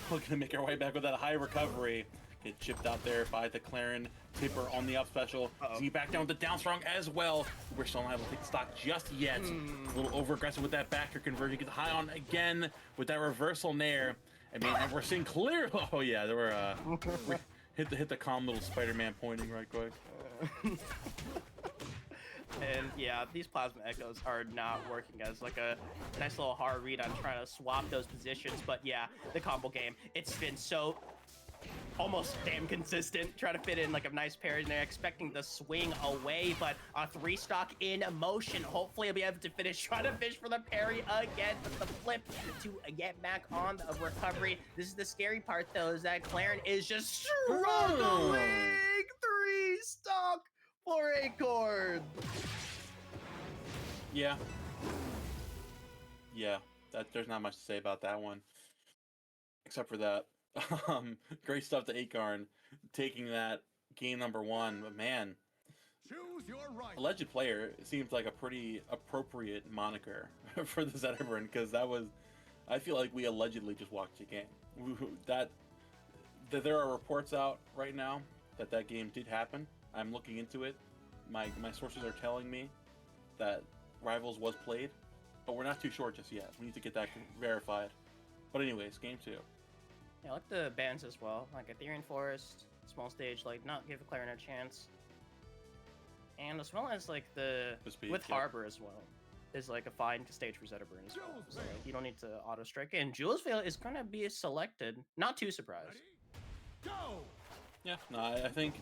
S7: We're gonna make our way back with that high recovery. Get chipped out there by the Claren Tipper on the up special. See back down with the down strong as well. We're still not able to take the stock just yet. A little over aggressive with that backer conversion. Gets high on again with that reversal nair. I mean, and we're seeing clear. Oh yeah, there were hit the calm little Spider-Man pointing right quick.
S2: And yeah, these plasma echoes are not working as like a nice little hard read on trying to swap those positions. But yeah, the combo game, it's been so almost damn consistent. Try to fit in like a nice parry in there, expecting the swing away, but a 3-stock in motion. Hopefully I'll be able to finish. Try to fish for the parry again, but the flip to get back on the recovery. This is the scary part though, is that Claren is just struggling. 3-stock for Acorn.
S7: Yeah, there's not much to say about that one, except for that. Great stuff to Acorn, taking that game number 1. But man,
S1: Choose your right.
S7: alleged player seems like a pretty appropriate moniker for the Zedburn, because I feel like we allegedly just watched a game. That there are reports out right now that game did happen. I'm looking into it. My sources are telling me that Rivals was played, but we're not too sure just yet. We need to get that verified. But anyways, game 2.
S2: Yeah, I like the bands as well, like Ethereum Forest, small stage, like not give Claren a chance. And as well as like the
S7: speed,
S2: with
S7: yeah.
S2: Harbor as well, is like a fine stage for Zedburn as well. So like, you don't need to auto strike. And Jules Veil is gonna be selected. Not too surprised.
S1: Go.
S7: Yeah, no, I think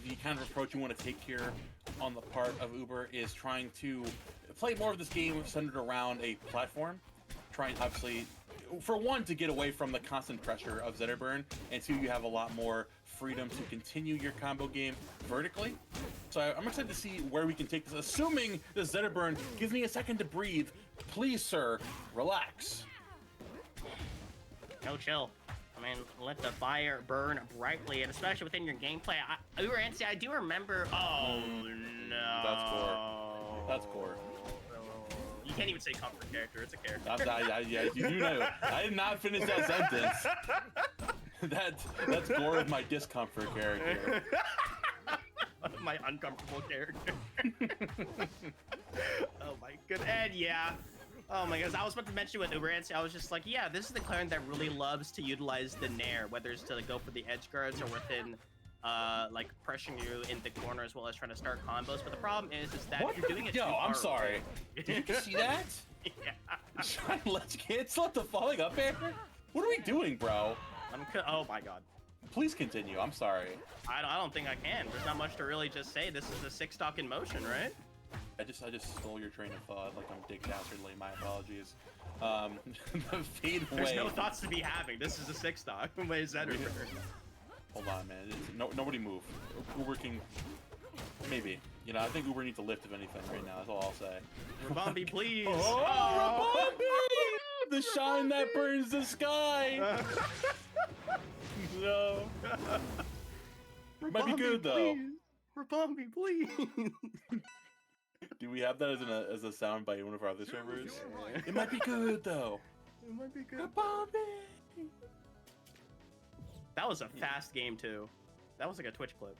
S7: the kind of approach you want to take here on the part of Uber is trying to play more of this game centered around a platform. Trying, obviously, for one, to get away from the constant pressure of Zedburn, and 2, you have a lot more freedom to continue your combo game vertically. So I'm excited to see where we can take this, assuming the Zedburn gives me a second to breathe. Please, sir, relax.
S2: No chill. I mean, let the fire burn brightly, and especially within your gameplay. Uber Ansi, I do remember. Oh no.
S7: That's core. That's core.
S2: You can't even say comfort character. It's a character.
S7: Yeah, you do know. I did not finish that sentence. That's core of my discomfort character.
S2: My uncomfortable character. Oh my good. And yeah. Oh my goodness, I was about to mention with Uber Ansi, I was just like, yeah, this is the Claren that really loves to utilize the Nair, whether it's to go for the edge guards or within, like, pressuring you in the corner as well as trying to start combos. But the problem is that you're doing it too far
S7: I'm sorry.
S2: away.
S7: Did you see that?
S2: Yeah.
S7: Let's get the falling up air? What are we doing, bro?
S2: Oh my god.
S7: Please continue, I'm sorry.
S2: I don't think I can. There's not much to really just say. This is a 6-stock in motion, right?
S7: I just stole your train of thought, like I'm Dick Dastardly. My apologies. The fade away.
S2: There's no thoughts to be having. This is a 6-stock. Way Zedburn.
S7: Hold on, man. Nobody move. Uber can... Maybe. You know, I think Uber needs a lift, if anything, right now. That's all I'll say.
S2: Rabambi, please.
S7: Oh, Rabambi! The shine that burns the sky! No. Might be good, though.
S2: Rabambi, please.
S7: Do we have that as a sound by one of our other servers? It might be good, though.
S2: It might be good.
S7: Rabambi!
S2: That was a fast game, too. That was like a Twitch clip.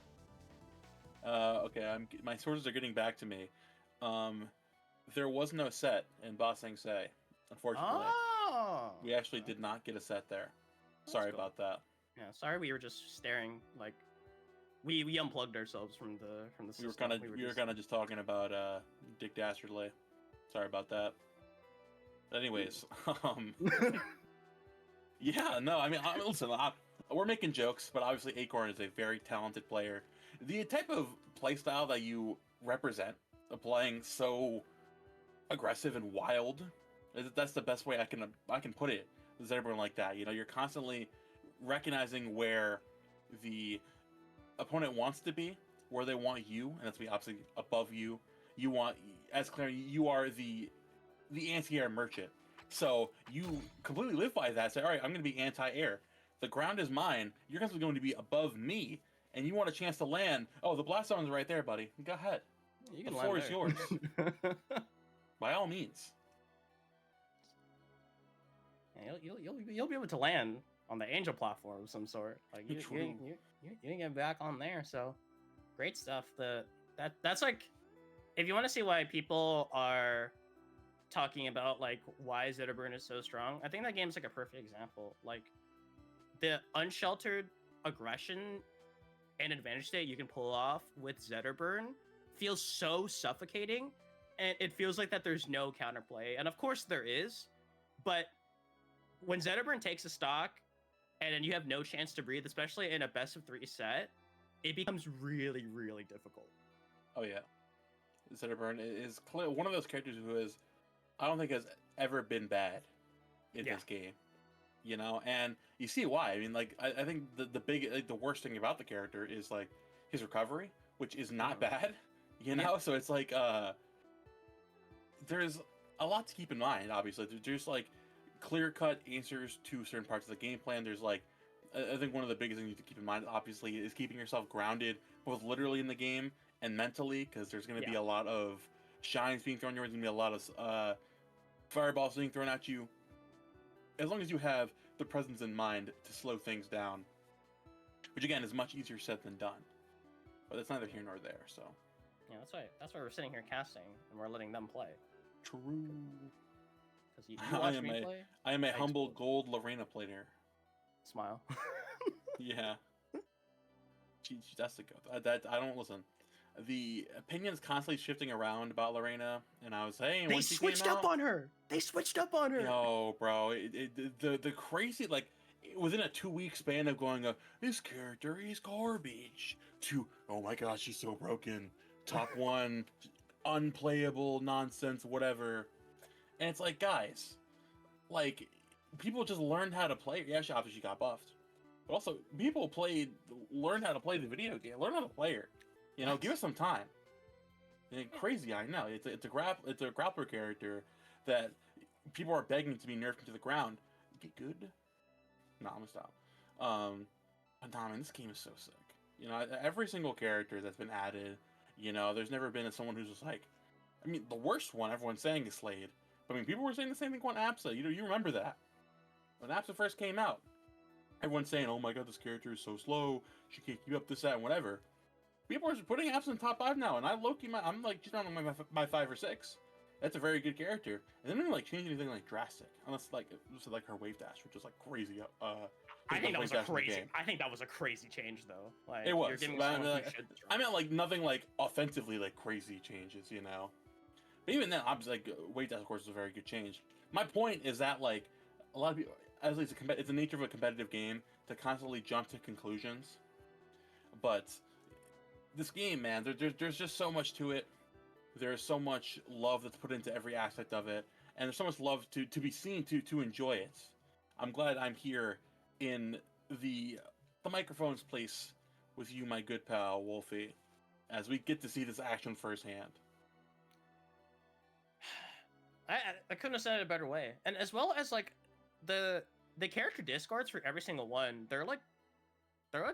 S7: Okay, my sources are getting back to me. There was no set in Ba Sing Se, unfortunately.
S2: Oh!
S7: We actually did not get a set there. Sorry about that.
S2: Yeah, sorry we were just staring like we unplugged ourselves from the
S7: We were
S2: system.
S7: kind of just talking about Dick Dastardly. Sorry about that. But anyways, yeah, no, I mean, listen, we're making jokes, but obviously Acorn is a very talented player. The type of playstyle that you represent, playing so aggressive and wild, that's the best way I can put it. Is everyone like that? You know, you're constantly recognizing where the opponent wants to be, where they want you, and that's to be obviously above you. You want, as Claire, you are the anti-air merchant. So you completely live by that. Say, all right, I'm going to be anti-air. The ground is mine. You're constantly going to be above me, and you want a chance to land. Oh, the blast zone's right there, buddy. Go ahead.
S2: You
S7: The
S2: can
S7: floor
S2: land
S7: is
S2: there.
S7: yours. By all means.
S2: Yeah, you'll be able to land on the angel platform of some sort. Like you
S7: True.
S2: can get back on there. So great stuff. That's like, if you want to see why people are talking about like why Zetterburn is so strong, I think that game's like a perfect example. Like the unsheltered aggression and advantage state you can pull off with Zetterburn feels so suffocating, and it feels like that there's no counterplay. And of course there is, but when Zetterburn takes a stock and then you have no chance to breathe, especially in a best of 3 set, it becomes really, really difficult.
S7: Oh yeah, Zetterburn is one of those characters who is, I don't think has ever been bad in this game. You know, and you see why. I mean, like, I think the big, like, the worst thing about the character is like his recovery, which is not bad. You know, so it's like there's a lot to keep in mind. Obviously, there's like clear-cut answers to certain parts of the game plan. There's like, I think one of the biggest things you have to keep in mind, obviously, is keeping yourself grounded, both literally in the game and mentally, because there's going to be a lot of shines being thrown your way. There's going to be a lot of fireballs being thrown at you. As long as you have the presence in mind to slow things down, which again is much easier said than done, but that's neither here nor there. So
S2: yeah, that's why we're sitting here casting and we're letting them play.
S7: True.
S2: Because you watch me play.
S7: I am a humble gold Lorena player.
S2: Smile.
S7: Yeah. That's the go. That I don't listen. The opinions constantly shifting around about Lorena, and I was saying
S2: they switched up on her. They switched up on her.
S7: No, bro. The crazy, like, within a 2-week span of going, this character is garbage, to, oh my gosh, she's so broken, top 1, unplayable nonsense, whatever. And it's like, guys, like, people just learned how to play. Yeah, obviously she got buffed, but also people learned how to play the video game, learn how to play her. You know, give us some time. Crazy, I know. It's a grappler character that people are begging to be nerfed into the ground. Get good. No, I'm gonna stop. But nah, man, this game is so sick. You know, every single character that's been added. You know, there's never been someone who's just like, I mean, the worst one everyone's saying is Slade. But I mean, people were saying the same thing on APSA. You know, you remember that when APSA first came out. Everyone's saying, "Oh my God, this character is so slow. She can't keep up this, that, and whatever." People are putting apps in top 5 now, and I'm like just on my 5 or 6. That's a very good character, and they didn't like change anything like drastic, unless like her wave dash, which was like crazy.
S2: I think that was a crazy. I think that was a crazy change, though. Like,
S7: it was.
S2: You're giving
S7: I meant like nothing like offensively like crazy changes, you know. But even then, obviously, like wave dash, of course, is a very good change. My point is that like a lot of people, at least it's the nature of a competitive game to constantly jump to conclusions, but this game, man, there's just so much to it. There's so much love that's put into every aspect of it, and there's so much love to be seen, to enjoy it. I'm glad I'm here in the microphone's place with you, my good pal Wolfie, as we get to see this action firsthand.
S2: I couldn't have said it a better way. And as well as like the character discards for every single one, they're like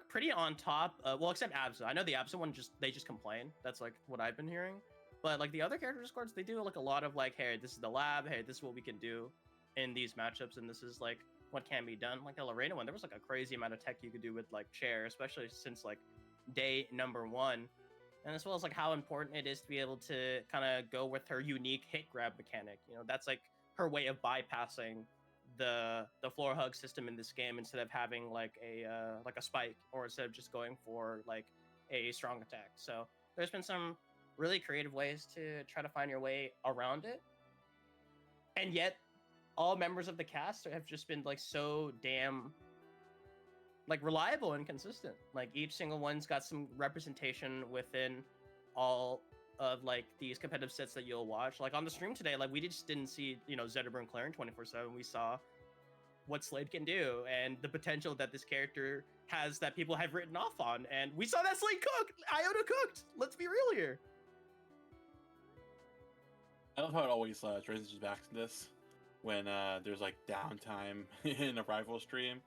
S2: pretty on top. Well, except Absa. I know the Absa one they just complain. That's like what I've been hearing. But like the other character discards, they do like a lot of like, hey, this is the lab. Hey, this is what we can do in these matchups, and this is like what can be done. Like the Lorena one, there was like a crazy amount of tech you could do with like Chair, especially since like day number 1. And as well as like how important it is to be able to kind of go with her unique hit grab mechanic. You know, that's like her way of bypassing the floor hug system in this game instead of having like a spike, or instead of just going for like a strong attack. So there's been some really creative ways to try to find your way around it, and yet all members of the cast have just been like so damn like reliable and consistent. Like each single one's got some representation within all of like these competitive sets that you'll watch. Like on the stream today, like we just didn't see, you know, Zedderburn clearing 24/7. We saw what Slade can do and the potential that this character has that people have written off on. And we saw that Slade cook. Iota cooked. Let's be real here.
S7: I love how it always transitions back to this when there's like downtime in a rival stream.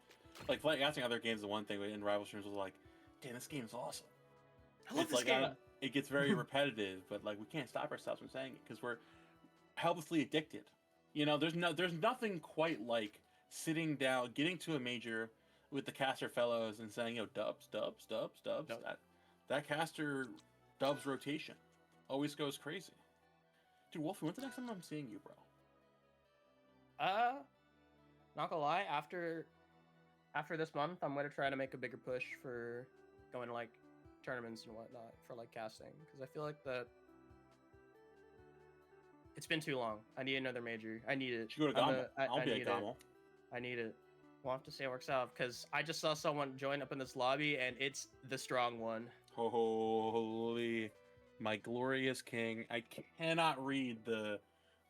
S7: Like watching other games, the one thing in rival streams was like, damn, this game's awesome.
S2: I love
S7: It's
S2: this
S7: like
S2: game.
S7: it gets very repetitive, but like we can't stop ourselves from saying it because we're helplessly addicted. You know, there's nothing quite like sitting down, getting to a major with the caster fellows and saying, yo, dubs.
S2: Nope.
S7: That caster dubs rotation always goes crazy. Dude, Wolfie, when's the next time I'm seeing you, bro?
S2: Not gonna lie, after this month, I'm gonna try to make a bigger push for going to like tournaments and whatnot for like casting, because I feel like that it's been too long. I need another major. I need it.
S7: You go to Gamo. I'll be
S2: need
S7: at Gamo.
S2: I need it. We'll have to see how it works out, because I just saw someone join up in this lobby and it's the strong one.
S7: Holy, my glorious king! I cannot read the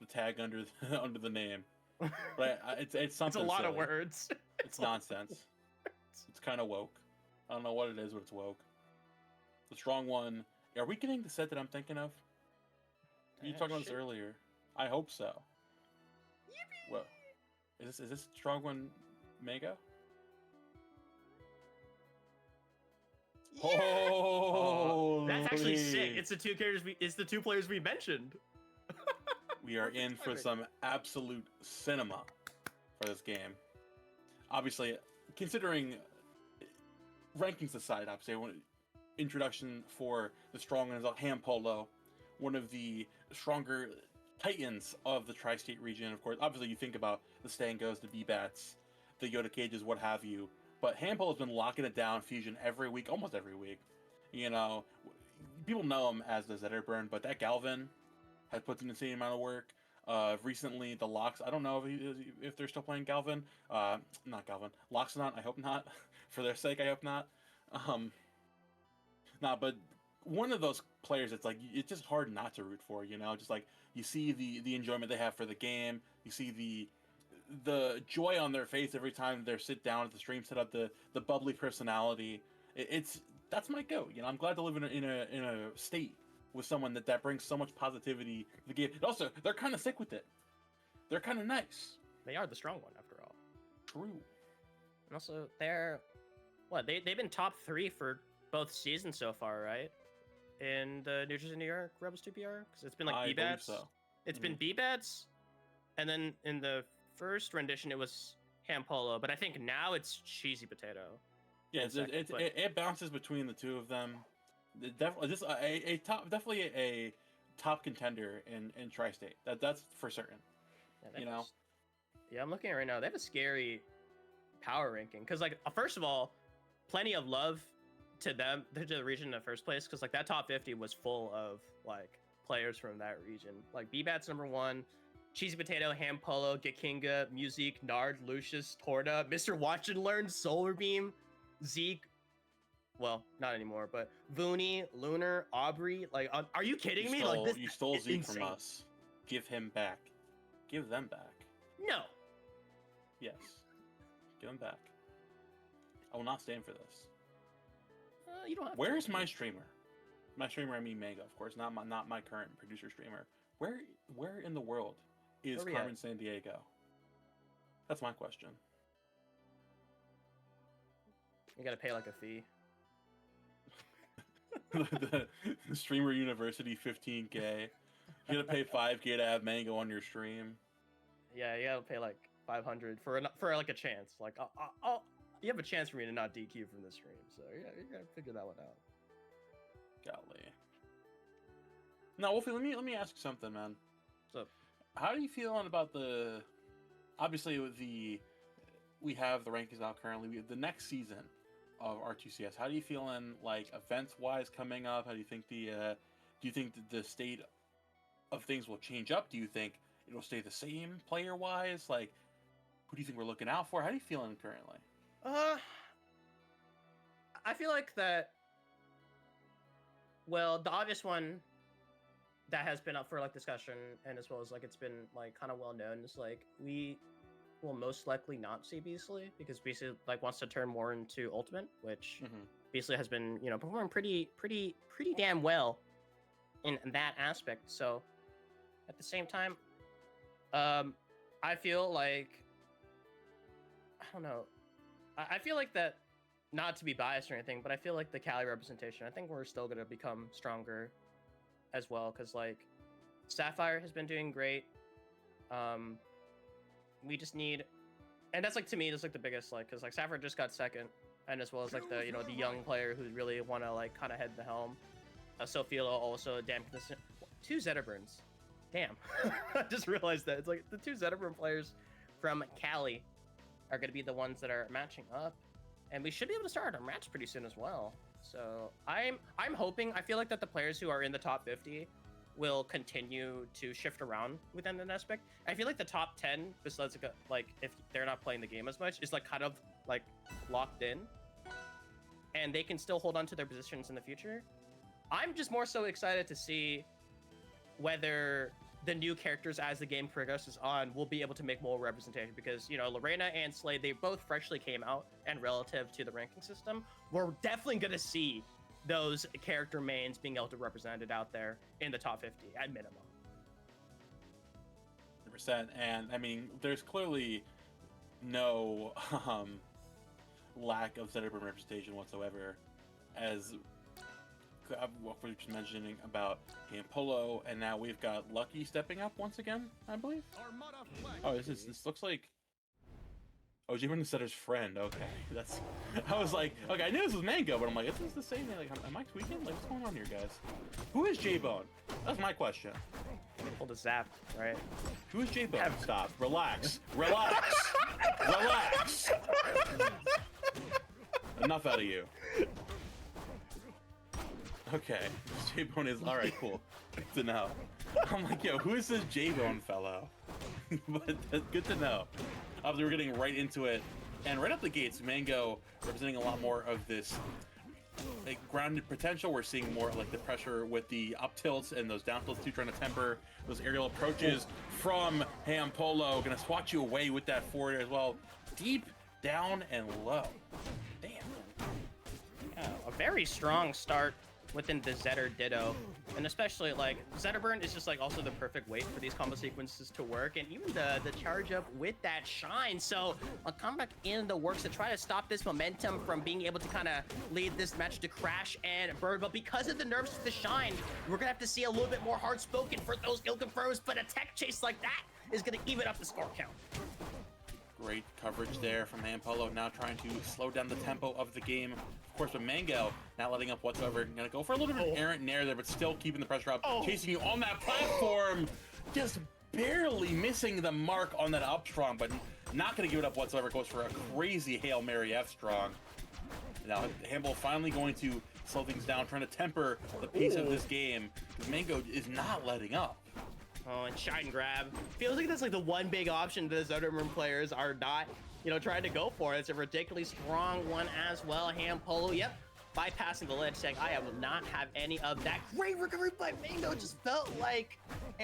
S7: tag under under the name, but it's something.
S2: It's a lot
S7: silly.
S2: of words.
S7: It's nonsense. It's kind of woke. I don't know what it is, but it's woke. The strong one. Are we getting the set that I'm thinking of? You were talking about this earlier. I hope so. Yippee! Well, is this strong one Mega?
S2: Yeah!
S7: Oh,
S2: That's actually sick. It's the two characters. It's the two players we mentioned.
S7: We are in for some absolute cinema for this game. Obviously, considering rankings aside, obviously, introduction for the strong ones, Ham Polo, one of the stronger titans of the tri-state region. Of course, obviously, you think about the Stangos, the B-Bats, the Yoda Cages, what have you. But Ham Polo's been locking it down, Fusion, every week, almost every week. You know, people know him as the Zedderburn, but that Galvin has put an insane amount of work. Recently, the Locks, I don't know if they're still playing Galvin. Not Galvin. Loxodon, I hope not. For their sake, I hope not. But one of those players that's like, it's just hard not to root for, you know? Just like, you see the enjoyment they have for the game. You see the joy on their face every time they sit down at the stream, set up the bubbly personality. That's my goat. You know, I'm glad to live in a state with someone that brings so much positivity to the game. And also, they're kind of sick with it. They're kind of nice.
S2: They are the strong one, after all.
S7: True.
S2: And also, they've been top 3 for both seasons so far, right? In the New Jersey, New York Rebels 2PR? Because it's been like B-Bats.
S7: So.
S2: It's been B-Bats, and then in the first rendition, it was Ham Polo, but I think now it's Cheesy Potato.
S7: Yeah, it bounces between the two of them. Definitely a top contender in Tri-State. That's for certain.
S2: Yeah,
S7: you know.
S2: Yeah, I'm looking at it right now. They have a scary power ranking because, like, first of all, plenty of love to them, to the region in the first place, because like that top 50 was full of like players from that region. Like B-Bat's number 1, Cheesy Potato, Ham Polo, Gekinga, Musique, Nard, Lucius, Torda, Mr. Watch and Learn, Solar Beam, Zeke. Well, not anymore, but Vooney, Lunar, Aubrey. Like, are you kidding me? Like, this,
S7: you stole Zeke
S2: insane.
S7: from us. Give him back. Give them back.
S2: No.
S7: Yes. Give them back. I will not stand for this.
S2: You don't have
S7: Where
S2: to.
S7: is my streamer? My streamer, I mean Mango, of course, not my current producer streamer. Where in the world is
S2: Where we
S7: Carmen
S2: at?
S7: San Diego? That's my question.
S2: You gotta pay like a fee.
S7: the streamer university 15K. You gotta pay 5K to have Mango on your stream.
S2: Yeah, you gotta pay like 500 for like a chance. Like, you have a chance for me to not DQ from this stream, so you gotta figure that one out.
S7: Golly. Now, Wolfie, let me ask you something, man.
S2: What's up?
S7: How are you feeling about the obviously we have the rankings out currently. We have the next season of R2CS. How do you feeling like events wise coming up? How do you think do you think the state of things will change up? Do you think it'll stay the same player wise? Like, who do you think we're looking out for? How are you feeling currently?
S2: I feel like that. Well, the obvious one that has been up for like discussion, and as well as like it's been like kind of well known, is like we will most likely not see Beasley, because Beasley like wants to turn more into Ultimate, which Beasley has been, you know, performing pretty damn well in that aspect. So at the same time, I feel like, I don't know, I feel like that, not to be biased or anything, but I feel like the Cali representation, I think we're still going to become stronger as well, because like Sapphire has been doing great. We just need, and that's like, to me, that's like the biggest, like, because like Sapphire just got second, and as well as like the, you know, the young player who really want to like kind of head the helm. Sophia also damn consistent. 2 Zetterburns. Damn. I just realized that it's like the 2 Zetterburn players from Cali are going to be the ones that are matching up, and we should be able to start our match pretty soon as well. So I'm hoping, I feel like that the players who are in the top 50 will continue to shift around within that aspect. I feel like the top 10, besides like if they're not playing the game as much, is like kind of like locked in, and they can still hold on to their positions in the future. I'm just more so excited to see whether the new characters, as the game progresses on, will be able to make more representation, because, you know, Lorena and Slade, they both freshly came out, and relative to the ranking system, we're definitely going to see those character mains being able to represent it out there in the top 50 at minimum.
S7: 100%. And I mean, there's clearly no lack of Zetterburn representation whatsoever, as what we're just mentioning about Polo, and now we've got Lucky stepping up once again, I believe. Oh, this looks like, oh, J-Bone Setter's friend. Okay, that's. I was like, okay, I knew this was Mang0, but I'm like, is this the same? Like, am I tweaking? Like, what's going on here, guys? Who is J-Bone? That's my question.
S2: Hold a zap, right?
S7: Who is J-Bone? Stop. Relax. Relax. Relax. Enough out of you. Okay, J-Bone is all right. Cool. Good to know. I'm like, yo, who is this J-Bone fellow? But that's good to know. Obviously, we're getting right into it, and right up the gates, Mang0 representing a lot more of this like grounded potential. We're seeing more like the pressure with the up tilts and those down tilts too, trying to temper those aerial approaches from Polo. Gonna swat you away with that forward as well, deep, down, and low. Damn.
S2: Yeah, a very strong start within the Zetter Ditto, and especially like Zetterburn is just like also the perfect weight for these combo sequences to work, and even the charge up with that shine. So a comeback in the works to try to stop this momentum from being able to kind of lead this match to crash and burn. But because of the nerfs to the shine, we're gonna have to see a little bit more hard spoken for those ill confirms, but a tech chase like that is gonna even up the score count.
S7: Great coverage there from Polo, now trying to slow down the tempo of the game. Of course, with Mang0 not letting up whatsoever. Gonna go for a little bit of an errant nair there, but still keeping the pressure up, chasing you on that platform. Just barely missing the mark on that up strong, but not gonna give it up whatsoever. Goes for a crazy Hail Mary F strong. Now, Polo finally going to slow things down, trying to temper the pace of this game, because Mang0 is not letting up.
S2: Oh, and shine grab. Feels like that's like the one big option that the Zetterburn players are not, you know, trying to go for. It's a ridiculously strong one as well. Polo, yep, bypassing the ledge, saying, I will not have any of that. Great recovery by Mang0. Just felt like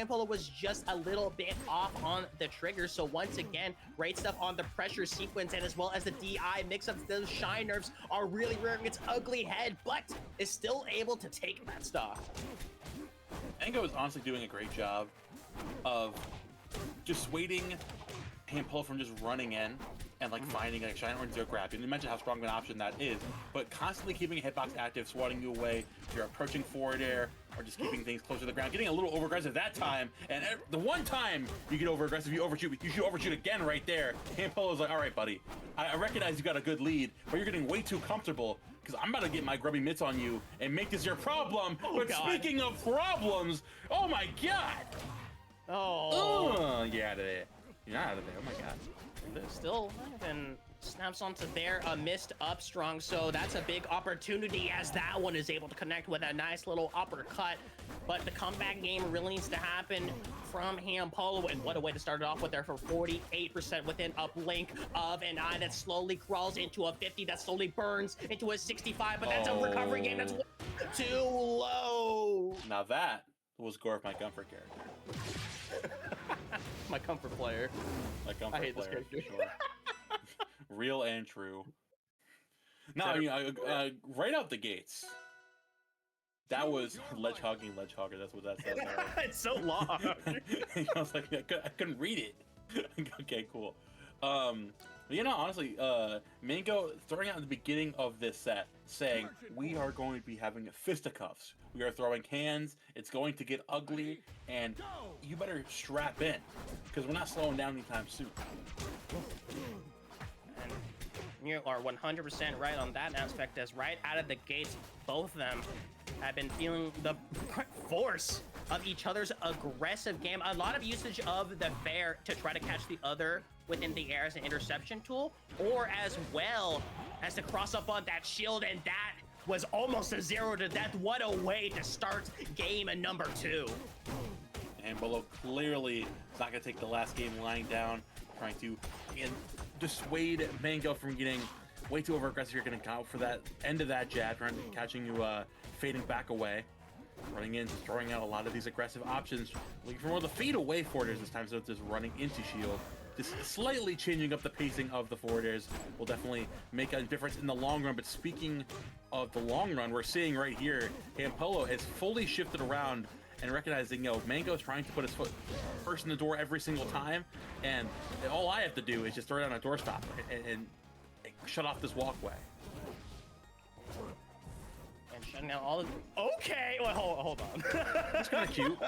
S2: Polo was just a little bit off on the trigger. So once again, great stuff on the pressure sequence, and as well as the DI mix-ups. Those shine nerfs are really rearing its ugly head, but is still able to take that stuff.
S7: Mang0 is honestly doing a great job of just waiting Polo from just running in and like finding a shine or zero grab. And you mentioned how strong of an option that is, but constantly keeping a hitbox active, swatting you away if you're approaching forward air, or just keeping things closer to the ground, getting a little over aggressive that time. And the one time you get over aggressive, you overshoot. You should overshoot again right there. Polo's like, all right, buddy, I recognize you got a good lead, but you're getting way too comfortable, because I'm about to get my grubby mitts on you and make this your problem. But God. Speaking of problems, oh my God.
S2: Oh.
S7: Yeah, You're not out of there. Oh my god.
S2: Still alive and snaps onto there. A missed up strong, so that's a big opportunity as that one is able to connect with a nice little uppercut. But the comeback game really needs to happen from MoA, and what a way to start it off with there for 48% with an uplink of an eye that slowly crawls into a 50, that slowly burns into a 65, but that's a recovery game that's too low.
S7: Now that was Gorf, my comfort character.
S2: My comfort player.
S7: My comfort
S2: I hate
S7: player,
S2: this character.
S7: for sure. Real and true. No, I mean, right out the gates. That was ledge hogging, ledge hogger. That's what that says.
S2: It's so long.
S7: I was like, I couldn't read it. Okay, cool. You know, honestly, Mang0 starting out at the beginning of this set saying, we are going to be having fisticuffs. We are throwing hands. It's going to get ugly, and you better strap in, because we're not slowing down anytime soon.
S2: And you are 100% right on that aspect, as right out of the gates, both of them have been feeling the force of each other's aggressive game. A lot of usage of the fair to try to catch the other within the air as an interception tool, or as well as to cross up on that shield, and that was almost a 0 to death. What a way to start game number 2.
S7: And Bolo clearly is not going to take the last game lying down, trying to again dissuade Mang0 from getting way too over aggressive. You're going to go for that end of that jab, trying to catching you fading back away, running in, just throwing out a lot of these aggressive options, looking for more of the fade away forwarders this time, so it's just running into shield. Just slightly changing up the pacing of the forwarders will definitely make a difference in the long run. But speaking of the long run, we're seeing right here, MoA has fully shifted around and recognizing, you know, Mang0 is trying to put his foot first in the door every single time, and all I have to do is just throw down a doorstop and shut off this walkway.
S2: And shutting down all the... Okay, well, hold on.
S7: That's kind of cute.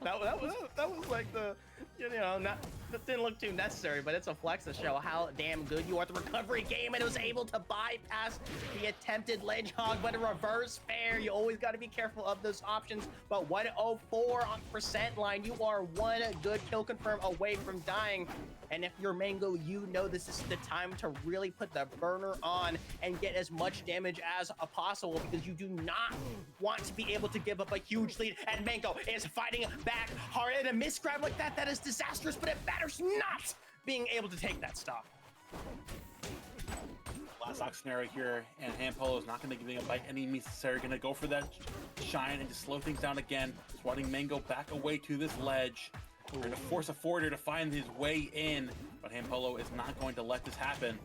S2: that was like the, you know, that didn't look too necessary, but it's a flex to show how damn good you are at the recovery game, and it was able to bypass the attempted ledge hog, but a reverse fair. You always got to be careful of those options. But 104% line, you are one good kill confirm away from dying. And if you're Mang0, you know this is the time to really put the burner on and get as much damage as possible, because you do not want to be able to give up a huge lead. And Mang0 is fighting back hard, and a misgrab like that, that is disastrous, but it matters not being able to take that stop.
S7: Last stock scenario here, and MoA is not going to give him a bite any means necessary. Going to go for that shine and just slow things down again, swatting MoA back away to this ledge. Trying to force a forwarder to find his way in, but MoA is not going to let this happen.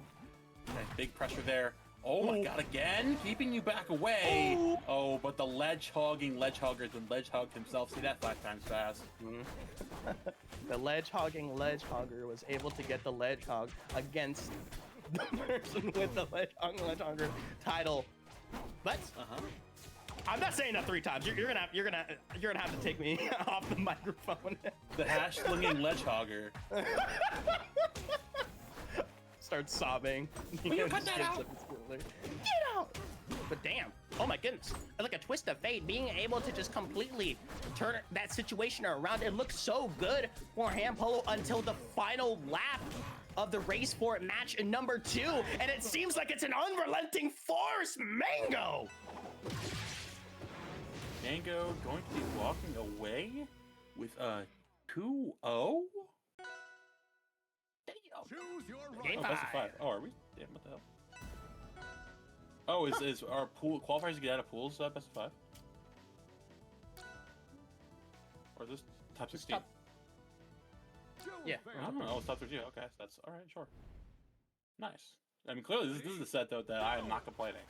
S7: Okay, big pressure there. Oh my god, again? Keeping you back away. Oh, but the ledge hogging ledge hogger than ledge hogged himself. See that 5 times fast.
S2: The ledge hogging ledge hogger was able to get the ledge hog against the person with the ledge hogger title. But I'm not saying that 3 times. You're gonna have to take me off the microphone.
S7: The hash slinging ledge hogger.
S2: Start sobbing.
S7: Will you cut that out?
S2: Get out! But damn, oh my goodness. Like a twist of fate, being able to just completely turn that situation around. It looks so good for MoA until the final lap of the race for match number 2. And it seems like it's an unrelenting force, Mang0!
S7: Mang0 going to be walking away with a 2-0?
S1: Choose your
S2: Game
S1: right.
S7: Oh, best of 5. Oh, are we? Damn, what the hell? Oh, is our pool qualifiers to get out of pools best of 5? Or is this top 16?
S2: Yeah.
S7: I don't know. Oh, it's top 13. Okay, so that's all right. Sure. Nice. I mean, clearly this is the set though that I am not complaining.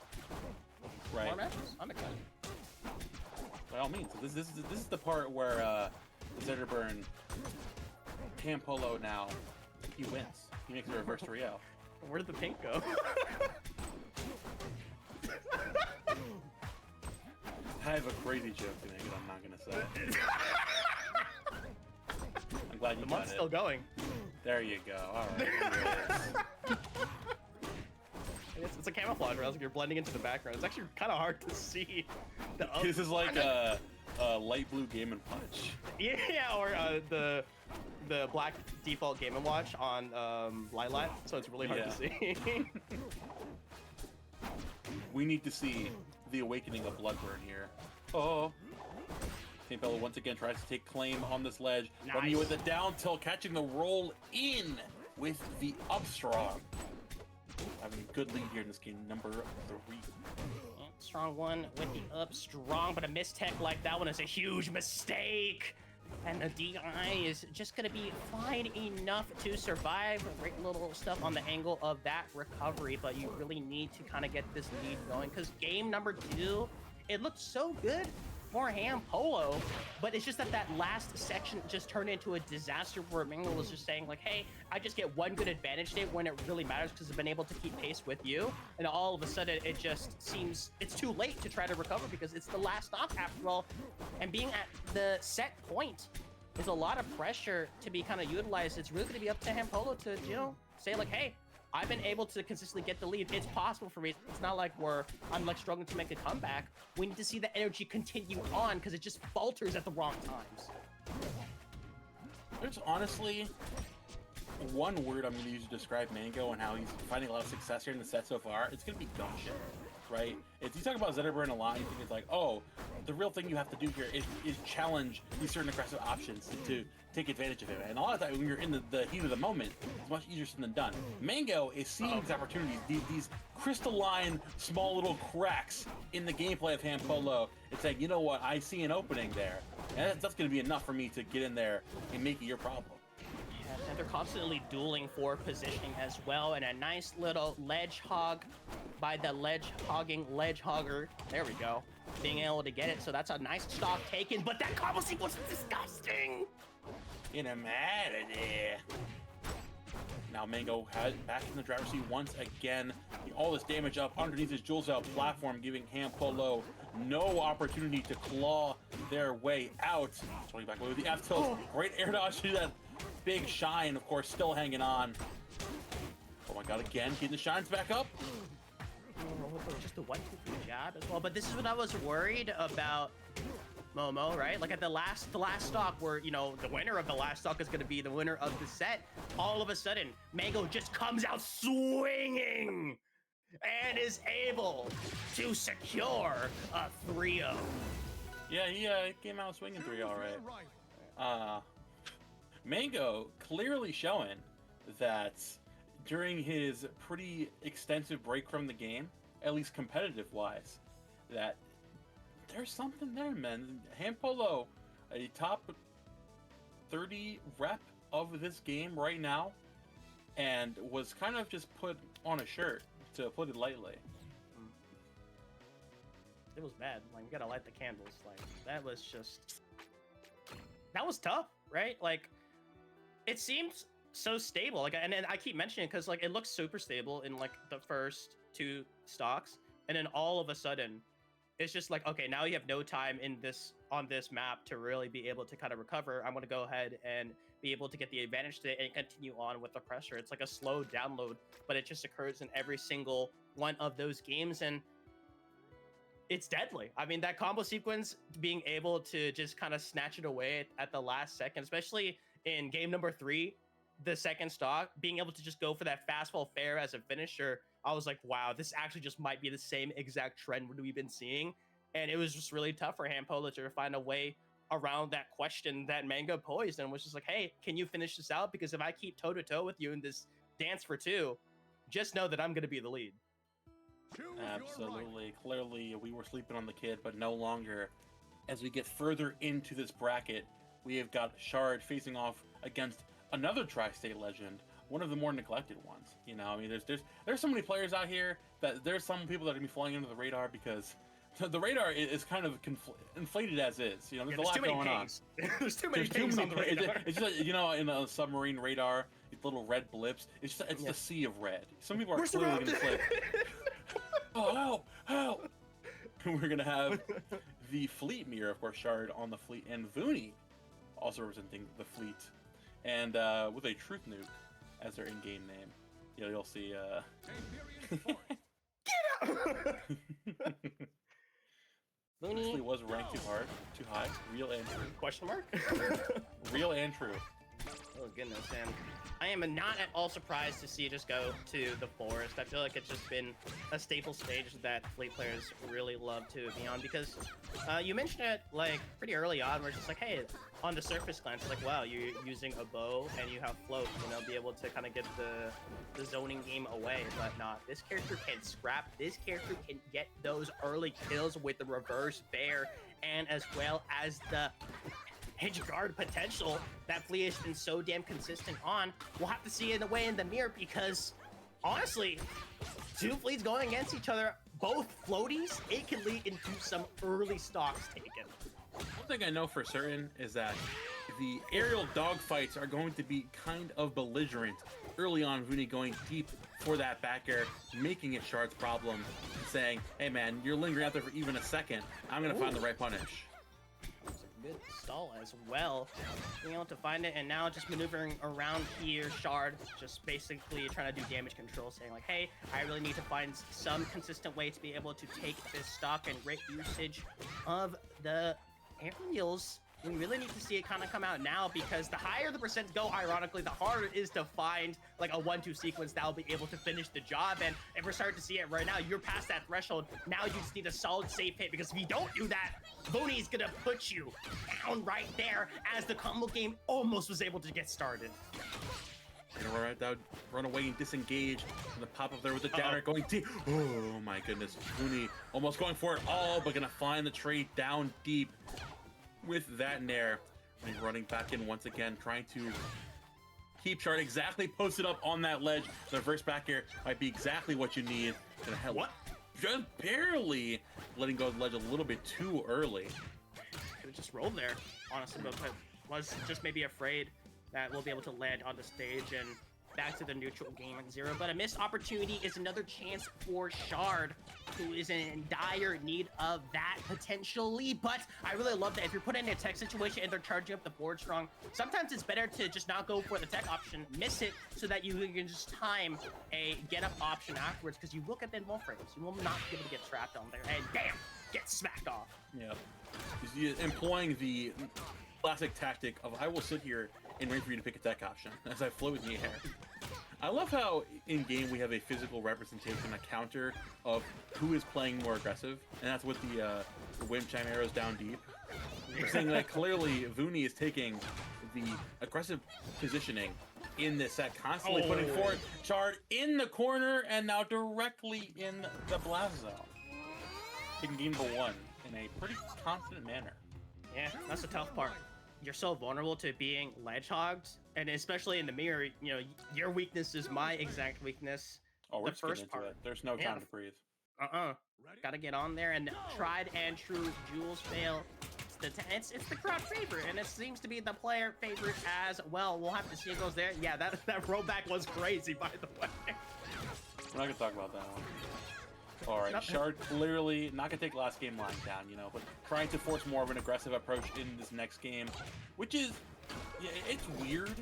S7: Right.
S2: More matches? I'm excited.
S7: By all means. This is the part where Zetterburn MoA now he wins. He makes a reverse 3-0.
S2: Where did the pink go?
S7: I have a crazy joke to make it. I'm not gonna say. I'm glad you
S2: The
S7: got
S2: month's
S7: it.
S2: still going.
S7: There you go. All right.
S2: It's a camouflage, right? Like you're blending into the background. It's actually kind of hard to see.
S7: This is like a light blue Game & Punch.
S2: Yeah, or the the black default Game & Watch on Lilac, so it's really hard to see.
S7: We need to see the awakening of Bloodburn here. Oh. St. Bello once again tries to take claim on this ledge. Running you with the down tilt, catching the roll in with the up strong. Having a good lead here in this game, number 3.
S2: Strong one with the up strong, but a mistech like that one is a huge mistake. And the DI is just going to be fine enough to survive. Great little stuff on the angle of that recovery, but you really need to kind of get this lead going because game number 2, it looked so good for Ham Polo, but it's just that last section just turned into a disaster where Mang0 was just saying like, hey, I just get one good advantage day when it really matters because I've been able to keep pace with you. And all of a sudden, it just seems it's too late to try to recover because it's the last stop after all. And being at the set point is a lot of pressure to be kind of utilized. It's really going to be up to Ham Polo to, you know, say like, hey, I've been able to consistently get the lead. It's possible for me. It's not like I'm like struggling to make a comeback. We need to see the energy continue on because it just falters at the wrong times.
S7: There's honestly one word I'm going to use to describe Mang0 and how he's finding a lot of success here in the set so far. It's going to be gumption, right? If you talk about Zetterburn a lot, you think it's like, oh, the real thing you have to do here is challenge these certain aggressive options to take advantage of it. And a lot of time when you're in the heat of the moment, it's much easier said than done. Mang0 is seeing these opportunities, these crystalline, small little cracks in the gameplay of Ham Polo. It's like, you know what, I see an opening there. And that's going to be enough for me to get in there and make it your problem.
S2: And they're constantly dueling for positioning as well, and a nice little ledge hog by the ledge hogger. There we go. Being able to get it, so that's a nice stock taken, but that combo sequence is disgusting.
S7: Get him out of there. Now Mang0 has back in the driver's seat once again. All this damage up underneath his Jules out platform, giving Ham Polo no opportunity to claw their way out. Swing back with the F tilt. Great air dodge to that big shine, of course, still hanging on. Oh my god, again, getting the shines back up.
S2: Just a 1-2-3 jab as well. But this is what I was worried about MoMo, right? Like at the last stock where, you know, the winner of the last stock is going to be the winner of the set. All of a sudden, Mang0 just comes out swinging and is able to secure a 3-0.
S7: Yeah, he came out swinging 3-0, right? Mang0 clearly showing that during his pretty extensive break from the game, at least competitive-wise, that there's something there, man. Ham Polo, a top 30 rep of this game right now, and was kind of just put on a shirt, to put it lightly.
S2: It was bad. Like, we gotta light the candles. Like, that was tough, right? Like, it seems so stable. Like, and then I keep mentioning it because like it looks super stable in like the first 2 stocks, and then all of a sudden, it's just like, okay, now you have no time on this map to really be able to kind of recover. I'm gonna go ahead and be able to get the advantage today and continue on with the pressure. It's like a slow download, but it just occurs in every single one of those games, and it's deadly. I mean, that combo sequence, being able to just kind of snatch it away at the last second, especially in game number 3, the second stock, being able to just go for that fastball fair as a finisher, I was like, wow, this actually just might be the same exact trend we've been seeing. And it was just really tough for Ham Polo to find a way around that question that Mang0 posed, and was just like, hey, can you finish this out? Because if I keep toe-to-toe with you in this dance for 2, just know that I'm going to be the lead.
S7: Absolutely. Clearly, we were sleeping on the kid, but no longer. As we get further into this bracket, we have got Shard facing off against another tri-state legend, one of the more neglected ones. You know, I mean, there's so many players out here that there's some people that are gonna be flying under the radar because the radar is kind of inflated as is. You know, there's a lot going on.
S2: There's too many pings on the radar.
S7: It's just, you know, in a submarine radar, these little red blips. It's the sea of red. Some people are clearly gonna say, "Oh, help!" We're gonna have the fleet mirror, of course, Shard on the fleet, and Vooney also representing the fleet, and with a truth nuke as their in-game name. You know, you'll see.
S2: Get out!
S7: Actually was ranked too high. Real and true.
S2: Question mark?
S7: Real and true.
S2: Oh goodness, and I am not at all surprised to see it just go to the forest. I feel like it's just been a staple stage that Fleet players really love to be on, because you mentioned it like pretty early on, where it's just like, hey, on the surface glance, it's like, wow, you're using a bow and you have float, you know, be able to kind of get the zoning game away, but not. This character can scrap. This character can get those early kills with the reverse bear, and as well as the edge guard potential that Flea has been so damn consistent on. We'll have to see it in the mirror, because honestly, two fleets going against each other, both floaties, it can lead into some early stocks taken.
S7: One thing I know for certain is that the aerial dogfights are going to be kind of belligerent early on. Vuni going deep for that back air, making it Shard's problem, saying, hey man, you're lingering out there for even a second. I'm gonna find the right punish.
S2: Good stall as well, being able to find it, and now just maneuvering around here. Shard just basically trying to do damage control, saying like, hey, I really need to find some consistent way to be able to take this stock, and great usage of the aerials. We really need to see it kind of come out now, because the higher the percents go, ironically, the harder it is to find like a 1-2 sequence that will be able to finish the job. And if we're starting to see it right now, you're past that threshold. Now you just need a solid safe hit, because if you don't do that, Voni's gonna put you down right there, as the combo game almost was able to get started.
S7: Gonna run away and disengage, and the pop up there with the darai going deep. Oh my goodness, Vuni almost going for it all, but gonna find the trade down deep with that nair. And running back in once again, trying to keep Shard exactly posted up on that ledge. The reverse back air might be exactly what you need. Gonna have what? Just barely letting go of the ledge a little bit too early.
S2: Could have just rolled there, honestly, but was just maybe afraid that we'll be able to land on the stage and back to the neutral game at 0. But a missed opportunity is another chance for Shard, who is in dire need of that potentially. But I really love that if you're put in a tech situation and they're charging up the board strong, sometimes it's better to just not go for the tech option, miss it, so that you can just time a get up option afterwards, because you will get then more frames. You will not be able to get trapped on there, and damn, get smacked off.
S7: Yeah, he's employing the classic tactic of, I will sit here and wait for you to pick a tech option as I float in the air. I love how in game we have a physical representation, a counter of who is playing more aggressive, and that's with the wind chime arrows down deep. We're seeing that clearly Vuni is taking the aggressive positioning in this set, constantly putting forward Shard in the corner, and now directly in the blast zone. Taking game number 1 in a pretty confident manner.
S2: Yeah, that's the tough part. You're so vulnerable to being ledge hogged, and especially in the mirror, you know, your weakness is my exact weakness.
S7: Oh, we're
S2: the first
S7: into
S2: part.
S7: it. There's no time to breathe.
S2: Gotta get on there, and tried and true Jules fail. It's the crowd favorite, and it seems to be the player favorite as well. We'll have to see if it goes there. Yeah, that rollback was crazy, by the way.
S7: We're not gonna talk about that one. All right, Shard clearly not gonna take last game lying down, you know, but trying to force more of an aggressive approach in this next game, which is, yeah, it's weird,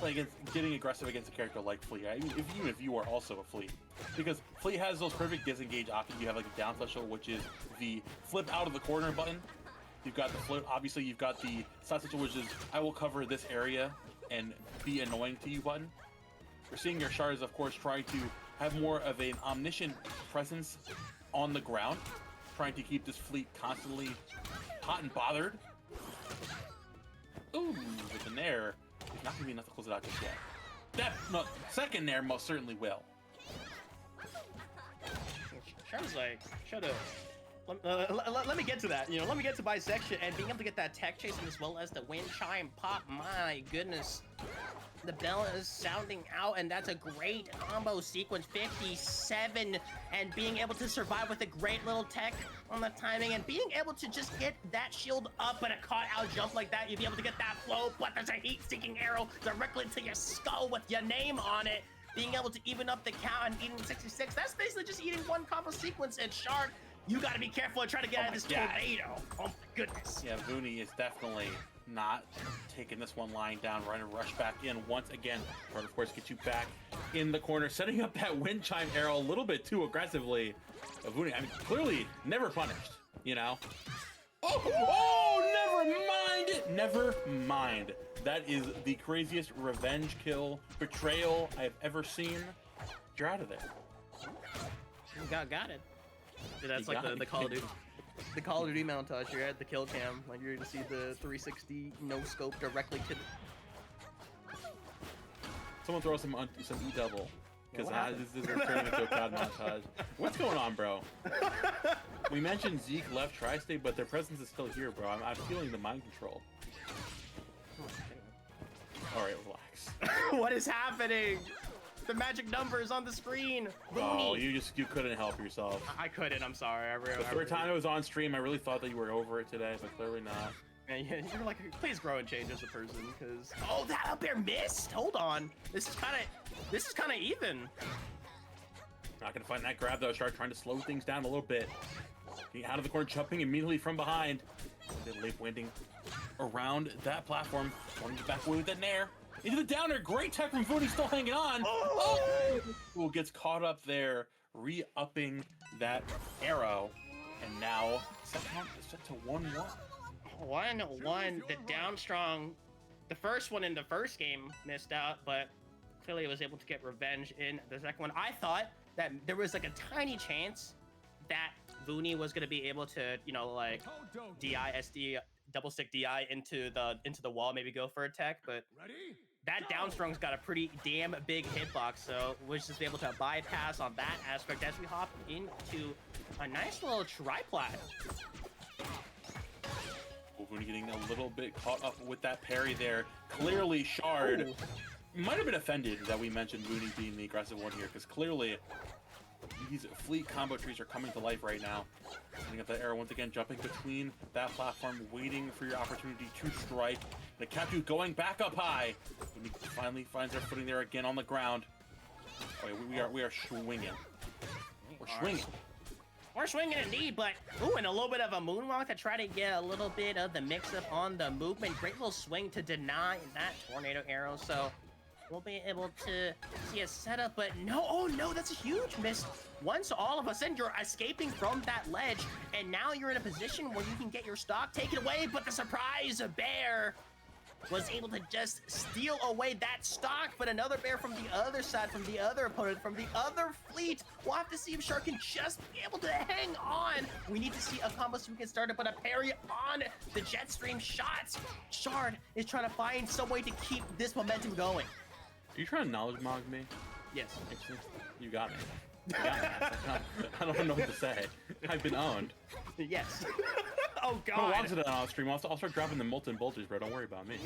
S7: like it's getting aggressive against a character like Flea. I mean, even if you are also a Flea, because Flea has those perfect disengage options. You have like a down special, which is the flip out of the corner button. You've got the flip. Obviously, you've got the side special, which is I will cover this area and be annoying to you button. We're seeing your Shard is, of course, trying to have more of an omniscient presence on the ground, trying to keep this fleet constantly hot and bothered. Ooh, with the nair, it's not going to be enough to close it out just yet. That second nair most certainly will.
S2: Shard's like, shut up. Let me get to that. You know, let me get to bisection and being able to get that tech chase, as well as the wind chime pop. My goodness. The bell is sounding out, and that's a great combo sequence. 57, and being able to survive with a great little tech on the timing, and being able to just get that shield up and a caught out jump like that. You'll be able to get that flow, but there's a heat-seeking arrow directly to your skull with your name on it. Being able to even up the count and eating 66, that's basically just eating one combo sequence. And Shard, you gotta be careful and try to get out of this tornado. Oh my goodness.
S7: Yeah, Vuni is definitely not taking this one lying down, trying to rush back in once again, or of course get you back in the corner, setting up that wind chime arrow a little bit too aggressively. Vuni, I mean, clearly never punished, you know? Oh, never mind it! Never mind. That is the craziest revenge kill betrayal I've ever seen. You're out of there.
S2: Got it. Dude, that's
S7: You
S2: like
S7: got
S2: the
S7: it.
S2: Call of Duty. The Call of Duty montage. You're at the kill cam, like you're gonna see the 360 no scope directly to.
S7: Someone throw some E-double. Because
S2: what happened?
S7: this is turning into a COD montage. What's going on, bro? We mentioned Zeke left Tri-State, but their presence is still here, bro. I'm feeling the mind control. Alright, relax.
S2: What is happening? The magic number is on the screen.
S7: Oh, you couldn't help yourself.
S2: I couldn't. I'm sorry.
S7: The third time it was on stream, I really thought that you were over it today, but clearly not.
S2: And you're like, please grow and change as a person, because that up there missed. Hold on. This is kind of even.
S7: Not gonna find that grab though. Shark trying to slow things down a little bit. Getting out of the corner, jumping immediately from behind. Then late winding around that platform. Wanting to back away with that nair. Into the downer. Great tech from Voodie, still hanging on. Oh! Ooh, gets caught up there, re-upping that arrow. And now set to 1-1.
S2: 1-1. The down strong. The first one in the first game missed out, but clearly was able to get revenge in the second one. I thought that there was like a tiny chance that Vooney was gonna be able to, like DI SD double stick DI into the wall, maybe go for a tech, but that down strong's got a pretty damn big hitbox, so was just able to bypass on that aspect as we hop into a nice little triplat.
S7: Vooney getting a little bit caught up with that parry there. Clearly, Shard might have been offended that we mentioned Vooney being the aggressive one here, because clearly these fleet combo trees are coming to life right now. Setting up that arrow once again, jumping between that platform, waiting for your opportunity to strike. The Capu going back up high. When he finally finds their footing there again on the ground. Oh, yeah, we are swinging. We're swinging.
S2: We're swinging indeed, but and a little bit of a moonwalk to try to get a little bit of the mix-up on the movement. Great little swing to deny that tornado arrow, so we'll be able to see a setup, but no, oh no, that's a huge miss. Once all of a sudden you're escaping from that ledge, and now you're in a position where you can get your stock taken away, but the surprise bear was able to just steal away that stock, but another bear from the other side, from the other opponent, from the other fleet. We'll have to see if Shark can just be able to hang on. We need to see a combo so we can start it, but a parry on the jet stream shots. Shard is trying to find some way to keep this momentum going.
S7: Are you trying to knowledge mog me?
S2: Yes.
S7: You got me. You got me. I don't know what to say. I've been owned.
S2: Yes. Oh
S7: I'm gonna
S2: god.
S7: watch it on stream. I'll start dropping the molten bolters, bro. Don't worry about me.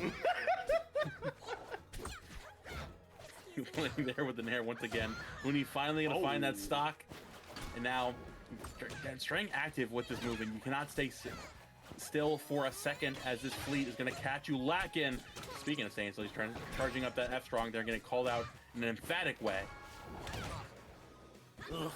S7: You playing there with the nair once again. When finally gonna find that stock, and now staying active with this movement. You cannot stay still for a second, as this fleet is gonna catch you lacking. Speaking of staying still, he's charging up that F strong. They're getting called out in an emphatic way.
S2: Ugh.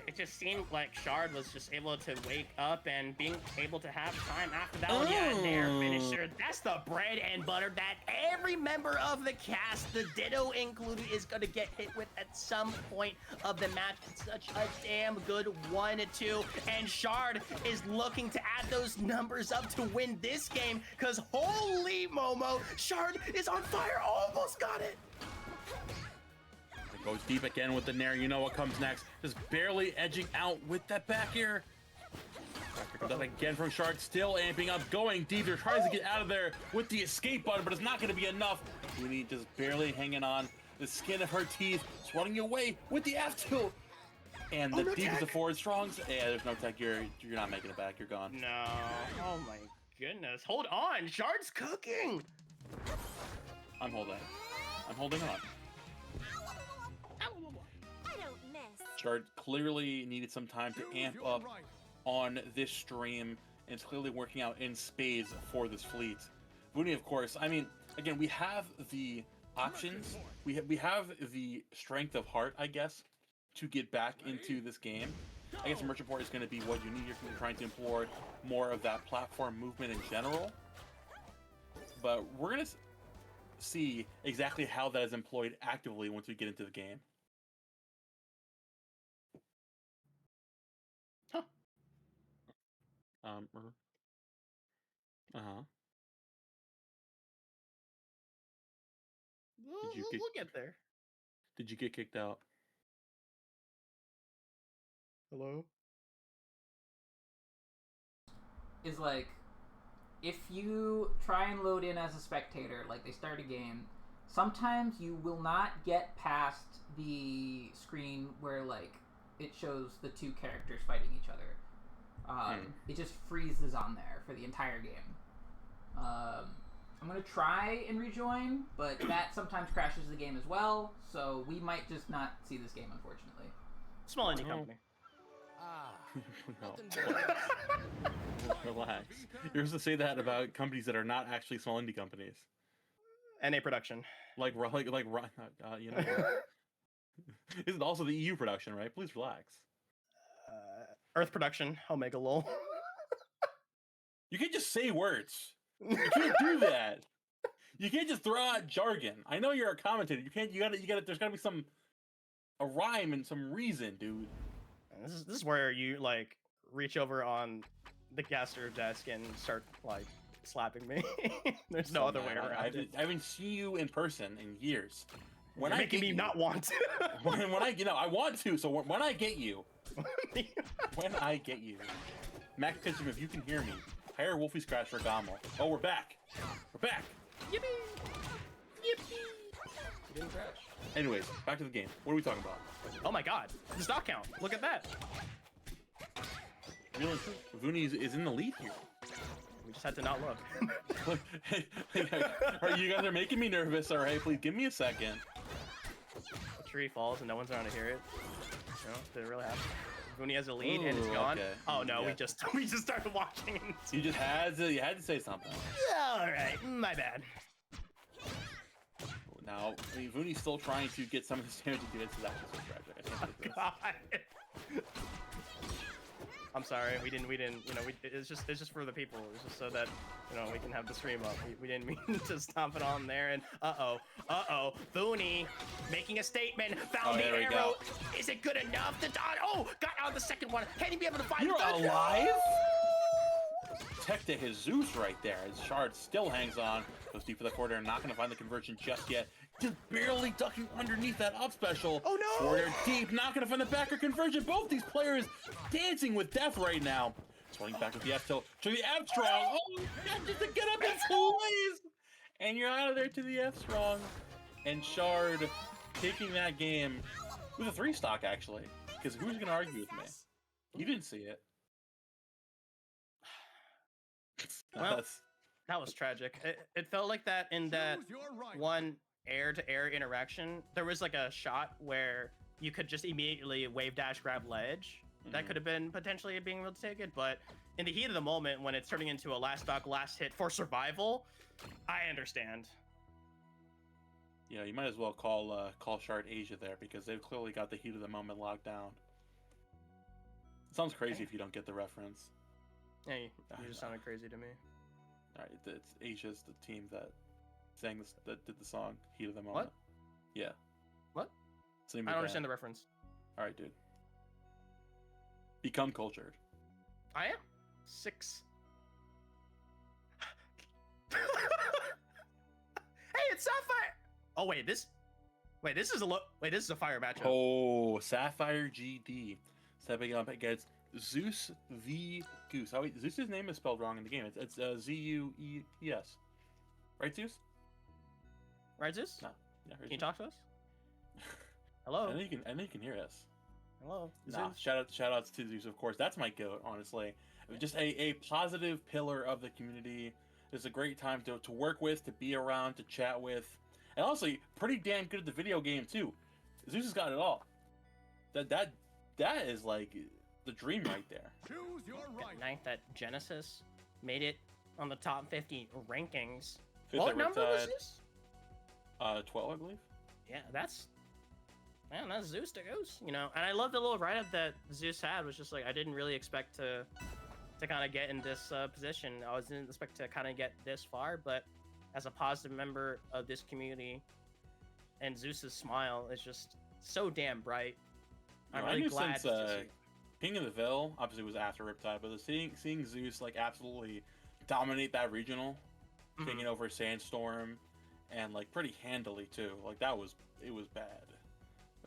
S2: It just seemed like Shard was just able to wake up and being able to have time after that one. Yeah, nair finisher. That's the bread and butter that every member of the cast, the Ditto included, is going to get hit with at some point of the match. It's such a damn good 1-2. And Shard is looking to add those numbers up to win this game, because holy Momo, Shard is on fire. Almost got it.
S7: Goes deep again with the nair. You know what comes next. Just barely edging out with that back air. Comes out again from Shard, still amping up, going deep. They're trying to get out of there with the escape button, but it's not going to be enough. Rooney just barely hanging on. The skin of her teeth, swatting away with the F2. And the deepest of forward strongs. Yeah, there's no tech. You're not making it back. You're gone.
S2: No. Oh my goodness. Hold on. Shard's cooking.
S7: I'm holding on. Shard clearly needed some time to amp up on this stream, and it's clearly working out in spades for this fleet. Vooney, of course, I mean, again, we have the options, we have the strength of heart, I guess, to get back into this game. I guess Merchant Port is going to be what you need. You're trying to employ more of that platform movement in general, but we're going to see exactly how that is employed actively once we get into the game.
S2: We'll get there.
S7: Did you get kicked out?
S2: Hello?
S5: Is like, if you try and load in as a spectator, like they start a game, sometimes you will not get past the screen where like it shows the two characters fighting each other. It just freezes on there for the entire game. I'm gonna try and rejoin, but that sometimes crashes the game as well, so we might just not see this game, unfortunately.
S2: Small indie company.
S7: No. Relax. You're supposed to say that about companies that are not actually small indie companies.
S2: NA production.
S7: Like you know. Isn't also the EU production, right? Please relax.
S2: Earth production. Omega lol.
S7: You can't just say words. You can't do that. You can't just throw out jargon. I know you're a commentator. You can't. You gotta. There's gotta be a rhyme and some reason, dude.
S2: This is where you like reach over on the caster desk and start like slapping me. There's no other way around it.
S7: I haven't seen you in person in years.
S2: You're making me not want to.
S7: when I want to. So when I get you, Mac Pitchum, if you can hear me, hire Wolfie's Crash for Gamo. Oh, we're back. We're back.
S2: Yippee! Yippee! You didn't crash.
S7: Anyways, back to the game. What are we talking about?
S2: Oh my god, the stock count. Look at that.
S7: Really, Vuni is in the lead here.
S2: We just had to not look.
S7: You guys are making me nervous. All right, please give me a second.
S2: The tree falls and no one's around to hear it. No, did it really happen? Vuni has a lead and it's gone.
S7: Okay.
S2: Oh no,
S7: Yeah.
S2: we just started watching.
S7: You just had to say something.
S2: All right, my bad.
S7: Now, I mean, Vuni's still trying to get some of his damage to get into that so tragic. I can't believe this.
S2: God. I'm sorry, we didn't, you know, it's just for the people. It's just so that, you know, we can have the stream up. We didn't mean to stomp it on there, and uh-oh, Vuni making a statement, found the arrow.
S7: Go.
S2: Is it good enough to dodge? Oh, got out the second one. Can he be able to find
S7: You're
S2: the third?
S7: alive? Tech to his Zeus right there. His shard still hangs on. Goes deep for the corner, not going to find the conversion just yet. Just barely ducking underneath that up special.
S2: Oh no!
S7: Corner deep, not going to find the backer conversion. Both these players dancing with death right now. Swing back with the F tilt to the F strong. Oh, just to get up in two ways. And you're out of there to the F strong. And Shard taking that game with a 3 stock actually. Because who's going to argue with me? You didn't see it.
S2: Well, that was tragic. It felt like that in that
S1: Choose your right.
S2: one air-to-air interaction. There was like a shot where you could just immediately wave dash grab ledge. That could have been potentially being able to take it, but in the heat of the moment, when it's turning into a last stock, last hit for survival, I understand.
S7: Yeah, you might as well call Shard Asia there because they've clearly got the heat of the moment locked down. It sounds crazy if you don't get the reference.
S2: Hey, you just sounded crazy to me.
S7: All right, it's Asia's the team that sang this, that did the song "Heat of the Moment."
S2: What?
S7: Yeah.
S2: What?
S7: It's the name
S2: I
S7: of
S2: don't
S7: the
S2: understand the
S7: band.
S2: reference.
S7: All right, dude. Become cultured.
S2: I am 6. Hey, it's Sapphire. Oh wait, this is a fire matchup.
S7: Oh, Sapphire GD stepping up against ZeusDahGoose. Oh, wait, Zeus's name is spelled wrong in the game. It's Z-U-E-S. Right, Zeus?
S2: Right, Zeus?
S7: No. Yeah,
S2: Can you talk to us? Hello.
S7: I know you can hear us.
S2: Hello.
S7: Nah,
S2: Zeus?
S7: shout outs to Zeus, of course. That's my goat, honestly. Just a positive pillar of the community. It's a great time to work with, to be around, to chat with. And also, pretty damn good at the video game, too. Zeus has got it all. That is, like, the dream right there.
S1: Choose your right.
S2: Ninth at Genesis. Made it on the top 50 rankings.
S7: Fifth
S2: What
S7: at
S2: number was
S7: Riptide.
S2: this?
S7: 12, I believe.
S2: Yeah, that's ZeusDahGoose, you know. And I love the little write-up that Zeus had. Was just like, I didn't really expect to kind of get in this position. I didn't expect to kind of get this far, but as a positive member of this community, and Zeus's smile is just so damn bright. I'm
S7: I
S2: really
S7: knew
S2: glad
S7: since
S2: to see.
S7: King of the Ville obviously was after Riptide, but seeing Zeus like absolutely dominate that regional, taking over Sandstorm and like pretty handily too. Like it was bad.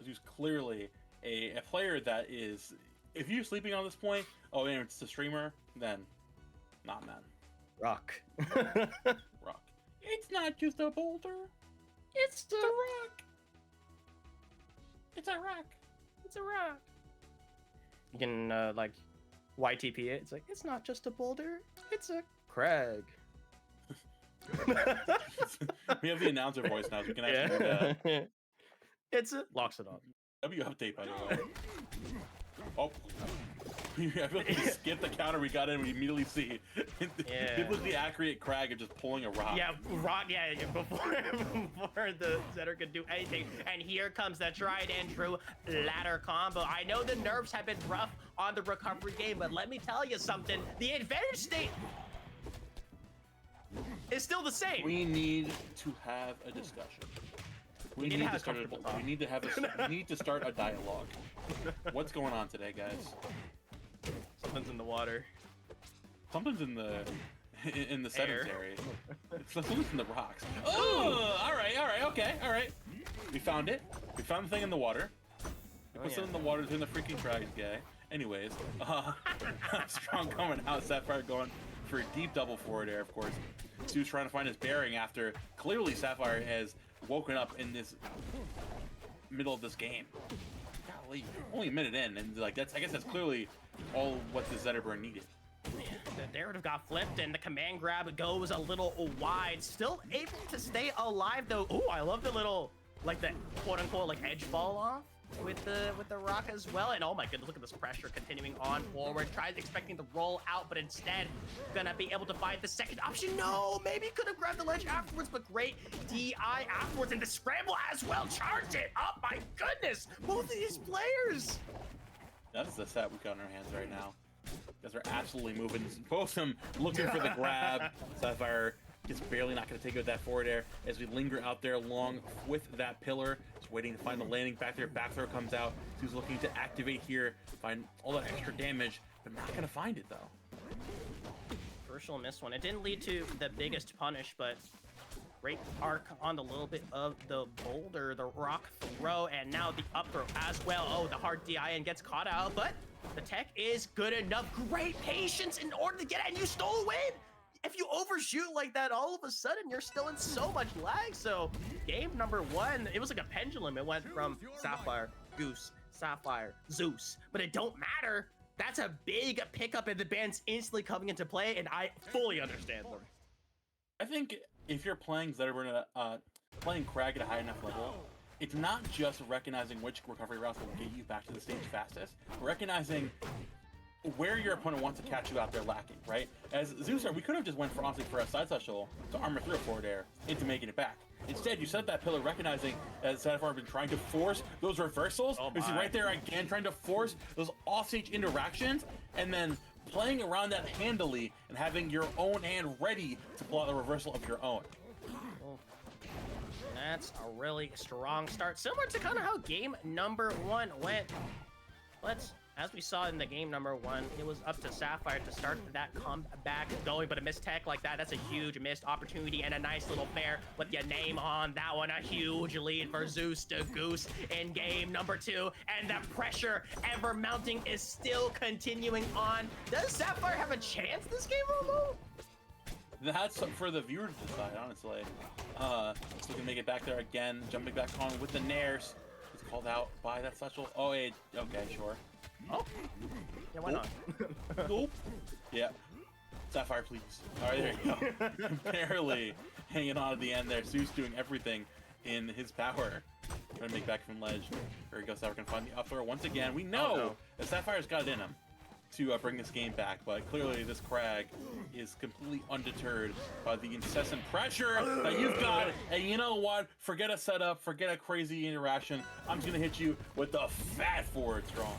S7: He was clearly a player that is, if you're sleeping on this point, oh, and it's the streamer, then not man.
S2: Rock.
S7: Rock. It's not just a boulder.
S2: It's
S7: a rock. It's a rock.
S2: It's a rock. You can like YTP it. It's like, it's not just a boulder. It's a crag.
S7: We have the announcer voice now, so we can actually do that.
S2: It's a locks it up.
S7: W update, by the way. Oh. I feel like we skipped the counter we got in, we immediately see biblically accurate Crag of just pulling a rock.
S2: Yeah, rock, before the Zetter could do anything. And here comes the tried and true ladder combo. I know the nerfs have been rough on the recovery game, but let me tell you something. The advantage state is still the same.
S7: We need to have a discussion. We need to start a dialogue. What's going on today, guys?
S2: Something's in the water.
S7: Something's in the settings area. Something's in the rocks. Oh, all right, okay, all right. We found it. We found the thing in the water. We put something in the water to the freaking Krags guy. Anyways, Strong coming out. Sapphire going for a deep double forward air, of course. Zeus trying to find his bearing after clearly Sapphire has woken up in this middle of this game. Golly, only a minute in, and like I guess that's clearly all what the Zetterburn needed.
S2: The narrative got flipped, and the command grab goes a little wide. Still able to stay alive though. Ooh, I love the little, like the quote unquote like edge fall off with the rock as well. And oh my goodness, look at this pressure continuing on forward. Tries expecting to roll out, but instead gonna be able to find the second option. No, maybe could have grabbed the ledge afterwards, but great DI afterwards, and the scramble as well. Charged it up. My goodness, both of these players.
S7: That's the set we got in our hands right now. Guys are absolutely moving. Both of them looking for the grab. Sapphire just barely not going to take it with that forward air as we linger out there along with that pillar. Just waiting to find the landing back there. Back throw comes out. He's looking to activate here, find all that extra damage, but not going to find it though.
S2: Crucial missed one. It didn't lead to the biggest punish, but great arc on the little bit of the boulder, the rock throw, and now the up throw as well. Oh, the hard DI and gets caught out, but the tech is good enough. Great patience in order to get it, and you stole a win. If you overshoot like that, all of a sudden you're still in so much lag. So game number one, it was like a pendulum. It went from Sapphire, Goose, Sapphire, Zeus, but it don't matter. That's a big pickup, and the band's instantly coming into play, and I fully understand them.
S7: I think if you're playing Zetterburn playing Crag at a high enough level, it's not just recognizing which recovery routes will get you back to the stage fastest, recognizing where your opponent wants to catch you out there lacking, right? As Zeus, we could have just went for honestly for a side special to armor through a forward air into making it back. Instead, you set up that pillar, recognizing that Sapphire has been trying to force those reversals. You see right there again, trying to force those offstage interactions, and then playing around that handily and having your own hand ready to pull out the reversal of your own.
S2: That's a really strong start, similar to kind of how game number one went. As we saw in the game number one, it was up to Sapphire to start that comeback going, but a missed tech like that, that's a huge missed opportunity and a nice little fair with your name on that one. A huge lead for ZeusDahGoose in game number two, and the pressure ever mounting is still continuing on. Does Sapphire have a chance this game, Romo?
S7: That's for the viewer to decide, honestly. So we can make it back there again, jumping back on with the nairs. It's called out by that special. Oh, okay, sure.
S2: Oh, yeah, why not?
S7: Nope. Yeah. Sapphire, please. All right, there you go. Barely hanging on at the end there. Zeus doing everything in his power. Trying to make back from ledge. There he goes. Sapphire can find the up throw once again. We know that Sapphire's got it in him to bring this game back, but clearly this Crag is completely undeterred by the incessant pressure that you've got. And you know what? Forget a setup, forget a crazy interaction. I'm just gonna hit you with the fat forward strong.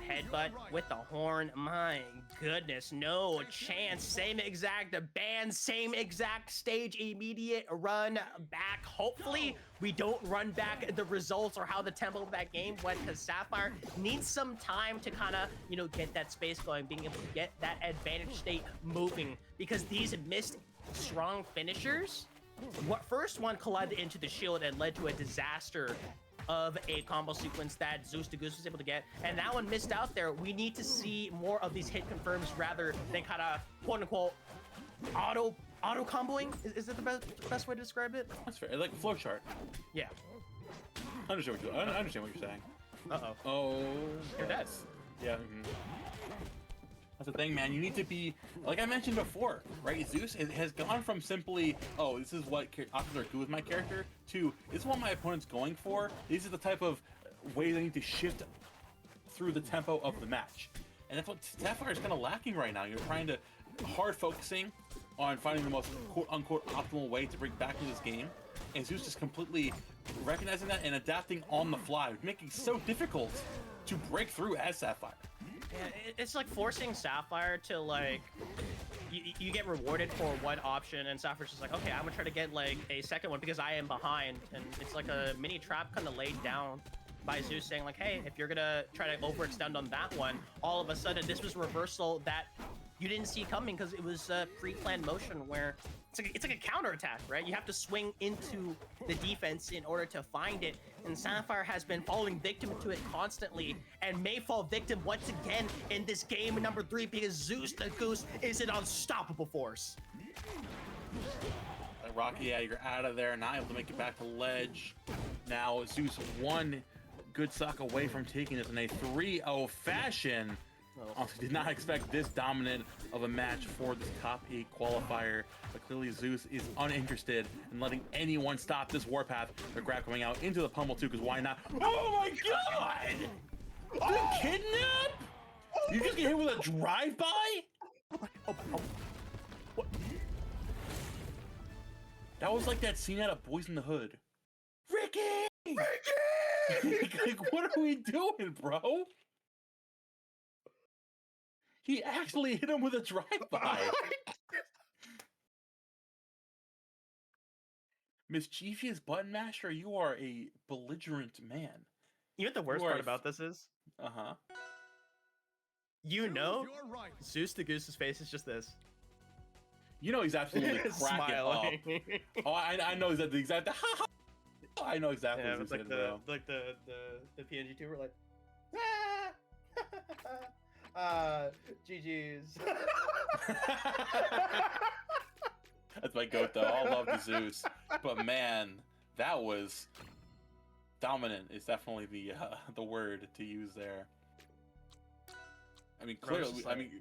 S2: Headbutt with the horn. My goodness, no chance. Same exact band, same exact stage, immediate run back. Hopefully we don't run back the results or how the tempo of that game went, because Sapphire needs some time to kind of, you know, get that space going, being able to get that advantage state moving, because these missed strong finishers what first one collided into the shield and led to a disaster of a combo sequence that ZeusDahGoose was able to get, and that one missed out there. We need to see more of these hit confirms rather than kind of quote unquote auto comboing. Is that the best way to describe it?
S7: That's fair. Like a flowchart.
S2: Yeah.
S7: I understand what you're saying.
S2: Uh-oh.
S7: Oh,
S2: You're dead.
S7: Yeah. That's the thing, man. You need to be, like I mentioned before, right? Zeus has gone from simply, oh, this is what options are good with my character, to this is what my opponent's going for. These are the type of ways I need to shift through the tempo of the match. And that's what Sapphire is kind of lacking right now. You're trying to hard focusing on finding the most quote-unquote optimal way to bring back to this game. And Zeus is completely recognizing that and adapting on the fly, making it so difficult to break through as Sapphire.
S2: Yeah, it's like forcing Sapphire to like, you get rewarded for one option, and Sapphire's just like, okay, I'm gonna try to get like a second one because I am behind, and it's like a mini trap kind of laid down by Zeus saying like, hey, if you're gonna try to overextend on that one, all of a sudden this was a reversal that you didn't see coming because it was a pre-planned motion where it's like a counterattack, right? You have to swing into the defense in order to find it, and Sapphire has been falling victim to it constantly and may fall victim once again in this game number 3 because ZeusDahGoose is an unstoppable force.
S7: Rocky, yeah, you're out of there, not able to make it back to ledge. Now Zeus one good stock away from taking this in a 3-0 fashion. Honestly, did not expect this dominant of a match for this top 8 qualifier, but clearly Zeus is uninterested in letting anyone stop this warpath. The grab coming out into the pummel too, because why not? Oh my god! The kidnap? You just get hit with a drive-by? What? That was like that scene out of Boys in the Hood. Ricky! Like, what are we doing, bro? He actually hit him with a drive-by. Mischievous button masher, you are a belligerent man.
S2: You know what the worst part about this is?
S7: Uh-huh.
S2: You know,
S1: Choose your right.
S2: ZeusDahGoose's face is just this.
S7: You know he's absolutely cracking
S2: Smiling.
S7: up. Oh, I know the exact. I know exactly
S2: Yeah,
S7: what
S2: it's
S7: he's
S2: like
S7: saying, bro.
S2: the PNG tuber like, GG's.
S7: That's my goat though. I love the Zeus, but man, that was dominant. Is definitely the word to use there. I mean, clearly, I mean,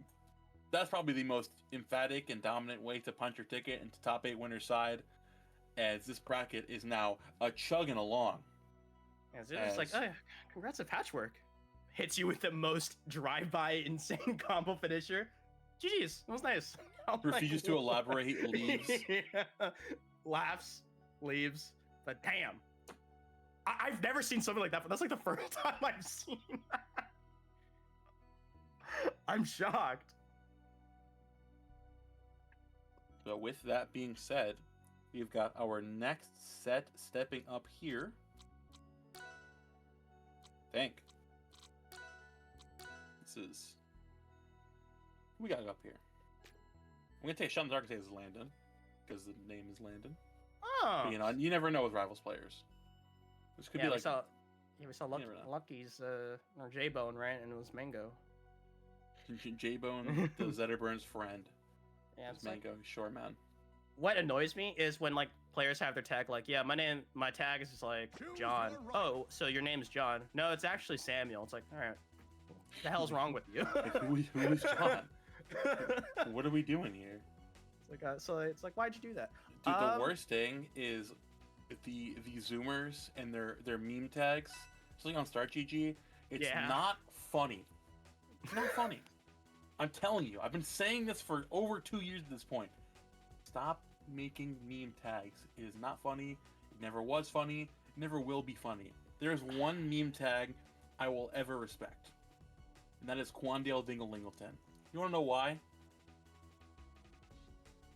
S7: that's probably the most emphatic and dominant way to punch your ticket into top 8 winner's side, as this bracket is now chugging along.
S2: And it's like, oh, congrats to Patchwork. Hits you with the most drive-by insane combo finisher. GG's, that was nice.
S7: Refuses to elaborate, leaves.
S2: Yeah. Laughs, leaves, but damn. I've never seen something like that, but that's like the first time I've seen that. I'm shocked.
S7: So with that being said, we've got our next set stepping up here. Think. This is... We got it up here. I'm gonna take a shot in the dark and say this is Landon, because the name is Landon.
S2: Oh.
S7: But, you know, you never know with Rivals players. This could be like...
S2: we saw Lucky's or J-Bone, right? And it was Mang0.
S7: J-Bone, the Zetterburn's friend.
S2: Yeah,
S7: it's Mang0, sure, man.
S2: What annoys me is when like players have their tag like, yeah, my tag is just like John. Oh, so your name's John? No, it's actually Samuel. It's like, all right, what the hell's wrong with you?
S7: Like, who is John? What are we doing here?
S2: It's like, so it's like, why'd you do that?
S7: Dude, the worst thing is the Zoomers and their meme tags, especially on StartGG. It's not funny. It's not funny. I'm telling you, I've been saying this for over 2 years at this point. Stop making meme tags. It is not funny. It never was funny. It never will be funny. There's one meme tag I will ever respect, and that is Quandale Dinglingleton. You want to know why?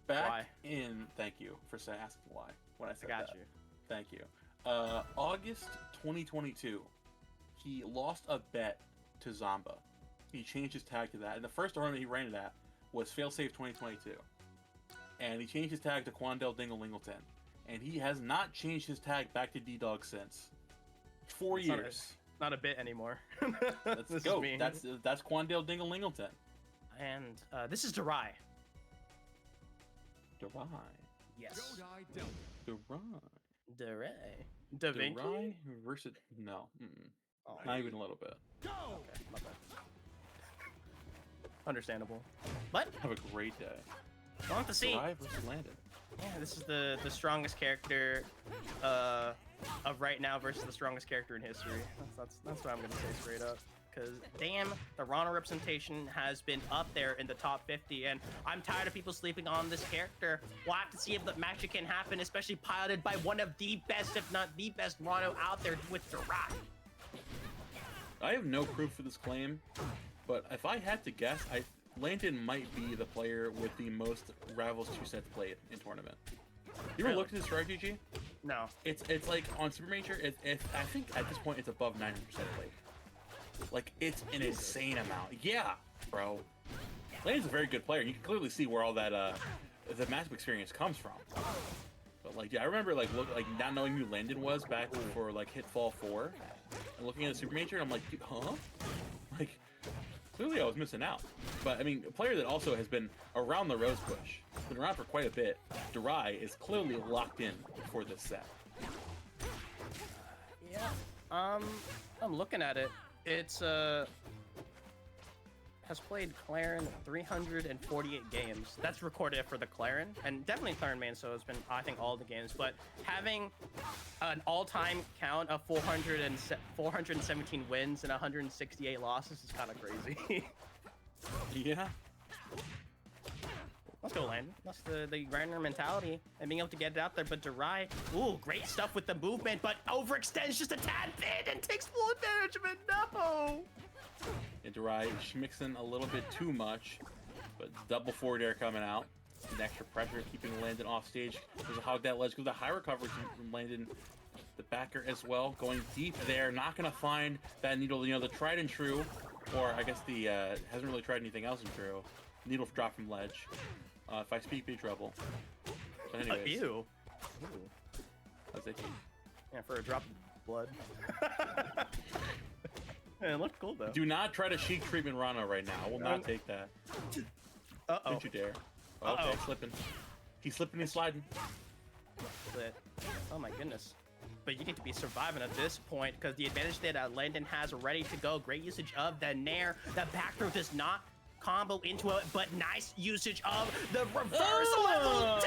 S7: Back in... Thank you for asking why when I said that.
S2: You.
S7: Thank you. August 2022, he lost a bet to Zomba. He changed his tag to that, and the first tournament he ran it at was Failsafe 2022. And he changed his tag to Quandale Dinglingleton. and he has not changed his tag back to D-Dog since 4
S2: It's
S7: years.
S2: not a bit anymore.
S7: Let's
S2: This is
S7: go.
S2: me.
S7: That's Quandale Dinglingleton.
S2: And this is Darai.
S7: Darai.
S2: Yes.
S1: Jodai Delta.
S7: Darai.
S2: Darai. Da Vinci?
S7: Darai versus no.
S2: Oh,
S7: Not even a little bit.
S1: Go!
S2: okay, my bad. Understandable. But
S7: Have a great day.
S2: we'll have to see.
S7: Darai versus Landon.
S2: Yeah, this is the strongest character of right now versus the strongest character in history. That's what I'm gonna say straight up. Because damn, the Rana representation has been up there in the top 50, and I'm tired of people sleeping on this character. We'll have to see if the magic can happen, especially piloted by one of the best, if not the best, Rana out there with Darai.
S7: I have no proof for this claim, but if I had to guess, Landon might be the player with the most Ravels 2 sets played in tournament. You ever
S2: Really?
S7: looked at his strategy G?
S2: No.
S7: It's like on Super Major, I think at this point it's above 90% played. Like, it's an insane amount. Yeah, bro. Landon's a very good player. You can clearly see where all that the matchup experience comes from. But like, yeah, I remember like not knowing who Landon was back before like Hitfall 4, and looking at the Super Major, and I'm like, dude, huh? Like, clearly I was missing out. But I mean, a player that also has been around the rose bush, been around for quite a bit. Darai is clearly locked in for this set.
S2: Yeah. I'm looking at it. It's has played Claren 348 games. That's recorded for the Claren, and definitely Claren main, so it's been, I think, all the games. But having an all-time count of 417 wins and 168 losses is kind of crazy.
S7: Yeah.
S2: Let's go, Landon. That's the grinder mentality and being able to get it out there. But Darai, ooh, great stuff with the movement, but overextends just a tad bit and takes full advantage of it. No!
S7: And Darai schmixing a little bit too much, but double forward air coming out. And extra pressure keeping Landon off stage. There's a hog that ledge. Goes a high recovery from Landon. The backer as well, going deep there. Not gonna find that needle. You know, the tried and true, or I guess the hasn't really tried anything else in true. Needle drop from ledge. If I speak, be trouble. But anyways,
S2: Ew. Ooh.
S7: that's it.
S2: Yeah, for a drop of blood. Yeah, it looked cool though.
S7: Do not try to Sheik treatment Rana right now. I will not take that.
S2: Uh-oh.
S7: Don't you dare.
S2: Uh-oh.
S7: Okay, slipping. He's slipping and sliding.
S2: But, oh my goodness. But you need to be surviving at this point because the advantage that Landon has ready to go. Great usage of the Nair. The back throw does not combo into it, but nice usage of the reverse level 2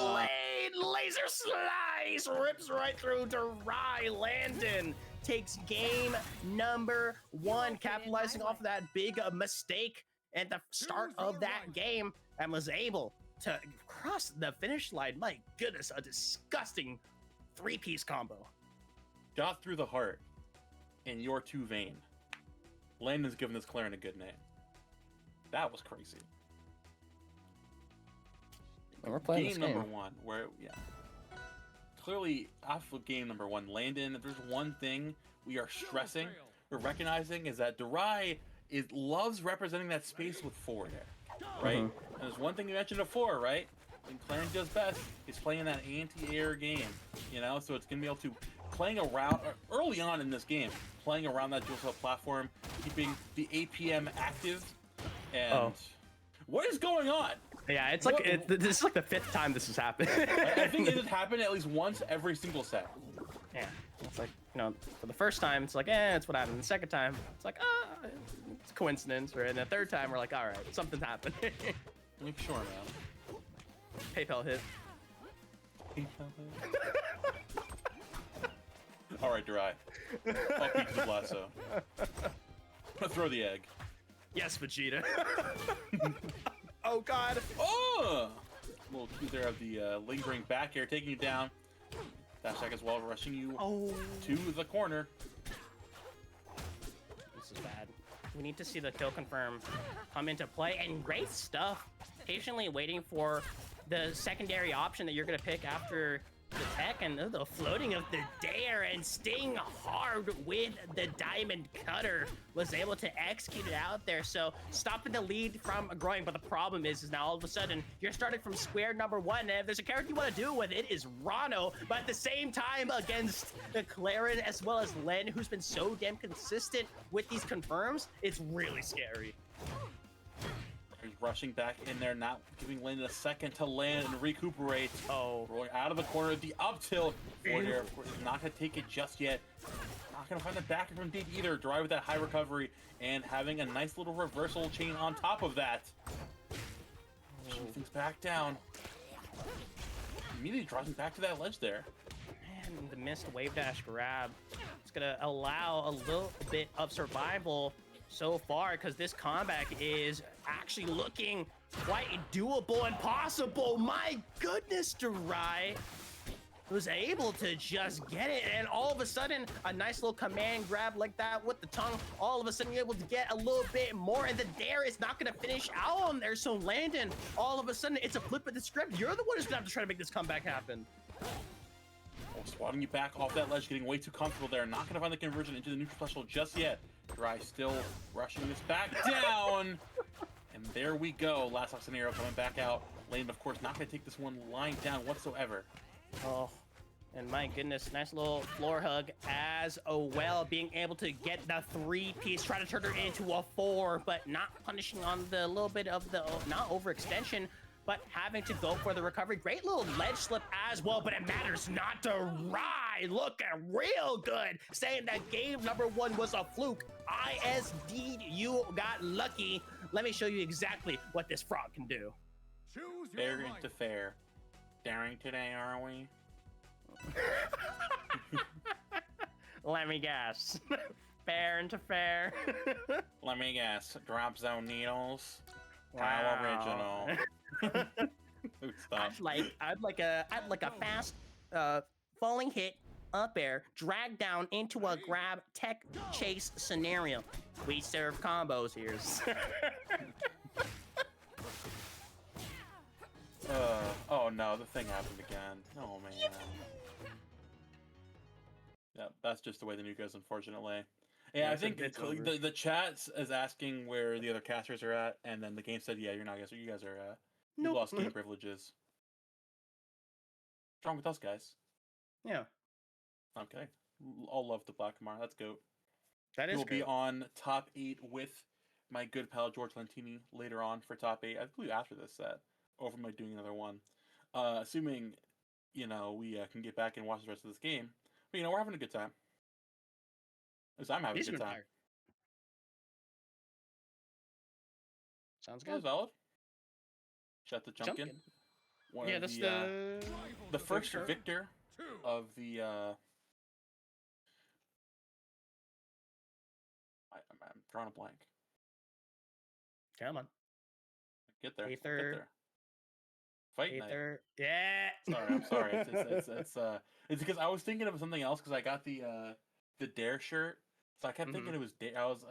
S2: blade. Laser slice rips right through Darai. Landon takes game number 1, capitalizing off of that big mistake at the start of that game, and was able to cross the finish line. My goodness, a disgusting 3-piece combo.
S7: Shot through the heart, and you're too vain. Landon's giving this Claren a good name. That was crazy.
S2: And we're playing
S7: game number 1, where clearly after game number 1, Landon, if there's one thing we are stressing, we're recognizing is that Darai loves representing that space with forward air, right? And there's one thing you mentioned before, right? When Claren does best, is playing that anti-air game, you know? So it's gonna be able to playing around early on in this game, playing around that dual cell platform, keeping the APM active, and what is going on?
S2: Yeah, it's like this is like the 5th time this has happened.
S7: I think it has happened at least once every single set.
S2: Yeah, it's like, you know, for the first time, it's like, it's what happened. The second time, it's like, it's a coincidence. Right? And the third time, we're like, all right, something's happened.
S7: Make sure, man.
S2: PayPal hit.
S7: All right, Darai. I'll peek the lasso. I'm gonna throw the egg.
S2: Yes, Vegeta. Oh, God.
S7: Oh! A little cue there of the lingering back air, taking you down. Dash attack as well, rushing you to the corner.
S2: This is bad. We need to see the kill confirm come into play, and great stuff. Patiently waiting for the secondary option that you're going to pick after the tech and the floating of the dare and staying hard with the diamond cutter was able to execute it out there. So stopping the lead from growing. But the problem is now all of a sudden you're starting from square number one. And if there's a character you want to do with it is Rano. But at the same time against the Claren as well as Len, who's been so damn consistent with these confirms, it's really scary.
S7: He's rushing back in there, not giving Landon a second to land and recuperate.
S2: Oh.
S7: Rolling out of the corner, the up tilt. Forward of course, is not going to take it just yet. Not going to find the back from deep either. Dry with that high recovery and having a nice little reversal chain on top of that. Pushing things back down. Immediately dropping back to that ledge there.
S2: Man, the missed wave dash grab. It's going to allow a little bit of survival so far, because this comeback is actually looking quite doable and possible. My goodness, darai was able to just get it, and all of a sudden a nice little command grab like that with the tongue, all of a sudden you're able to get a little bit more, and the dare is not going to finish out on there. So Landon, all of a sudden it's a flip of the script. You're the one who's going to have to try to make this comeback happen.
S7: Swatting you back off that ledge, getting way too comfortable there. Not going to find the conversion into the neutral threshold just yet. Dry still rushing this back down. And there we go. Last lock scenario coming back out. Landon, of course, not going to take this one lying down whatsoever.
S2: Oh, and my goodness, nice little floor hug as well. Being able to get the 3-piece, try to turn her into a 4, but not punishing on the little bit of the, not overextension, but having to go for the recovery. Great little ledge slip as well, but it matters not to ride. Looking real good, saying that game number 1 was a fluke. ISD, you got lucky. Let me show you exactly what this frog can do.
S1: Choose your
S7: Fair
S1: life.
S7: into fair. Daring today, are we?
S2: Let me guess. Fair into fair.
S7: Let me guess. Drop zone needles.
S2: Wow.
S7: How original. Ooh, stop.
S2: I'd like a fast falling hit up air, drag down into a grab tech chase scenario. We serve combos here.
S7: Oh no, the thing happened again. Oh man. Yeah, that's just the way the nuke goes, unfortunately. Yeah, I think the chat is asking where the other casters are at, and then the game said, "Yeah, you're not guys. You guys are you
S2: Nope.
S7: lost game privileges." What's wrong with us, guys?
S2: Yeah,
S7: Okay, all love to Blackmar. Let's go.
S2: that
S7: We
S2: is
S7: will be
S2: great.
S7: on top 8 with my good pal George Lentini later on for top 8. I believe after this set, or if I might doing another one. Assuming, we can get back and watch the rest of this game. But we're having a good time. At least I'm having a good time.
S2: Sounds
S7: That was
S2: good.
S7: valid. Shut the Jumpkin. One
S2: Yeah,
S7: of
S2: that's
S7: the first
S2: Victor.
S7: victor of the I'm drawing a blank.
S2: Come on.
S7: Get there. Get
S2: Aether.
S7: there. Fight night.
S2: Aether. Yeah.
S7: Sorry, I'm sorry. It's because I was thinking of something else because I got the Dare shirt, so I kept thinking it was Dare. I was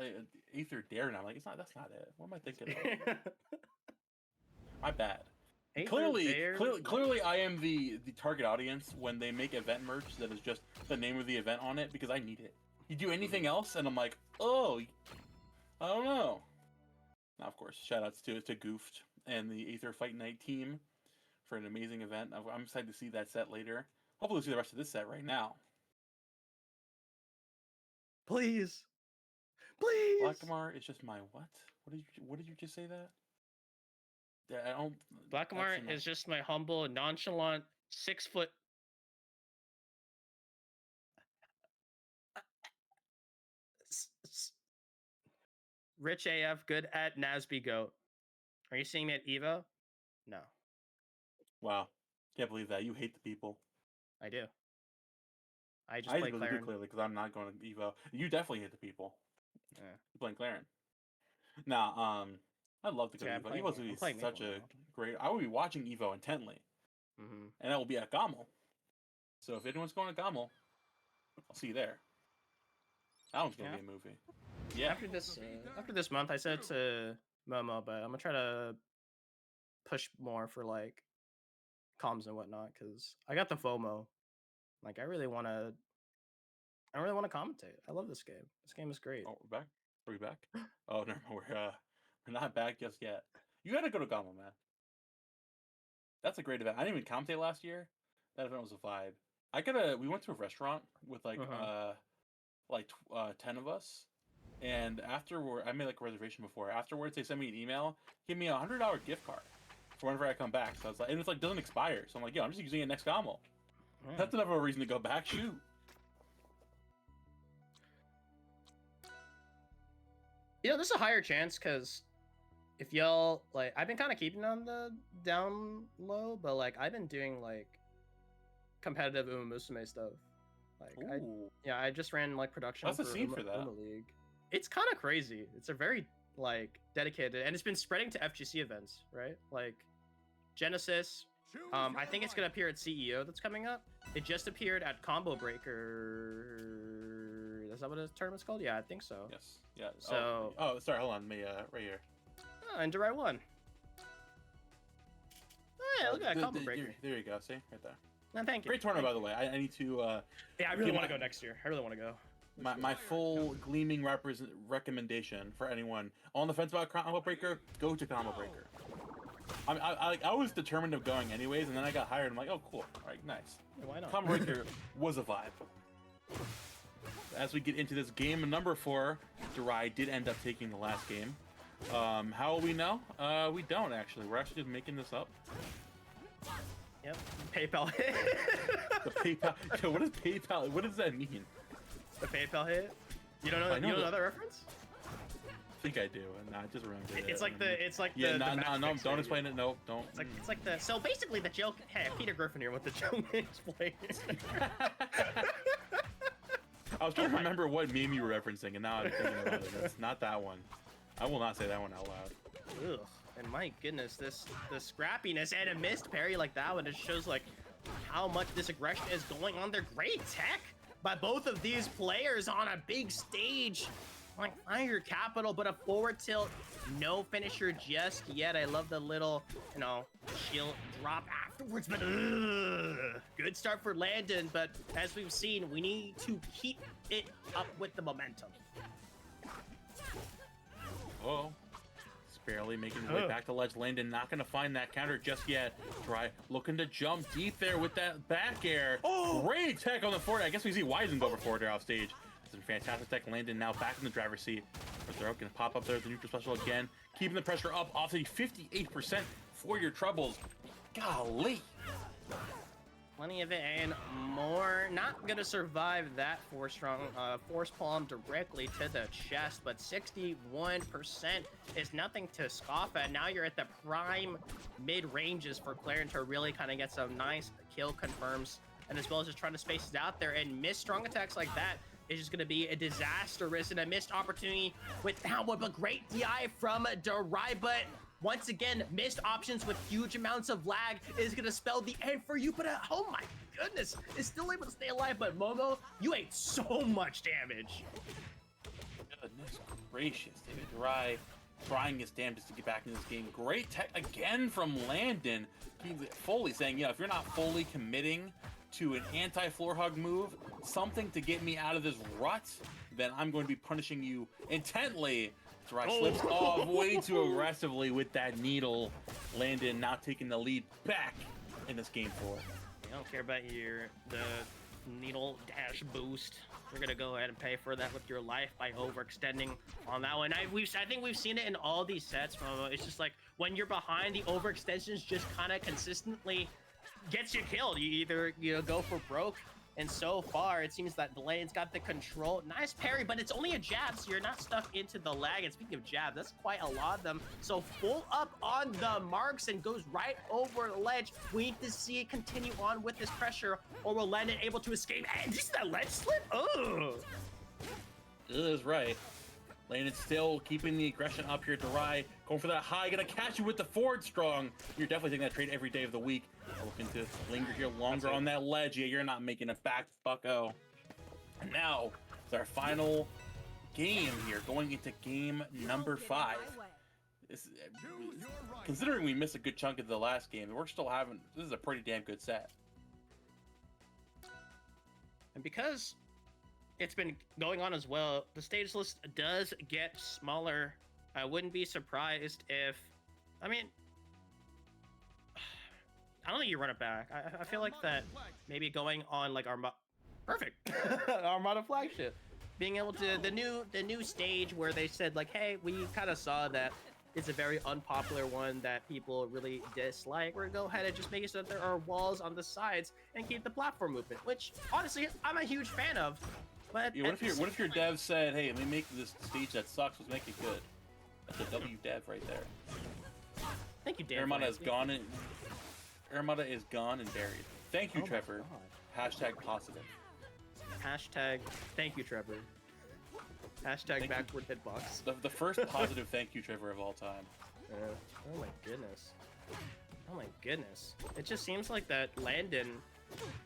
S7: Aether Dare, and I'm like, that's not it. What am I thinking of? My bad.
S2: Aether
S7: Clearly,
S2: Dare.
S7: clearly, I am the target audience when they make event merch that is just the name of the event on it because I need it. You do anything else, and I'm like, oh, I don't know. Now, of course, shout outs to Goofed and the Aether Fight Night team for an amazing event. I'm excited to see that set later. Hopefully, we'll see the rest of this set right now.
S2: Please. Please.
S7: Blackmar is just my what? What did you just say that? Yeah, I don't.
S2: Blackmar
S7: actually, no.
S2: is just my humble and nonchalant 6 foot. Rich AF, good at Nasby Goat. Are you seeing me at Evo? No,
S7: Wow, can't believe that. You hate the people.
S2: I do. I just
S7: I
S2: play
S7: really
S2: Claren.
S7: do clearly because I'm not going to Evo. You definitely hate the people.
S2: Yeah.
S7: You're playing Claren. Nah, I'd love to go
S2: Yeah,
S7: to
S2: I'm
S7: Evo.
S2: playing-
S7: Evo's would
S2: I'm
S7: be
S2: playing
S7: such
S2: Maple
S7: a
S2: now.
S7: great. I would be watching Evo intently,
S2: Mm-hmm.
S7: and that will be at Gamo. So if anyone's going to Gamo, I'll see you there. That one's gonna
S2: Yeah.
S7: be a movie. Yeah.
S2: After this month, I said to MoMA, but I'm gonna try to push more for like comms and whatnot because I got the FOMO. Like I really want to commentate. I love this game. This game is great.
S7: Oh, we're back. Are we back? Oh no, we're not back just yet. You gotta go to Gamo, man. That's a great event. I didn't even commentate last year. That event was a vibe. We went to a restaurant with like 10 of us, and afterward, I made like a reservation before. Afterwards, they sent me an email, give me $100 gift card for whenever I come back. So I was like, and it's like doesn't expire. So I'm like, yo, I'm just using it next Gamo. That's enough of a reason to go back. Shoot.
S2: You know, there's a higher chance because if y'all like, I've been kind of keeping on the down low, but like I've been doing like competitive Musume stuff. Like, I just ran like production.
S7: What's the scene for that?
S2: League. It's kind of crazy. It's a very like dedicated, and it's been spreading to FGC events, right? Like Genesis. I think it's gonna appear at CEO that's coming up. It just appeared at Combo Breaker. Is that what the tournament's called? Yeah, I think so.
S7: Yes. Yeah.
S2: So.
S7: Oh, sorry. Hold on. Me. Right here.
S2: Oh, and darai 1. Oh, yeah, look at that Combo Breaker.
S7: There you go. See, right there.
S2: No, thank you.
S7: Great tournament, by the way. I need to.
S2: Yeah, I really want to go next year. I really want to go.
S7: My full gleaming recommendation for anyone on the fence about Combo Breaker: go to Combo Breaker. I was determined of going anyways, and then I got hired. I'm like, oh, cool. All right, nice.
S2: Yeah, why not?
S7: Combo Breaker was a vibe. As we get into this game number 4, darai did end up taking the last game. How will we know? We don't actually. We're actually just making this up.
S2: Yep. PayPal hit.
S7: The PayPal. Yo, what is PayPal? What does that mean?
S2: The PayPal hit. You don't know? You don't know that reference?
S7: I think I do, and I just remembered it.
S2: It's like the
S7: yeah. No, don't explain it. No, don't.
S2: It's like the. So basically, the joke. Hey, Peter Griffin here with the joke explain.
S7: I was trying to remember what meme you were referencing, and now I'm thinking about it. It's not that one. I will not say that one out loud.
S2: Ugh. And my goodness, the scrappiness and a missed parry like that one just shows like how much this aggression is going on. They're great tech by both of these players on a big stage. Like fire capital, but a forward tilt, no finisher just yet. I love the little, shield drop afterwards, but good start for Landon. But as we've seen, we need to keep it up with the momentum.
S7: Oh, it's barely making his way back to ledge. Landon not going to find that counter just yet. Try looking to jump deep there with that back air. Oh, great tech on the forward. I guess we see Wizen go over forward air off stage. Some fantastic tech. Landon now back in the driver's seat. But they're going to pop up there with the neutral special again, keeping the pressure up off the 58% for your troubles. Golly.
S2: Plenty of it and more. Not gonna survive that force palm directly to the chest, but 61% is nothing to scoff at. Now you're at the prime mid ranges for Claren to really kind of get some nice kill confirms, and as well as just trying to space it out there and miss strong attacks like that is just gonna be a disastrous and a missed opportunity with that one. But great DI from darai, but once again, missed options with huge amounts of lag is going to spell the end for you. But oh my goodness, is still able to stay alive. But MoA, you ate so much damage.
S7: Goodness gracious, David darai trying his damnedest to get back in this game. Great tech again from Landon. He's fully saying, if you're not fully committing to an anti-floor hug move, something to get me out of this rut, then I'm going to be punishing you intently. darai slips off way too aggressively with that needle. Landon now taking the lead back in this game 4.
S2: I don't care about the needle dash boost. You're gonna go ahead and pay for that with your life by overextending on that one. I think we've seen it in all these sets. It's just like when you're behind, the overextensions just kind of consistently gets you killed. You either go for broke. And so far, it seems that the lane's got the control. Nice parry, but it's only a jab, so you're not stuck into the lag. And speaking of jab, that's quite a lot of them. So full up on the marks and goes right over the ledge. We need to see it continue on with this pressure, or will Landon able to escape? And just that ledge slip? Oh!
S7: That is right. Landon still keeping the aggression up here. darai going for that high, gonna catch you with the forward strong. You're definitely taking that trade every day of the week. Looking to linger here longer on that ledge. Yeah, you're not making it back, bucko. And now it's our final game here, going into game number 5. This,
S1: Choose your right.
S7: considering we missed a good chunk of the last game, we're still having. This is a pretty damn good set.
S2: And because it's been going on as well, the stage list does get smaller. I wouldn't be surprised if, I mean, I don't think you run it back. I feel like that maybe going on like perfect Armada flagship, being able to the new stage where they said like, hey, we kind of saw that it's a very unpopular one that people really dislike. We're gonna go ahead and just make it so that there are walls on the sides and keep the platform movement, which honestly I'm a huge fan of. But
S7: Yeah, what if your dev said, hey, let me make this stage that sucks, let's make it good. That's a W dev right there.
S2: Thank you, Dan.
S7: Armada is gone and Armada is gone and buried. Thank you,
S2: Oh my
S7: Trevor. Hashtag positive.
S2: Hashtag thank you, Trevor. Hashtag
S7: Thank you.
S2: backward hitbox.
S7: The first positive thank you, Trevor, of all time.
S2: Oh my goodness. Oh my goodness. It just seems like that Landon,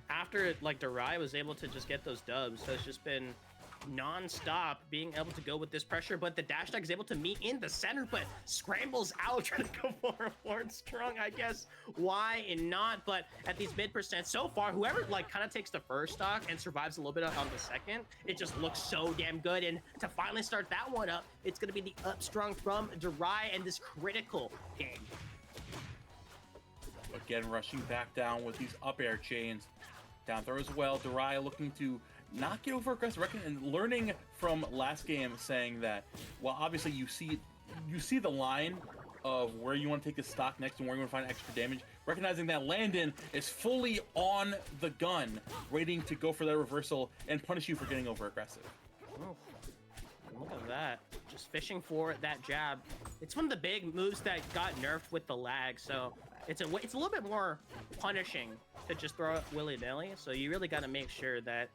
S2: after like darai was able to just get those dubs, has just been non-stop being able to go with this pressure, but the dash tag is able to meet in the center, but scrambles out trying to go forward strong. I guess why and not, but at these mid percent so far, whoever like kind of takes the first stock and survives a little bit on the second, it just looks so damn good. And to finally start that one up, it's going to be the up strong from darai and this critical game.
S7: Again, rushing back down with these up air chains. Down throw as well. darai looking to not get over aggressive, and learning from last game, saying that, well, obviously you see the line of where you want to take the stock next and where you want to find extra damage, recognizing that Landon is fully on the gun, waiting to go for that reversal and punish you for getting over aggressive.
S2: Oh, look at that. Just fishing for that jab. It's one of the big moves that got nerfed with the lag, so it's a little bit more punishing to just throw it willy-nilly, so you really got to make sure that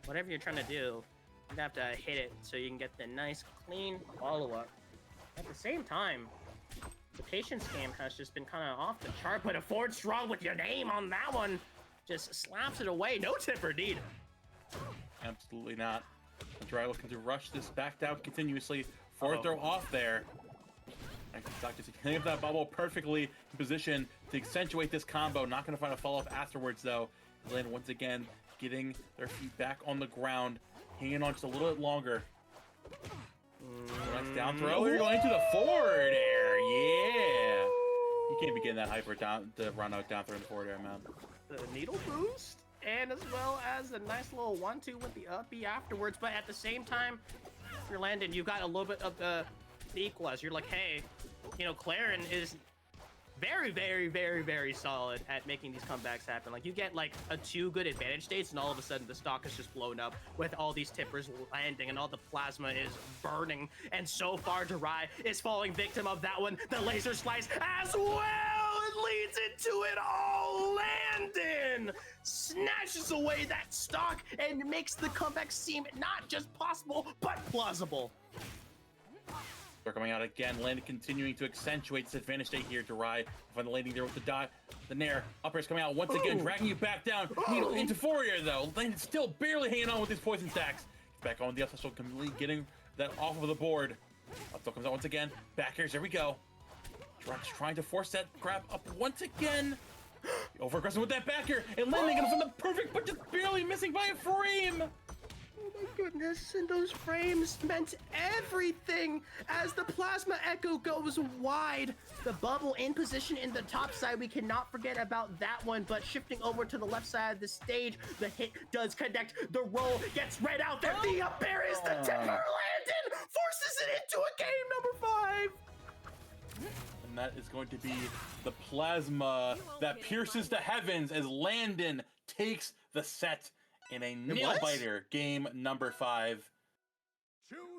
S2: whatever you're trying to do, you have to hit it so you can get the nice, clean follow-up. At the same time, the patience game has just been kind of off the chart, but a forward strong with your name on that one just slaps it away. No tip for Deed.
S7: Absolutely not. darai looking to rush this back down continuously. Forward throw off there. And Dr. hitting up that bubble perfectly in position to accentuate this combo. Not going to find a follow-up afterwards, though. Lynn once again getting their feet back on the ground, hanging on just a little bit longer. Next down throw. We're going to the forward air. Yeah. You can't be getting that hyper down the run out down throw in the forward air, man.
S2: The needle boost, and as well as a nice little 1-2 with the up B afterwards. But at the same time, if you're Landon, you've got a little bit of the equalizer. You're like, hey, you know, Claren is very, very, very, very solid at making these comebacks happen. Like, you get like a 2 good advantage states, and all of a sudden the stock is just blown up with all these tippers landing, and all the plasma is burning. And so far, darai is falling victim of that one. The laser slice as well. It leads into it all. Landon snatches away that stock and makes the comeback seem not just possible, but plausible.
S7: They're coming out again. Landon continuing to accentuate this advantage state here. darai finally landing there with the dot. The nair. Up air's coming out once again, dragging you back down. Needle into forward air, though. Landon's still barely hanging on with his poison stacks. He's back on the up special, completely getting that off of the board. Up throw comes out once again. Back airs, there we go. Trying to force that grab up once again. Over aggressive with that back air. And landing it from the perfect, but just barely missing by a frame.
S2: Oh my goodness, and those frames meant everything as the plasma echo goes wide. The bubble in position in the top side, we cannot forget about that one, but shifting over to the left side of the stage, the hit does connect, the roll gets read out there, the up air is the tipper. Landon forces it into a game number 5.
S7: And that is going to be the plasma that pierces the heavens as Landon takes the set in a nail-biter game number 5.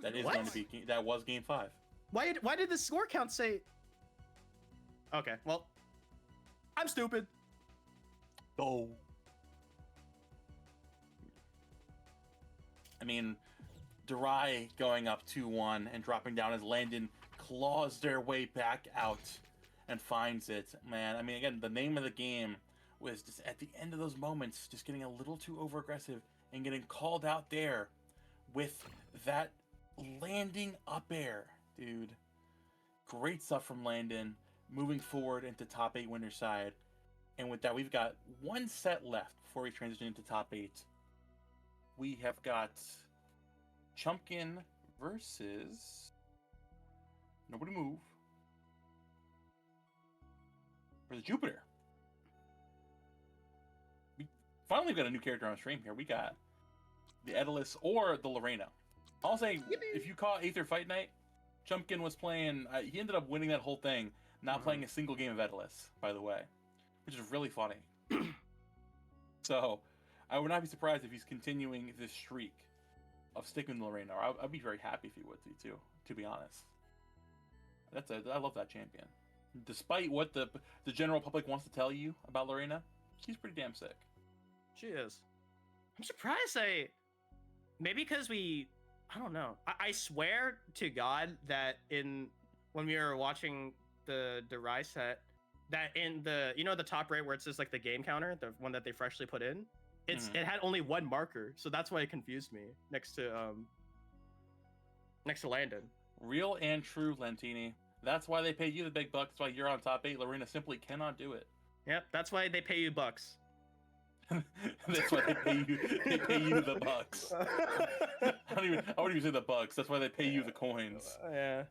S7: That is going to be that was game 5.
S2: Why did the score count say? Okay, well, I'm stupid.
S7: Oh. I mean, darai going up 2-1 and dropping down as Landon claws their way back out and finds it. Man, I mean, again, the name of the game was just at the end of those moments, just getting a little too over aggressive and getting called out there with that landing up air, dude. Great stuff from Landon, moving forward into top 8 winner side. And with that, we've got one set left before we transition into top 8. We have got Chumpkin versus... Nobody move. Versus Jupiter. We finally got a new character on stream here. We got the Edalus or the Lorena. I'll say, if you caught Aether Fight Night, Chumpkin was playing... he ended up winning that whole thing, not playing a single game of Edalus, by the way. Which is really funny. So, I would not be surprised if he's continuing this streak of sticking with Lorena. I'd be very happy if he would too, to be honest. I love that champion. Despite what the general public wants to tell you about Lorena, she's pretty damn sick.
S2: She is. I'm surprised maybe because I don't know. I swear to God that when we were watching the darai set, that in the the top right where it says like the game counter, the one that they freshly put in, it had only one marker, so that's why it confused me next to Landon.
S7: Real and true, Lentini. That's why they pay you the big bucks. That's why you're on top 8. Lorena simply cannot do it.
S2: Yep, that's why they pay you bucks.
S7: That's why they pay you the bucks. I wouldn't even say the bucks. That's why they pay you the coins.
S2: Yeah.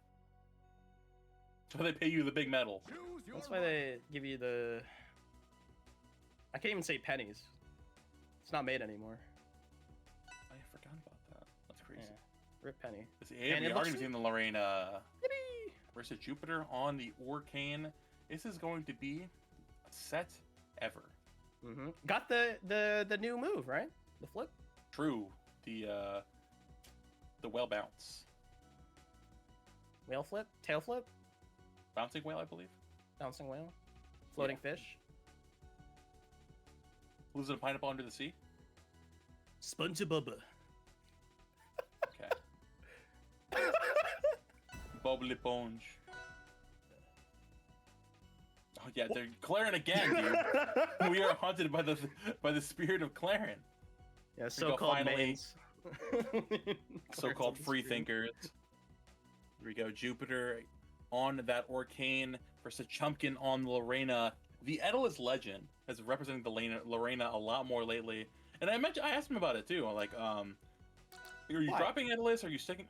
S7: That's why they pay you the big metal.
S2: That's why they give you the... I can't even say pennies. It's not made anymore.
S7: I forgot about that. That's crazy.
S2: Yeah. Rip penny.
S7: And we are going to be seeing the Lorena versus Jupiter on the Orcane. This is going to be a set ever.
S2: Got the new move, right? The flip.
S7: True. The whale bounce.
S2: Whale flip? Tail flip?
S7: Bouncing whale, I believe.
S2: Bouncing whale? Floating fish?
S7: Losing a pineapple under the sea?
S2: SpongeBob.
S7: Okay. Bubbly Ponge. Oh yeah, they're Claren again, dude. We are haunted by the spirit of Claren.
S2: Yeah, so-called mains.
S7: So-called free thinkers. Here we go, Jupiter on that Orcane versus Chumpkin on Lorena. The Edalus legend has represented the Lorena a lot more lately, and I asked him about it too. I'm like, are you dropping Edalus? Are you sticking?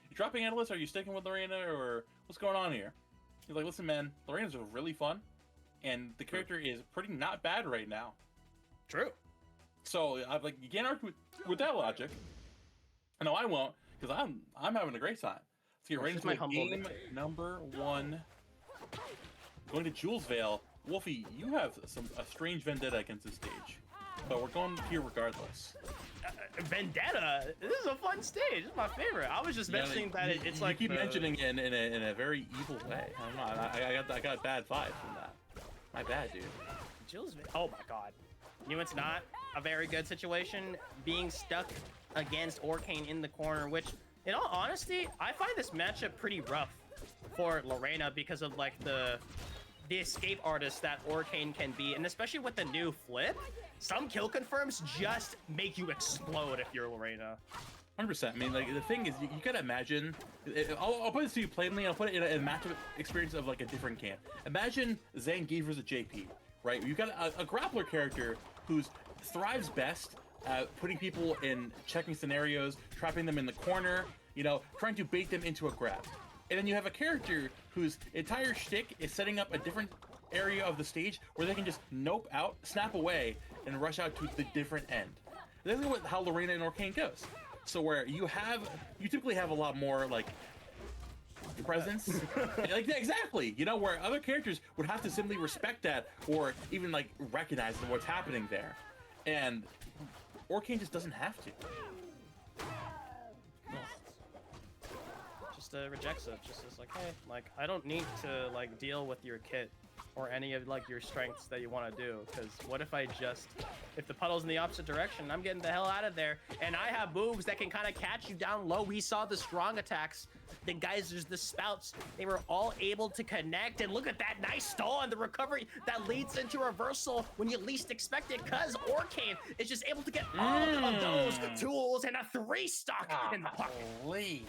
S7: You dropping Edalus? Are you sticking with Lorena, or what's going on here? He's like, listen, man, Lorena's really fun, and the character is pretty not bad right now.
S2: True.
S7: So I'm like, you can't argue with that logic. No, I won't, because I'm having a great time. Let's get right into game number 1. Going to Jules Vale. Wolfie, you have a strange vendetta against this stage, but we're going here regardless.
S2: Vendetta. This is a fun stage. This is my favorite. I was just mentioning that it's like
S7: you keep mentioning it in a very evil way. I don't know. I got bad vibes from that. My bad, dude.
S2: Jules. Oh my God. You know, it's not a very good situation being stuck against Orcane in the corner. Which, in all honesty, I find this matchup pretty rough for Lorena because of like the escape artist that Orcane can be, and especially with the new flip. Some kill confirms just make you explode if you're Lorena.
S7: 100%. I mean, like, the thing is, you gotta imagine. I'll put this to you plainly. I'll put it in a matchup experience of like a different camp. Imagine Zangief versus JP, right? You've got a grappler character who thrives best at putting people in checking scenarios, trapping them in the corner, trying to bait them into a grab. And then you have a character whose entire shtick is setting up a different area of the stage where they can just nope out, snap away, and rush out to the different end. This is how Lorena and Orcane goes. So where you typically have a lot more like presence, like exactly, where other characters would have to simply respect that or even like recognize what's happening there, and Orcane just doesn't have to.
S2: Just rejects it. Just is like, hey, like I don't need to like deal with your kit or any of like your strengths that you want to do, because what if if the puddle's in the opposite direction, I'm getting the hell out of there, and I have moves that can kind of catch you down low. We saw the strong attacks, the geysers, the spouts, they were all able to connect, and look at that nice stall and the recovery that leads into reversal when you least expect it, because Orcane is just able to get all of those tools and a 3-stock in the pocket.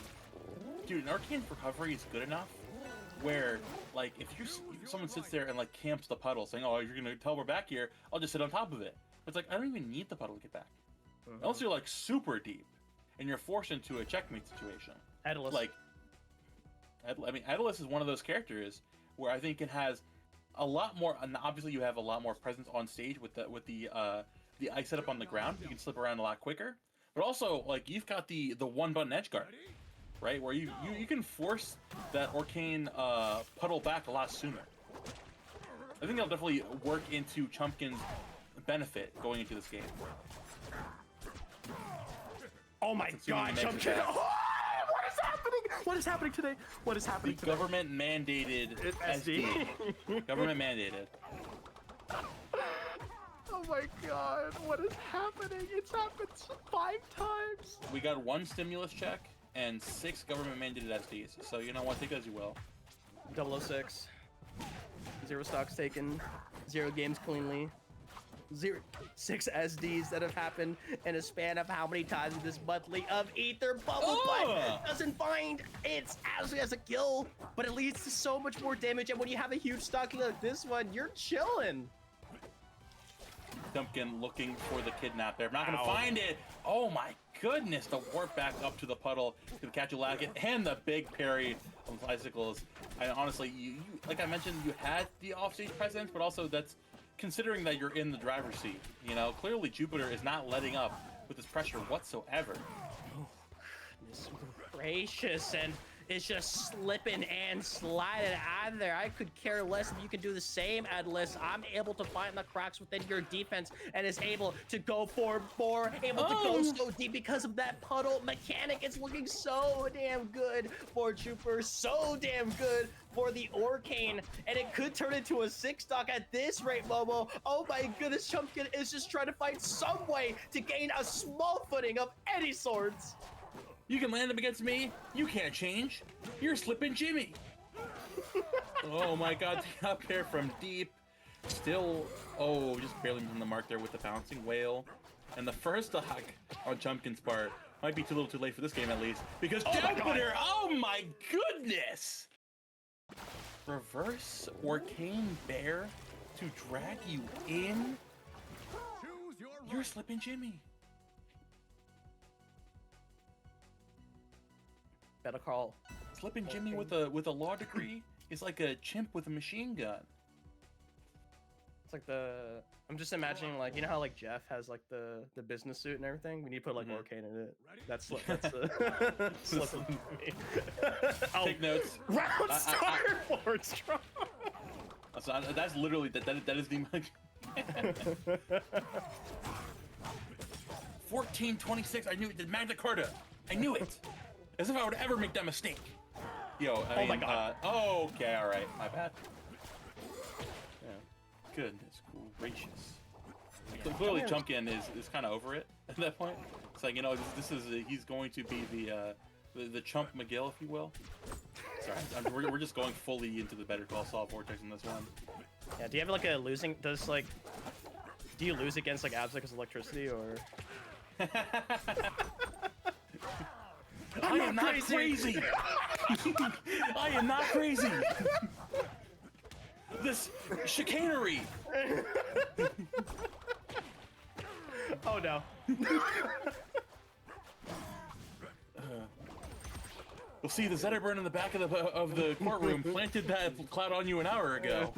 S7: Dude, an Orcane's recovery is good enough where like if someone sits there and like camps the puddle, saying, "Oh, you're gonna tell we're back here," I'll just sit on top of it. It's like I don't even need the puddle to get back. Unless you're like super deep, and you're forced into a checkmate situation.
S2: Edalus.
S7: Like, I mean, Edalus is one of those characters where I think it has a lot more. And obviously, you have a lot more presence on stage with the ice setup on the ground. You can slip around a lot quicker. But also, like you've got the one button edge guard, right? Where you can force that arcane puddle back a lot sooner. I think that'll definitely work into Chumpkin's benefit going into this game.
S2: Oh my god, Chumpkin! Oh, what is happening? What is happening today? What is happening today?
S7: Government mandated SD. Government mandated.
S2: Oh my god, what is happening? It's happened 5 times.
S7: We got 1 stimulus check and 6 government mandated SDs. So you know what, take it as you will.
S2: 006. 0 stocks taken. 0 games cleanly. 6 SDs that have happened in a span of how many times this monthly of Ether Bubble Fight doesn't find its as a kill, but it leads to so much more damage. And when you have a huge stocking like this one, you're chilling.
S7: Chumpkin looking for the kidnap there. I'm not gonna find it. Oh my goodness, the warp back up to the puddle to catch a laggit and the big parry on bicycles. I honestly, you like I mentioned, you had the offstage presence, but also that's considering that you're in the driver's seat. You know, clearly Jupiter is not letting up with this pressure whatsoever.
S2: Oh, goodness gracious, and it's just slipping and sliding out of there. I could care less if you can do the same, Edalus. I'm able to find the cracks within your defense and is able to go for more, able to go so deep because of that puddle mechanic. It's looking so damn good for Jupiter, so damn good for the Arcane, and it could turn into a 6-stock at this rate, Momo. Oh my goodness, Chumpkin is just trying to find some way to gain a small footing of any sorts.
S7: You can land them against me. You can't change. You're slipping Jimmy. Oh my god, up here from deep. Still, just barely missing the mark there with the bouncing whale. And the first stock on Chumpkin's part might be too little too late for this game at least. Because Jupiter, oh my goodness! Reverse Arcane Bear to drag you in? You're slipping Jimmy.
S2: Better call.
S7: Slipping Jimmy with a law degree is like a chimp with a machine gun.
S2: It's like I'm just imagining, like, you know how like Jeff has like the business suit and everything. We need to put like Arcane in it. That's slipping me.
S7: Take notes.
S2: Round start for strong.
S7: That's literally that is the 1426. I knew it. The Magna Carta. I knew it. As if I would ever make that mistake. Yo, I mean,
S2: my god.
S7: Okay, all right, my bad. Yeah. Goodness gracious. So clearly, Chumpkin is kind of over it at that point. It's like, you know, he's going to be the Chump McGill, if you will. Sorry, we're just going fully into the Better Call Saul vortex in this one.
S2: Yeah. Do you have like a losing? Do you lose against like Absic's electricity or?
S7: I am not crazy. I am not crazy. This chicanery.
S2: Oh no.
S7: You'll see the Zetterburn in the back of the courtroom planted that cloud on you an hour ago.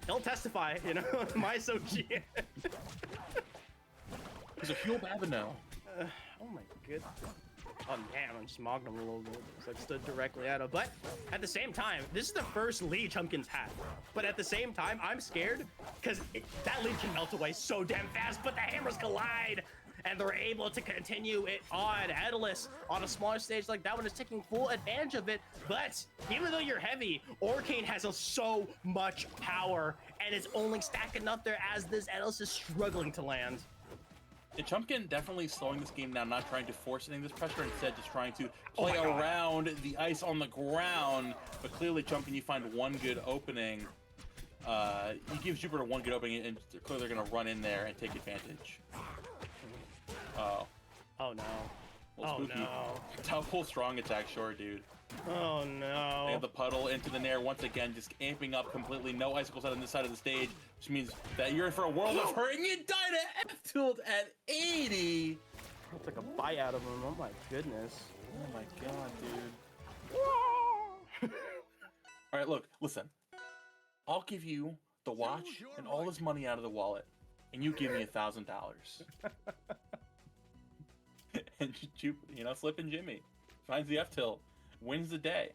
S2: He'll testify, you know. My SOG.
S7: He's a fuel Babino.
S2: Oh my goodness. Oh damn, I'm just mogging him a little bit. It's like stood directly at him. But at the same time, this is the first lead Chumpkin's had. But at the same time, I'm scared because that lead can melt away so damn fast, but the hammers collide. And they're able to continue it on. Edalus on a smaller stage like that one is taking full advantage of it. But even though you're heavy, Arcane has so much power and it's only stacking up there as this Edalus is struggling to land.
S7: And Chumpkin definitely slowing this game down, not trying to force any of this pressure, instead just trying to play around the ice on the ground. But clearly, Chumpkin, you find one good opening. He gives Jupiter one good opening, and clearly they're going to run in there and take advantage. Oh.
S2: Oh no. Oh
S7: spooky.
S2: no.
S7: Double strong attack, sure, dude.
S2: Oh
S7: They
S2: no.
S7: have the puddle into the nair once again, just amping up completely. No icicles out on this side of the stage, which means that you're in for a world of hurt, and you die to F-tilt at 80.
S2: I took a bite out of him. Oh my goodness.
S7: Oh my god, dude. All right, look, listen. I'll give you the watch and all this money out of the wallet, and you give me $1,000. And Slippin' Jimmy finds the F-tilt, wins the day.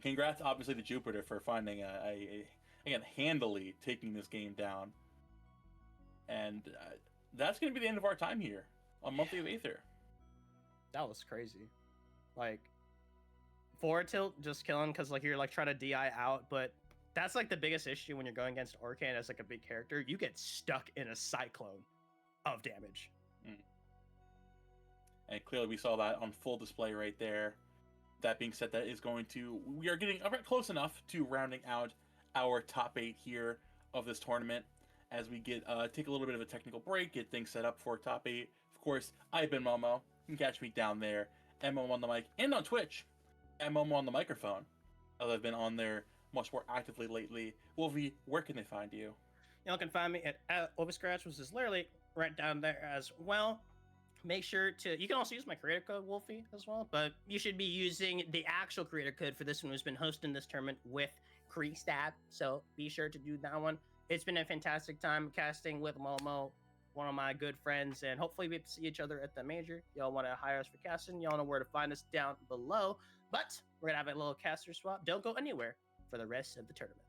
S7: Congrats, obviously, to Jupiter for finding again, handily taking this game down. And that's going to be the end of our time here on Monthly of Aether.
S2: That was crazy. Like, forward tilt just killing because like you're like trying to DI out, but that's like the biggest issue when you're going against Orcan as like a big character. You get stuck in a cyclone of damage.
S7: And clearly we saw that on full display right there. That being said, we are getting close enough to rounding out our top 8 here of this tournament as we take a little bit of a technical break, get things set up for top 8. Of course, I've been Momo. You can catch me down there, Momo on the mic, and on Twitch, Momo on the microphone. As I've been on there much more actively lately. Wolfie, where can they find you?
S2: Y'all can find me at Overscratch, which is literally right down there as well. Make sure to, you can also use my creator code, Wolfie, as well, but you should be using the actual creator code for this one who's been hosting this tournament with Kreestab, so be sure to do that one. It's been a fantastic time casting with Momo, one of my good friends, and hopefully we see each other at the major. Y'all want to hire us for casting, y'all know where to find us down below, but we're going to have a little caster swap. Don't go anywhere for the rest of the tournament.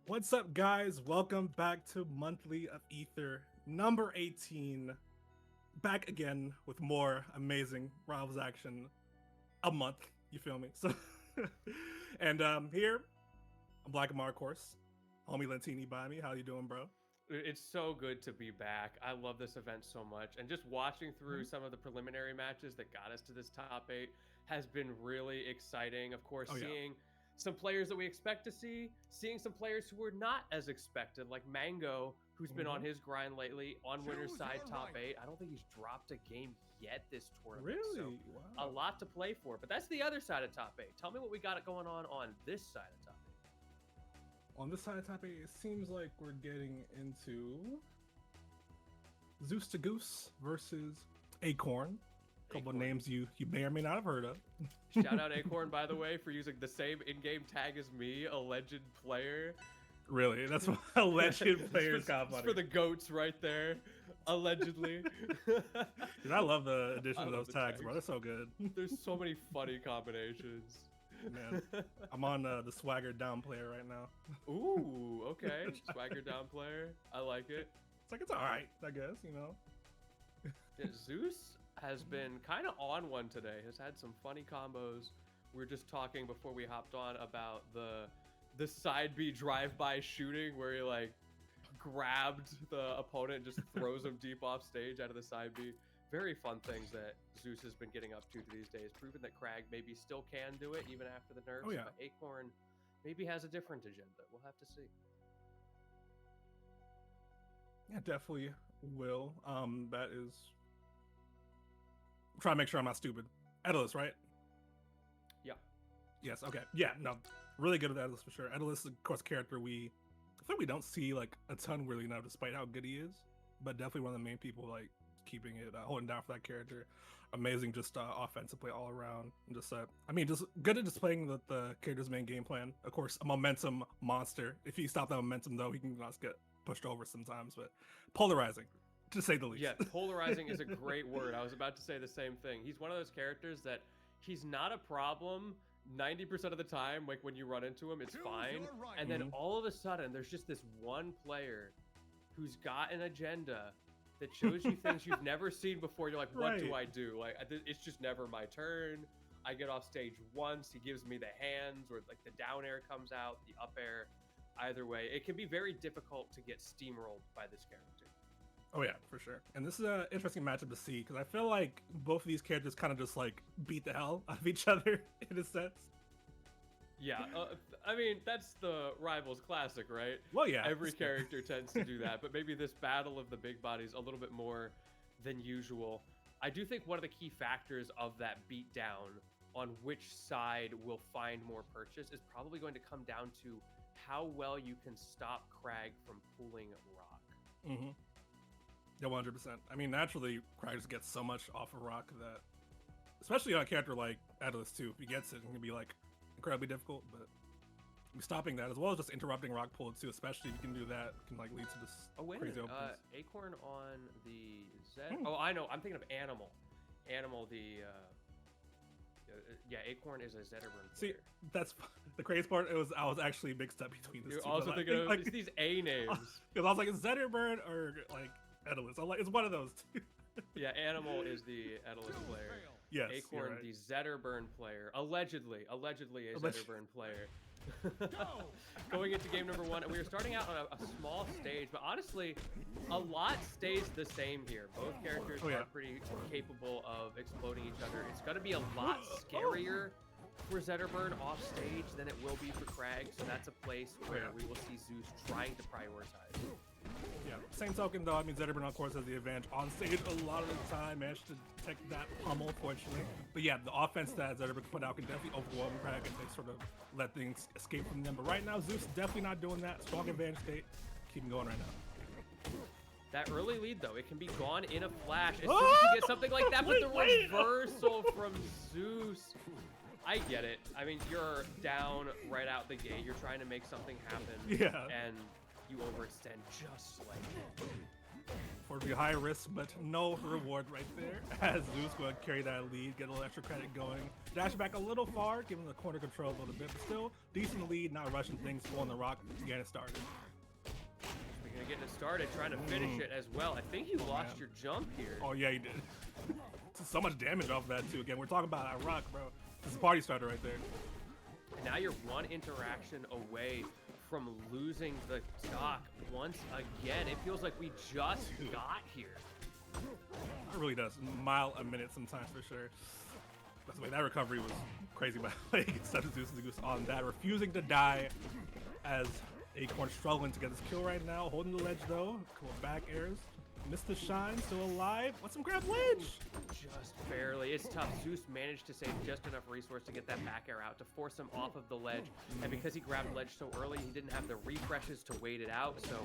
S8: What's up, guys? Welcome back to Monthly of Ether number 18. Back again with more amazing Rivals action a month. You feel me? So, and here, I'm Black Amar, of course. Homie Lentini by me. How you doing, bro?
S9: It's so good to be back. I love this event so much. And just watching through some of the preliminary matches that got us to this top 8 has been really exciting. Of course, seeing some players that we expect to see, seeing some players who were not as expected, like Mang0, who's been on his grind lately, on winner's side top 8. I don't think he's dropped a game yet this tournament.
S8: Really?
S9: So
S8: Wow.
S9: a lot to play for. But that's the other side of top 8. Tell me what we got going on this side of top 8.
S8: On this side of top 8, it seems like we're getting into ZeusDahGoose versus Acorn. A couple of names you may or may not have heard of.
S9: Shout out Acorn, by the way, for using the same in-game tag as me, a legend player.
S8: Really? That's what a legend player's got
S9: for the goats right there, allegedly.
S8: Dude, I love the addition of
S9: love
S8: those
S9: the
S8: tags, bro. They're so good.
S9: There's so many funny combinations.
S8: Man, I'm on the swagger down player right now.
S9: Ooh, okay. Swagger down player. I like it.
S8: It's all right, I guess, you know.
S9: Yeah, Zeus has been kind of on one today. Has had some funny combos. We were just talking before we hopped on about the side B drive-by shooting where he like grabbed the opponent and just throws him deep off stage out of the side B. Very fun things that Zeus has been getting up to these days, proving that Crag maybe still can do it even after the nerfs.
S8: Oh, yeah.
S9: But Acorn maybe has a different agenda. We'll have to see.
S8: Yeah, definitely will. That is. I'm trying to make sure I'm not stupid. Edalus, right?
S9: Yeah.
S8: Yes. Okay. Yeah. No. Really good with Edalus for sure. Edalus, of course, character I feel like we don't see like a ton really now, despite how good he is. But definitely one of the main people like keeping it, holding down for that character. Amazing, just offensive play all around. And just just good at displaying the character's main game plan. Of course, a momentum monster. If you stop that momentum though, he can just get pushed over sometimes. But polarizing, to say the least.
S9: Yeah, polarizing is a great word. I was about to say the same thing. He's one of those characters that he's not a problem 90% of the time. Like when you run into him, it's fine. And then all of a sudden, there's just this one player who's got an agenda that shows you things you've never seen before. You're like, what do I do? Like, it's just never my turn. I get off stage once. He gives me the hands, or like the down air comes out, the up air. Either way, it can be very difficult to get steamrolled by this character.
S8: Oh yeah, for sure. And this is an interesting matchup to see because I feel like both of these characters kind of just like beat the hell out of each other in a sense.
S9: Yeah, I mean, that's the Rivals classic, right?
S8: Well, yeah.
S9: Every character tends to do that, but maybe this battle of the big bodies a little bit more than usual. I do think one of the key factors of that beatdown on which side will find more purchase is probably going to come down to how well you can stop Crag from pulling Rock.
S8: Mm-hmm. Yeah, 100%. I mean, naturally, Crag just gets so much off of Rock that, especially on a character like Edalus too, if he gets it, it can be like incredibly difficult, but stopping that as well as just interrupting Rock pull too, especially if you can do that, can like lead to just crazy opens.
S9: Acorn on the Z. Oh, I know. I'm thinking of Animal. Animal, yeah, Acorn is a Zetterburn player.
S8: See, that's the crazy part. I was actually mixed up between these
S9: You're
S8: two.
S9: also thinking of these A names.
S8: Because I was like, is Zetterburn or like Edalus? I'm like, it's one of those two.
S9: Yeah, Animal is the Edalus player.
S8: Yes,
S9: Acorn,
S8: right.
S9: the Zetterburn player. Allegedly a Zetterburn player. Going into game number 1, and we were starting out on a small stage, but honestly, a lot stays the same here. Both characters are pretty capable of exploding each other. It's going to be a lot scarier for Zetterburn off stage than it will be for Crag, so that's a place where we will see Zeus trying to prioritize.
S8: Yeah, same token though, I mean, Zetterburn of course has the advantage on stage a lot of the time, managed to take that pummel, fortunately. But yeah, the offense that Zetterburn can put out can definitely overwhelm Crag and they sort of let things escape from them. But right now, Zeus definitely not doing that. Strong advantage state. Keep him going right now.
S9: That early lead though, it can be gone in a flash as soon as you get something like that, but the reversal from Zeus. I get it. I mean, you're down right out the gate. You're trying to make something happen.
S8: Yeah.
S9: And you overextend just like that.
S8: For It'll be high risk, but no reward right there. As Zeus going to carry that lead, get a little extra credit going. Dash back a little far, giving the corner control a little bit, but still decent lead, not rushing things, pulling the rock, getting it started.
S9: Speaking of getting it started, trying to finish it as well. I think you lost your jump here.
S8: Oh yeah, you did. So much damage off that too. Again, we're talking about that rock, bro. This is a party starter right there.
S9: And now you're one interaction away from losing the stock once again. It feels like we just got here.
S8: It really does. Mile a minute sometimes for sure. That's the way that recovery was crazy, by the way. Such a ZeusDahGoose on that. Refusing to die as Acorn struggling to get this kill right now. Holding the ledge though. Cool back airs. Missed the shine, still alive. What's some grab ledge?
S9: Just barely. It's tough. Zeus managed to save just enough resource to get that back air out to force him off of the ledge. And because he grabbed ledge so early, he didn't have the refreshes to wait it out. So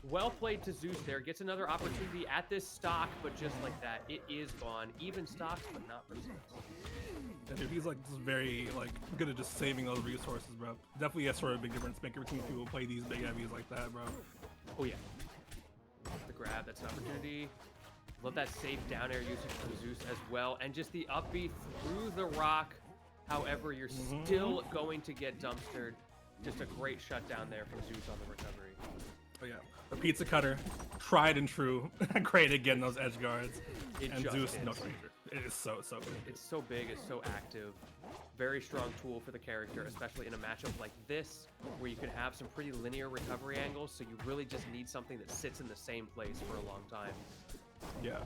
S9: well played to Zeus there. Gets another opportunity at this stock, but just like that, it is gone. Even stocks, but not for Zeus.
S8: Yeah, dude, he's like just very like good at just saving those resources, bro. Definitely a sort of big difference maker between people who play these big heavies like that, bro.
S9: Oh yeah. The grab, that's an opportunity. Love that safe down air usage from Zeus as well. And just the upbeat through the rock. However, you're still going to get dumpstered. Just a great shutdown there from Zeus on the recovery.
S8: Oh yeah, the pizza cutter, tried and true. Great again, those edge guards. And Zeus, no stranger. It is so good.
S9: It's so big, it's so active. Very strong tool for the character, especially in a matchup like this, where you can have some pretty linear recovery angles, so you really just need something that sits in the same place for a long time.
S8: Yeah.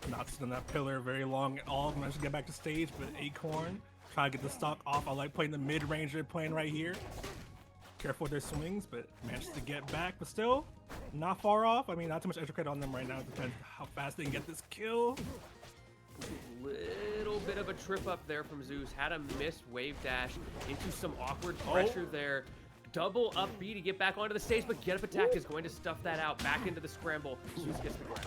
S8: Not sitting in that pillar very long at all. Managed to get back to stage, but Acorn trying to get the stock off. I like playing the mid-range they're playing right here. Careful with their swings, but managed to get back, but still not far off. I mean, not too much extra credit on them right now. It depends how fast they can get this kill.
S9: Little bit of a trip up there from Zeus. Had a missed wave dash into some awkward pressure there. Double up B to get back onto the stage, but get up attack is going to stuff that out. Back into the scramble. Zeus gets the grab.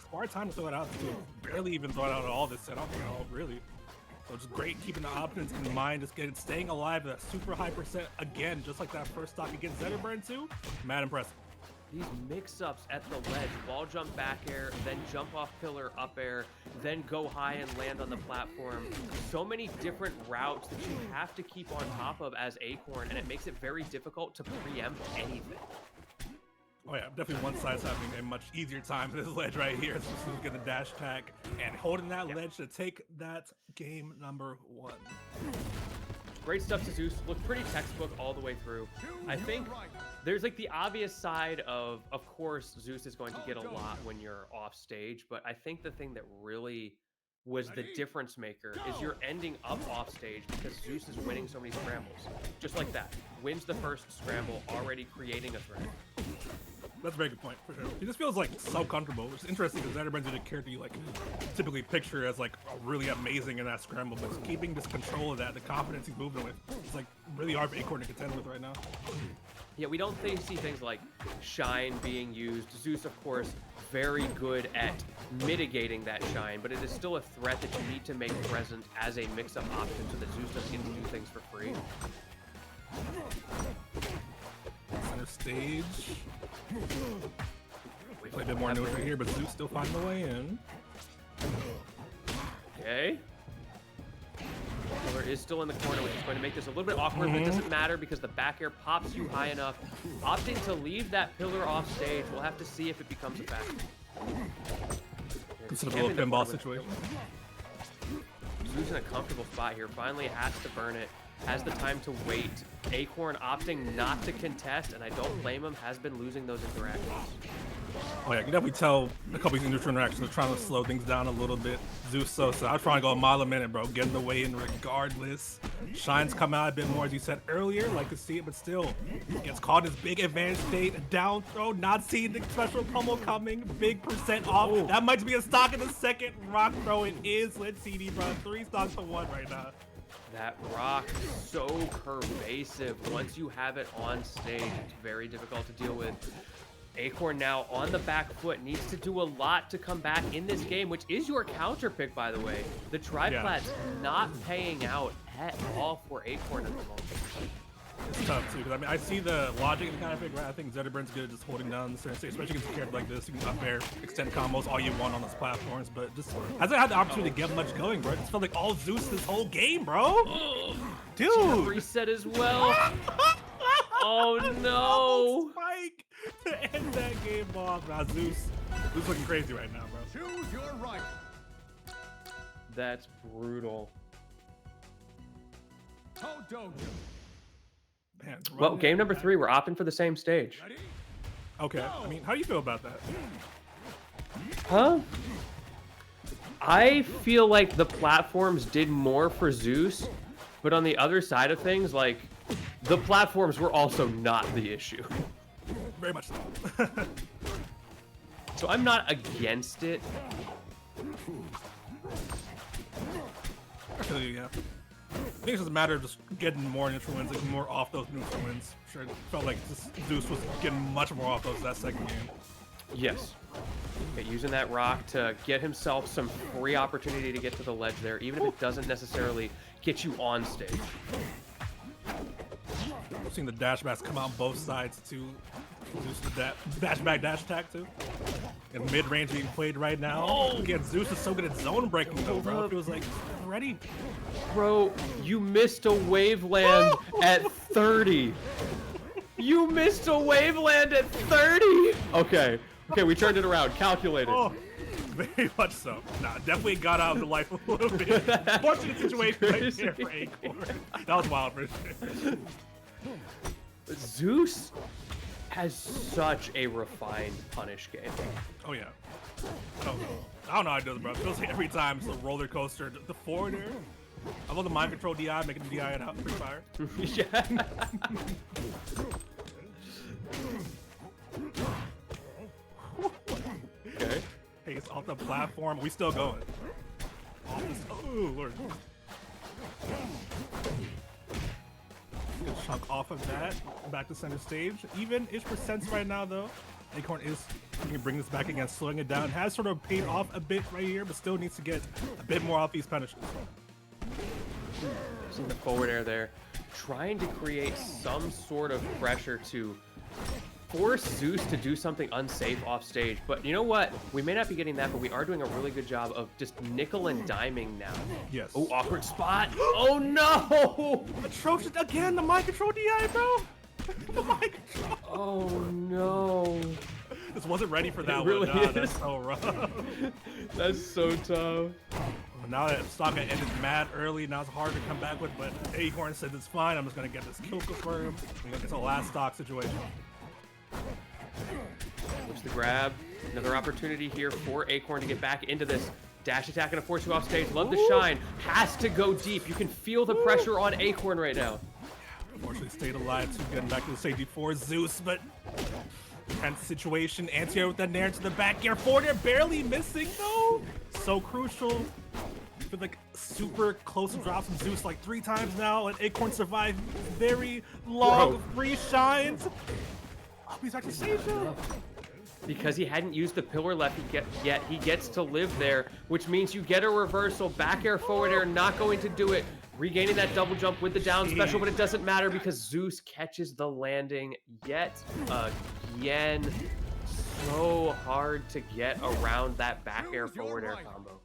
S8: Smart time to throw it out too. Barely even throw it out at all this set. I don't think at all, really. So it's great keeping the options in mind, just staying alive at a super high percent again, just like that first stock against Zetterburn too. Mad impressive.
S9: These mix-ups at the ledge, wall jump back air, then jump off pillar up air, then go high and land on the platform. So many different routes that you have to keep on top of as Acorn, and it makes it very difficult to preempt anything.
S8: Oh yeah, definitely one side's having a much easier time with this ledge right here. So just get the dash attack and holding that ledge to take that game number 1.
S9: Great stuff to Zeus. Looked pretty textbook all the way through. I think there's like the obvious side of course, Zeus is going to get a lot when you're off stage, but I think the thing that really was the difference maker is you're ending up off stage because Zeus is winning so many scrambles. Just like that. Wins the first scramble, already creating a threat.
S8: That's a very good point, for sure. He just feels like so comfortable, which is interesting because Zetterburn is a character you like typically picture as like really amazing in that scramble, but just keeping this control of that, the confidence he's moving with, it's like really hard for Acorn to contend with right now.
S9: Yeah, we don't see things like shine being used. Zeus, of course, very good at mitigating that shine, but it is still a threat that you need to make present as a mix-up option so that Zeus doesn't get to do things for free.
S8: Center stage. Play a bit more neutral here, but Zeus still finding the way in.
S9: Okay. Pillar is still in the corner, which is going to make this a little bit awkward, but it doesn't matter because the back air pops you high enough. Opting to leave that pillar off stage, we'll have to see if it becomes a factor.
S8: Consider a little pinball situation.
S9: Zeus in a comfortable spot here. Finally has to burn it. Has the time to wait. Acorn opting not to contest, and I don't blame him, has been losing those interactions.
S8: Oh yeah, you can definitely tell a couple of these neutral interactions are trying to slow things down a little bit. Zeus so I'm trying to go a mile a minute, bro. Getting the way in regardless. Shines come out a bit more, as you said earlier. Like to see it, but still gets caught in this big advantage state. Down throw, not seeing the special combo coming. Big percent off. Oh. That might be a stock in the second. Rock throw it is. Let's see, bro. 3 stocks to 1 right now.
S9: That rock is so pervasive. Once you have it on stage, it's very difficult to deal with. Acorn now on the back foot, needs to do a lot to come back in this game, which is your counter pick, by the way. The triplat's not paying out at all for Acorn at the moment.
S8: It's tough too, because I mean, I see the logic in the kind of figure. I think Zetterburn's good at just holding down the certain stage, especially against a character like this. You can up air, extend combos all you want on those platforms, but just hasn't had the opportunity to get much going, bro. It just felt like all Zeus this whole game, bro. Dude!
S9: Reset as well. Oh no!
S8: Spike to end that game off. Nah, Zeus looking crazy right now, bro.
S1: Choose your right.
S9: That's brutal.
S1: Dojo.
S8: Man,
S9: Well, game number 3, we're opting for the same stage.
S1: Ready?
S8: okay. I mean, how do you feel about that?
S9: Huh? I feel like the platforms did more for Zeus, but on the other side of things, like, the platforms were also not the issue.
S8: Very much so.
S9: So I'm not against it.
S8: I feel you, yeah. I think it's just a matter of just getting more neutral wins, like more off those neutral wins. Sure, it felt like Zeus was getting much more off those that second game.
S9: Yes. Okay, using that rock to get himself some free opportunity to get to the ledge there, even if it doesn't necessarily get you on stage.
S8: I've seen the dash backs come out both sides too. Zeus the dash back, dash attack too. And mid range being played right now. Oh! Again, Zeus is so good at zone breaking though, bro. It was like ready.
S9: Bro, you missed a waveland at 30. You missed a waveland at 30. Okay, we turned it around. Calculated.
S8: Oh, very much so. Nah, definitely got out of the life a little bit. Fortunate situation right there for Acorn. That was wild for sure.
S9: Zeus has such a refined punish game.
S8: Oh yeah. I don't know how it does, bro. It feels like every time it's a roller coaster. The forward air. I love the mind control DI, making the DI out free fire.
S9: Yeah. Okay.
S8: Hey, it's off the platform. We still going. Oh, Lord. Good chunk off of that. Back to center stage. Even-ish percents right now, though. Acorn is going to bring this back again, slowing it down. Has sort of paid off a bit right here, but still needs to get a bit more off these punishes.
S9: Seeing the forward air there, trying to create some sort of pressure to force Zeus to do something unsafe off stage. But you know what? We may not be getting that, but we are doing a really good job of just nickel and diming now.
S8: Yes.
S9: Oh, awkward spot. Oh no!
S8: Atrocious again, the mind control DI, bro. The mind control.
S9: Oh no.
S8: This wasn't ready for that
S9: It really
S8: one. Nah,
S9: is.
S8: that's so rough.
S9: That's so tough.
S8: Now that Saga ended mad early, now it's hard to come back with, but Acorn says it's fine. I'm just going to get this kill confirmed. We're going to get to the last stock situation.
S9: Looks the grab. Another opportunity here for Acorn to get back into this. Dash attack and a force you off stage. Love the shine. Has to go deep. You can feel the pressure on Acorn right now.
S8: Unfortunately, stayed alive too, getting back to the safety for Zeus, but tense situation. Anti-air with that nair to the back air. Forward air barely missing though. So crucial. For like super close drops from Zeus like 3 times now, and Acorn survived very long free shines. Oh, he's actually saved him.
S9: Because he hadn't used the pillar left yet, he gets to live there, which means you get a reversal. Back air, forward air, not going to do it. Regaining that double jump with the down special, but it doesn't matter because Zeus catches the landing yet again. So hard to get around that back air, forward air combo.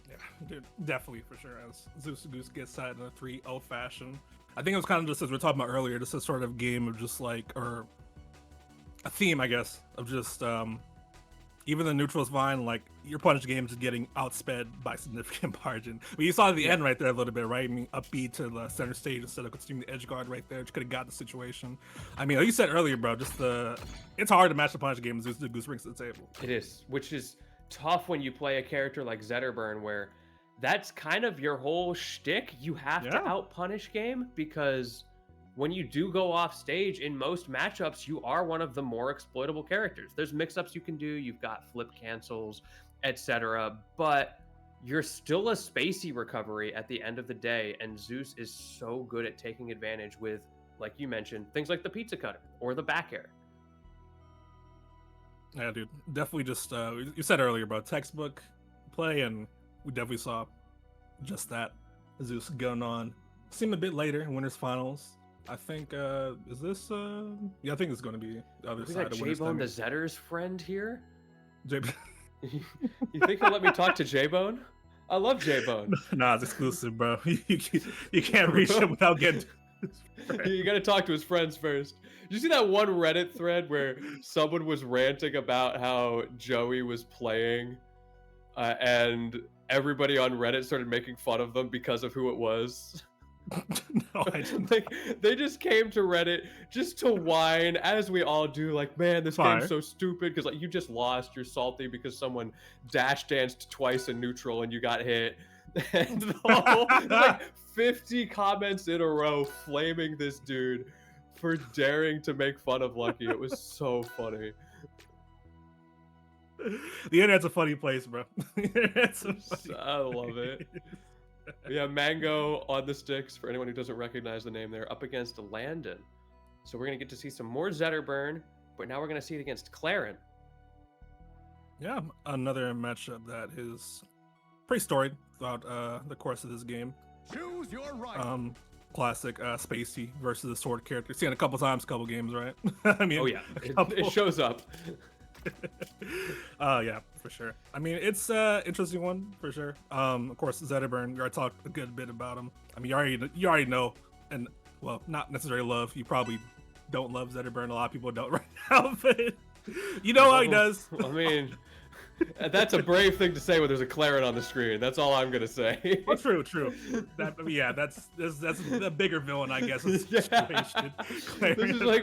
S8: Yeah, dude, definitely for sure. As ZeusDahGoose gets that in a 3-0 fashion. I think it was kind of just as we were talking about earlier, just a sort of game of just like, or a theme, I guess, of just even the neutral is fine. Like your punish game is getting outsped by significant margin. But you saw at the end right there a little bit, right? I mean, upbeat to the center stage instead of continuing the edge guard right there, which could have got the situation. I mean, like you said earlier, bro, just it's hard to match the punish game as ZeusDahGoose brings to the table.
S9: It is, which is tough when you play a character like Zetterburn, where that's kind of your whole shtick. You have to out punish game because when you do go off stage in most matchups, you are one of the more exploitable characters. There's mix-ups you can do, you've got flip cancels, etc. But you're still a spacey recovery at the end of the day, and Zeus is so good at taking advantage with, like you mentioned, things like the pizza cutter or the back air.
S8: Yeah, dude, definitely just, you said earlier about textbook play, and we definitely saw just that. Zeus going on. Seemed a bit later in Winners Finals. I think is this yeah, I think it's gonna be the other
S9: We
S8: side
S9: got
S8: of Winter's
S9: J-Bone the
S8: Time.
S9: Zetter's friend here.
S8: J-
S9: You think he'll let me talk to J-Bone? I love J-Bone.
S8: Nah, it's exclusive, bro. You can't reach him without getting.
S9: You gotta talk to his friends first. Did you see that one Reddit thread where someone was ranting about how Joey was playing, and everybody on Reddit started making fun of them because of who it was?
S8: No, I didn't.
S9: Like, they just came to Reddit just to whine, as we all do. Like, man, this
S8: Fire.
S9: game's so stupid because like you just lost. You're salty because someone dash danced twice in neutral and you got hit. And the whole, like 50 comments in a row flaming this dude for daring to make fun of Lucky. It was so funny.
S8: The internet's a funny place, bro.
S9: I love it. Yeah, Mang0 on the sticks, for anyone who doesn't recognize the name there, up against Landon. So we're going to get to see some more Zetter burn, but now we're going to see it against Claren.
S8: Yeah, another matchup that is pretty storied throughout the course of this game.
S1: Choose your right.
S8: Classic Spacey versus the sword character. Seen it a couple times, couple games, right? I mean,
S9: Oh yeah, it shows up.
S8: Yeah, for sure. I mean, it's interesting one for sure. Of course, Zetterburn. We already talked a good bit about him. I mean, you already know, and well, not necessarily love. You probably don't love Zetterburn. A lot of people don't right now, but you know how he does.
S9: I mean, that's a brave thing to say when there's a Claren on the screen. That's all I'm gonna say.
S8: Oh, true. That's the bigger villain, I guess. Of the situation.
S9: This is like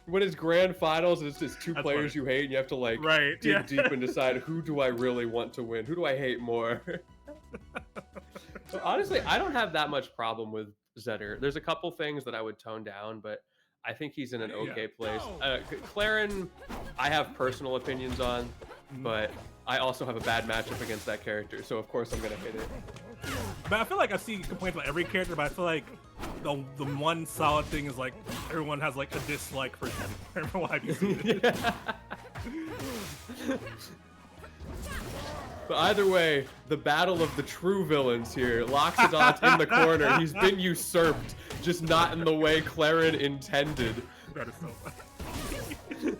S9: when it's grand finals and it's just two
S8: That's
S9: players
S8: funny.
S9: you hate and you have to like dig deep and decide who do I really want to win, who do I hate more. So honestly, I don't have that much problem with Zetter. There's a couple things that I would tone down, but I think he's in an okay place. Claren, I have personal opinions on, but I also have a bad matchup against that character, so of course I'm gonna hit it.
S8: But I feel like I see complaints about every character, but I feel like the one solid thing is like everyone has like a dislike for him. I don't know why you see it.
S9: But either way, the battle of the true villains here. Loxodon's in the corner. He's been usurped, just not in the way Claren intended.
S8: That is so funny.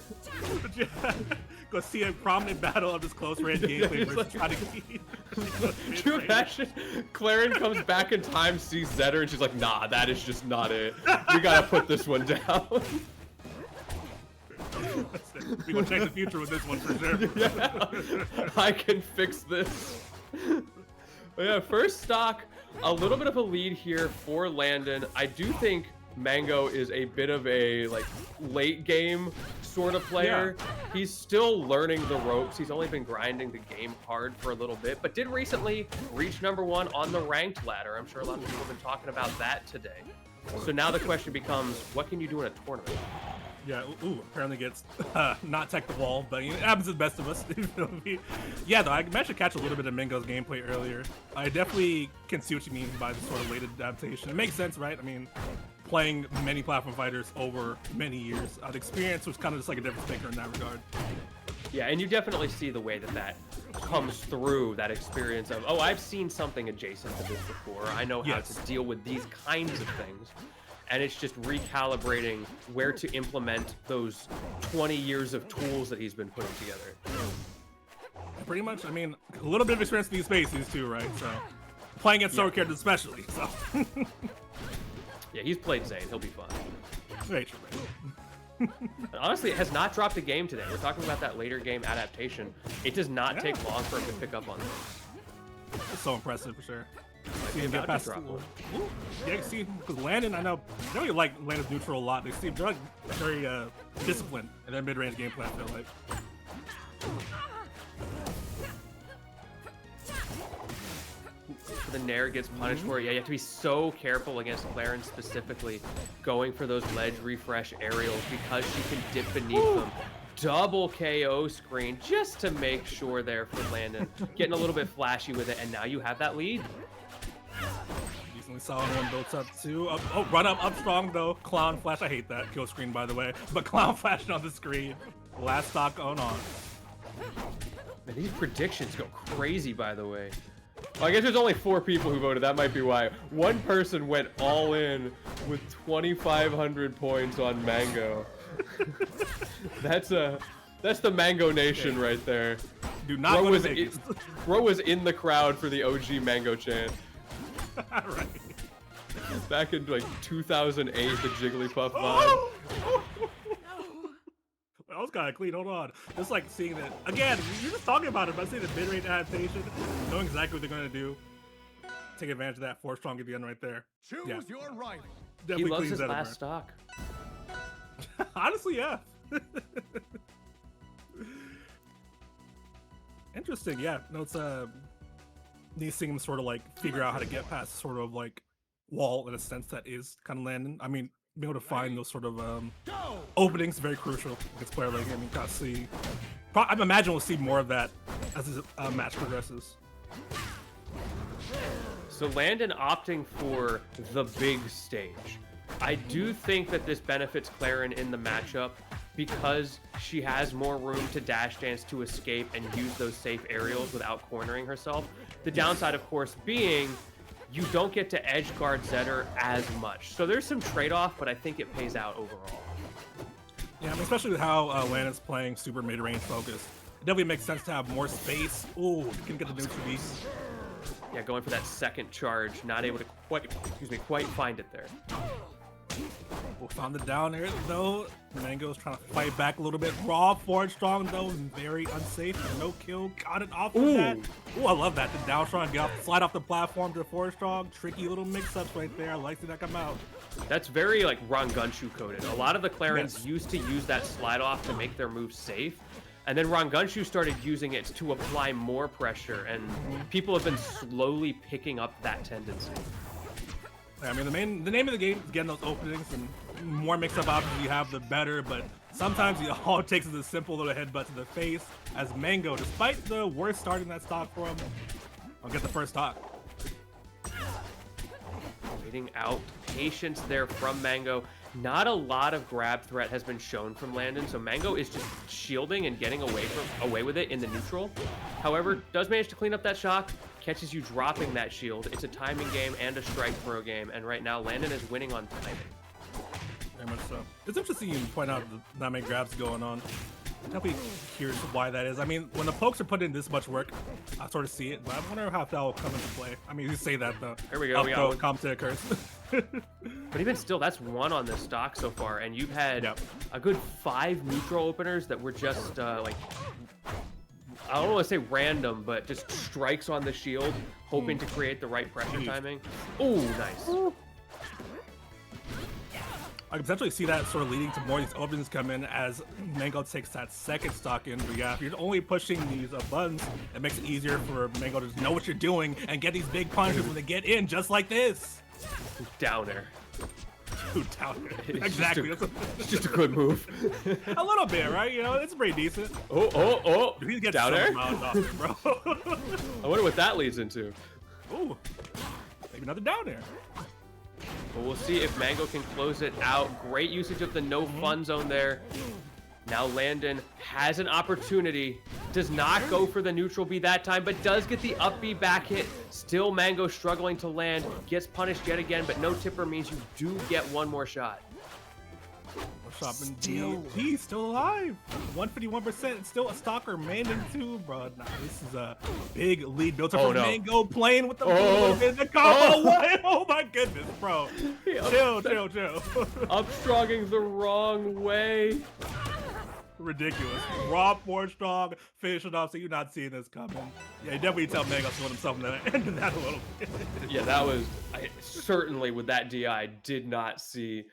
S8: Go see a prominent battle of this close range gameplay versus trying to keep.
S9: Do you imagine? Claren comes back in time, sees Zetter, and she's like, nah, that is just not it. We gotta put this one down.
S8: We gonna check the future with this one for sure.
S9: Yeah, I can fix this. But yeah, first stock, a little bit of a lead here for Landon. I do think Mang0 is a bit of a like late game sort of player. Yeah. He's still learning the ropes. He's only been grinding the game hard for a little bit, but did recently reach #1 on the ranked ladder. I'm sure a lot of people have been talking about that today. So now the question becomes, what can you do in a tournament?
S8: Yeah, apparently gets not tech the wall, but it happens to the best of us. Yeah, though, I managed to catch a little bit of Mang0's gameplay earlier. I definitely can see what you mean by the sort of late adaptation. It makes sense, right? I mean, playing many platform fighters over many years, the experience was kind of just like a different thinker in that regard.
S9: Yeah, and you definitely see the way that that comes through, that experience of, oh, I've seen something adjacent to this before. I know how to deal with these kinds of things. And it's just recalibrating where to implement those 20 years of tools that he's been putting together.
S8: Pretty much. I mean, a little bit of experience in these spaces too, right? So playing against sword characters especially. So
S9: yeah, he's played Zane. He'll be fun.
S8: Right.
S9: Honestly, it has not dropped a game today. We're talking about that later game adaptation. It does not take long for him to pick up on this.
S8: It's so impressive for sure.
S9: See him get past
S8: yeah, see, because Landon, I know, they really like Landon's neutral a lot. They seem they're like very disciplined in their mid-range gameplay, I feel like.
S9: The Nair gets punished for it. Yeah, you have to be so careful against Claren specifically, going for those ledge refresh aerials because she can dip beneath them. Double KO screen just to make sure there for Landon. Getting a little bit flashy with it, and now you have that lead.
S8: Decently solid one built up too. Run up strong though. Clown flash. I hate that kill screen by the way, but clown flashing on the screen. Last stock going on.
S9: Man, these predictions go crazy by the way. Well, I guess there's only 4 people who voted. That might be why. One person went all in with 2,500 points on Mang0. That's the Mang0 Nation right there.
S8: Do not go to Vegas.
S9: Bro was in the crowd for the OG Mang0 chant.
S8: Right.
S9: Back in like 2008, the Jigglypuff vibe.
S8: Oh! That was kind of clean. Hold on. Just like seeing that again. You're just talking about it, but seeing the mid-range adaptation, knowing exactly what they're gonna do, take advantage of that 4 strong at the end right there.
S1: Choose
S8: Yeah.
S1: your rival.
S8: Definitely
S9: He loves
S8: cleans
S9: his
S8: that up,
S9: last stock.
S8: man. Honestly, yeah. Interesting. Yeah. No, it's these things sort of like figure out how to get past sort of like wall in a sense that is kind of Landon. I mean, being able to find those sort of openings is very crucial against a player like him. You got to see. I imagine we'll see more of that as this match progresses.
S9: So Landon opting for the big stage. I do think that this benefits Clarin in the matchup because she has more room to dash dance to escape and use those safe aerials without cornering herself. The downside, of course, being you don't get to edge guard Zetter as much. So there's some trade-off, but I think it pays out overall.
S8: Yeah, I mean, especially with how Landon's playing super mid-range focus. It definitely makes sense to have more space. Ooh, you can get the neutral beast.
S9: Yeah, going for that second charge, not able to quite find it there.
S8: Well, found the down air though. Mang0's trying to fight back a little bit. Raw forward strong though, very unsafe. No kill, got it off of that. Ooh, I love that. The down strong, slide off the platform to the forward strong. Tricky little mix-ups right there. I like seeing that come out.
S9: That's very like Rangunshu coded. A lot of the Clarins used to use that slide off to make their moves safe. And then Rangunshu started using it to apply more pressure, and people have been slowly picking up that tendency.
S8: I mean, the name of the game is getting those openings, and more mix-up options you have, the better. But sometimes all it takes is a simple little headbutt to the face. As Mang0, despite the worst starting that stock for him, I'll get the first stock.
S9: Waiting out, patience there from Mang0. Not a lot of grab threat has been shown from Landon, so Mang0 is just shielding and getting away with it in the neutral. However, does manage to clean up that shock, catches you dropping that shield. It's a timing game and a strike throw game, and right now Landon is winning on timing.
S8: Very much so. It's interesting you point out not many grabs going on. I'm definitely curious why that is. I mean, when the pokes are put in this much work, I sort of see it, but I wonder how that will come into play. I mean, you say that though.
S9: Here we go. We got
S8: commentator curse.
S9: But even still, that's 1 on this stock so far, and you've had a good 5 neutral openers that were just like, I don't want to say random, but just strikes on the shield, hoping to create the right pressure timing. Ooh, nice.
S8: I can potentially see that sort of leading to more of these openings come in as Mang0 takes that second stock in. But yeah, if you're only pushing these buttons, it makes it easier for Mang0 to just know what you're doing and get these big punches when they get in, just like this.
S9: Downer.
S8: Downer. Exactly.
S9: It's just a good move.
S8: A little bit, right? You know, it's pretty decent.
S9: Oh.
S8: Dude, he's getting
S9: Downer?
S8: off, bro.
S9: I wonder what that leads into.
S8: Ooh. Maybe another down air.
S9: But we'll see if Mang0 can close it out. Great usage of the no fun zone there. Now Landon has an opportunity. Does not go for the neutral B that time, but does get the up B back hit. Still Mang0 struggling to land. Gets punished yet again, but no tipper means you do get one more shot.
S8: He's still alive. 151%. Still a stalker. Landon too, bro. Nah, this is a big lead built up for Mang0 playing with the in the combo. Oh my goodness, bro. Chill.
S9: Upstrogging the wrong way.
S8: Ridiculous. Raw, forward strong, finishing off, so you're not seeing this coming. Yeah, you definitely tell Mang0 to himself that ended that a little bit.
S9: Yeah, that was certainly with that DI did not see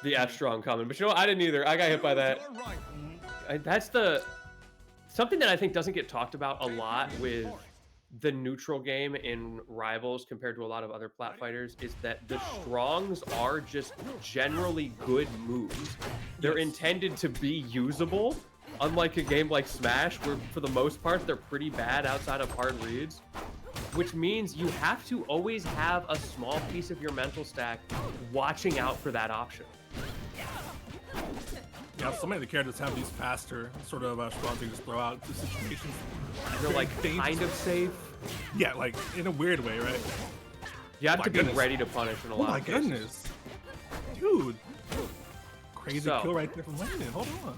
S9: the F strong coming, but you know what? I didn't either. I got hit by that. That's something that I think doesn't get talked about a lot with the neutral game in Rivals compared to a lot of other plat fighters is that the strongs are just generally good moves. They're intended to be usable, unlike a game like Smash, where for the most part they're pretty bad outside of hard reads, which means you have to always have a small piece of your mental stack watching out for that option.
S8: Yeah, so many of the characters have these faster sort of straws they just throw out to situations.
S9: They're like kind of safe.
S8: Yeah, like in a weird way, right?
S9: You have
S8: Oh
S9: to
S8: my
S9: be
S8: goodness.
S9: ready to punish in a lot
S8: Oh my
S9: of cases.
S8: goodness. Dude. Crazy
S9: So-
S8: kill right there from Landon. Hold on.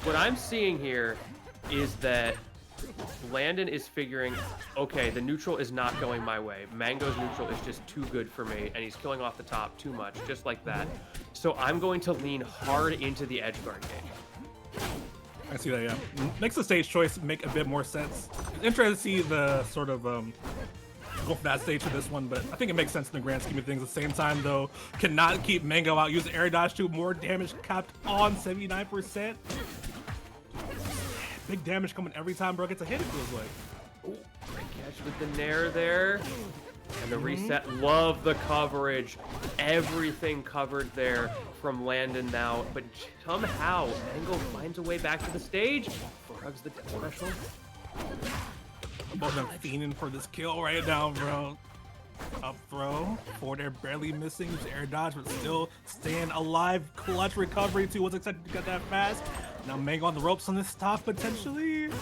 S9: What I'm seeing here is that Landon is figuring, okay, the neutral is not going my way. Mang0's neutral is just too good for me, and he's killing off the top too much, just like that. So I'm going to lean hard into the edge guard game.
S8: I see that, yeah. Makes the stage choice make a bit more sense. Interesting to see the sort of go for that stage for this one, but I think it makes sense in the grand scheme of things. At the same time, though, cannot keep Mang0 out. Use air dodge to more damage capped on 79%. Big damage coming every time bro gets a hit, it feels like.
S9: Ooh, great catch with the nair there. And the reset. Love the coverage. Everything covered there from Landon now. But somehow, Mang0 finds a way back to the stage. Hugs the death special.
S8: Both of them fiending for this kill right now, bro. Up throw. Forward air barely missing. Use air dodge, but still staying alive. Clutch recovery too. Wasn't expected to get that fast. Now Mang0 on the ropes on this stop potentially. Ooh,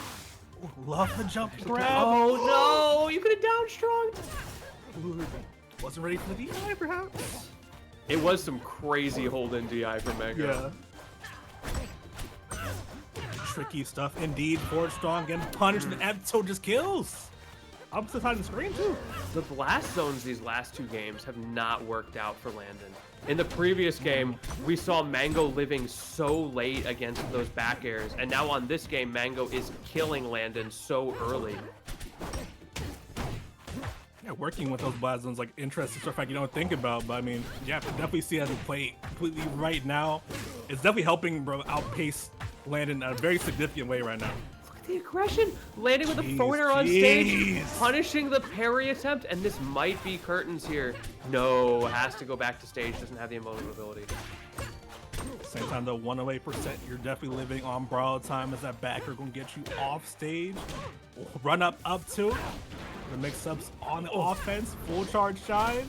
S8: love the jump grab.
S9: Oh no! You could have down strong.
S8: Ooh, wasn't ready for the DI perhaps.
S9: It was some crazy hold in DI for Mang0.
S8: Yeah. Tricky stuff indeed. Forward strong getting punished and Ebto just kills. Opposite side of the screen too.
S9: The blast zones these last two games have not worked out for Landon. In the previous game, we saw Mang0 living so late against those back airs, and now on this game, Mang0 is killing Landon so early.
S8: Yeah, working with those blast zones, like interesting stuff like you don't think about, but I mean, yeah, I definitely see as we play completely right now. It's definitely helping bro outpace Landon in a very significant way right now.
S9: Look at the aggression, landing with a
S8: Jeez,
S9: forwarder on stage,
S8: jeez.
S9: punishing the parry attempt, and this might be curtains here. No, has to go back to stage, doesn't have the invulnerability.
S8: Same time though, 108%, you're definitely living on borrowed time as that backer gonna get you off stage. Run up to the mix-ups on the offense, full charge shine.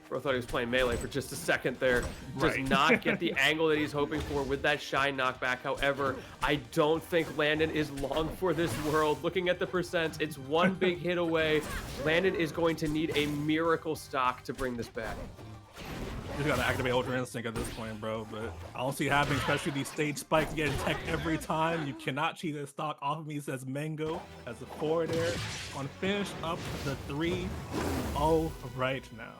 S9: Bro thought he was playing melee for just a second there. Does
S8: Right.
S9: not get the angle that he's hoping for with that shine knockback. However, I don't think Landon is long for this world. Looking at the percents, it's one big hit away. Landon is going to need a miracle stock to bring this back.
S8: You gotta activate Ultra Instinct at this point, bro, but I don't see it happening, especially these stage spikes getting tech every time. You cannot cheat this stock off of me, says Mang0 as a forward air on finish up the 3-0 right now.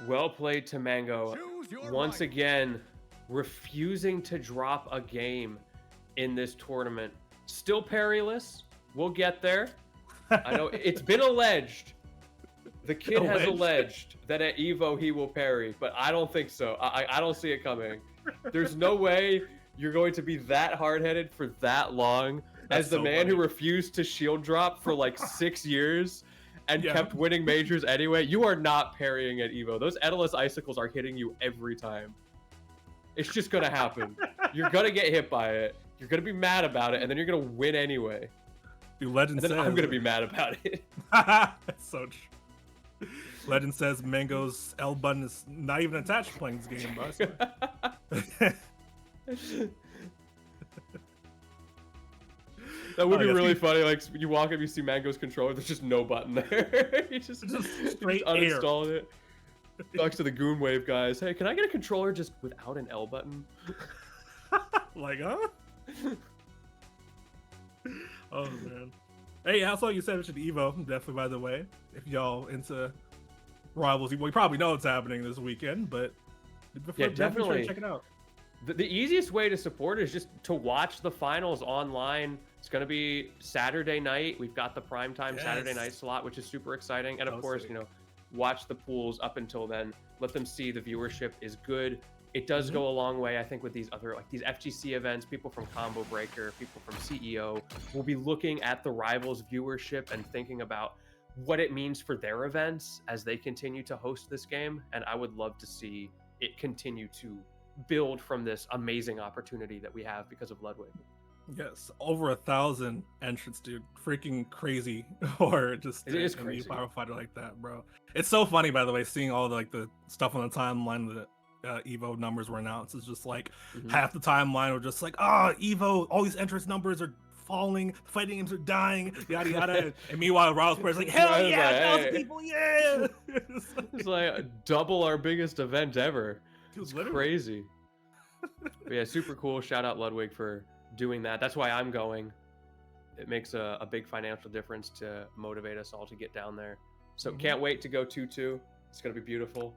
S9: Well played to Mang0.
S1: Choose your
S9: Once
S1: right.
S9: again, refusing to drop a game in this tournament. Still parryless. We'll get there. I know it's been alleged. The kid has alleged that at Evo he will parry, but I don't think so. I don't see it coming. There's no way you're going to be that hard-headed for that long
S8: That's
S9: as the
S8: so
S9: man who
S8: funny.
S9: refused to shield drop for like 6 years and
S8: Yeah.
S9: kept winning majors anyway. You are not parrying at Evo. Those Edalus icicles are hitting you every time. It's just gonna happen. You're gonna get hit by it. You're gonna be mad about it, and then you're gonna win anyway.
S8: Dude, Legend
S9: And then
S8: says
S9: I'm gonna be mad about it.
S8: That's so true. Legend says Mang0's L button is not even attached to playing this game, bro.
S9: That would
S8: Oh,
S9: be
S8: yes,
S9: really
S8: he-
S9: funny. Like you walk up, you see Mang0's controller. There's just no button there. He just
S8: straight air.
S9: uninstalling it. Talks to the Goon Wave guys. Hey, can I get a controller just without an L button?
S8: Like, huh? Oh man. Hey, I saw you said it should Evo, definitely by the way. If y'all into rivals, well, you probably know it's happening this weekend, but
S9: Yeah,
S8: try
S9: definitely.
S8: to check it out.
S9: The easiest way to support is just to watch the finals online. It's going to be Saturday night. We've got the primetime Saturday
S8: Yes.
S9: night slot, which is super exciting. And of
S8: So
S9: course,
S8: sick.
S9: you know, watch the pools up until then. Let them see the viewership is good. It does go a long way, I think, with these other, like these FGC events. People from Combo Breaker, people from CEO will be looking at the rivals viewership and thinking about what it means for their events as they continue to host this game. And I would love to see it continue to build from this amazing opportunity that we have because of Ludwig.
S8: Yes, over 1,000 entrants, dude. Freaking crazy. Or just
S9: It is
S8: a new
S9: crazy.
S8: firefighter like that, bro. It's so funny, by the way, seeing all the, like the stuff on the timeline, the Evo numbers were announced. It's just like
S9: Mhm.
S8: half the timeline were just like, Evo, all these entrance numbers are falling, fighting games are dying, yada yada. And meanwhile, Riles players like, hell
S9: Right,
S8: yeah,
S9: like,
S8: 1,000
S9: hey.
S8: people, yeah.
S9: It's like double our biggest event ever.
S8: Dude,
S9: It's
S8: literally.
S9: crazy. But yeah, super cool. Shout out Ludwig for doing that. That's why I'm going. It makes a big financial difference to motivate us all to get down there. So can't wait to go 2-2. It's gonna be beautiful.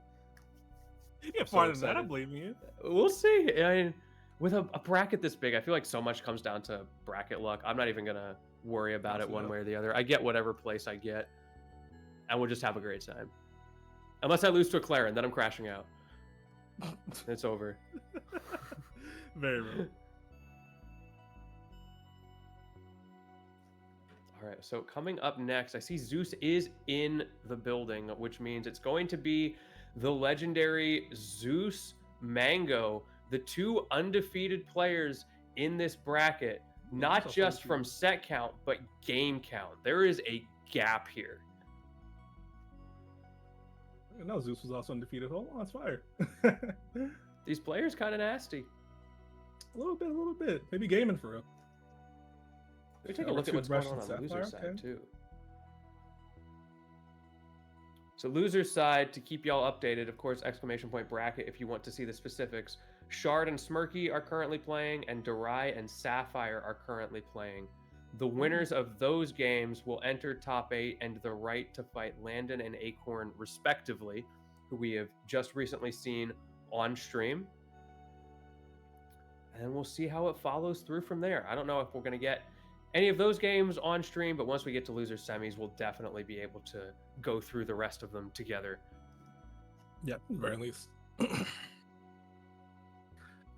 S8: Yeah,
S9: So
S8: farther than that, I
S9: excited.
S8: believe you.
S9: We'll see. I mean, with a bracket this big, I feel like so much comes down to bracket luck. I'm not even gonna worry about it one way or the other. I get whatever place I get, and we'll just have a great time. Unless I lose to a Claren, then I'm crashing out. It's over.
S8: Very real.
S9: All right, so coming up next, I see Zeus is in the building, which means it's going to be the legendary Zeus Mang0, the two undefeated players in this bracket, not
S8: so
S9: just
S8: funky.
S9: from set count, but game count. There is a gap here.
S8: No, Zeus was also undefeated. Hold on, it's fire.
S9: These players kind of nasty.
S8: A little bit. Maybe gaming for real.
S9: Let me take a
S8: Yeah,
S9: look at
S8: two
S9: what's going on
S8: Russian
S9: the loser
S8: Sapphire,
S9: side,
S8: okay.
S9: too. So loser side, to keep y'all updated, of course, exclamation point bracket if you want to see the specifics. Shard and Smirky are currently playing, and Darai and Sapphire are currently playing. The winners of those games will enter top 8 and the right to fight Landon and Acorn, respectively, who we have just recently seen on stream. And then we'll see how it follows through from there. I don't know if we're going to get any of those games on stream, but once we get to loser semis, we'll definitely be able to go through the rest of them together.
S8: Yeah, at the very least.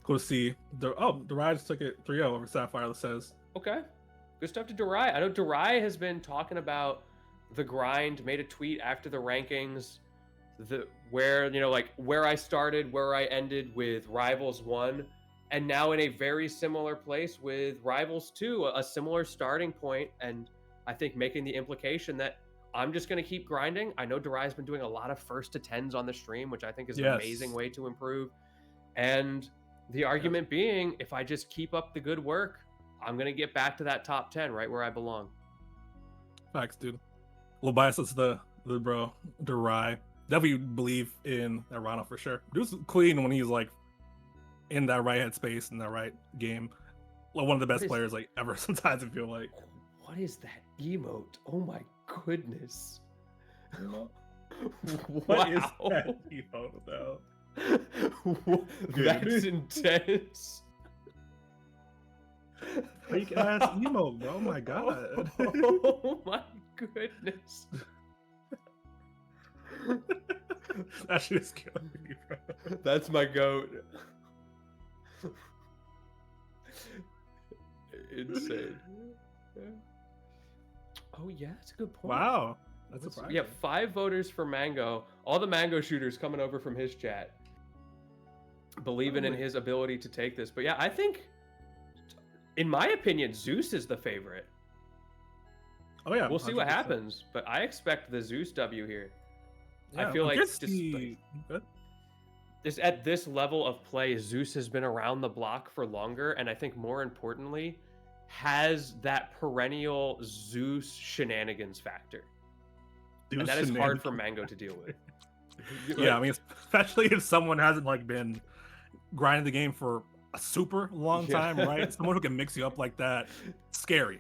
S8: Cool to see. The Riders took it 3-0 over Sapphire, it says.
S9: Okay. Good stuff to Darai. I know Darai has been talking about the grind, made a tweet after the rankings, where I started, where I ended with Rivals 1, and now in a very similar place with Rivals 2, a similar starting point, and I think making the implication that I'm just going to keep grinding. I know Darai's been doing a lot of first to 10s on the stream, which I think is an amazing way to improve. And the argument being, if I just keep up the good work, I'm going to get back to that top 10, right where I belong.
S8: Facts, dude. A little bias is the bro, Darai. Definitely believe in that Rana for sure. Dude's clean when he's like in that right headspace, in that right game. Like one of the best players like ever, sometimes I feel like.
S9: What is that emote? Oh my goodness.
S8: What is that emote though?
S9: That's intense.
S8: Fake ass emote, bro. Oh my god.
S9: Oh my goodness.
S8: That shit is killing me, bro.
S9: That's my goat. Insane. Oh yeah, that's a good point.
S8: Wow. That's surprising.
S9: Yeah, 5 voters for Mang0. All the Mang0 shooters coming over from his chat. Believing in his ability to take this. But yeah, I think, in my opinion, Zeus is the favorite.
S8: Oh yeah.
S9: We'll see what
S8: 100%.
S9: happens, but I expect the Zeus W here.
S8: Yeah,
S9: I feel like
S8: good.
S9: just at this level of play, Zeus has been around the block for longer, and I think more importantly, has that perennial Zeus shenanigans factor. And that is hard for Mang0 to deal with.
S8: Yeah, I mean, especially if someone hasn't like been grinding the game for a super long time, right? Someone who can mix you up like that, scary.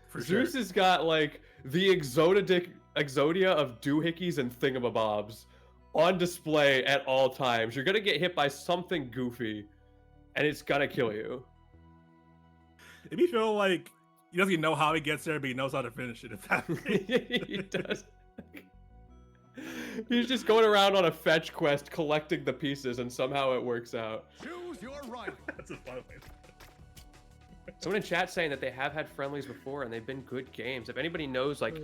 S8: For
S9: Zeus has got like the exodia of doohickeys and thingamabobs on display at all times. You're gonna get hit by something goofy, and it's gonna kill you.
S8: If you feel like he doesn't even know how he gets there, but he knows how to finish it. If that
S9: He does. He's just going around on a fetch quest collecting the pieces, and somehow it works out.
S1: Choose your rival.
S8: That's a fun way.
S9: Someone in chat saying that they have had friendlies before and they've been good games. If anybody knows like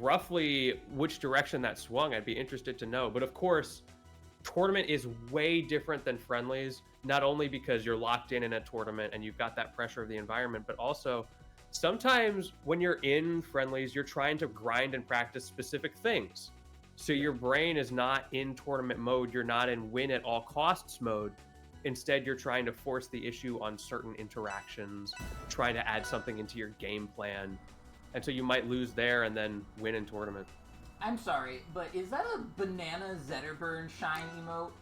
S9: roughly which direction that swung, I'd be interested to know. But of course, tournament is way different than friendlies, not only because you're locked in a tournament and you've got that pressure of the environment, but also sometimes when you're in friendlies, you're trying to grind and practice specific things. So your brain is not in tournament mode. You're not in win at all costs mode. Instead, you're trying to force the issue on certain interactions, trying to add something into your game plan. And so you might lose there and then win in tournament.
S5: I'm sorry, but is that a banana Zetterburn shine emote?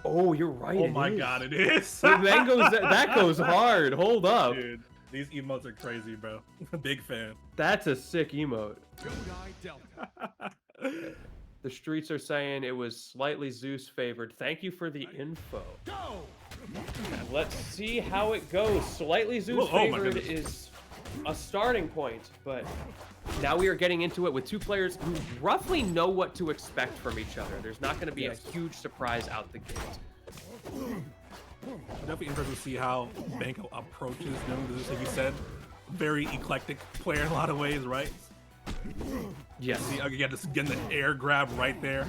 S9: Oh, you're right.
S8: Oh my god, it is.
S9: That goes hard. Hold up.
S8: Dude, these emotes are crazy, bro. Big fan.
S9: That's a sick emote.
S1: Jodi Delta.
S9: The streets are saying it was slightly Zeus favored. Thank you for the info.
S1: Go!
S9: Let's see how it goes. Slightly Zeus favored is a starting point, but now we are getting into it with two players who roughly know what to expect from each other. There's not going to be a huge surprise out the gate.
S8: I'm definitely interested to see how Mang0 approaches Zeus. Like you said, very eclectic player in a lot of ways, right?
S9: Yes.
S8: See, again, just getting the air grab right there.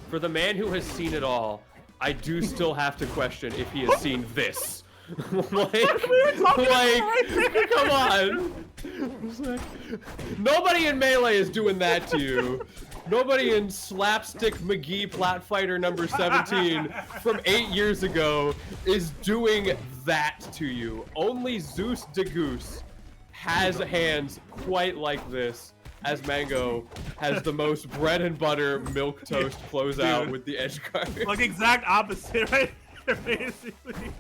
S9: For the man who has seen it all, I do still have to question if he has seen this. Come on. Nobody in Melee is doing that to you. Nobody in Slapstick McGee Plat Fighter number 17 from 8 years ago is doing that to you. Only ZeusDahGoose has hands quite like this, as Mang0 has the most bread and butter milk toast closeout with the edge guard.
S8: Like exact opposite, right? Basically.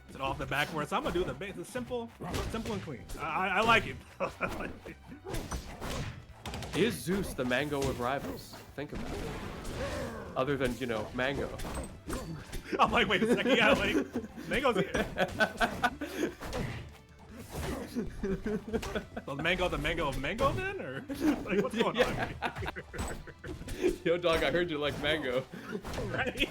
S8: It's off the backwards. So I'm gonna do the base. It's simple and clean. I like it.
S9: Is Zeus the Mang0 of rivals? Think about it. Other than, you know, Mang0.
S8: I'm like, wait a second. Yeah, like, Mang0's here. So Mang0 the Mang0 of Mang0 then? Or like, what's going on here?
S9: Yo, dog, I heard you like Mang0.
S8: Right?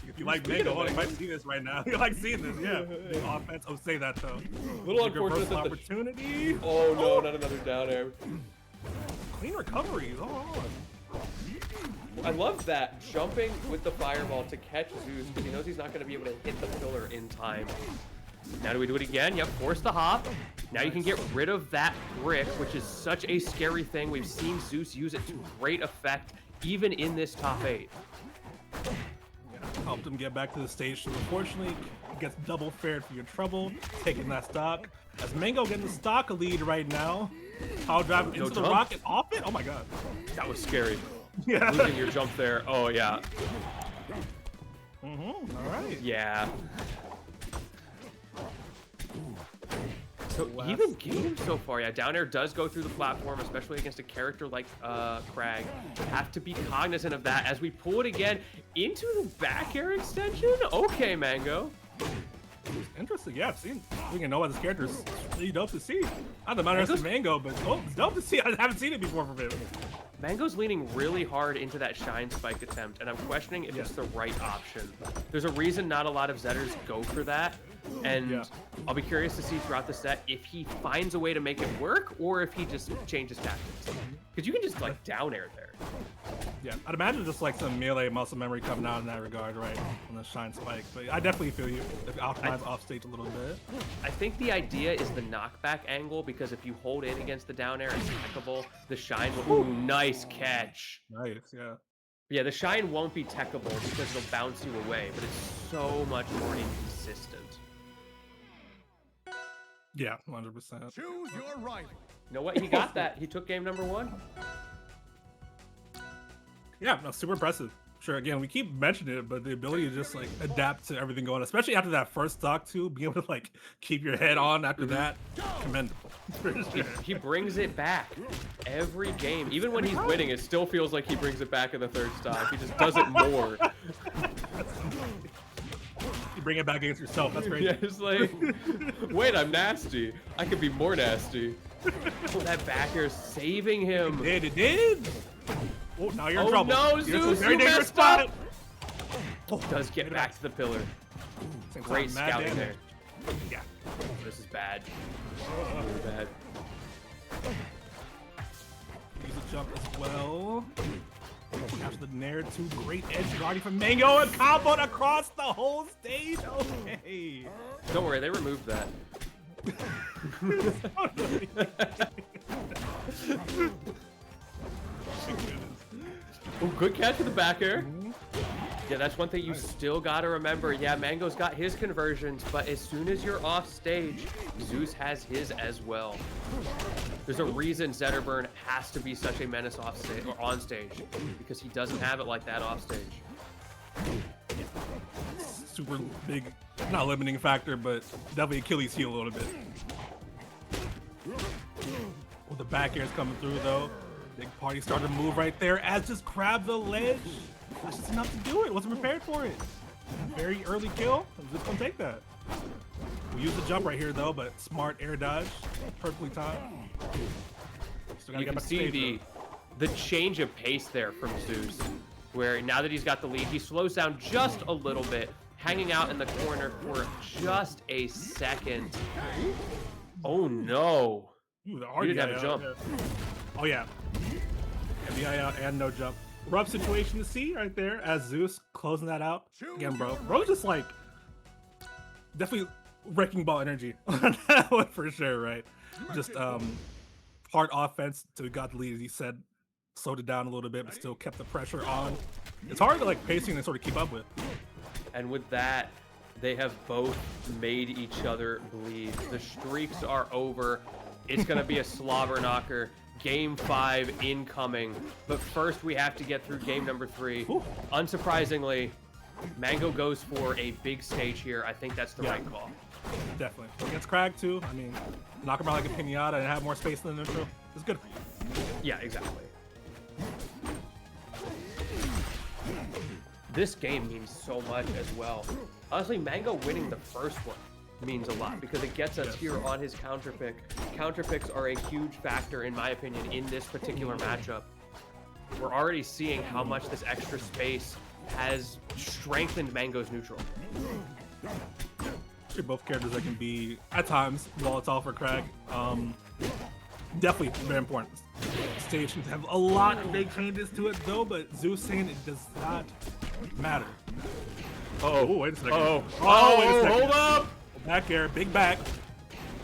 S8: If you like Mang0, you might see this right now. You like seeing this, yeah. The offense. Oh, say that though.
S9: Little unfortunate that
S8: opportunity.
S9: Oh no, not another down air.
S8: Clean recoveries. Oh.
S9: I love that jumping with the fireball to catch Zeus because he knows he's not going to be able to hit the pillar in time. Now do we do it again? Yep, force the hop. Now you can get rid of that brick, which is such a scary thing. We've seen Zeus use it to great effect, even in this top 8.
S8: Helped him get back to the stage. Unfortunately, gets double fared for your trouble, taking that stock. As Mang0 getting the stock lead right now. Power drive into the rocket, off it. Oh my god.
S9: That was scary.
S8: Yeah.
S9: Losing your jump there. Oh yeah.
S8: All right.
S9: Yeah. So even game so far, yeah, down air does go through the platform, especially against a character like Crag. Have to be cognizant of that as we pull it again into the back air extension. Okay, Mang0.
S8: Interesting, yeah, I've seen. We can know what this character is really dope to see. Not the matter of Mang0, but it's dope to see. I haven't seen it before from him.
S9: Mang0's leaning really hard into that shine spike attempt, and I'm questioning if it's the right option. There's a reason not a lot of Zetters go for that, and I'll be curious to see throughout the set if he finds a way to make it work, or if he just changes tactics. Because you can just, like, down air there.
S8: Yeah, I'd imagine just, like, some melee muscle memory coming out in that regard, right? On the shine spike. But I definitely feel you. If you optimize off stage a little bit.
S9: I think the idea is the knockback angle, because if you hold in against the down air, it's techable. The shine will... Ooh, nice catch.
S8: Nice, yeah.
S9: Yeah, the shine won't be techable because it'll bounce you away, but it's so much more inconsistent.
S8: Yeah, 100%.
S1: Choose your rival.
S9: You know what? He got that. He took game number 1.
S8: Yeah, no, super impressive. Sure, again, we keep mentioning it, but the ability to just, like, adapt to everything going on, especially after that first stock, too, being able to, like, keep your head on after that, commendable.
S9: He brings it back every game. Even when he's winning, it still feels like he brings it back in the third stock. He just does it more.
S8: You bring it back against yourself, that's crazy.
S9: Yeah, it's like, wait, I'm nasty. I could be more nasty. Oh, that back air saving him.
S8: It did. Oh, now you're in trouble.
S9: No, Zeus, you messed up.
S8: Oh,
S9: does get back to the pillar. Great scouting there.
S8: Yeah.
S9: This is bad. Really bad.
S8: Use a jump as well. After the Nair, 2 great edge guarding from Mang0 and comboed across the whole stage. Okay.
S9: Don't worry, they removed that. good catch with the back air. Yeah, that's one thing you still got to remember. Yeah, Mang0's got his conversions, but as soon as you're off stage, Zeus has his as well. There's a reason Zetterburn has to be such a menace off stage or on stage, because he doesn't have it like that off stage.
S8: Super big, not limiting factor, but definitely Achilles heel a little bit. Well, the back air is coming through though. Big party starting to move right there as just grab the ledge. That's just enough to do it. Wasn't prepared for it. Very early kill. I'm just gonna take that. We use the jump right here though, but smart air dodge, perfectly timed.
S9: You can see the change of pace there from Zeus, where now that he's got the lead, he slows down just a little bit, hanging out in the corner for just a second. Oh no!
S8: Ooh, the
S9: he didn't have a jump.
S8: Yeah. Oh yeah. The eye out and no jump. Rough situation to see right there as Zeus closing that out. Again, bro's just like definitely wrecking ball energy on that one for sure, right? Just hard offense till we got the lead, as he said, slowed it down a little bit, but still kept the pressure on. It's hard to like pacing and sort of keep up with.
S9: And with that, they have both made each other bleed. The streaks are over. It's gonna be a slobber knocker. Game 5 incoming, but first we have to get through game number 3.
S8: Ooh.
S9: Unsurprisingly, Mang0 goes for a big stage here. I think that's the right call.
S8: Definitely. Against Crag too. I mean, knock him out like a pinata and have more space in the neutral. It's good.
S9: Yeah, exactly. This game means so much as well. Honestly, Mang0 winning the first one means a lot because it gets us here on his counter pick. Counter picks are a huge factor, in my opinion, in this particular matchup. We're already seeing how much this extra space has strengthened Mang0's neutral.
S8: Both characters that can be, at times, volatile for Crag. Definitely very important. Stage can have a lot of big changes to it though, but Zeus saying it does not matter. Oh, wait a second.
S9: Oh,
S8: wait a second.
S9: Hold up!
S8: Back air, big back.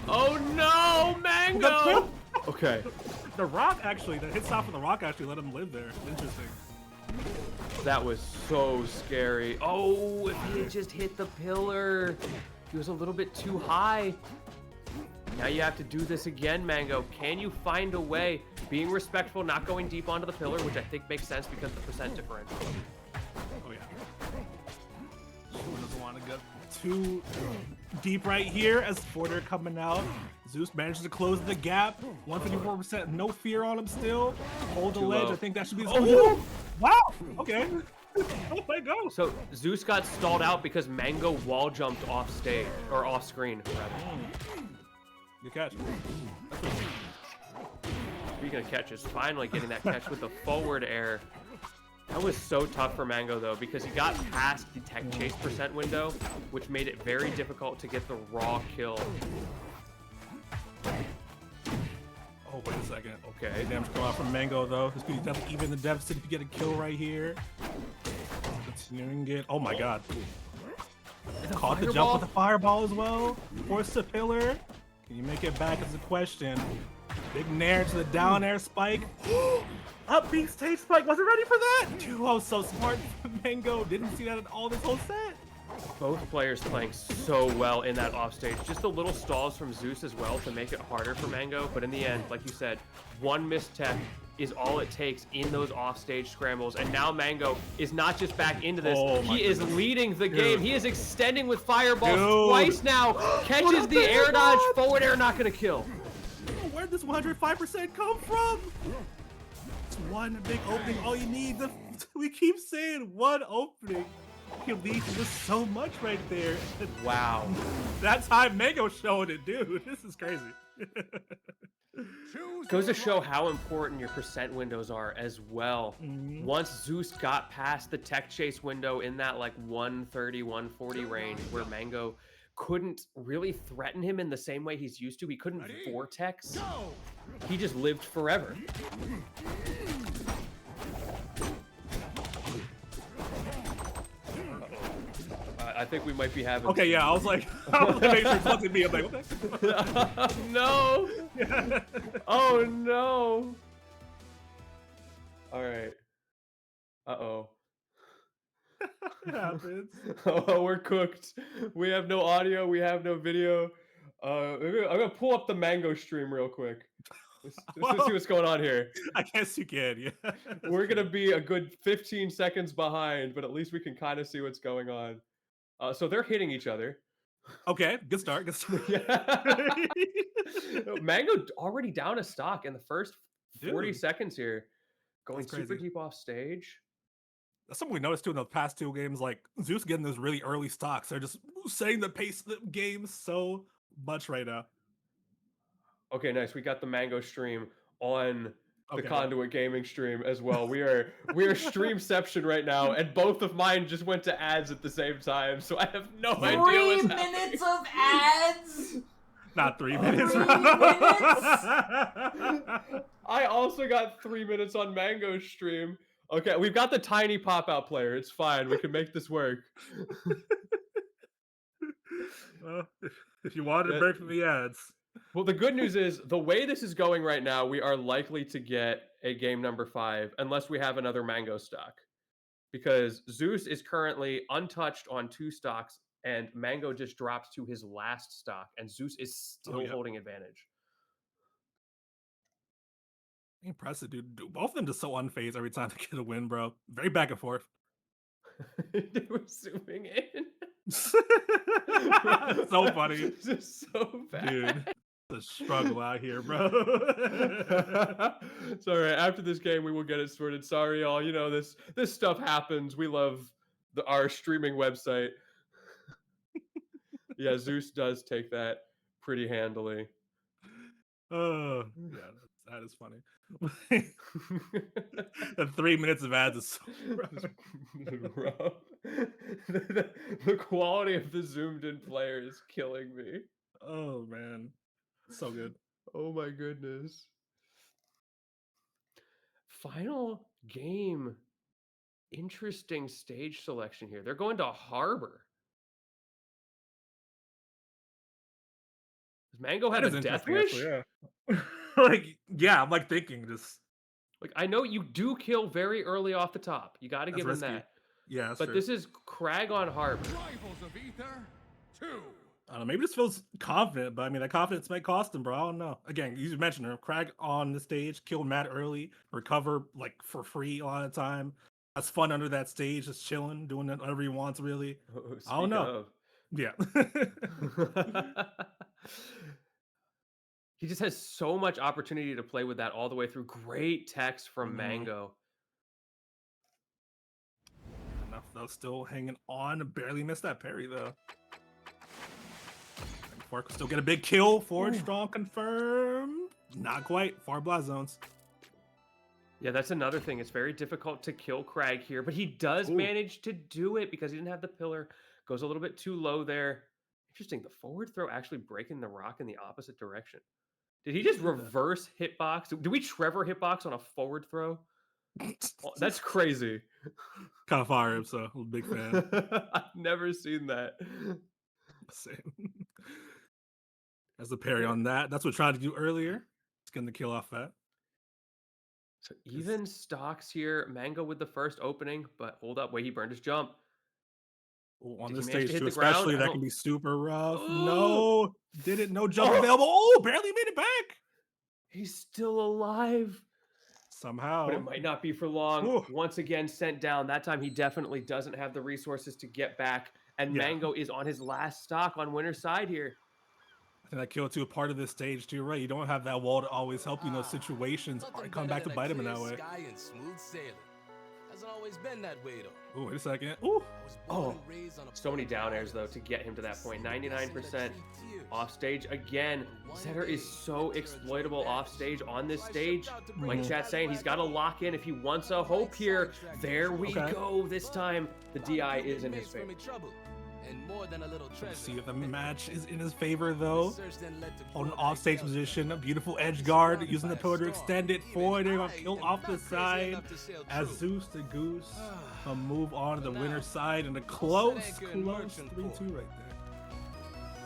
S9: Oh no, Mang0! Okay.
S8: The rock actually, the hit stop from the rock actually let him live there. Interesting.
S9: That was so scary. Oh, if he had just hit the pillar. He was a little bit too high. Now you have to do this again, Mang0. Can you find a way? Being respectful, not going deep onto the pillar, which I think makes sense because of the percent differential.
S8: Oh yeah. Doesn't want to go too deep right here as Forder coming out. Zeus manages to close the gap. 154%, no fear on him still. Hold the ledge. I think that should be. Oh, wow. Okay. Oh my God.
S9: So Zeus got stalled out because Mang0 wall jumped off stage or off screen, rather.
S8: Good catch.
S9: Speaking of catches, finally getting that catch with the forward air. That was so tough for Mang0 though, because he got past the tech chase percent window, which made it very difficult to get the raw kill.
S8: Oh, wait a second.
S9: Okay.
S8: Damage come out from Mang0 though. This could be definitely even the deficit if you get a kill right here. Continuing it. Oh my God. Caught the jump with the fireball as well. Forced the pillar. Can you make it back is the question. Big nair to the down air spike. Up beat stage spike. Wasn't ready for that. Dude, I was so smart. Mang0 didn't see that at all this whole set.
S9: Both players playing so well in that offstage. Just the little stalls from Zeus as well to make it harder for Mang0. But in the end, like you said, one missed tech is all it takes in those offstage scrambles. And now Mang0 is not just back into this. He is leading the game. He is extending with fireballs twice now. Catches the air dodge. Forward air not going to kill.
S8: Where'd this 105% come from? It's one big opening. All you need. We keep saying one opening. Can lead to just so much right there.
S9: Wow.
S8: That's how Mang0 showing it, dude. This is crazy.
S9: Goes to show how important your percent windows are as well. Once Zeus got past the tech chase window in that like 130, 140 range where Mang0 couldn't really threaten him in the same way he's used to. He couldn't vortex. He just lived forever. I think we might be having.
S8: Okay, yeah, I was like, making sure something me. I'm like, okay.
S9: No. Oh no. All right. Uh-oh.
S8: It happens.
S9: Oh, we're cooked. We have no audio. We have no video. I'm gonna pull up the Mang0 stream real quick. Let's see what's going on here.
S8: I guess you can, yeah.
S9: We're gonna be a good 15 seconds behind, but at least we can kind of see what's going on. So they're hitting each other.
S8: Okay, good start. Good start.
S9: Yeah. Mang0 already down a stock in the first 40
S8: Dude,
S9: seconds here. Going
S8: that's
S9: super
S8: crazy.
S9: deep off stage.
S8: That's something we noticed too in the past 2 games. Like Zeus getting those really early stocks. They're just setting the pace of the game so much right now.
S9: Okay, nice. We got the Mang0 stream on the
S8: Okay.
S9: Conduit Gaming stream as well. We are streamception right now, and both of mine just went to ads at the same time, so I have no idea
S5: 3
S9: what's
S5: minutes of ads.
S8: Not 3 minutes.
S5: 3 minutes?
S9: I also got 3 minutes on Mang0's stream. Okay, we've got the tiny pop-out player. It's fine. We can make this work.
S8: Well, if you wanted a break from the ads.
S9: Well, the good news is, the way this is going right now, we are likely to get a game number 5, unless we have another Mang0 stock. Because Zeus is currently untouched on 2 stocks, and Mang0 just drops to his last stock, and Zeus is still holding advantage.
S8: Impressive, dude. Both of them just so unfazed every time they get a win, bro. Very back and forth.
S9: They were zooming in.
S8: So funny.
S9: It's just so bad.
S8: Dude, the struggle out here, bro.
S9: It's all right. After this game, we will get it sorted. Sorry, y'all. You know, this stuff happens. We love our streaming website. Yeah, Zeus does take that pretty handily.
S8: Oh, yeah, that is funny. The 3 minutes of ads is so
S9: rough. The quality of the zoomed in player is killing me.
S8: Oh man, so good.
S9: Oh my goodness. Final game. Interesting stage selection here. They're going to Harbor. Does Mang0 have a death wish?
S8: Actually, yeah. Like, yeah, I'm like thinking just
S9: like, I know you do kill very early off the top. You got to give him
S8: risky.
S9: that.
S8: Yeah, that's
S9: but
S8: true.
S9: this is Crag on Harbor.
S1: Rivals of Ether 2.
S8: I don't know, maybe this feels confident, but I mean, that confidence might cost him, bro. I don't know. Again, you mentioned her. Crag on the stage, kill Matt early, recover like for free a lot of time. That's fun under that stage, just chilling, doing whatever he wants, really. I don't know. Yeah.
S9: He just has so much opportunity to play with that all the way through. Great text from Mang0.
S8: Enough though, still hanging on. Barely missed that parry though. Fork will still get a big kill. Forward strong confirmed. Not quite. Far blast zones.
S9: Yeah, that's another thing. It's very difficult to kill Crag here, but he does manage to do it because he didn't have the pillar. Goes a little bit too low there. Interesting. The forward throw actually breaking the rock in the opposite direction. Did he just reverse hitbox? Did we Trevor hitbox on a forward throw? Oh, that's crazy.
S8: Kind of fire him, so I'm a big fan.
S9: I've never seen that.
S8: Same. As the parry on that. That's what I tried to do earlier. It's getting the kill off that.
S9: So even stocks here. Mang0 with the first opening, but hold up. Wait, he burned his jump.
S8: Ooh, on
S9: Did
S8: this
S9: he manage
S8: stage
S9: to hit
S8: too,
S9: the ground?
S8: especially,
S9: I
S8: that
S9: don't-
S8: can be super rough.
S9: Ooh.
S8: No, did it? No jump available. Oh, barely made it back.
S9: He's still alive.
S8: Somehow.
S9: But it might not be for long.
S8: Ooh.
S9: Once again, sent down. That time he definitely doesn't have the resources to get back. And
S8: Yeah.
S9: Mang0 is on his last stock on winner's side here.
S8: I think that kill too a part of this stage too, right? You don't have that wall to always help you in those situations. Or come back to bite him in that way.
S10: Sky and smooth sailing. Hasn't always been that way though.
S8: Oh, wait a second. Ooh.
S9: Oh, so many down airs though to get him to that point. 99% off stage again. Zetter is so exploitable off stage on this stage. Like chat's saying, he's got to lock in if he wants a hope here. There we go. This time the DI is in his favor.
S10: And more than a little
S8: Let's see if the match is in his favor though. On an offstage position, a beautiful edge guard, using the pillar to extend it forward. They're gonna kill off the side as ZeusDahGoose will move on to the winner's side and a close 3-2 right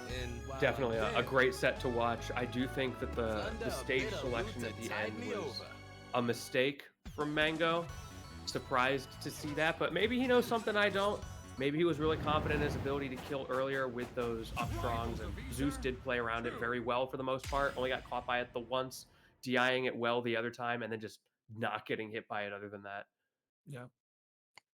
S8: there.
S9: Definitely a great set to watch. I do think that the stage selection at the end was a mistake from Mang0. surprised to see that, but maybe he knows something I don't. Maybe he was really confident in his ability to kill earlier with those up strongs, and Zeus did play around it very well for the most part. Only got caught by it the once, DIing it well the other time, and then just not getting hit by it other than that.
S8: Yeah.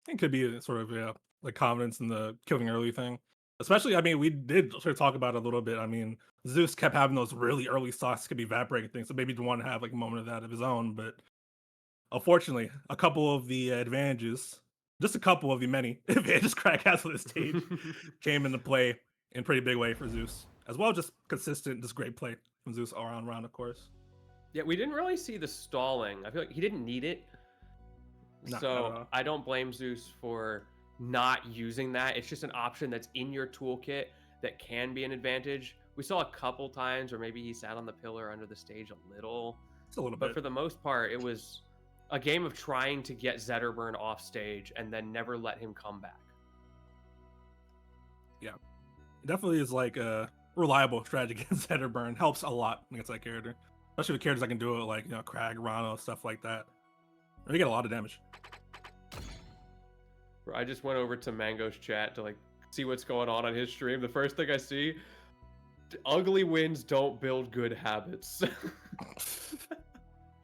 S8: It could be a sort of, yeah, like confidence in the killing early thing. Especially, I mean, we did sort of talk about it a little bit. I mean, Zeus kept having those really early stocks could be evaporating things, so maybe he'd want to have like a moment of that of his own. But unfortunately, a couple of the advantages, just a couple of the many advantages Crack has on the stage came into play in a pretty big way for Zeus. As well, just consistent, just great play from Zeus all around, of course.
S9: Yeah, we didn't really see the stalling. I feel like he didn't need it. So I don't blame Zeus for not using that. It's just an option that's in your toolkit that can be an advantage. We saw a couple times where maybe he sat on the pillar under the stage a little.
S8: Just a little
S9: but
S8: bit.
S9: For the most part, it was a game of trying to get Zetterburn off stage and then never let him come back.
S8: Yeah. It definitely is like a reliable strategy against Zetterburn. Helps a lot against that character. Especially with characters that can do it like, Crag, Rano, stuff like that. You get a lot of damage.
S9: I just went over to Mang0's chat to like see what's going on his stream. The first thing I see, ugly wins don't build good habits.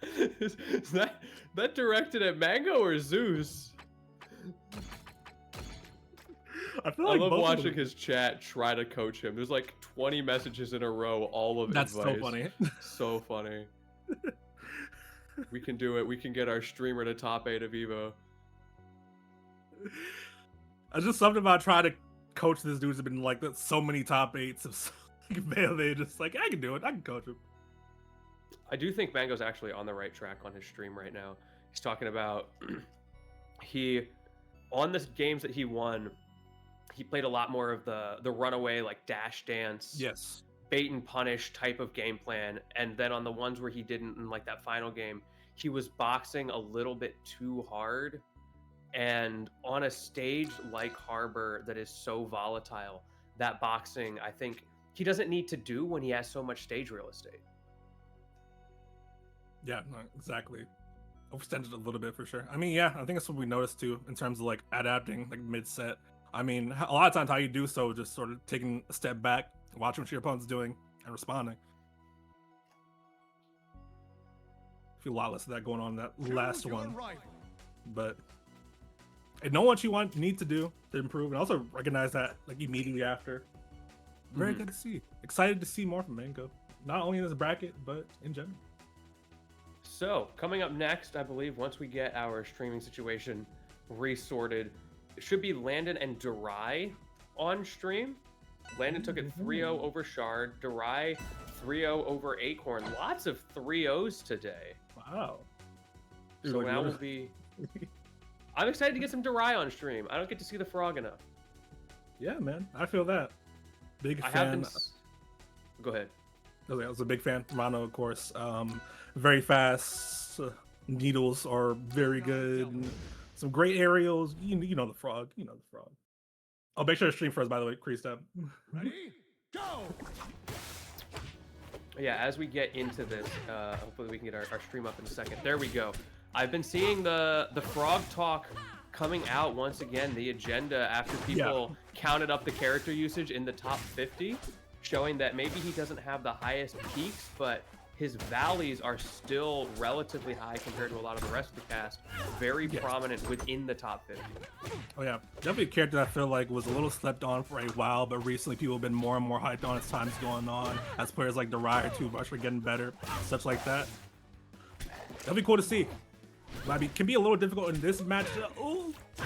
S9: is that directed at Mang0 or Zeus? I love watching his chat try to coach him. There's like 20 messages in a row, all of
S8: That's
S9: advice.
S8: so funny.
S9: So funny. We can do it. We can get our streamer to top 8 of Evo.
S8: It's just something about trying to coach this dude's been like so many top 8s of Melee. Just like, I can do it. I can coach him.
S9: I do think Mang0's actually on the right track on his stream right now. He's talking about on the games that he won, he played a lot more of the runaway, like dash dance,
S8: yes,
S9: bait and punish type of game plan. And then on the ones where he didn't, in like that final game, he was boxing a little bit too hard. And on a stage like Harbor that is so volatile, that boxing, I think he doesn't need to do when he has so much stage real estate.
S8: Yeah, no, exactly. Overextended a little bit for sure. I mean, yeah, I think that's what we noticed too in terms of like adapting like mid-set. I mean, a lot of times how you do so, just sort of taking a step back, watching what your opponent's doing, and responding. I feel a lot less of that going on in that last one. But and know what you need to do to improve, and also recognize that like immediately after. Very good to see. Excited to see more from Mang0, not only in this bracket but in general.
S9: So coming up next, I believe once we get our streaming situation resorted, it should be Landon and Darai on stream. Landon took it 3-0 over Shard. Darai 3-0 over Acorn. Lots of 3-0s today.
S8: Wow.
S9: So
S8: Dude,
S9: now we'll be. I'm excited to get some Darai on stream. I don't get to see the frog enough.
S8: Yeah, man. I feel that. Big
S9: I
S8: fan.
S9: have been. Go ahead.
S8: I was a big fan. Rano, of course. Very fast. Needles are very good. Some great aerials. You know the frog. You know the frog. I'll make sure to stream first, by the way. Creased up.
S1: Ready? Go!
S9: Yeah, as we get into this, hopefully we can get our stream up in a second. There we go. I've been seeing the frog talk coming out once again, the agenda after people counted up the character usage in the top 50, showing that maybe he doesn't have the highest peaks, but his valleys are still relatively high compared to a lot of the rest of the cast. Very prominent within the top 50.
S8: Oh yeah, definitely a character that I feel like was a little slept on for a while, but recently people have been more and more hyped on as time's going on, as players like Darai or 2Rush are getting better, such like that. That'd be cool to see. Can be a little difficult in this match,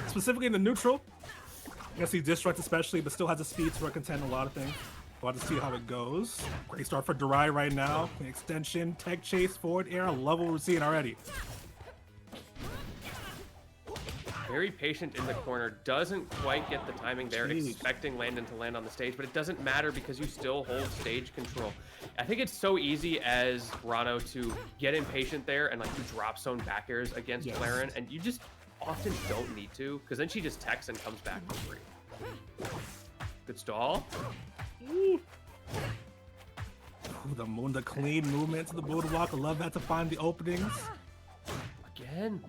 S8: specifically in the neutral. I guess he Destruct especially, but still has the speed to contend a lot of things. We'll have to see how it goes. Great start for Darai right now. Extension, tech chase, forward air. I love what we're seeing already.
S9: Very patient in the corner. Doesn't quite get the timing there.
S8: Jeez.
S9: Expecting Landon to land on the stage, but it doesn't matter because you still hold stage control. I think it's so easy as Rano to get impatient there and like do drop zone back airs against Claren, and you just often don't need to, because then she just techs and comes back for free. Good stall.
S8: Ooh, the clean movement to the Buddha walk. I love that to find the openings.
S9: Again.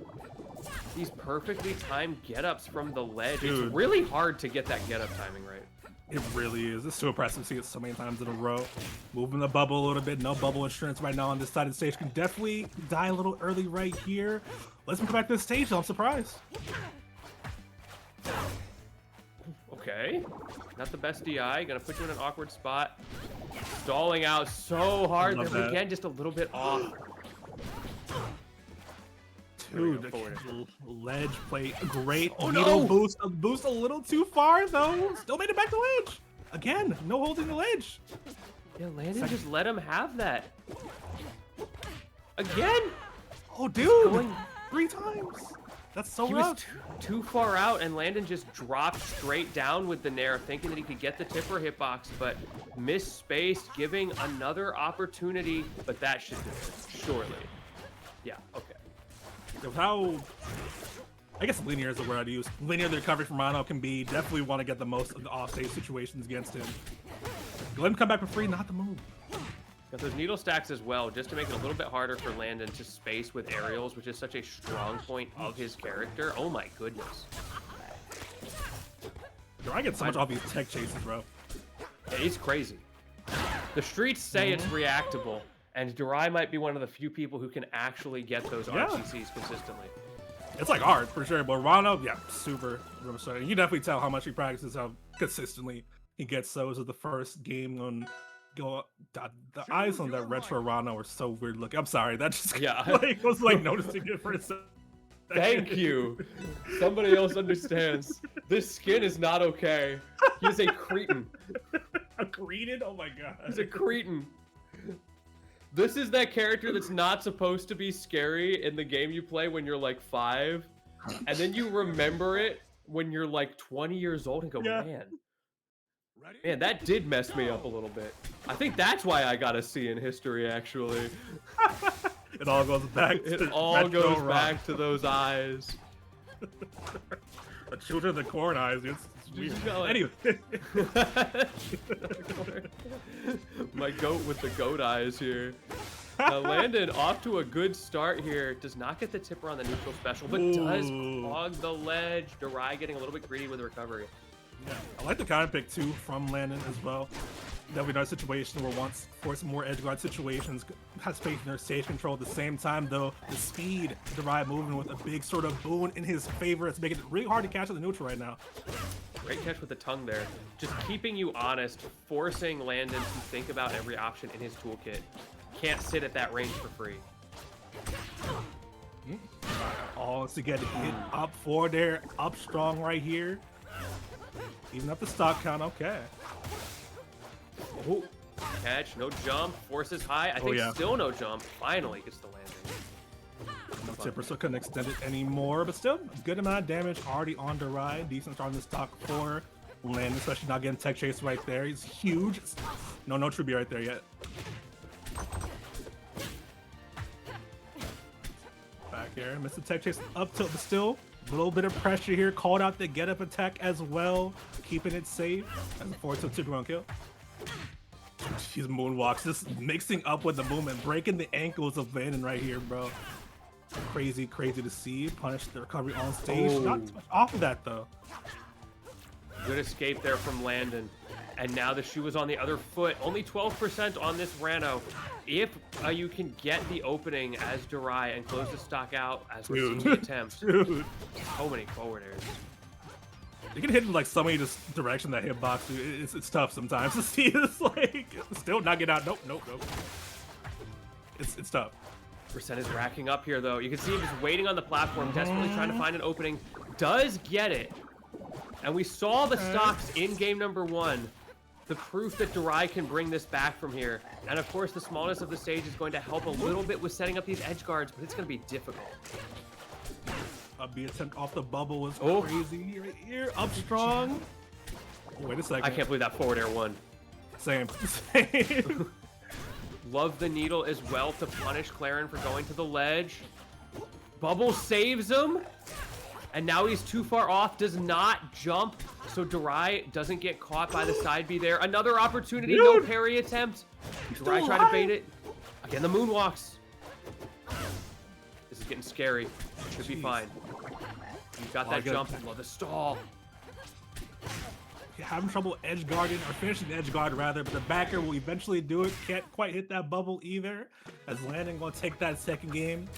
S9: these perfectly timed get-ups from the ledge.
S8: Dude.
S9: It's really hard to get that get-up timing right.
S8: It really is. It's so impressive to see it so many times in a row. Moving the bubble a little bit. No bubble insurance right now on this side of the stage. Can definitely die a little early right here. Let's come back to the stage, though. I'm surprised.
S9: Okay. Not the best DI. Gonna put you in an awkward spot. Stalling out so hard.
S8: Love
S9: Then
S8: that.
S9: again, just a little bit off.
S8: Dude,
S9: forward.
S8: ledge play. Great.
S9: Oh,
S8: Needle
S9: no.
S8: boost. A boost a little too far, though. Still made it back to ledge. Again, no holding the ledge.
S9: Yeah, Landon just let him have that. Again?
S8: Oh, dude.
S9: going-
S8: 3 times. That's so
S9: He
S8: rough.
S9: was too far out, and Landon just dropped straight down with the Nair, thinking that he could get the tipper hitbox, but missed space, giving another opportunity, but that should do it, surely. Yeah, okay.
S8: Of how, I guess linear is the word I'd use. Linear the recovery from Mono can be. Definitely want to get the most of the offstage situations against him. Let him come back for free, not the move.
S9: Got those needle stacks as well, just to make it a little bit harder for Landon to space with aerials, which is such a strong point of his character. Oh my goodness.
S8: Yo, I get so much off these tech chases, bro.
S9: It's crazy. The streets say it's reactable, and darai might be one of the few people who can actually get those RCCs consistently.
S8: It's like art for sure, but Rano, yeah, super. You can definitely tell how much he practices, how consistently he gets those. Of the first game on the eyes on that retro Rano are so weird looking. I'm sorry, that just I was like noticing it for a second.
S9: Thank you. Somebody else understands. This skin is not okay. He's a cretin.
S8: A cretin? Oh my god.
S9: He's a cretin. This is that character that's not supposed to be scary in the game you play when you're like 5, and then you remember it when you're like 20 years old and go, man, that did mess me up a little bit. I think that's why I got a C in history, actually.
S8: It all goes back to
S9: It all goes back to those eyes.
S8: The children of the corn eyes. It's weird. Anyway.
S9: My goat with the goat eyes here. Now Landon off to a good start here. Does not get the tipper on the neutral special, but does clog the ledge. Darai getting a little bit greedy with the recovery.
S8: Yeah, I like the counter pick too from Landon as well. That we know a situation where wants for some more edge guard situations, has faith in their stage control. At the same time, though, the speed Darai moving with a big sort of boon in his favor. It's making it really hard to catch at the neutral right now.
S9: Great catch with the tongue there. Just keeping you honest, forcing Landon to think about every option in his toolkit. Can't sit at that range for free.
S8: All to get it up for there, up strong right here. Even up the stock count, okay.
S9: Oh, catch, no jump, forces high. I think still no jump. Finally gets the landing.
S8: No tipper, so couldn't extend it anymore, but still, a good amount of damage already on Darai. Decent start on the stock for Landon, especially not getting tech chase right there. He's huge. No tribute right there yet. Back here, missed the tech chase up tilt, but still, a little bit of pressure here. Called out the get up attack as well, keeping it safe as a 4-2 2-1 kill. She's moonwalks, just mixing up with the movement, breaking the ankles of Landon right here, bro. Crazy to see. Punish the recovery on stage. Not too much off of that though.
S9: Good escape there from Landon. And now the shoe is on the other foot. Only 12% on this Rano. If you can get the opening as Darai and close the stock out as we're seeing the attempts.
S8: Dude.
S9: So many forward airs.
S8: You can hit in like so many just direction that hitbox. It's tough sometimes to see this like still not get out. Nope. It's tough.
S9: Percent is racking up here though. You can see him just waiting on the platform, desperately trying to find an opening. Does get it. And we saw the stocks in game number 1. The proof that Darai can bring this back from here. And of course the smallness of the stage is going to help a little bit with setting up these edge guards, but it's going to be difficult.
S8: A B attempt off the bubble was crazy right here. Up strong. Oh, wait a second.
S9: I can't believe that forward air won.
S8: Same.
S9: Love the needle as well to punish Claren for going to the ledge. Bubble saves him. And now he's too far off, does not jump. So Darai doesn't get caught by the side B there. Another opportunity, no parry attempt. Darai tried to bait it. Again, the moonwalks. This is getting scary. Should be fine. You've got
S8: Oh,
S9: that
S8: I get
S9: jump,
S8: it.
S9: love the stall.
S8: You're having trouble edge guarding, or finishing the edge guard rather, but the backer will eventually do it. Can't quite hit that bubble either, as Landon gonna take that second game.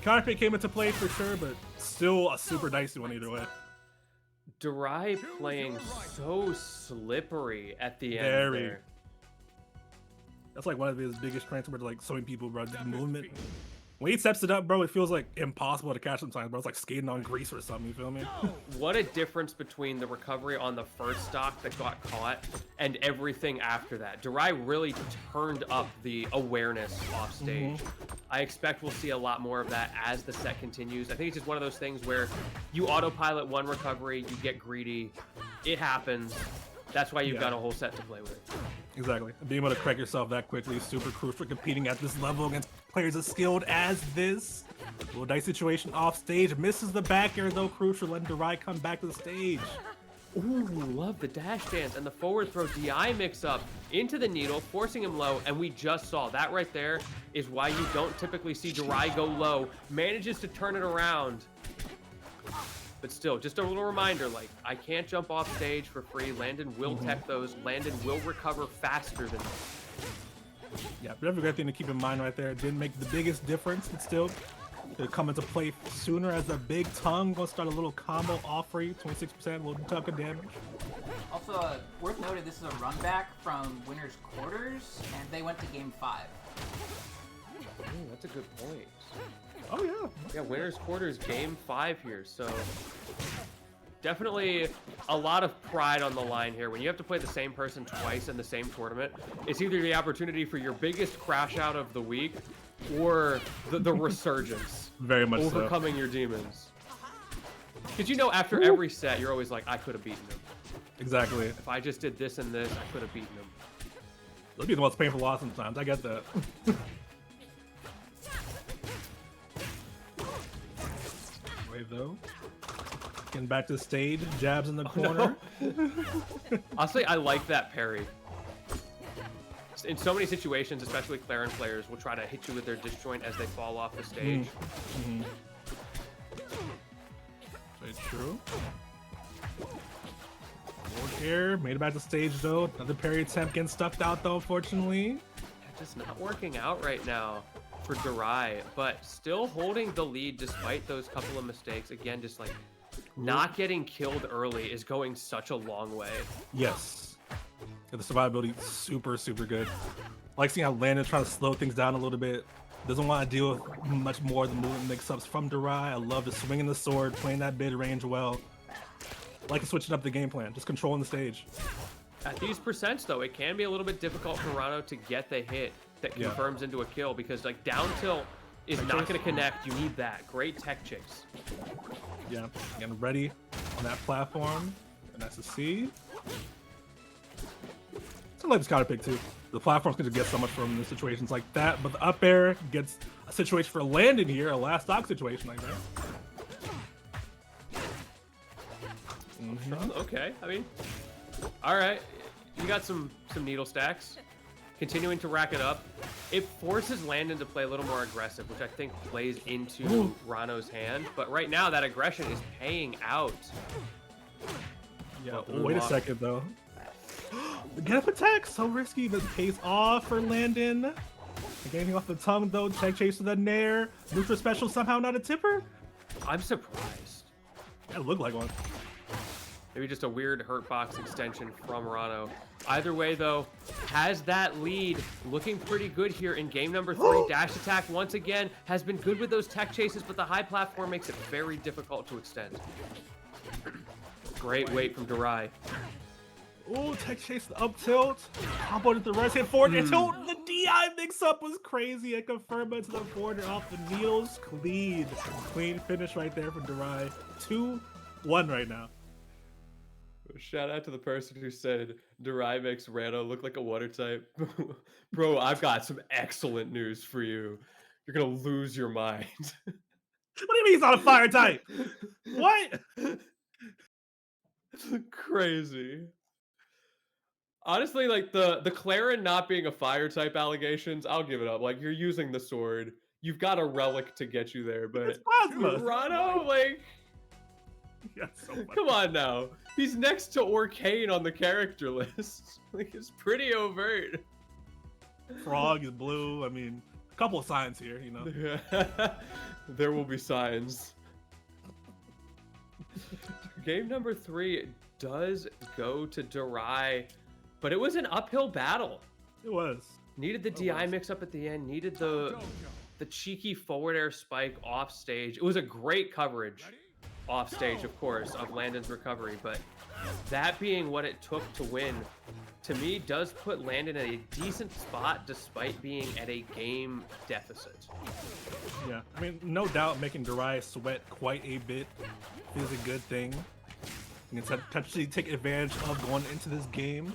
S8: Counterpick came into play for sure, but still a super dicey one either way.
S9: Darai playing so slippery at the end
S8: Very.
S9: there.
S8: That's like one of his biggest strengths, where like so many people, bro, the movement. When he steps it up, bro, it feels like impossible to catch sometimes, bro. It's like skating on grease or something, you feel me?
S9: What a difference between the recovery on the first stock that got caught and everything after that. Darai really turned up the awareness off stage. I expect we'll see a lot more of that as the set continues. I think it's just one of those things where you autopilot one recovery, you get greedy, it happens. That's why you've got a whole set to play with.
S8: Exactly. Being able to correct yourself that quickly is super crucial, competing at this level against players as skilled as this. Little dice situation off stage. Misses the back air though, crucial, letting Darai come back to the stage.
S9: Ooh, love the dash dance and the forward throw DI mix up into the needle, forcing him low, and we just saw that right there is why you don't typically see Darai go low. Manages to turn it around. But still, just a little reminder, like, I can't jump off stage for free. Landon will tech those. Landon will recover faster than this.
S8: Yeah, but that's a great thing to keep in mind right there. It didn't make the biggest difference, but still, it'll come into play sooner as the big tongue gonna start a little combo off for you, 26%, a little chunk of damage.
S5: Also, worth noting, this is a run back from winners quarters, and they went to game 5.
S9: Ooh, that's a good point.
S8: Oh yeah.
S9: Yeah, winners quarters game 5 here, so definitely a lot of pride on the line here. When you have to play the same person twice in the same tournament, it's either the opportunity for your biggest crash out of the week or the resurgence.
S8: Very much so.
S9: Overcoming your demons. Because you know, after every set, you're always like, I could have beaten him.
S8: Exactly.
S9: If I just did this and this, I could have beaten him.
S8: It'll be the most painful loss sometimes. I get that. Wave though. Getting back to the stage, jabs in the corner.
S9: No. Honestly, I like that parry. In so many situations, especially Claren players will try to hit you with their disjoint as they fall off the stage.
S8: Very true. Forward air, made it back to stage though. Another parry attempt getting stuffed out though, unfortunately.
S9: Just not working out right now for Darai, but still holding the lead despite those couple of mistakes. Again, just like not getting killed early is going such a long way.
S8: Yes. Yeah, the survivability super, super good. I like seeing how Landon trying to slow things down a little bit. Doesn't want to deal with much more of the movement mix-ups from Darai. I love the swinging the sword, playing that mid-range well. I like switching up the game plan, just controlling the stage.
S9: At these percents, though, it can be a little bit difficult for Rano to get the hit that confirms into a kill, because like down tilt is not going to connect. You need that. Great tech chase.
S8: Yeah, getting ready on that platform. And that's a C. It's a latest counter pick too. The platform's going to get so much from the situations like that, but the up air gets a situation for Landon here, a last stock situation like that.
S9: Okay, I mean, all right, you got some needle stacks, continuing to rack it up. It forces Landon to play a little more aggressive, which I think plays into Rano's hand. But right now, that aggression is paying out.
S8: Yeah, wait a second though. The get up attack, so risky, but pays off for Landon. Getting off the tongue though, check chase to the nair. Neutral special somehow not a tipper?
S9: I'm surprised.
S8: That looked like one.
S9: Maybe just a weird hurt box extension from Rano. Either way, though, has that lead looking pretty good here in game number 3. Dash attack, once again, has been good with those tech chases, but the high platform makes it very difficult to extend. Great weight from Darai.
S8: Oh, tech chase the up tilt. Combo to the rest hit forward tilt. The DI mix-up was crazy. And confirmed to the forward off the needles. Clean finish right there for Darai. 2-1 right now.
S9: Shout out to the person who said Darai makes Rano look like a water type. Bro, I've got some excellent news for you. You're gonna lose your mind.
S8: What do you mean he's not a fire type? What?
S9: Crazy. Honestly, like the Claren not being a fire type allegations, I'll give it up. Like, you're using the sword. You've got a relic to get you there, but
S8: It's plasma.
S9: Rano, like,
S8: Yeah, so funny.
S9: Come on now. He's next to Orcane on the character list. Like, it's pretty overt.
S8: Frog is blue. I mean, a couple of signs here, you know.
S9: There will be signs. Game number 3 does go to darai, but it was an uphill battle.
S8: It was.
S9: Needed the DI mix up at the end, needed the cheeky forward air spike off stage. It was a great coverage off stage, of course, of Landon's recovery, but that being what it took to win, to me, does put Landon in a decent spot despite being at a game deficit.
S8: Yeah, I mean, no doubt making darai sweat quite a bit is a good thing. You can potentially take advantage of going into this game.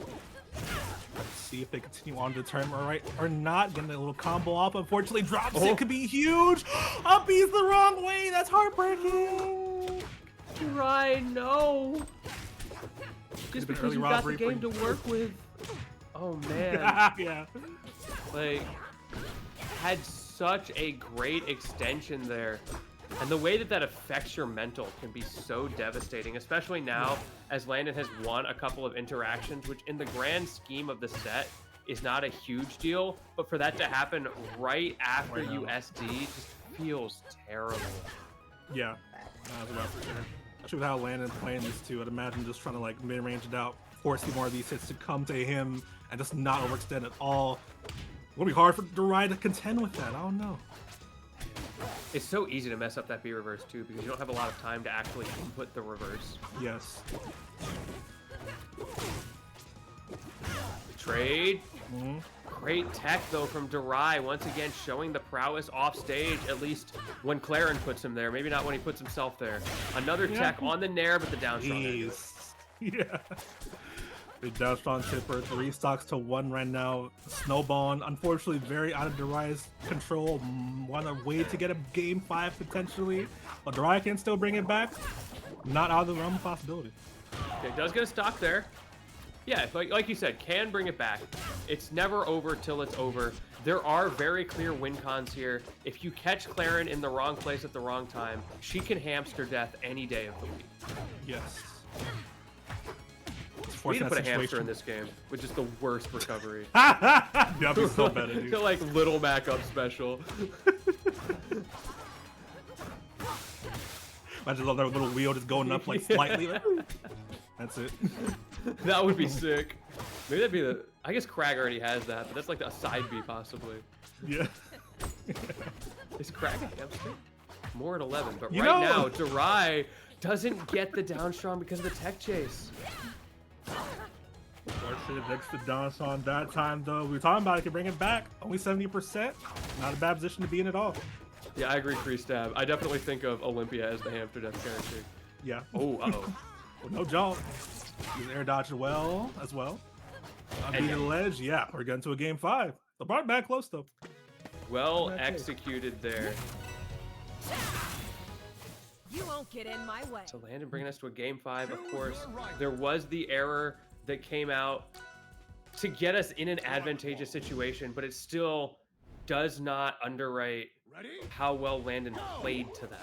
S8: Let's see if they continue on to the tournament or not. Getting a little combo off. Unfortunately, drops it. Could be huge. Up B's the wrong way. That's heartbreaking.
S9: Darai, no. Just because you got the game to work with. Oh, man.
S8: Yeah.
S9: Like, had such a great extension there. And the way that that affects your mental can be so devastating, especially now as Landon has won a couple of interactions, which in the grand scheme of the set is not a huge deal. But for that to happen right after USD just feels terrible.
S8: Yeah, that's about for sure. Especially with how Landon playing this too. I'd imagine just trying to like mid-range it out, forcing more of these hits to come to him and just not overextend at all. It'll be hard for darai to contend with that. I don't know.
S9: It's so easy to mess up that B reverse too because you don't have a lot of time to actually input the reverse.
S8: Yes.
S9: Trade. Great tech though from darai, once again showing the prowess off stage, at least when Claren puts him there. Maybe not when he puts himself there. Another tech on the nair, but the down strong.
S8: Yeah. Big down strong chipper, 3 stocks to 1 right now. Snowballing, unfortunately, very out of darai's control. Want a way to get a game 5 potentially, but darai can still bring it back. Not out of the realm of possibility.
S9: Okay, does get a stock there. Yeah, like you said, can bring it back. It's never over till it's over. There are very clear win cons here. If you catch Claren in the wrong place at the wrong time, she can hamster death any day of the week.
S8: Yes.
S9: We need to put a hamster in this game, which is the worst recovery.
S8: That'd be so bad, dude.
S9: To like little Mac up special.
S8: Imagine that little wheel just going up like slightly. That's it.
S9: That would be sick. Maybe that'd be the. I guess Crag already has that, but that's like a side B possibly.
S8: Yeah.
S9: Is Crag a hamster? More at 11, but right now darai doesn't get the down strong because of the tech chase.
S8: Fortunate next to Donson that time though. We were talking about it, can bring it back. Only 70%. Not a bad position to be in at all.
S9: Yeah, I agree, Freestab. I definitely think of Olympia as the hamster death character.
S8: Yeah.
S9: Oh, uh-oh.
S8: Well, no jump. Use air dodge well as well. Beating the ledge. Yeah, we're getting to a game 5. The brought back close though.
S9: Well executed there.
S6: You won't get in my way.
S9: So Landon bringing us to a game 5, of course. There was the error that came out to get us in an advantageous situation, but it still does not underwrite how well Landon played to that.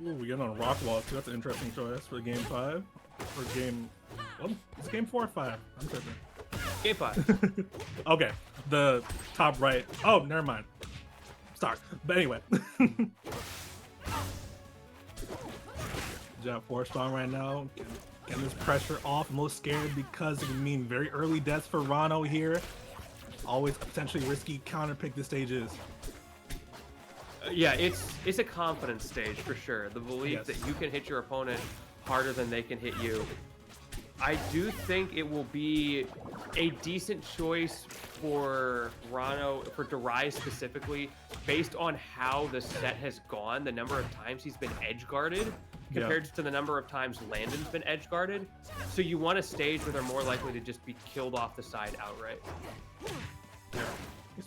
S8: Ooh, we get on Rockwall too. That's an interesting choice for game 5. Or game... Well, it's game 4 or 5. I'm tripping.
S9: Game 5.
S8: Okay, the top right. Oh, never mind. Sorry. But anyway. Job 4 strong right now. Getting this pressure off. I'm a little scared because it would mean very early deaths for Rano here. Always a potentially risky counter pick this stage is.
S9: Yeah, it's a confidence stage for sure. The belief that you can hit your opponent harder than they can hit you. I do think it will be a decent choice for Rano, for darai specifically, based on how the set has gone, the number of times he's been edge guarded compared to the number of times Landon's been edge guarded. So you want a stage where they're more likely to just be killed off the side outright.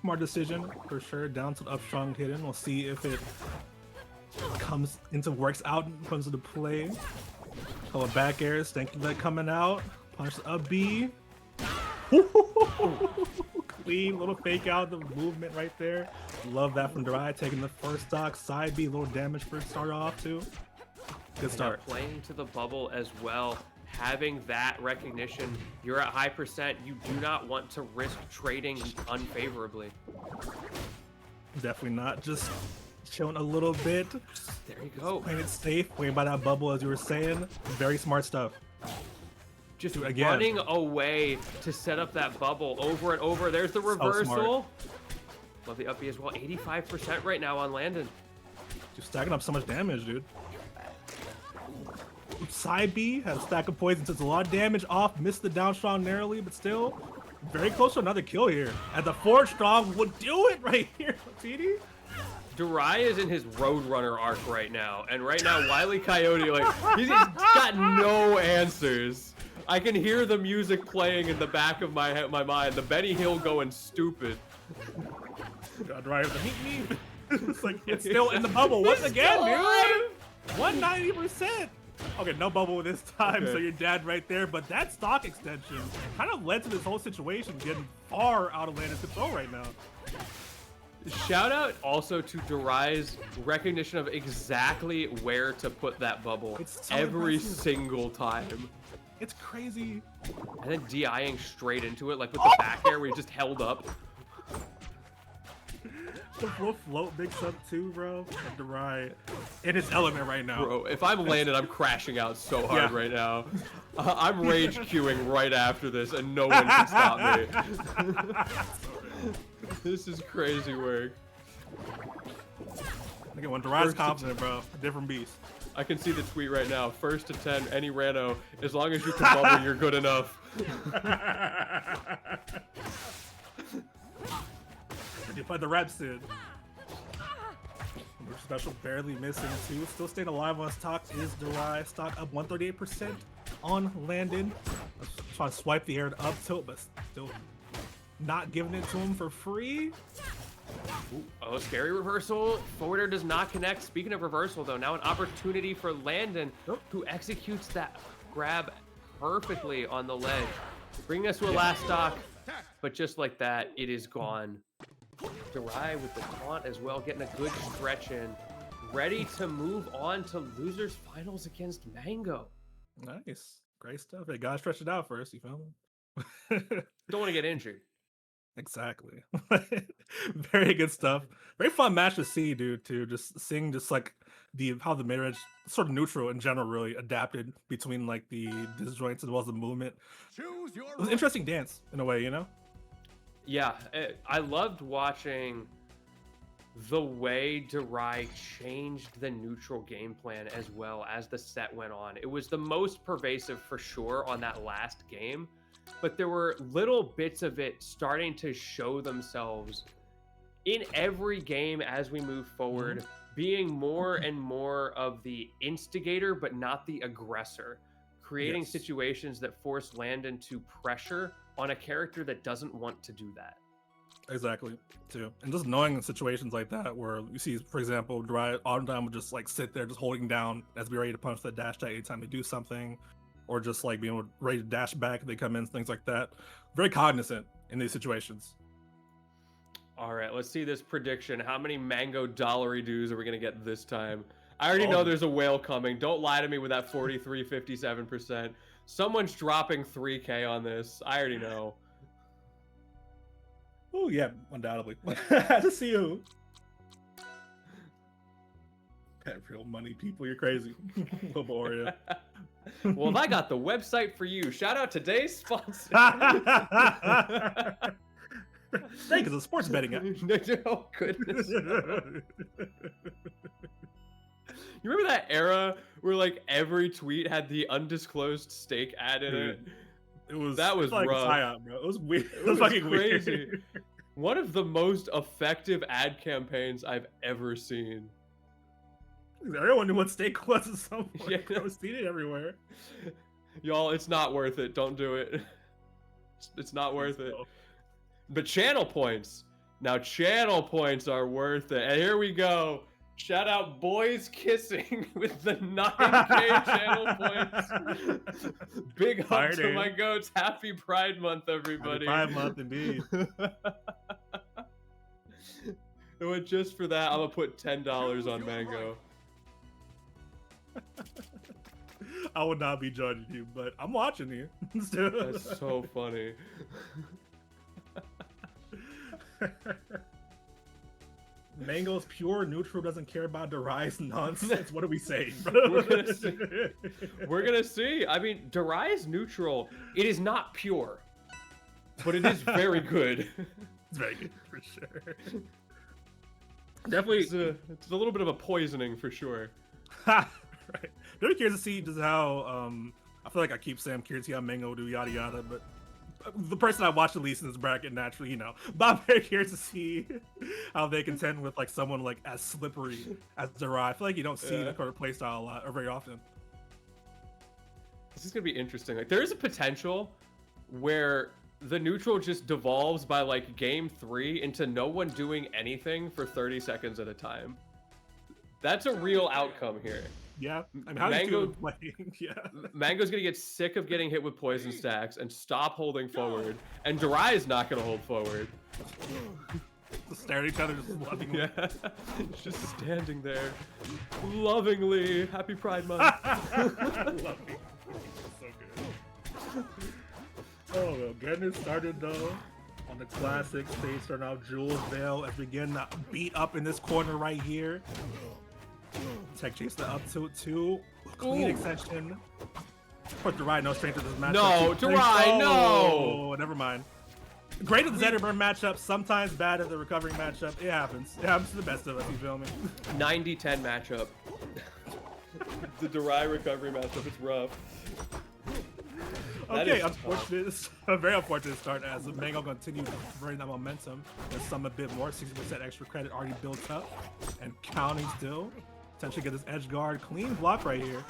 S8: Smart decision for sure. Down to the up strong hidden. We'll see if it works out, comes into play. Couple of back airs, thank you for that coming out. Punch the up B. Clean little fake out the movement right there. Love that from darai, taking the first stock. Side B, a little damage for start off too. Good start.
S9: Playing to the bubble as well. Having that recognition, you're at high percent. You do not want to risk trading unfavorably.
S8: Definitely not. Just chilling a little bit.
S9: There you go.
S8: Playing it safe, playing by that bubble as you were saying. Very smart stuff.
S9: Just
S8: again.
S9: running away to set up that bubble over and over. There's the reversal. Love the up B as well. 85% right now on Landon.
S8: Just stacking up so much damage, dude. Side B has a stack of poison, does a lot of damage off, missed the down strong narrowly, but still very close to another kill here. And the forward strong would do it right here, TD.
S9: Darai is in his Roadrunner arc right now, and right now Wile E. Coyote, like, he's got no answers. I can hear the music playing in the back of my mind. The Benny Hill going stupid.
S8: Darai with the meet me. It's like it's still in the bubble once again, dude. 190%. Okay, no bubble this time, so you're dead right there. But that stock extension kind of led to this whole situation getting far out of Landon's control right now.
S9: Shout out also to Darai's recognition of exactly where to put that bubble
S8: So
S9: every
S8: impressive.
S9: single time.
S8: It's crazy.
S9: And then DIing straight into it, like with the back air where he just held up.
S8: The full float big sub too, bro. And Darai in his element right now.
S9: Bro, if I'm Landon, I'm crashing out so hard right now. I'm rage queuing right after this, and no one can stop me. This is crazy work.
S8: Again, when Darai's confident, bro, a different beast.
S9: I can see the tweet right now. First to 10, any rando. As long as you can bubble, you're good enough.
S8: You played the reps in. Special barely missing too. Still staying alive on stock is Darai. Stock up 138% on Landon. Trying to swipe the air up tilt, but still not giving it to him for free.
S9: Ooh, oh, scary reversal. Forwarder does not connect. Speaking of reversal, though, now an opportunity for Landon, who executes that grab perfectly on the ledge, bringing us to a last stock. But just like that, it is gone. Darai with the taunt as well, getting a good stretch in. Ready to move on to losers finals against Mang0.
S8: Nice. Great stuff. They gotta stretch it out first, you feel me?
S9: Don't want to get injured.
S8: Exactly. Very good stuff. Very fun match to see, dude, too. Just seeing just like how the mid-range, sort of neutral in general, really adapted between like the disjoints as well as the movement. It was an interesting dance in a way, you know?
S9: Yeah, I loved watching the way Darai changed the neutral game plan as well as the set went on. It was the most pervasive for sure on that last game, but there were little bits of it starting to show themselves in every game as we move forward, being more and more of the instigator, but not the aggressor, creating situations that force Landon to pressure on a character that doesn't want to do that.
S8: Exactly, too. And just knowing situations like that where you see, for example, Darai Autumn would just like sit there just holding down as be ready to punch that dash tag anytime they do something, or just like being ready to dash back if they come in, things like that. Very cognizant in these situations.
S9: All right, let's see this prediction. How many Mang0 dollary dues are we gonna get this time? I already know there's a whale coming. Don't lie to me with that 43, 57%. Someone's dropping 3K on this. I already know.
S8: Oh yeah, undoubtedly. Had to see who. Pet real money people, you're crazy. Laboria.
S9: Well, I got the website for you. Shout out today's sponsor.
S8: Snake is a sports betting app.
S9: Oh goodness. You remember that era where like every tweet had the undisclosed stake ad in it? That was
S8: like
S9: rough.
S8: Psyop, bro. It was weird.
S9: It was
S8: fucking
S9: crazy.
S8: weird.
S9: One of the most effective ad campaigns I've ever seen.
S8: Everyone knew what stake was at some point.
S9: Yeah.
S8: I was seeing it everywhere.
S9: Y'all, it's not worth it. Don't do it. It's not worth it. But channel points. Now channel points are worth it. And here we go. Shout out Boys Kissing with the 9K channel points. Big up to my goats. Happy Pride Month, everybody.
S8: Happy Pride Month, indeed.
S9: And just for that, I'm going to put $10 on Mang0.
S8: I would not be judging you, but I'm watching you.
S9: That's so funny.
S8: Mang0's pure neutral, doesn't care about Darai's nonsense. What are we saying?
S9: We're gonna see. We're gonna see. I mean, Darai's neutral. It is not pure, but it is very good.
S8: It's very good for sure. Definitely,
S9: it's a little bit of a poisoning for sure.
S8: Right. Very curious to see just how. I feel like I keep saying I'm curious to see how Mang0 will do yada yada, but the person I watch the least in this bracket naturally, But I'm very curious to see how they contend with like someone like as slippery as Darai. I feel like you don't see that kind of play style a lot or very often.
S9: This is gonna be interesting. Like, there is a potential where the neutral just devolves by like game 3 into no one doing anything for 30 seconds at a time. That's a real outcome here.
S8: Yeah, I mean, how
S9: Mang0,
S8: playing? Yeah,
S9: Mang0's gonna get sick of getting hit with poison stacks and stop holding forward, and Darai is not gonna hold forward.
S8: Just stare at each other, just lovingly.
S9: Yeah, just standing there, lovingly. Happy Pride Month.
S8: So good. Oh, well, getting it started though on the classic stage. Starting out Jules Veil as we get beat up in this corner right here. Tech chase the up tilt too. Clean extension. Put Darai no strength to this matchup.
S9: No, Darai, no!
S8: Never mind. Great at the Zetterburn matchup, sometimes bad at the recovering matchup. It happens. It happens to the best of us, you feel me?
S9: 90-10 matchup. The Darai recovery matchup, it's rough.
S8: Okay, unfortunate. A very unfortunate start as Mang0 continued to bring that momentum. There's some a bit more, 60% extra credit already built up and counting still. Potentially get this edge guard clean block right here.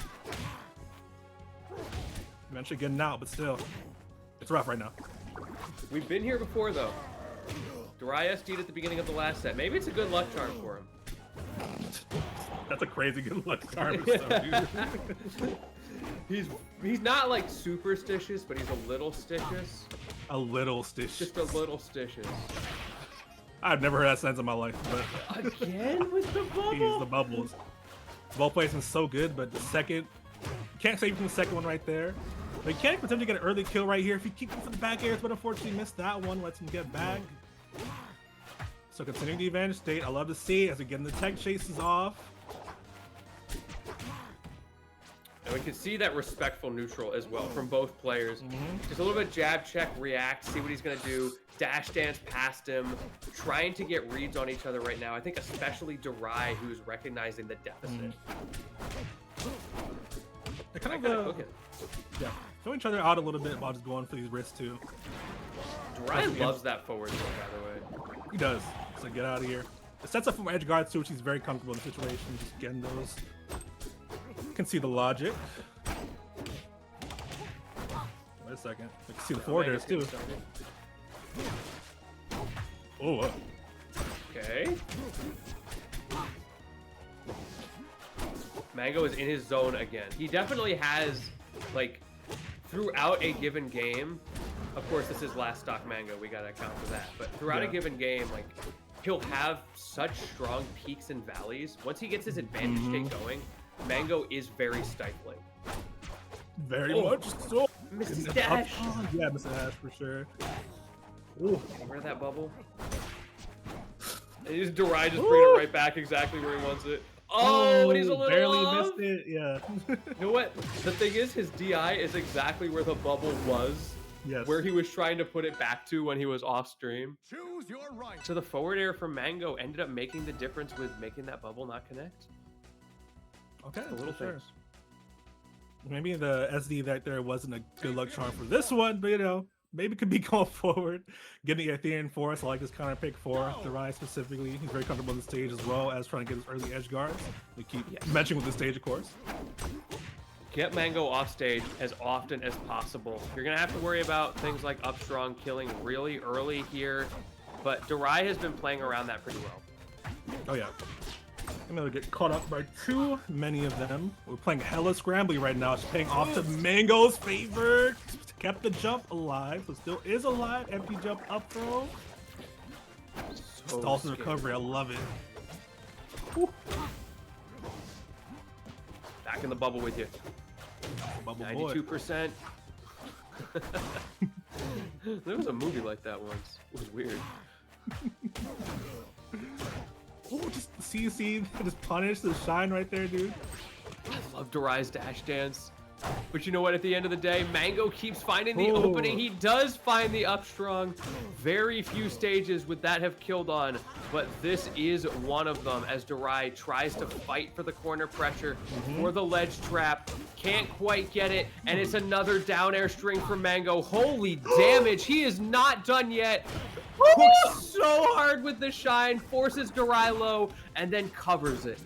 S8: Eventually getting out, but still, it's rough right now.
S9: We've been here before though. Darai SD'd at the beginning of the last set. Maybe it's a good luck charm for him.
S8: That's a crazy good luck charm.
S9: He's not like superstitious, but he's a little stitious.
S8: A little stitious.
S9: Just a little stitious.
S8: I've never heard that sentence in my life, but
S9: again with the bubble.
S8: Jeez, the bubbles. Ball placement's so good, but the second, can't save from the second one right there. But you can't potentially get an early kill right here if you keep him for the back airs, but unfortunately missed that one. Lets him get back. So continuing the advantage state, I love to see as we get the tech chases off.
S9: And we can see that respectful neutral as well from both players. Just a little bit jab check, react, see what he's gonna do. Dash dance past him, trying to get reads on each other right now. I think especially Darai, who's recognizing the deficit.
S8: They're kind of yeah, throwing each other out a little bit while just going for these wrists too.
S9: Darai loves that forward throw, by the way.
S8: He does. So get out of here. It sets up from edge guards too, which he's very comfortable in the situation. Just getting those. Can see the logic. Wait a second. I can see the forwarders too. Oh.
S9: Okay. Mang0 is in his zone again. He definitely has, like, throughout a given game. Of course, this is last stock Mang0. We gotta account for that. But throughout a given game, like, he'll have such strong peaks and valleys. Once he gets his advantage state going, Mang0 is very stifling.
S8: Very much so.
S9: Mrs. Dash.
S8: Yeah, Mrs. Dash for sure.
S9: Ooh. Where that bubble? And just Darai just bring it right back exactly where he wants it. Oh, he's a little
S8: barely
S9: off.
S8: missed it. Yeah.
S9: You know what? The thing is, his DI is exactly where the bubble was.
S8: Yes.
S9: Where he was trying to put it back to when he was off stream.
S1: Choose your right.
S9: So the forward air from Mang0 ended up making the difference with making that bubble not connect.
S8: Okay,
S9: the little things.
S8: Maybe the SD right there wasn't a good luck charm for this one, but maybe it could be going forward. Getting the Aetherian Force, I like this counter pick for Darai specifically. He's very comfortable on the stage as well as trying to get his early edge guards. We keep mentioning with the stage, of course.
S9: Get Mang0 off stage as often as possible. You're going to have to worry about things like up strong killing really early here, but Darai has been playing around that pretty well.
S8: Oh yeah. I'm gonna get caught up by too many of them. We're playing hella scrambly right now. It's paying off to Mang0's favor. Kept the jump alive, so still is alive. Empty jump up throw. Stalls the recovery. I love it. Whew.
S9: Back in the bubble with you.
S8: Bubble boy.
S9: 92%. There was a movie like that once. It was weird.
S8: Oh, just CC, just punish the shine right there, dude.
S9: I love Darai's dash dance. But you know what? At the end of the day, Mang0 keeps finding the opening. He does find the up strong. Very few stages would that have killed on, but this is one of them as Darai tries to fight for the corner pressure for the ledge trap. Can't quite get it, and it's another down air string from Mang0. Holy damage. He is not done yet. Hooks so hard with the shine, forces Darai low, and then covers it.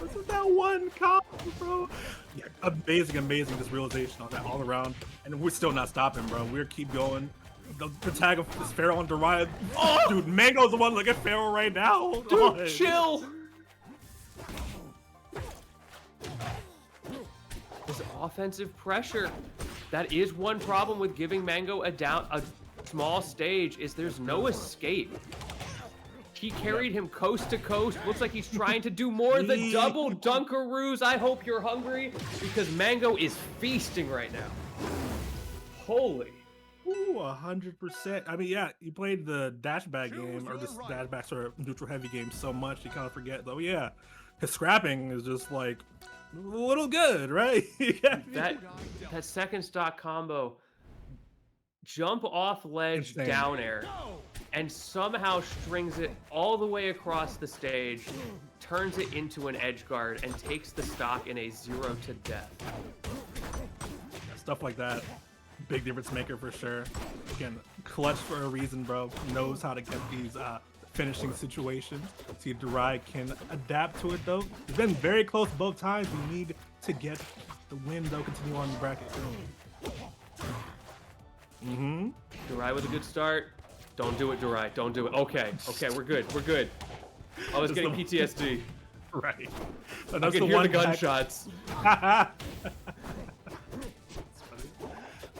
S8: This is that one combo, bro. Yeah, amazing this realization on that all around. And we're still not stopping, bro. We're keep going. The tag of this Pharaoh on Darai. Oh, dude, Mang0's the one looking at Pharaoh right now.
S9: Dude, chill. This offensive pressure. That is one problem with giving Mang0 a small stage is there's no escape. He carried him coast to coast. Looks like he's trying to do more. The double Dunkaroos. I hope you're hungry because Mang0 is feasting right now. Holy.
S8: Ooh, 100%. I mean, yeah, you played the dashback game or this dashback sort of neutral heavy game so much you kind of forget though. Yeah, his scrapping is just like a little good, right?
S9: that second stock combo, jump off ledge down air. And somehow strings it all the way across the stage, turns it into an edge guard, and takes the stock in a 0 to death.
S8: Stuff like that, big difference maker for sure. Again, clutch for a reason, bro. Knows how to get these finishing situations. See if Darai can adapt to it, though. It's been very close both times. We need to get the win, though. Continue on the bracket.
S9: Darai with a good start. Don't do it, Darai. Don't do it. Okay, we're good. We're good. I was getting PTSD.
S8: Right.
S9: I can hear the gunshots.
S8: The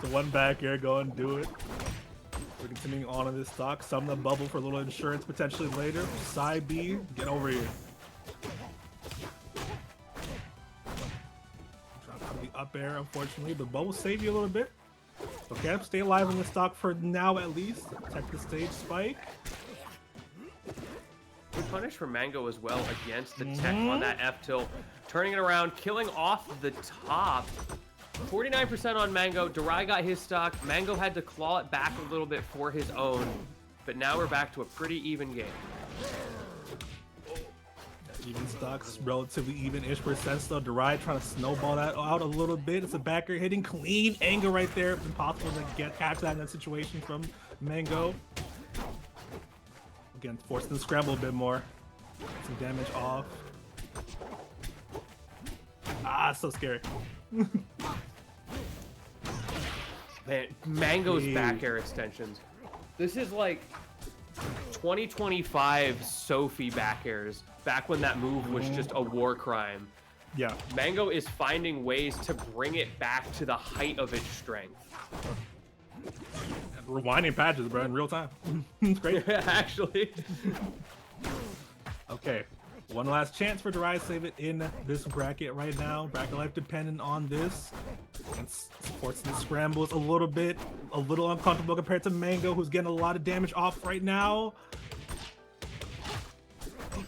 S8: one back air, go and do it. We're continuing on in this stock. Summon the bubble for a little insurance potentially later. Side B, get over here. Trying to the up air, unfortunately, but bubble save you a little bit. Okay, stay alive in the stock for now at least. Protect the stage spike.
S9: Good punish for Mang0 as well against the tech on that F tilt. Turning it around, killing off the top. 49% on Mang0. Darai got his stock. Mang0 had to claw it back a little bit for his own. But now we're back to a pretty even game.
S8: Even stocks, relatively even-ish percent still. Darai trying to snowball that out a little bit. It's a backer hitting clean angle right there. Impossible to catch that in that situation from Mang0. Again, forcing the scramble a bit more. Some damage off. Ah, so scary.
S9: Man, Mang0's back air extensions. This is like 2025 Sophie back airs. Back when that move was just a war crime.
S8: Yeah.
S9: Mang0 is finding ways to bring it back to the height of its strength.
S8: Rewinding patches, bro, in real time. It's great.
S9: Actually.
S8: Okay. One last chance for Darai to save it in this bracket right now. Bracket life dependent on this. And forcing the scrambles a little bit. A little uncomfortable compared to Mang0, who's getting a lot of damage off right now.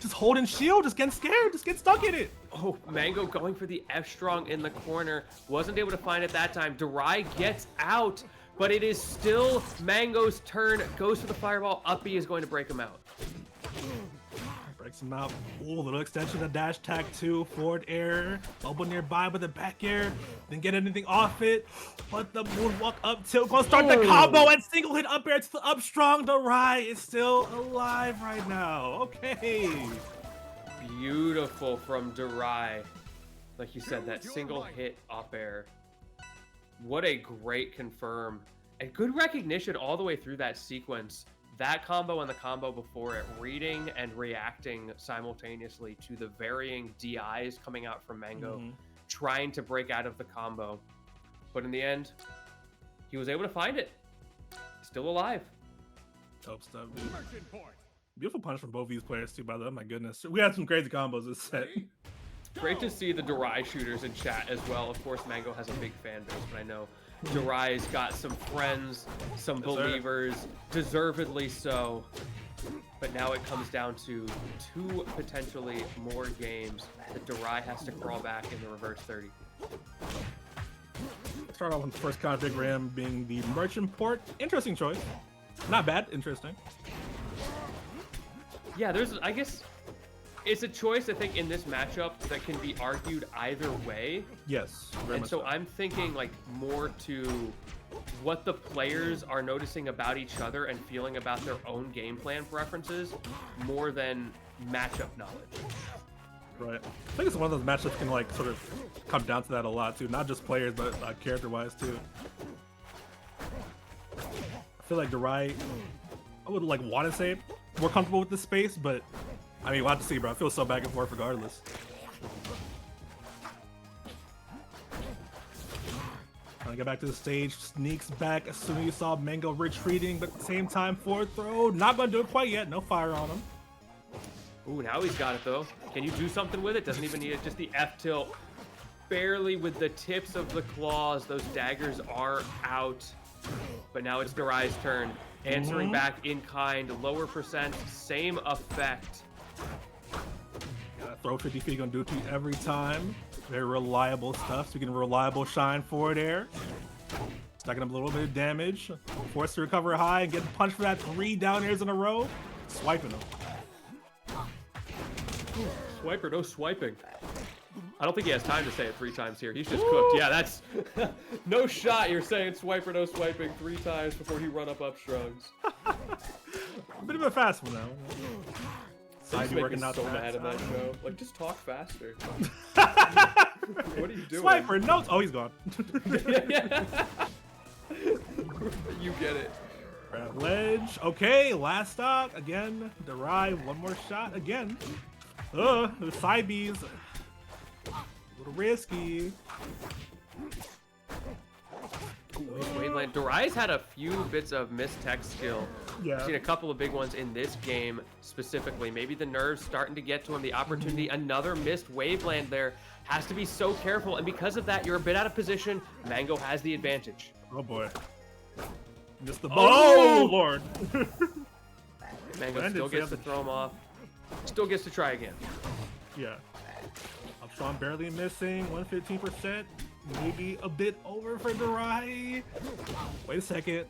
S8: Just holding shield, just getting scared, just get stuck in it.
S9: Oh, Mang0 going for the F strong in the corner. Wasn't able to find it that time. Darai gets out, but it is still Mang0's turn. Goes for the fireball. Uppy is going to break him out.
S8: Breaks him out. Ooh, a little extension of dash tag 2, forward air. Bubble nearby with the back air. Didn't get anything off it. But the moonwalk up tilt. Gonna start the combo and single hit up air to the up strong. Darai is still alive right now. Okay.
S9: Beautiful from Darai. Like you said, that single hit up air. What a great confirm. And good recognition all the way through that sequence. That combo and the combo before it, reading and reacting simultaneously to the varying DIs coming out from Mang0, trying to break out of the combo. But in the end, he was able to find it. Still alive.
S8: Dope stuff, dude. Beautiful punch from both these players too, by the way. Oh my goodness. We had some crazy combos this set.
S9: Great to see the Darai shooters in chat as well. Of course, Mang0 has a big fan base, but I know Darai's got some friends, some believers, deservedly so. But now it comes down to 2 potentially more games that Darai has to crawl back in the reverse 30.
S8: Start off with the first config ram being the merchant port. Interesting choice. Not bad, interesting.
S9: Yeah, I guess it's a choice, I think, in this matchup that can be argued either way.
S8: Yes.
S9: And so I'm thinking like more to what the players are noticing about each other and feeling about their own game plan preferences more than matchup knowledge.
S8: Right. I think it's one of those matchups can like sort of come down to that a lot too, not just players but character-wise too. I feel like Darai, I would like want to say more comfortable with the space, but I mean, we'll have to see, bro. I feel so back and forth regardless. Trying to get back to the stage, sneaks back as soon as you saw Mang0 retreating, but at the same time, forward throw. Not gonna do it quite yet. No fire on him.
S9: Ooh, now he's got it though. Can you do something with it? Doesn't even need it. Just the F tilt. Barely with the tips of the claws. Those daggers are out. But now it's Darai's turn. Answering back in kind. Lower percent. Same effect.
S8: Throw 50 feet gonna do it to you every time. Very reliable stuff. Speaking of reliable, shine forward air. Stacking up a little bit of damage. Forced to recover high and get punched for that 3 down airs in a row. Swiping him.
S9: Swiper, no swiping. I don't think he has time to say it 3 times here. He's just cooked. Yeah, that's no shot. You're saying swiper, no swiping 3 times before he run up strongs.
S8: A bit of a fast one now.
S9: Side working out so mad in that show. Like, just talk faster. What are you doing?
S8: Swiper, no. Oh, he's gone.
S9: You get it.
S8: Grab ledge. Okay, last stock. Again, Darai. One more shot. Again. The side Bs. A little risky.
S9: Waveland. Darai's had a few bits of missed tech skill.
S8: Yeah.
S9: I've seen a couple of big ones in this game specifically. Maybe the nerves starting to get to him. The opportunity, another missed Waveland there. Has to be so careful, and because of that, you're a bit out of position. Mang0 has the advantage.
S8: Oh boy. Missed the ball. Oh, Lord.
S9: Mang0 still gets to throw him off. Still gets to try again.
S8: Yeah. Upstrong barely missing. 115%. Maybe a bit over for Darai. Wait a second.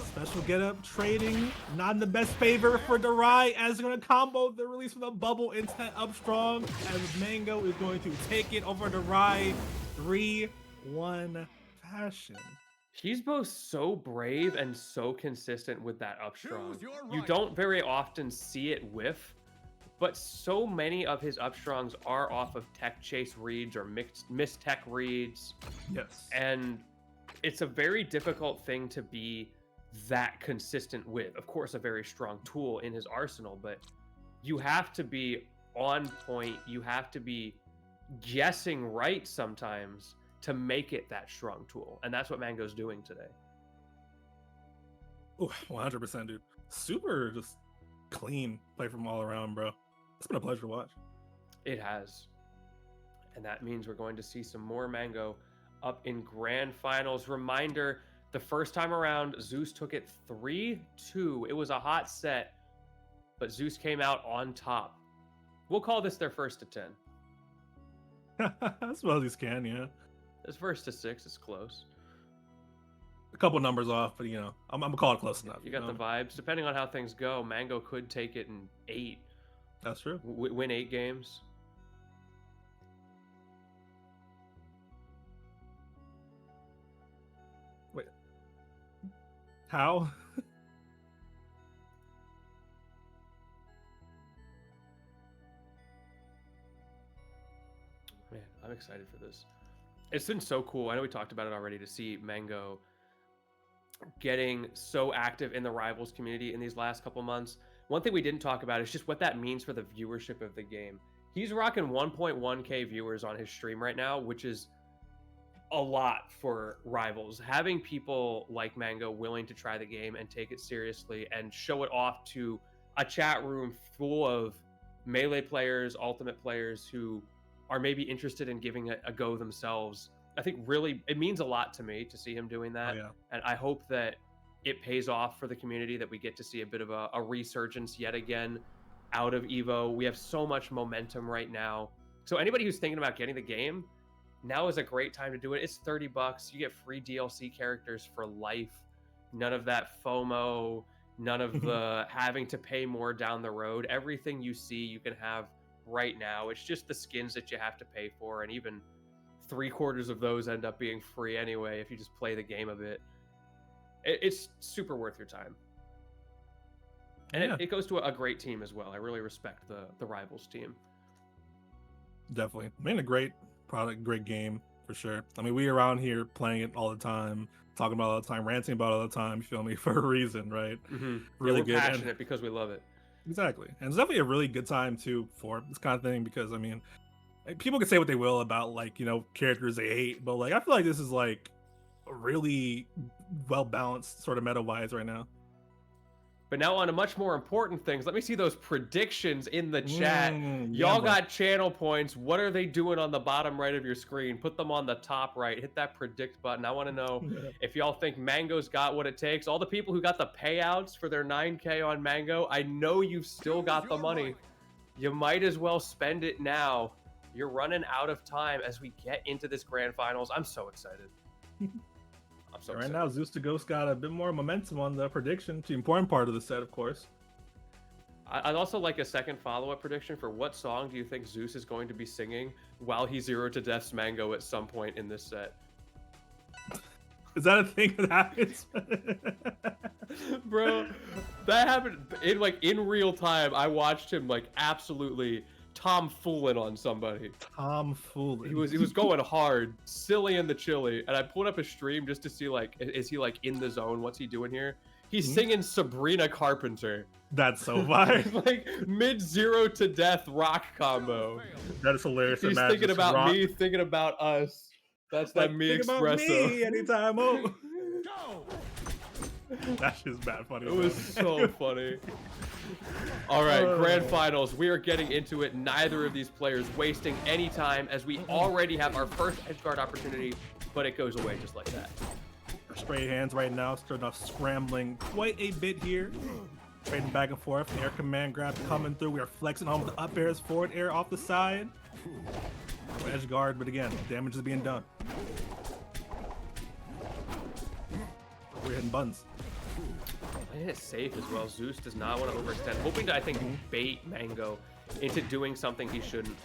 S8: Special getup trading. Not in the best favor for Darai as they're going to combo the release with a bubble into that Upstrong as Mang0 is going to take it over Darai. 3-1 fashion.
S9: He's both so brave and so consistent with that Upstrong.
S1: Choose your
S9: You
S1: right.
S9: don't very often see it whiff, but so many of his Upstrongs are off of tech chase reads or missed tech reads.
S8: Yes.
S9: And it's a very difficult thing to be that consistent with. Of course, a very strong tool in his arsenal, but you have to be on point. You have to be guessing right sometimes to make it that strong tool. And that's what Mang0's doing today.
S8: Ooh, 100%, dude. Super just clean play from all around, bro. It's been a pleasure to watch.
S9: It has. And that means we're going to see some more Mang0 up in grand finals. Reminder, the first time around, Zeus took it 3-2. It was a hot set, but Zeus came out on top. We'll call this their first to 10.
S8: As well as he can, yeah.
S9: This first to 6 is close.
S8: A couple numbers off, but you know, I'm gonna call it close enough.
S9: You got the vibes. Depending on how things go, Mang0 could take it in 8.
S8: That's true.
S9: Win 8 games.
S8: Wait. How?
S9: Man, I'm excited for this. It's been so cool. I know we talked about it already, to see Mang0 getting so active in the Rivals community in these last couple months. One thing we didn't talk about is just what that means for the viewership of the game. He's rocking 1.1k viewers on his stream right now, which is a lot for Rivals. Having people like Mang0 willing to try the game and take it seriously and show it off to a chat room full of Melee players, Ultimate players who are maybe interested in giving it a go themselves. I think really it means a lot to me to see him doing that.
S8: Oh, yeah.
S9: And I hope that it pays off for the community, that we get to see a bit of a resurgence yet again out of EVO. We have so much momentum right now. So anybody who's thinking about getting the game, now is a great time to do it. It's $30. You get free DLC characters for life. None of that FOMO, none of the having to pay more down the road. Everything you see, you can have right now. It's just the skins that you have to pay for, and even 3/4 of those end up being free anyway if you just play the game a bit. It's super worth your time. And
S8: Yeah.
S9: it goes to a great team as well. I really respect the Rivals team.
S8: Definitely. I mean, a great product, great game for sure. I mean, we around here playing it all the time, talking about it all the time, ranting about it all the time, you feel me, for a reason, right? Really
S9: we're
S8: good.
S9: passionate because we love it.
S8: Exactly. And it's definitely a really good time too for this kind of thing because, I mean, people can say what they will about, like, you know, characters they hate, but like, I feel like this is like a really well balanced sort of meta wise right now.
S9: But now on to much more important things. Let me see those predictions in the chat. Y'all
S8: yeah,
S9: got channel points. What are they doing on the bottom right of your screen? Put them on the top right. Hit that predict button. I want to know if y'all think Mang0's got what it takes. All the people who got the payouts for their 9K on Mang0, I know you've still got the money. You might as well spend it now. You're running out of time as we get into this grand finals. I'm so excited. I'm so
S8: Right
S9: excited.
S8: now, ZeusDahGoose got a bit more momentum on the prediction, the important part of the set, of course.
S9: I'd also like a second follow-up prediction for what song do you think Zeus is going to be singing while he 0 to deaths Mang0 at some point in this set?
S8: Is that a thing that happens?
S9: Bro, that happened in real time. I watched him like absolutely tomfooling on somebody.
S8: Tomfooling.
S9: He was going hard, silly in the chili, and I pulled up a stream just to see like, is he like in the zone? What's he doing here? He's singing Sabrina Carpenter.
S8: That's so fire.
S9: Like mid 0 to death rock combo.
S8: That is hilarious.
S9: He's
S8: Imagine
S9: thinking
S8: just
S9: about
S8: rock.
S9: me, thinking about us. That's that
S8: Like,
S9: me
S8: think about
S9: espresso.
S8: me anytime. Oh,
S1: Go!
S8: that's just bad funny.
S9: It was so funny. All right, grand finals. We are getting into it. Neither of these players wasting any time as we already have our first edgeguard opportunity, but it goes away just like that.
S8: Straight hands right now, starting off scrambling quite a bit here. Trading back and forth. Air command grab coming through. We are flexing on with the up airs, forward air off the side. Edge guard, but again, damage is being done. We're hitting buttons.
S9: Playing it safe as well. Zeus does not want to overextend. Hoping to, I think, bait Mang0 into doing something he shouldn't.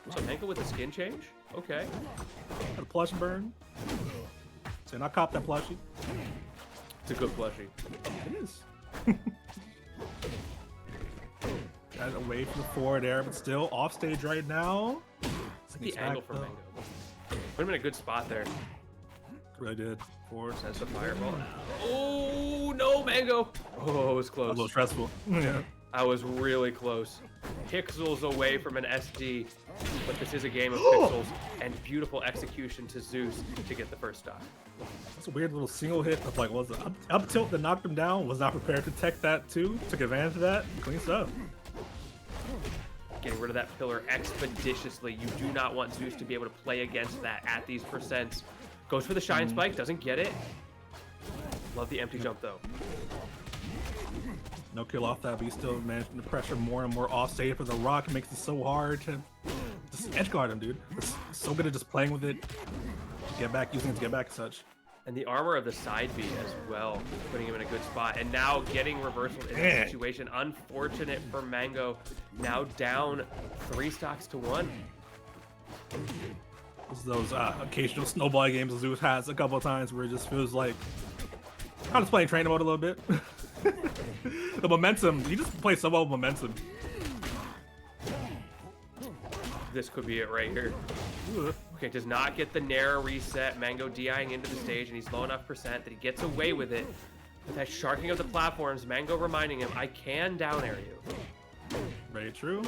S9: So Mang0 with a skin change? Okay.
S8: Got a plush burn. So not cop that plushie.
S9: It's a good plushie.
S8: It is. Got away from the forward air, but still off stage right now.
S9: It's like the angle for Mang0. Put him in a good spot there.
S8: Really did. Forward.
S9: That's the fireball. Oh, no, Mang0. Oh, it was
S8: A
S9: close.
S8: little stressful. Yeah.
S9: I was really close. Pixels away from an SD, but this is a game of pixels and beautiful execution to Zeus to get the first stock.
S8: That's a weird little single hit of like, what was it? Up tilt that knocked him down. Was not prepared to tech that too. Took advantage of that. Clean stuff.
S9: Getting rid of that pillar expeditiously. You do not want Zeus to be able to play against that at these percents. Goes for the shine spike, doesn't get it. Love the empty jump though.
S8: No kill off that, but he's still managing to pressure more and more off stage for the rock. It makes it so hard to just edge guard him, dude. It's so good at just playing with it. Get back, using it to get back and such.
S9: And the armor of the side B as well, putting him in a good spot. And now getting reversal in this situation. Unfortunate for Mang0. Now down 3 stocks to 1.
S8: It's those occasional snowball games Zeus has a couple of times where it just feels like I'm just playing trainer mode a little bit. The momentum, you just play so well with momentum.
S9: This could be it right here. Okay, does not get the Nair reset. Mang0 DIing into the stage, and he's low enough percent that he gets away with it. With that sharking of the platforms, Mang0 reminding him, I can down air you.
S8: Very true.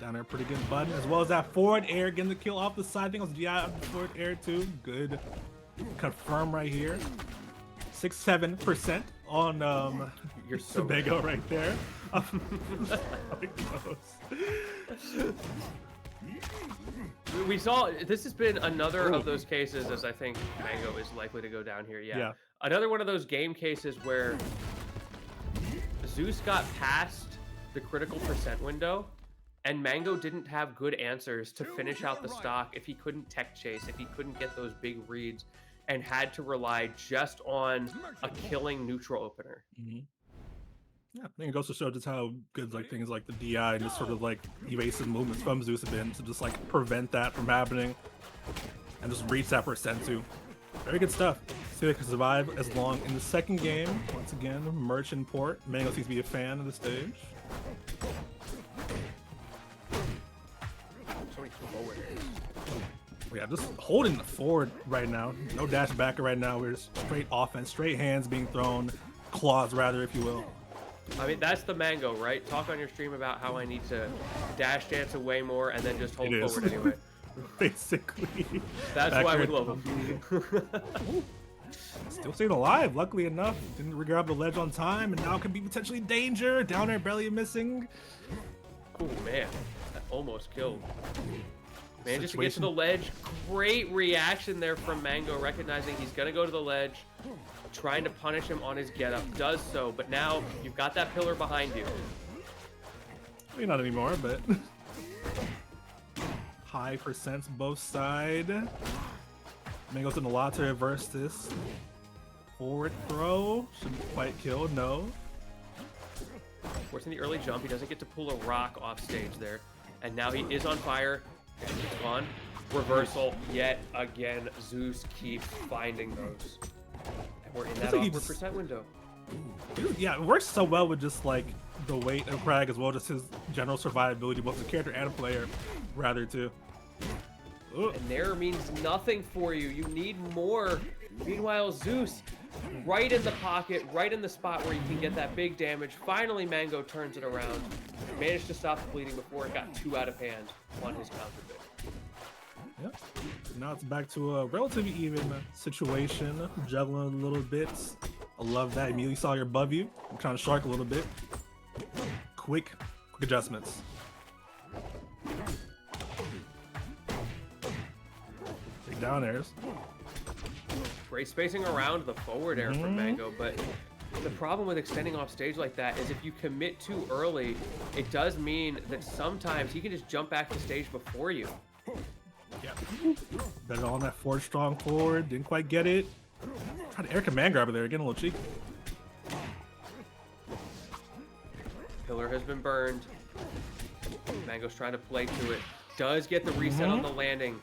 S8: Down there, pretty good button, as well as that forward air, getting the kill off the side. I think it was DI on the forward air too. Good. Confirm right here. 6-7% on
S9: You're so
S8: Sebago right there. off.
S9: We saw this has been another of those cases, as I think Mang0 is likely to go down here. Yeah. Another one of those game cases where Zeus got past the critical percent window, and Mang0 didn't have good answers to finish out the stock if he couldn't tech chase, if he couldn't get those big reads, and had to rely just on a killing neutral opener.
S8: Yeah, I think it goes to show just how good like things like the DI and just sort of like evasive movements from Zeus have been to just like prevent that from happening and just reach that percent too. Very good stuff. See if they can survive as long in the second game. Once again, Merch and Port. Mang0 seems to be a fan of the stage. Yeah, just holding the forward right now. No dash back right now. We're just straight offense, straight hands being thrown, claws rather, if you will.
S9: I mean, that's the Mang0, right? Talk on your stream about how I need to dash dance away more and then just hold forward anyway.
S8: Basically.
S9: That's why we love him.
S8: Still staying alive, luckily enough. Didn't grab the ledge on time, and now could be potentially danger. Down air barely missing.
S9: Oh, man. That almost killed. Manages to get to the ledge. Great reaction there from Mang0, recognizing he's going to go to the ledge. Trying to punish him on his getup. Does so, but now you've got that pillar behind you.
S8: Maybe not anymore, but... high percents both side. Mang0's done a lot to reverse this. Forward throw. Shouldn't quite kill, no.
S9: Forcing the early jump. He doesn't get to pull a rock off stage there. And now he is on fire. And it's gone. Reversal yet again. Zeus keeps finding those. And we're in that awkward percent window.
S8: Yeah, it works so well with just like the weight of Crag as well, just his general survivability, both as a character and a player, rather too.
S9: Ooh. And there means nothing for you. You need more. Meanwhile, Zeus, right in the pocket, right in the spot where you can get that big damage. Finally, Mang0 turns it around. Managed to stop the bleeding before it got too out of hand on his counter bit.
S8: Yep. Now it's back to a relatively even situation. Juggling a little bit. I love that. Immediately saw you're above you. I'm trying to shark a little bit. Quick adjustments. Big down airs.
S9: Great spacing around the forward air from Mang0, but the problem with extending off stage like that is if you commit too early, it does mean that sometimes he can just jump back to stage before you.
S8: Yeah. Better on that forward strong forward. Didn't quite get it. Trying to air command grabber there, getting a little cheeky.
S9: Pillar has been burned. Mang0's trying to play to it. Does get the reset on the landing,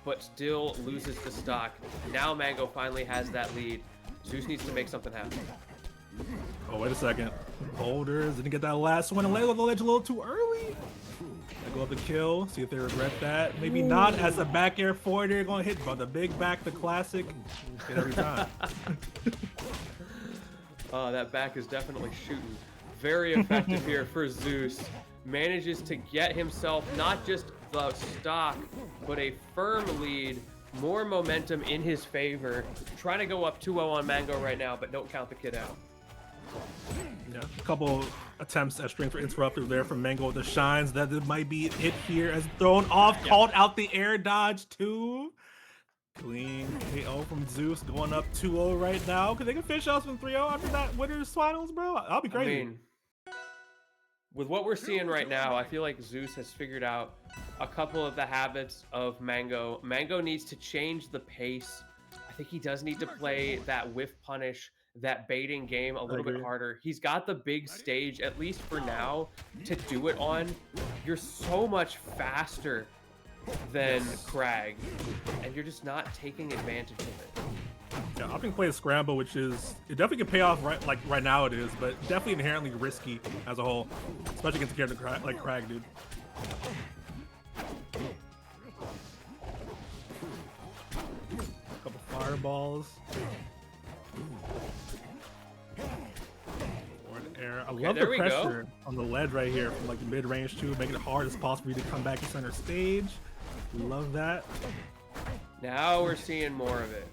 S9: but still loses the stock. Now Mang0 finally has that lead. Zeus needs to make something happen.
S8: Oh, wait a second. Boulders didn't get that last one and let go of the ledge a little too early. They go up the kill, see if they regret that. Maybe not, as a back air forward air going to hit, but the big back, the classic, hit every time.
S9: Oh, that back is definitely shooting. Very effective here for Zeus. Manages to get himself not just the stock, but a firm lead. More momentum in his favor. Trying to go up 2-0 on Mang0 right now, but don't count the kid out.
S8: Yeah, a couple attempts at strings were interrupted there from Mang0 with the shines. That might be it here as thrown off, called out the air dodge too. Clean KO from Zeus, going up 2-0 right now. Because they can finish off from 3-0 after that winner's finals, bro. I'll be crazy.
S9: I mean, with what we're seeing right now, I feel like Zeus has figured out a couple of the habits of Mang0. Mang0 needs to change the pace. I think he does need to play that whiff punish, that baiting game a little bit harder. He's got the big stage, at least for now, to do it on. You're so much faster than Crag, and you're just not taking advantage of it.
S8: Yeah, opting play a scramble, which is, it definitely can pay off right now it is, but definitely inherently risky as a whole, especially against a character like Crag, dude. Couple fireballs. Air. I love the pressure on the ledge right here from like the mid-range too, making it hard as possible for you to come back to center stage. Love that.
S9: Now we're seeing more of it.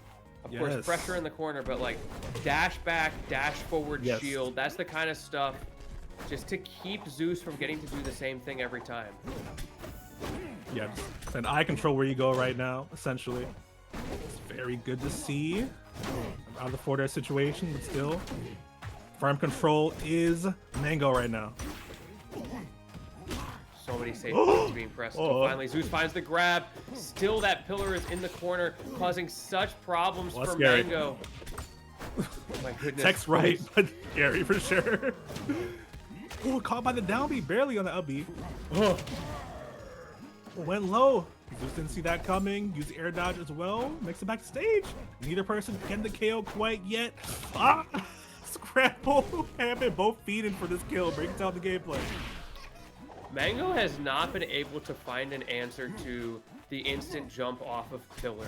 S9: Of course, pressure in the corner, but like dash back, dash forward, shield. That's the kind of stuff just to keep Zeus from getting to do the same thing every time.
S8: Yeah, and I control where you go right now, essentially. It's very good to see. Out of the forward air situation, but still. Firm control is Mang0 right now.
S9: So many safe points being pressed. Until finally, Zeus finds the grab. Still, that pillar is in the corner, causing such problems for
S8: scary.
S9: Mang0. Oh my goodness.
S8: Text right, but scary for sure. Oh, caught by the down B, barely on the up B. Oh. Went low. Zeus didn't see that coming. Use air dodge as well. Makes it back to stage. Neither person can the KO quite yet. Ah! Scramble. Hammond both feeding for this kill. Breaks down the gameplay.
S9: Mang0 has not been able to find an answer to the instant jump off of pillar.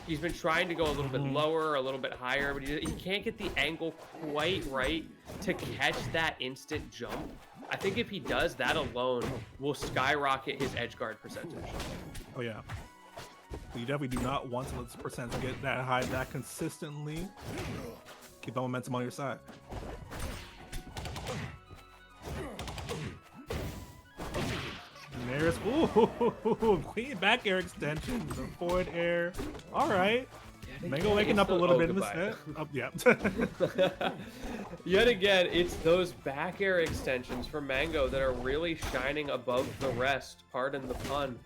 S9: He's been trying to go a little bit lower, a little bit higher, but he can't get the angle quite right to catch that instant jump. I think if he does, that alone will skyrocket his edge guard percentage.
S8: Oh yeah. You definitely do not want to let this percentage get that high that consistently. Keep that momentum on your side. And there's queen back air extension, the forward air. All right. Mang0 waking up a little bit in the set. Oh, yeah.
S9: Yet again, it's those back air extensions for Mang0 that are really shining above the rest. Pardon the pun.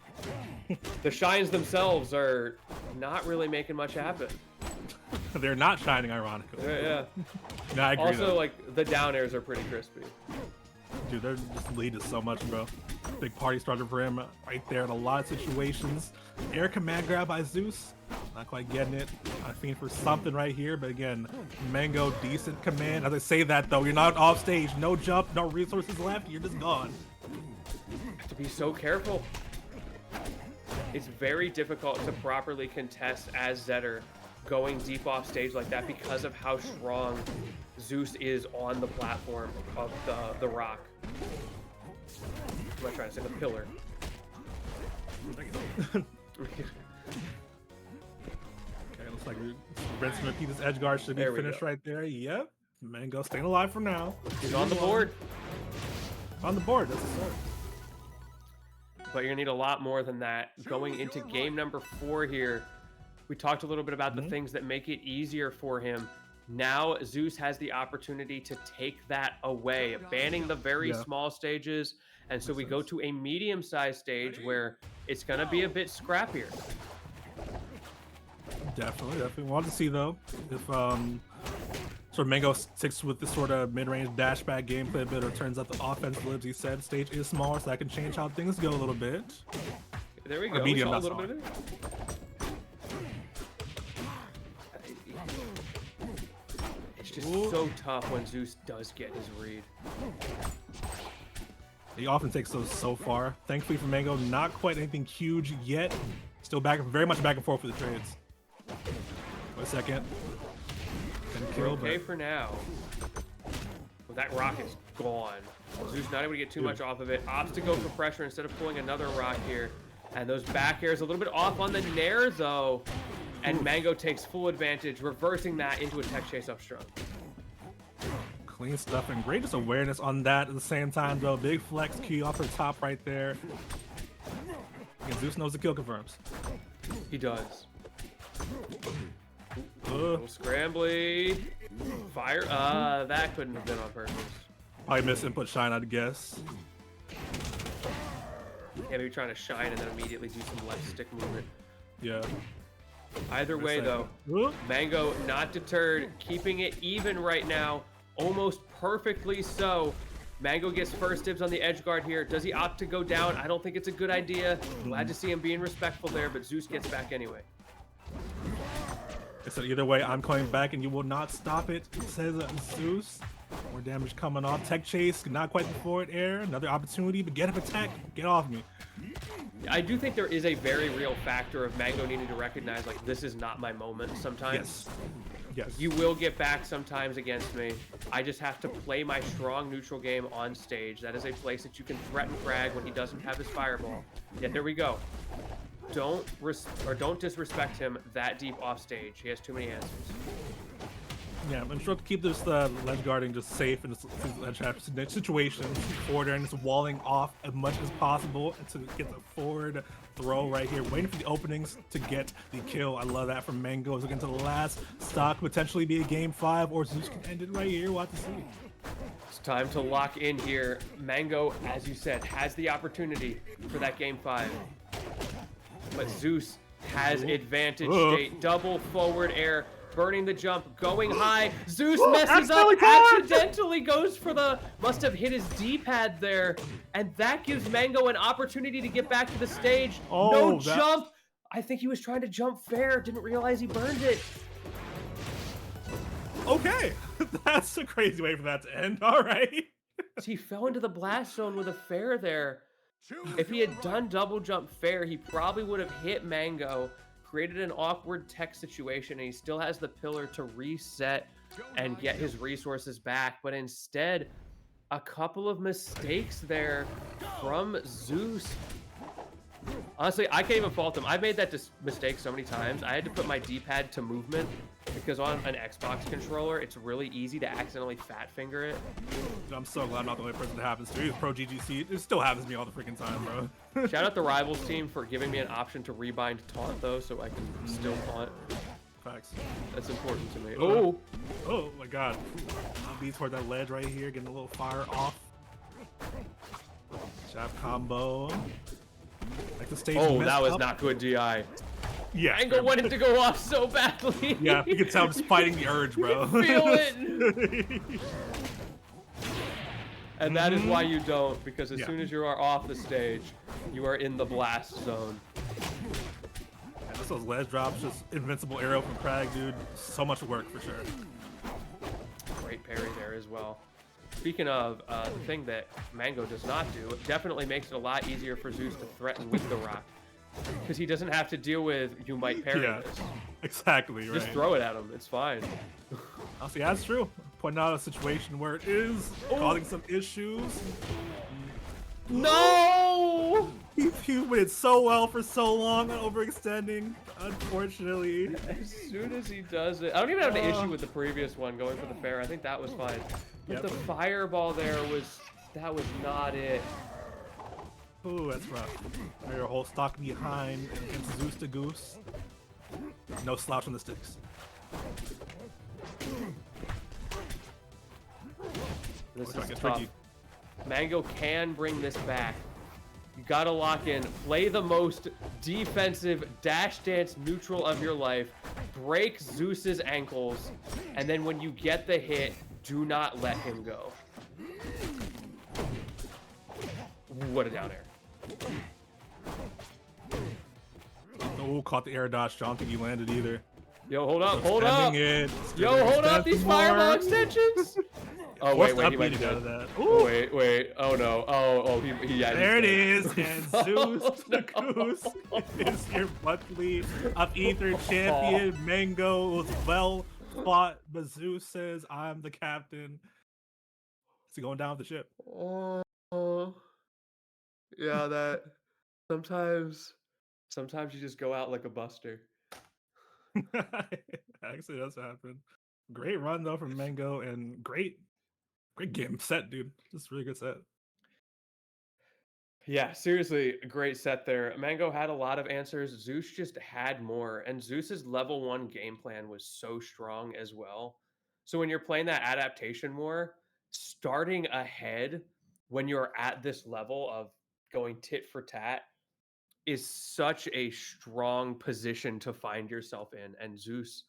S9: The shines themselves are not really making much happen.
S8: They're not shining, ironically.
S9: Yeah.
S8: No, I agree.
S9: Also, like, the down airs are pretty crispy.
S8: Dude, they're just lead us so much, bro. Big party starter for him right there in a lot of situations. Air command grab by Zeus. Not quite getting it. I fiend for something right here, but again, Mang0 decent command. As I say that though, you're not off stage. No jump, no resources left. You're just gone.
S9: Have to be so careful. It's very difficult to properly contest as Zetter going deep off stage like that because of how strong Zeus is on the platform of the rock. What am I trying to say? The pillar.
S8: Okay, looks like Brent's gonna keep this edge guard should be finished right there. Yep. Mang0 staying alive for now.
S9: He's on the board.
S8: On the board, that's a start.
S9: But you're gonna need a lot more than that. Going into game number 4 here, we talked a little bit about the things that make it easier for him. Now Zeus has the opportunity to take that away, banning the very small stages. And so we go to a medium-sized stage where it's going to be a bit scrappier.
S8: Definitely. Want to see, though, if sort of Mang0 sticks with this sort of mid-range dashback gameplay a bit or turns up the offense. As he said, stage is smaller, so that can change how things go a little bit.
S9: There we go.
S8: Or medium,
S9: a little bit of it. It's just so tough when Zeus does get his read.
S8: He often takes those so far. Thankfully for Mang0, not quite anything huge yet. Still very much back and forth with the trades. Wait a second.
S9: We're okay for now. Well, that rock is gone. Zeus not able to get too much off of it. Opts to go for pressure instead of pulling another rock here. And those back airs a little bit off on the nair though. And Mang0 takes full advantage, reversing that into a tech chase up strong.
S8: Clean stuff and great just awareness on that at the same time though. Big flex key off her top right there. And Zeus knows the kill confirms.
S9: He does. Little scrambly. Fire. That couldn't have been on purpose.
S8: Probably missed input shine, I'd guess.
S9: Yeah, maybe trying to shine and then immediately do some left stick movement.
S8: Yeah.
S9: Either way though, Mang0 not deterred, keeping it even right now. Almost perfectly so. Mang0 gets first dibs on the edge guard here. Does he opt to go down? I don't think it's a good idea. Glad to see him being respectful there, but Zeus gets back anyway.
S8: So either way, I'm coming back and you will not stop it, says Zeus. More damage coming off. Tech chase, not quite the forward air. Another opportunity, but get up attack. Get off me.
S9: I do think there is a very real factor of Mang0 needing to recognize, like, this is not my moment sometimes.
S8: Yes.
S9: You will get back sometimes against me. I just have to play my strong neutral game on stage. That is a place that you can threaten frag when he doesn't have his fireball. Yet there we go. Don't disrespect him that deep off stage. He has too many answers.
S8: Yeah, I'm sure to keep this ledge guarding just safe in this ledge situation. Forward air and just walling off as much as possible to get the forward throw right here, waiting for the openings to get the kill. I love that from Mang0 as we get into the last stock, potentially be a game 5, or Zeus can end it right here. We'll have to see.
S9: It's time to lock in here. Mang0, as you said, has the opportunity for that game 5. But Zeus has advantage state. Double forward air, burning the jump, going high. Zeus messes up, accidentally goes for the, must have hit his D-pad there. And that gives Mang0 an opportunity to get back to the stage. No jump. I think he was trying to jump fair, didn't realize he burned it.
S8: Okay, that's a crazy way for that to end. All right.
S9: He fell into the blast zone with a fair there. If he had done double jump fair, he probably would have hit Mang0, created an awkward tech situation, and he still has the pillar to reset and get his resources back. But instead, a couple of mistakes there from Zeus. Honestly, I can't even fault him. I've made that mistake so many times. I had to put my D-pad to movement because on an Xbox controller, it's really easy to accidentally fat finger it.
S8: I'm so glad I'm not the only person that happens to. He's pro GGC. It still happens to me all the freaking time, bro.
S9: Shout out the Rivals team for giving me an option to rebind taunt, though, so I can still taunt.
S8: Facts.
S9: That's important to me.
S8: Oh! Oh my god. I'll be toward that ledge right here, getting a little fire off. Jab combo. Like the stage
S9: that was
S8: up.
S9: not good DI.
S8: Yeah.
S9: Mang0 wanted to go off so badly.
S8: Yeah, you can tell I'm just fighting the urge, bro.
S9: Feel it. And that is why you don't, because as soon as you are off the stage, you are in the blast zone.
S8: Yeah, this was ledge drops, just invincible arrow from Crag, dude. So much work for sure.
S9: Great parry there as well. Speaking of the thing that Mang0 does not do, it definitely makes it a lot easier for Zeus to threaten with the rock. Because he doesn't have to deal with, you might parry this.
S8: Exactly, right.
S9: Just throw it at him, it's fine.
S8: Honestly, that's true. Pointing out a situation where it is causing some issues.
S9: No!
S8: He waited so well for so long on overextending, unfortunately.
S9: As soon as he does it, I don't even have an issue with the previous one going for the fair. I think that was fine. But the fireball there that was not it.
S8: Ooh, that's rough. Your whole stock behind against ZeusDahGoose. No slouch on the sticks.
S9: This is tough. Mang0 can bring this back. You gotta lock in. Play the most defensive dash dance neutral of your life. Break Zeus's ankles. And then when you get the hit, do not let him go. What a down air.
S8: Oh, caught the air dodge. I don't think he landed either.
S9: Yo, hold up, hold up.
S8: Yo,
S9: hold up these fireball extensions. Oh, wait, he might be
S8: out of that.
S9: Oh, wait. Oh, no. Oh, yeah.
S8: There it is. And ZeusDahGoose is your monthly of Ether champion. Mang0 was well fought, but Zeus says, I'm the captain. Is he going down with the ship?
S9: Oh. Yeah, that. Sometimes you just go out like a buster.
S8: Actually, that's happened. Great run, though, from Mang0, and great game set, dude. Just really good set.
S9: Yeah, seriously, a great set there. Mang0 had a lot of answers. Zeus just had more, and Zeus's level 1 game plan was so strong as well. So when you're playing that adaptation war, starting ahead when you're at this level of going tit for tat is such a strong position to find yourself in. And Zeus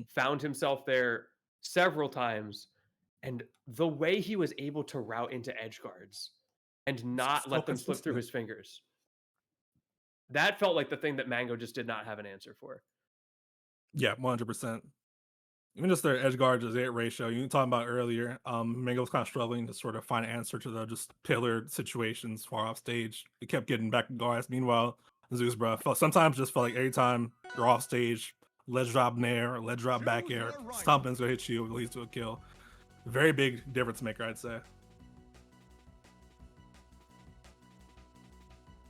S9: found himself there several times. And the way he was able to route into edge guards and not let them slip through his fingers, that felt like the thing that Mang0 just did not have an answer for.
S8: Yeah, 100%. Even just their edge guard to hit ratio, you were talking about earlier, Mang0 was kind of struggling to sort of find an answer to the just pillar situations far off stage. He kept getting back to guards. Meanwhile, Zeus, bro, sometimes just felt like every time you're off stage, ledge drop nair or ledge drop back air, stomping's gonna hit you, it leads to a kill. Very big difference maker, I'd say.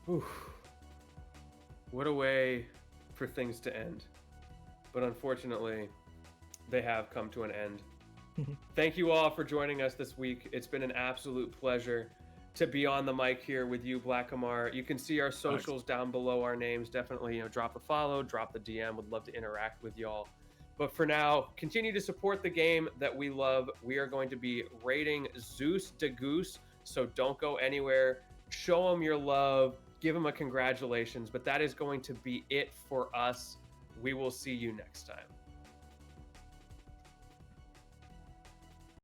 S9: Oof. What a way for things to end. But unfortunately, they have come to an end. Thank you all for joining us this week. It's been an absolute pleasure to be on the mic here with you, Black Amar. You can see our socials down below our names. Definitely, drop a follow, drop the DM. Would love to interact with y'all. But for now, continue to support the game that we love. We are going to be raiding ZeusDahGoose, so don't go anywhere. Show him your love. Give him a congratulations. But that is going to be it for us. We will see you next time.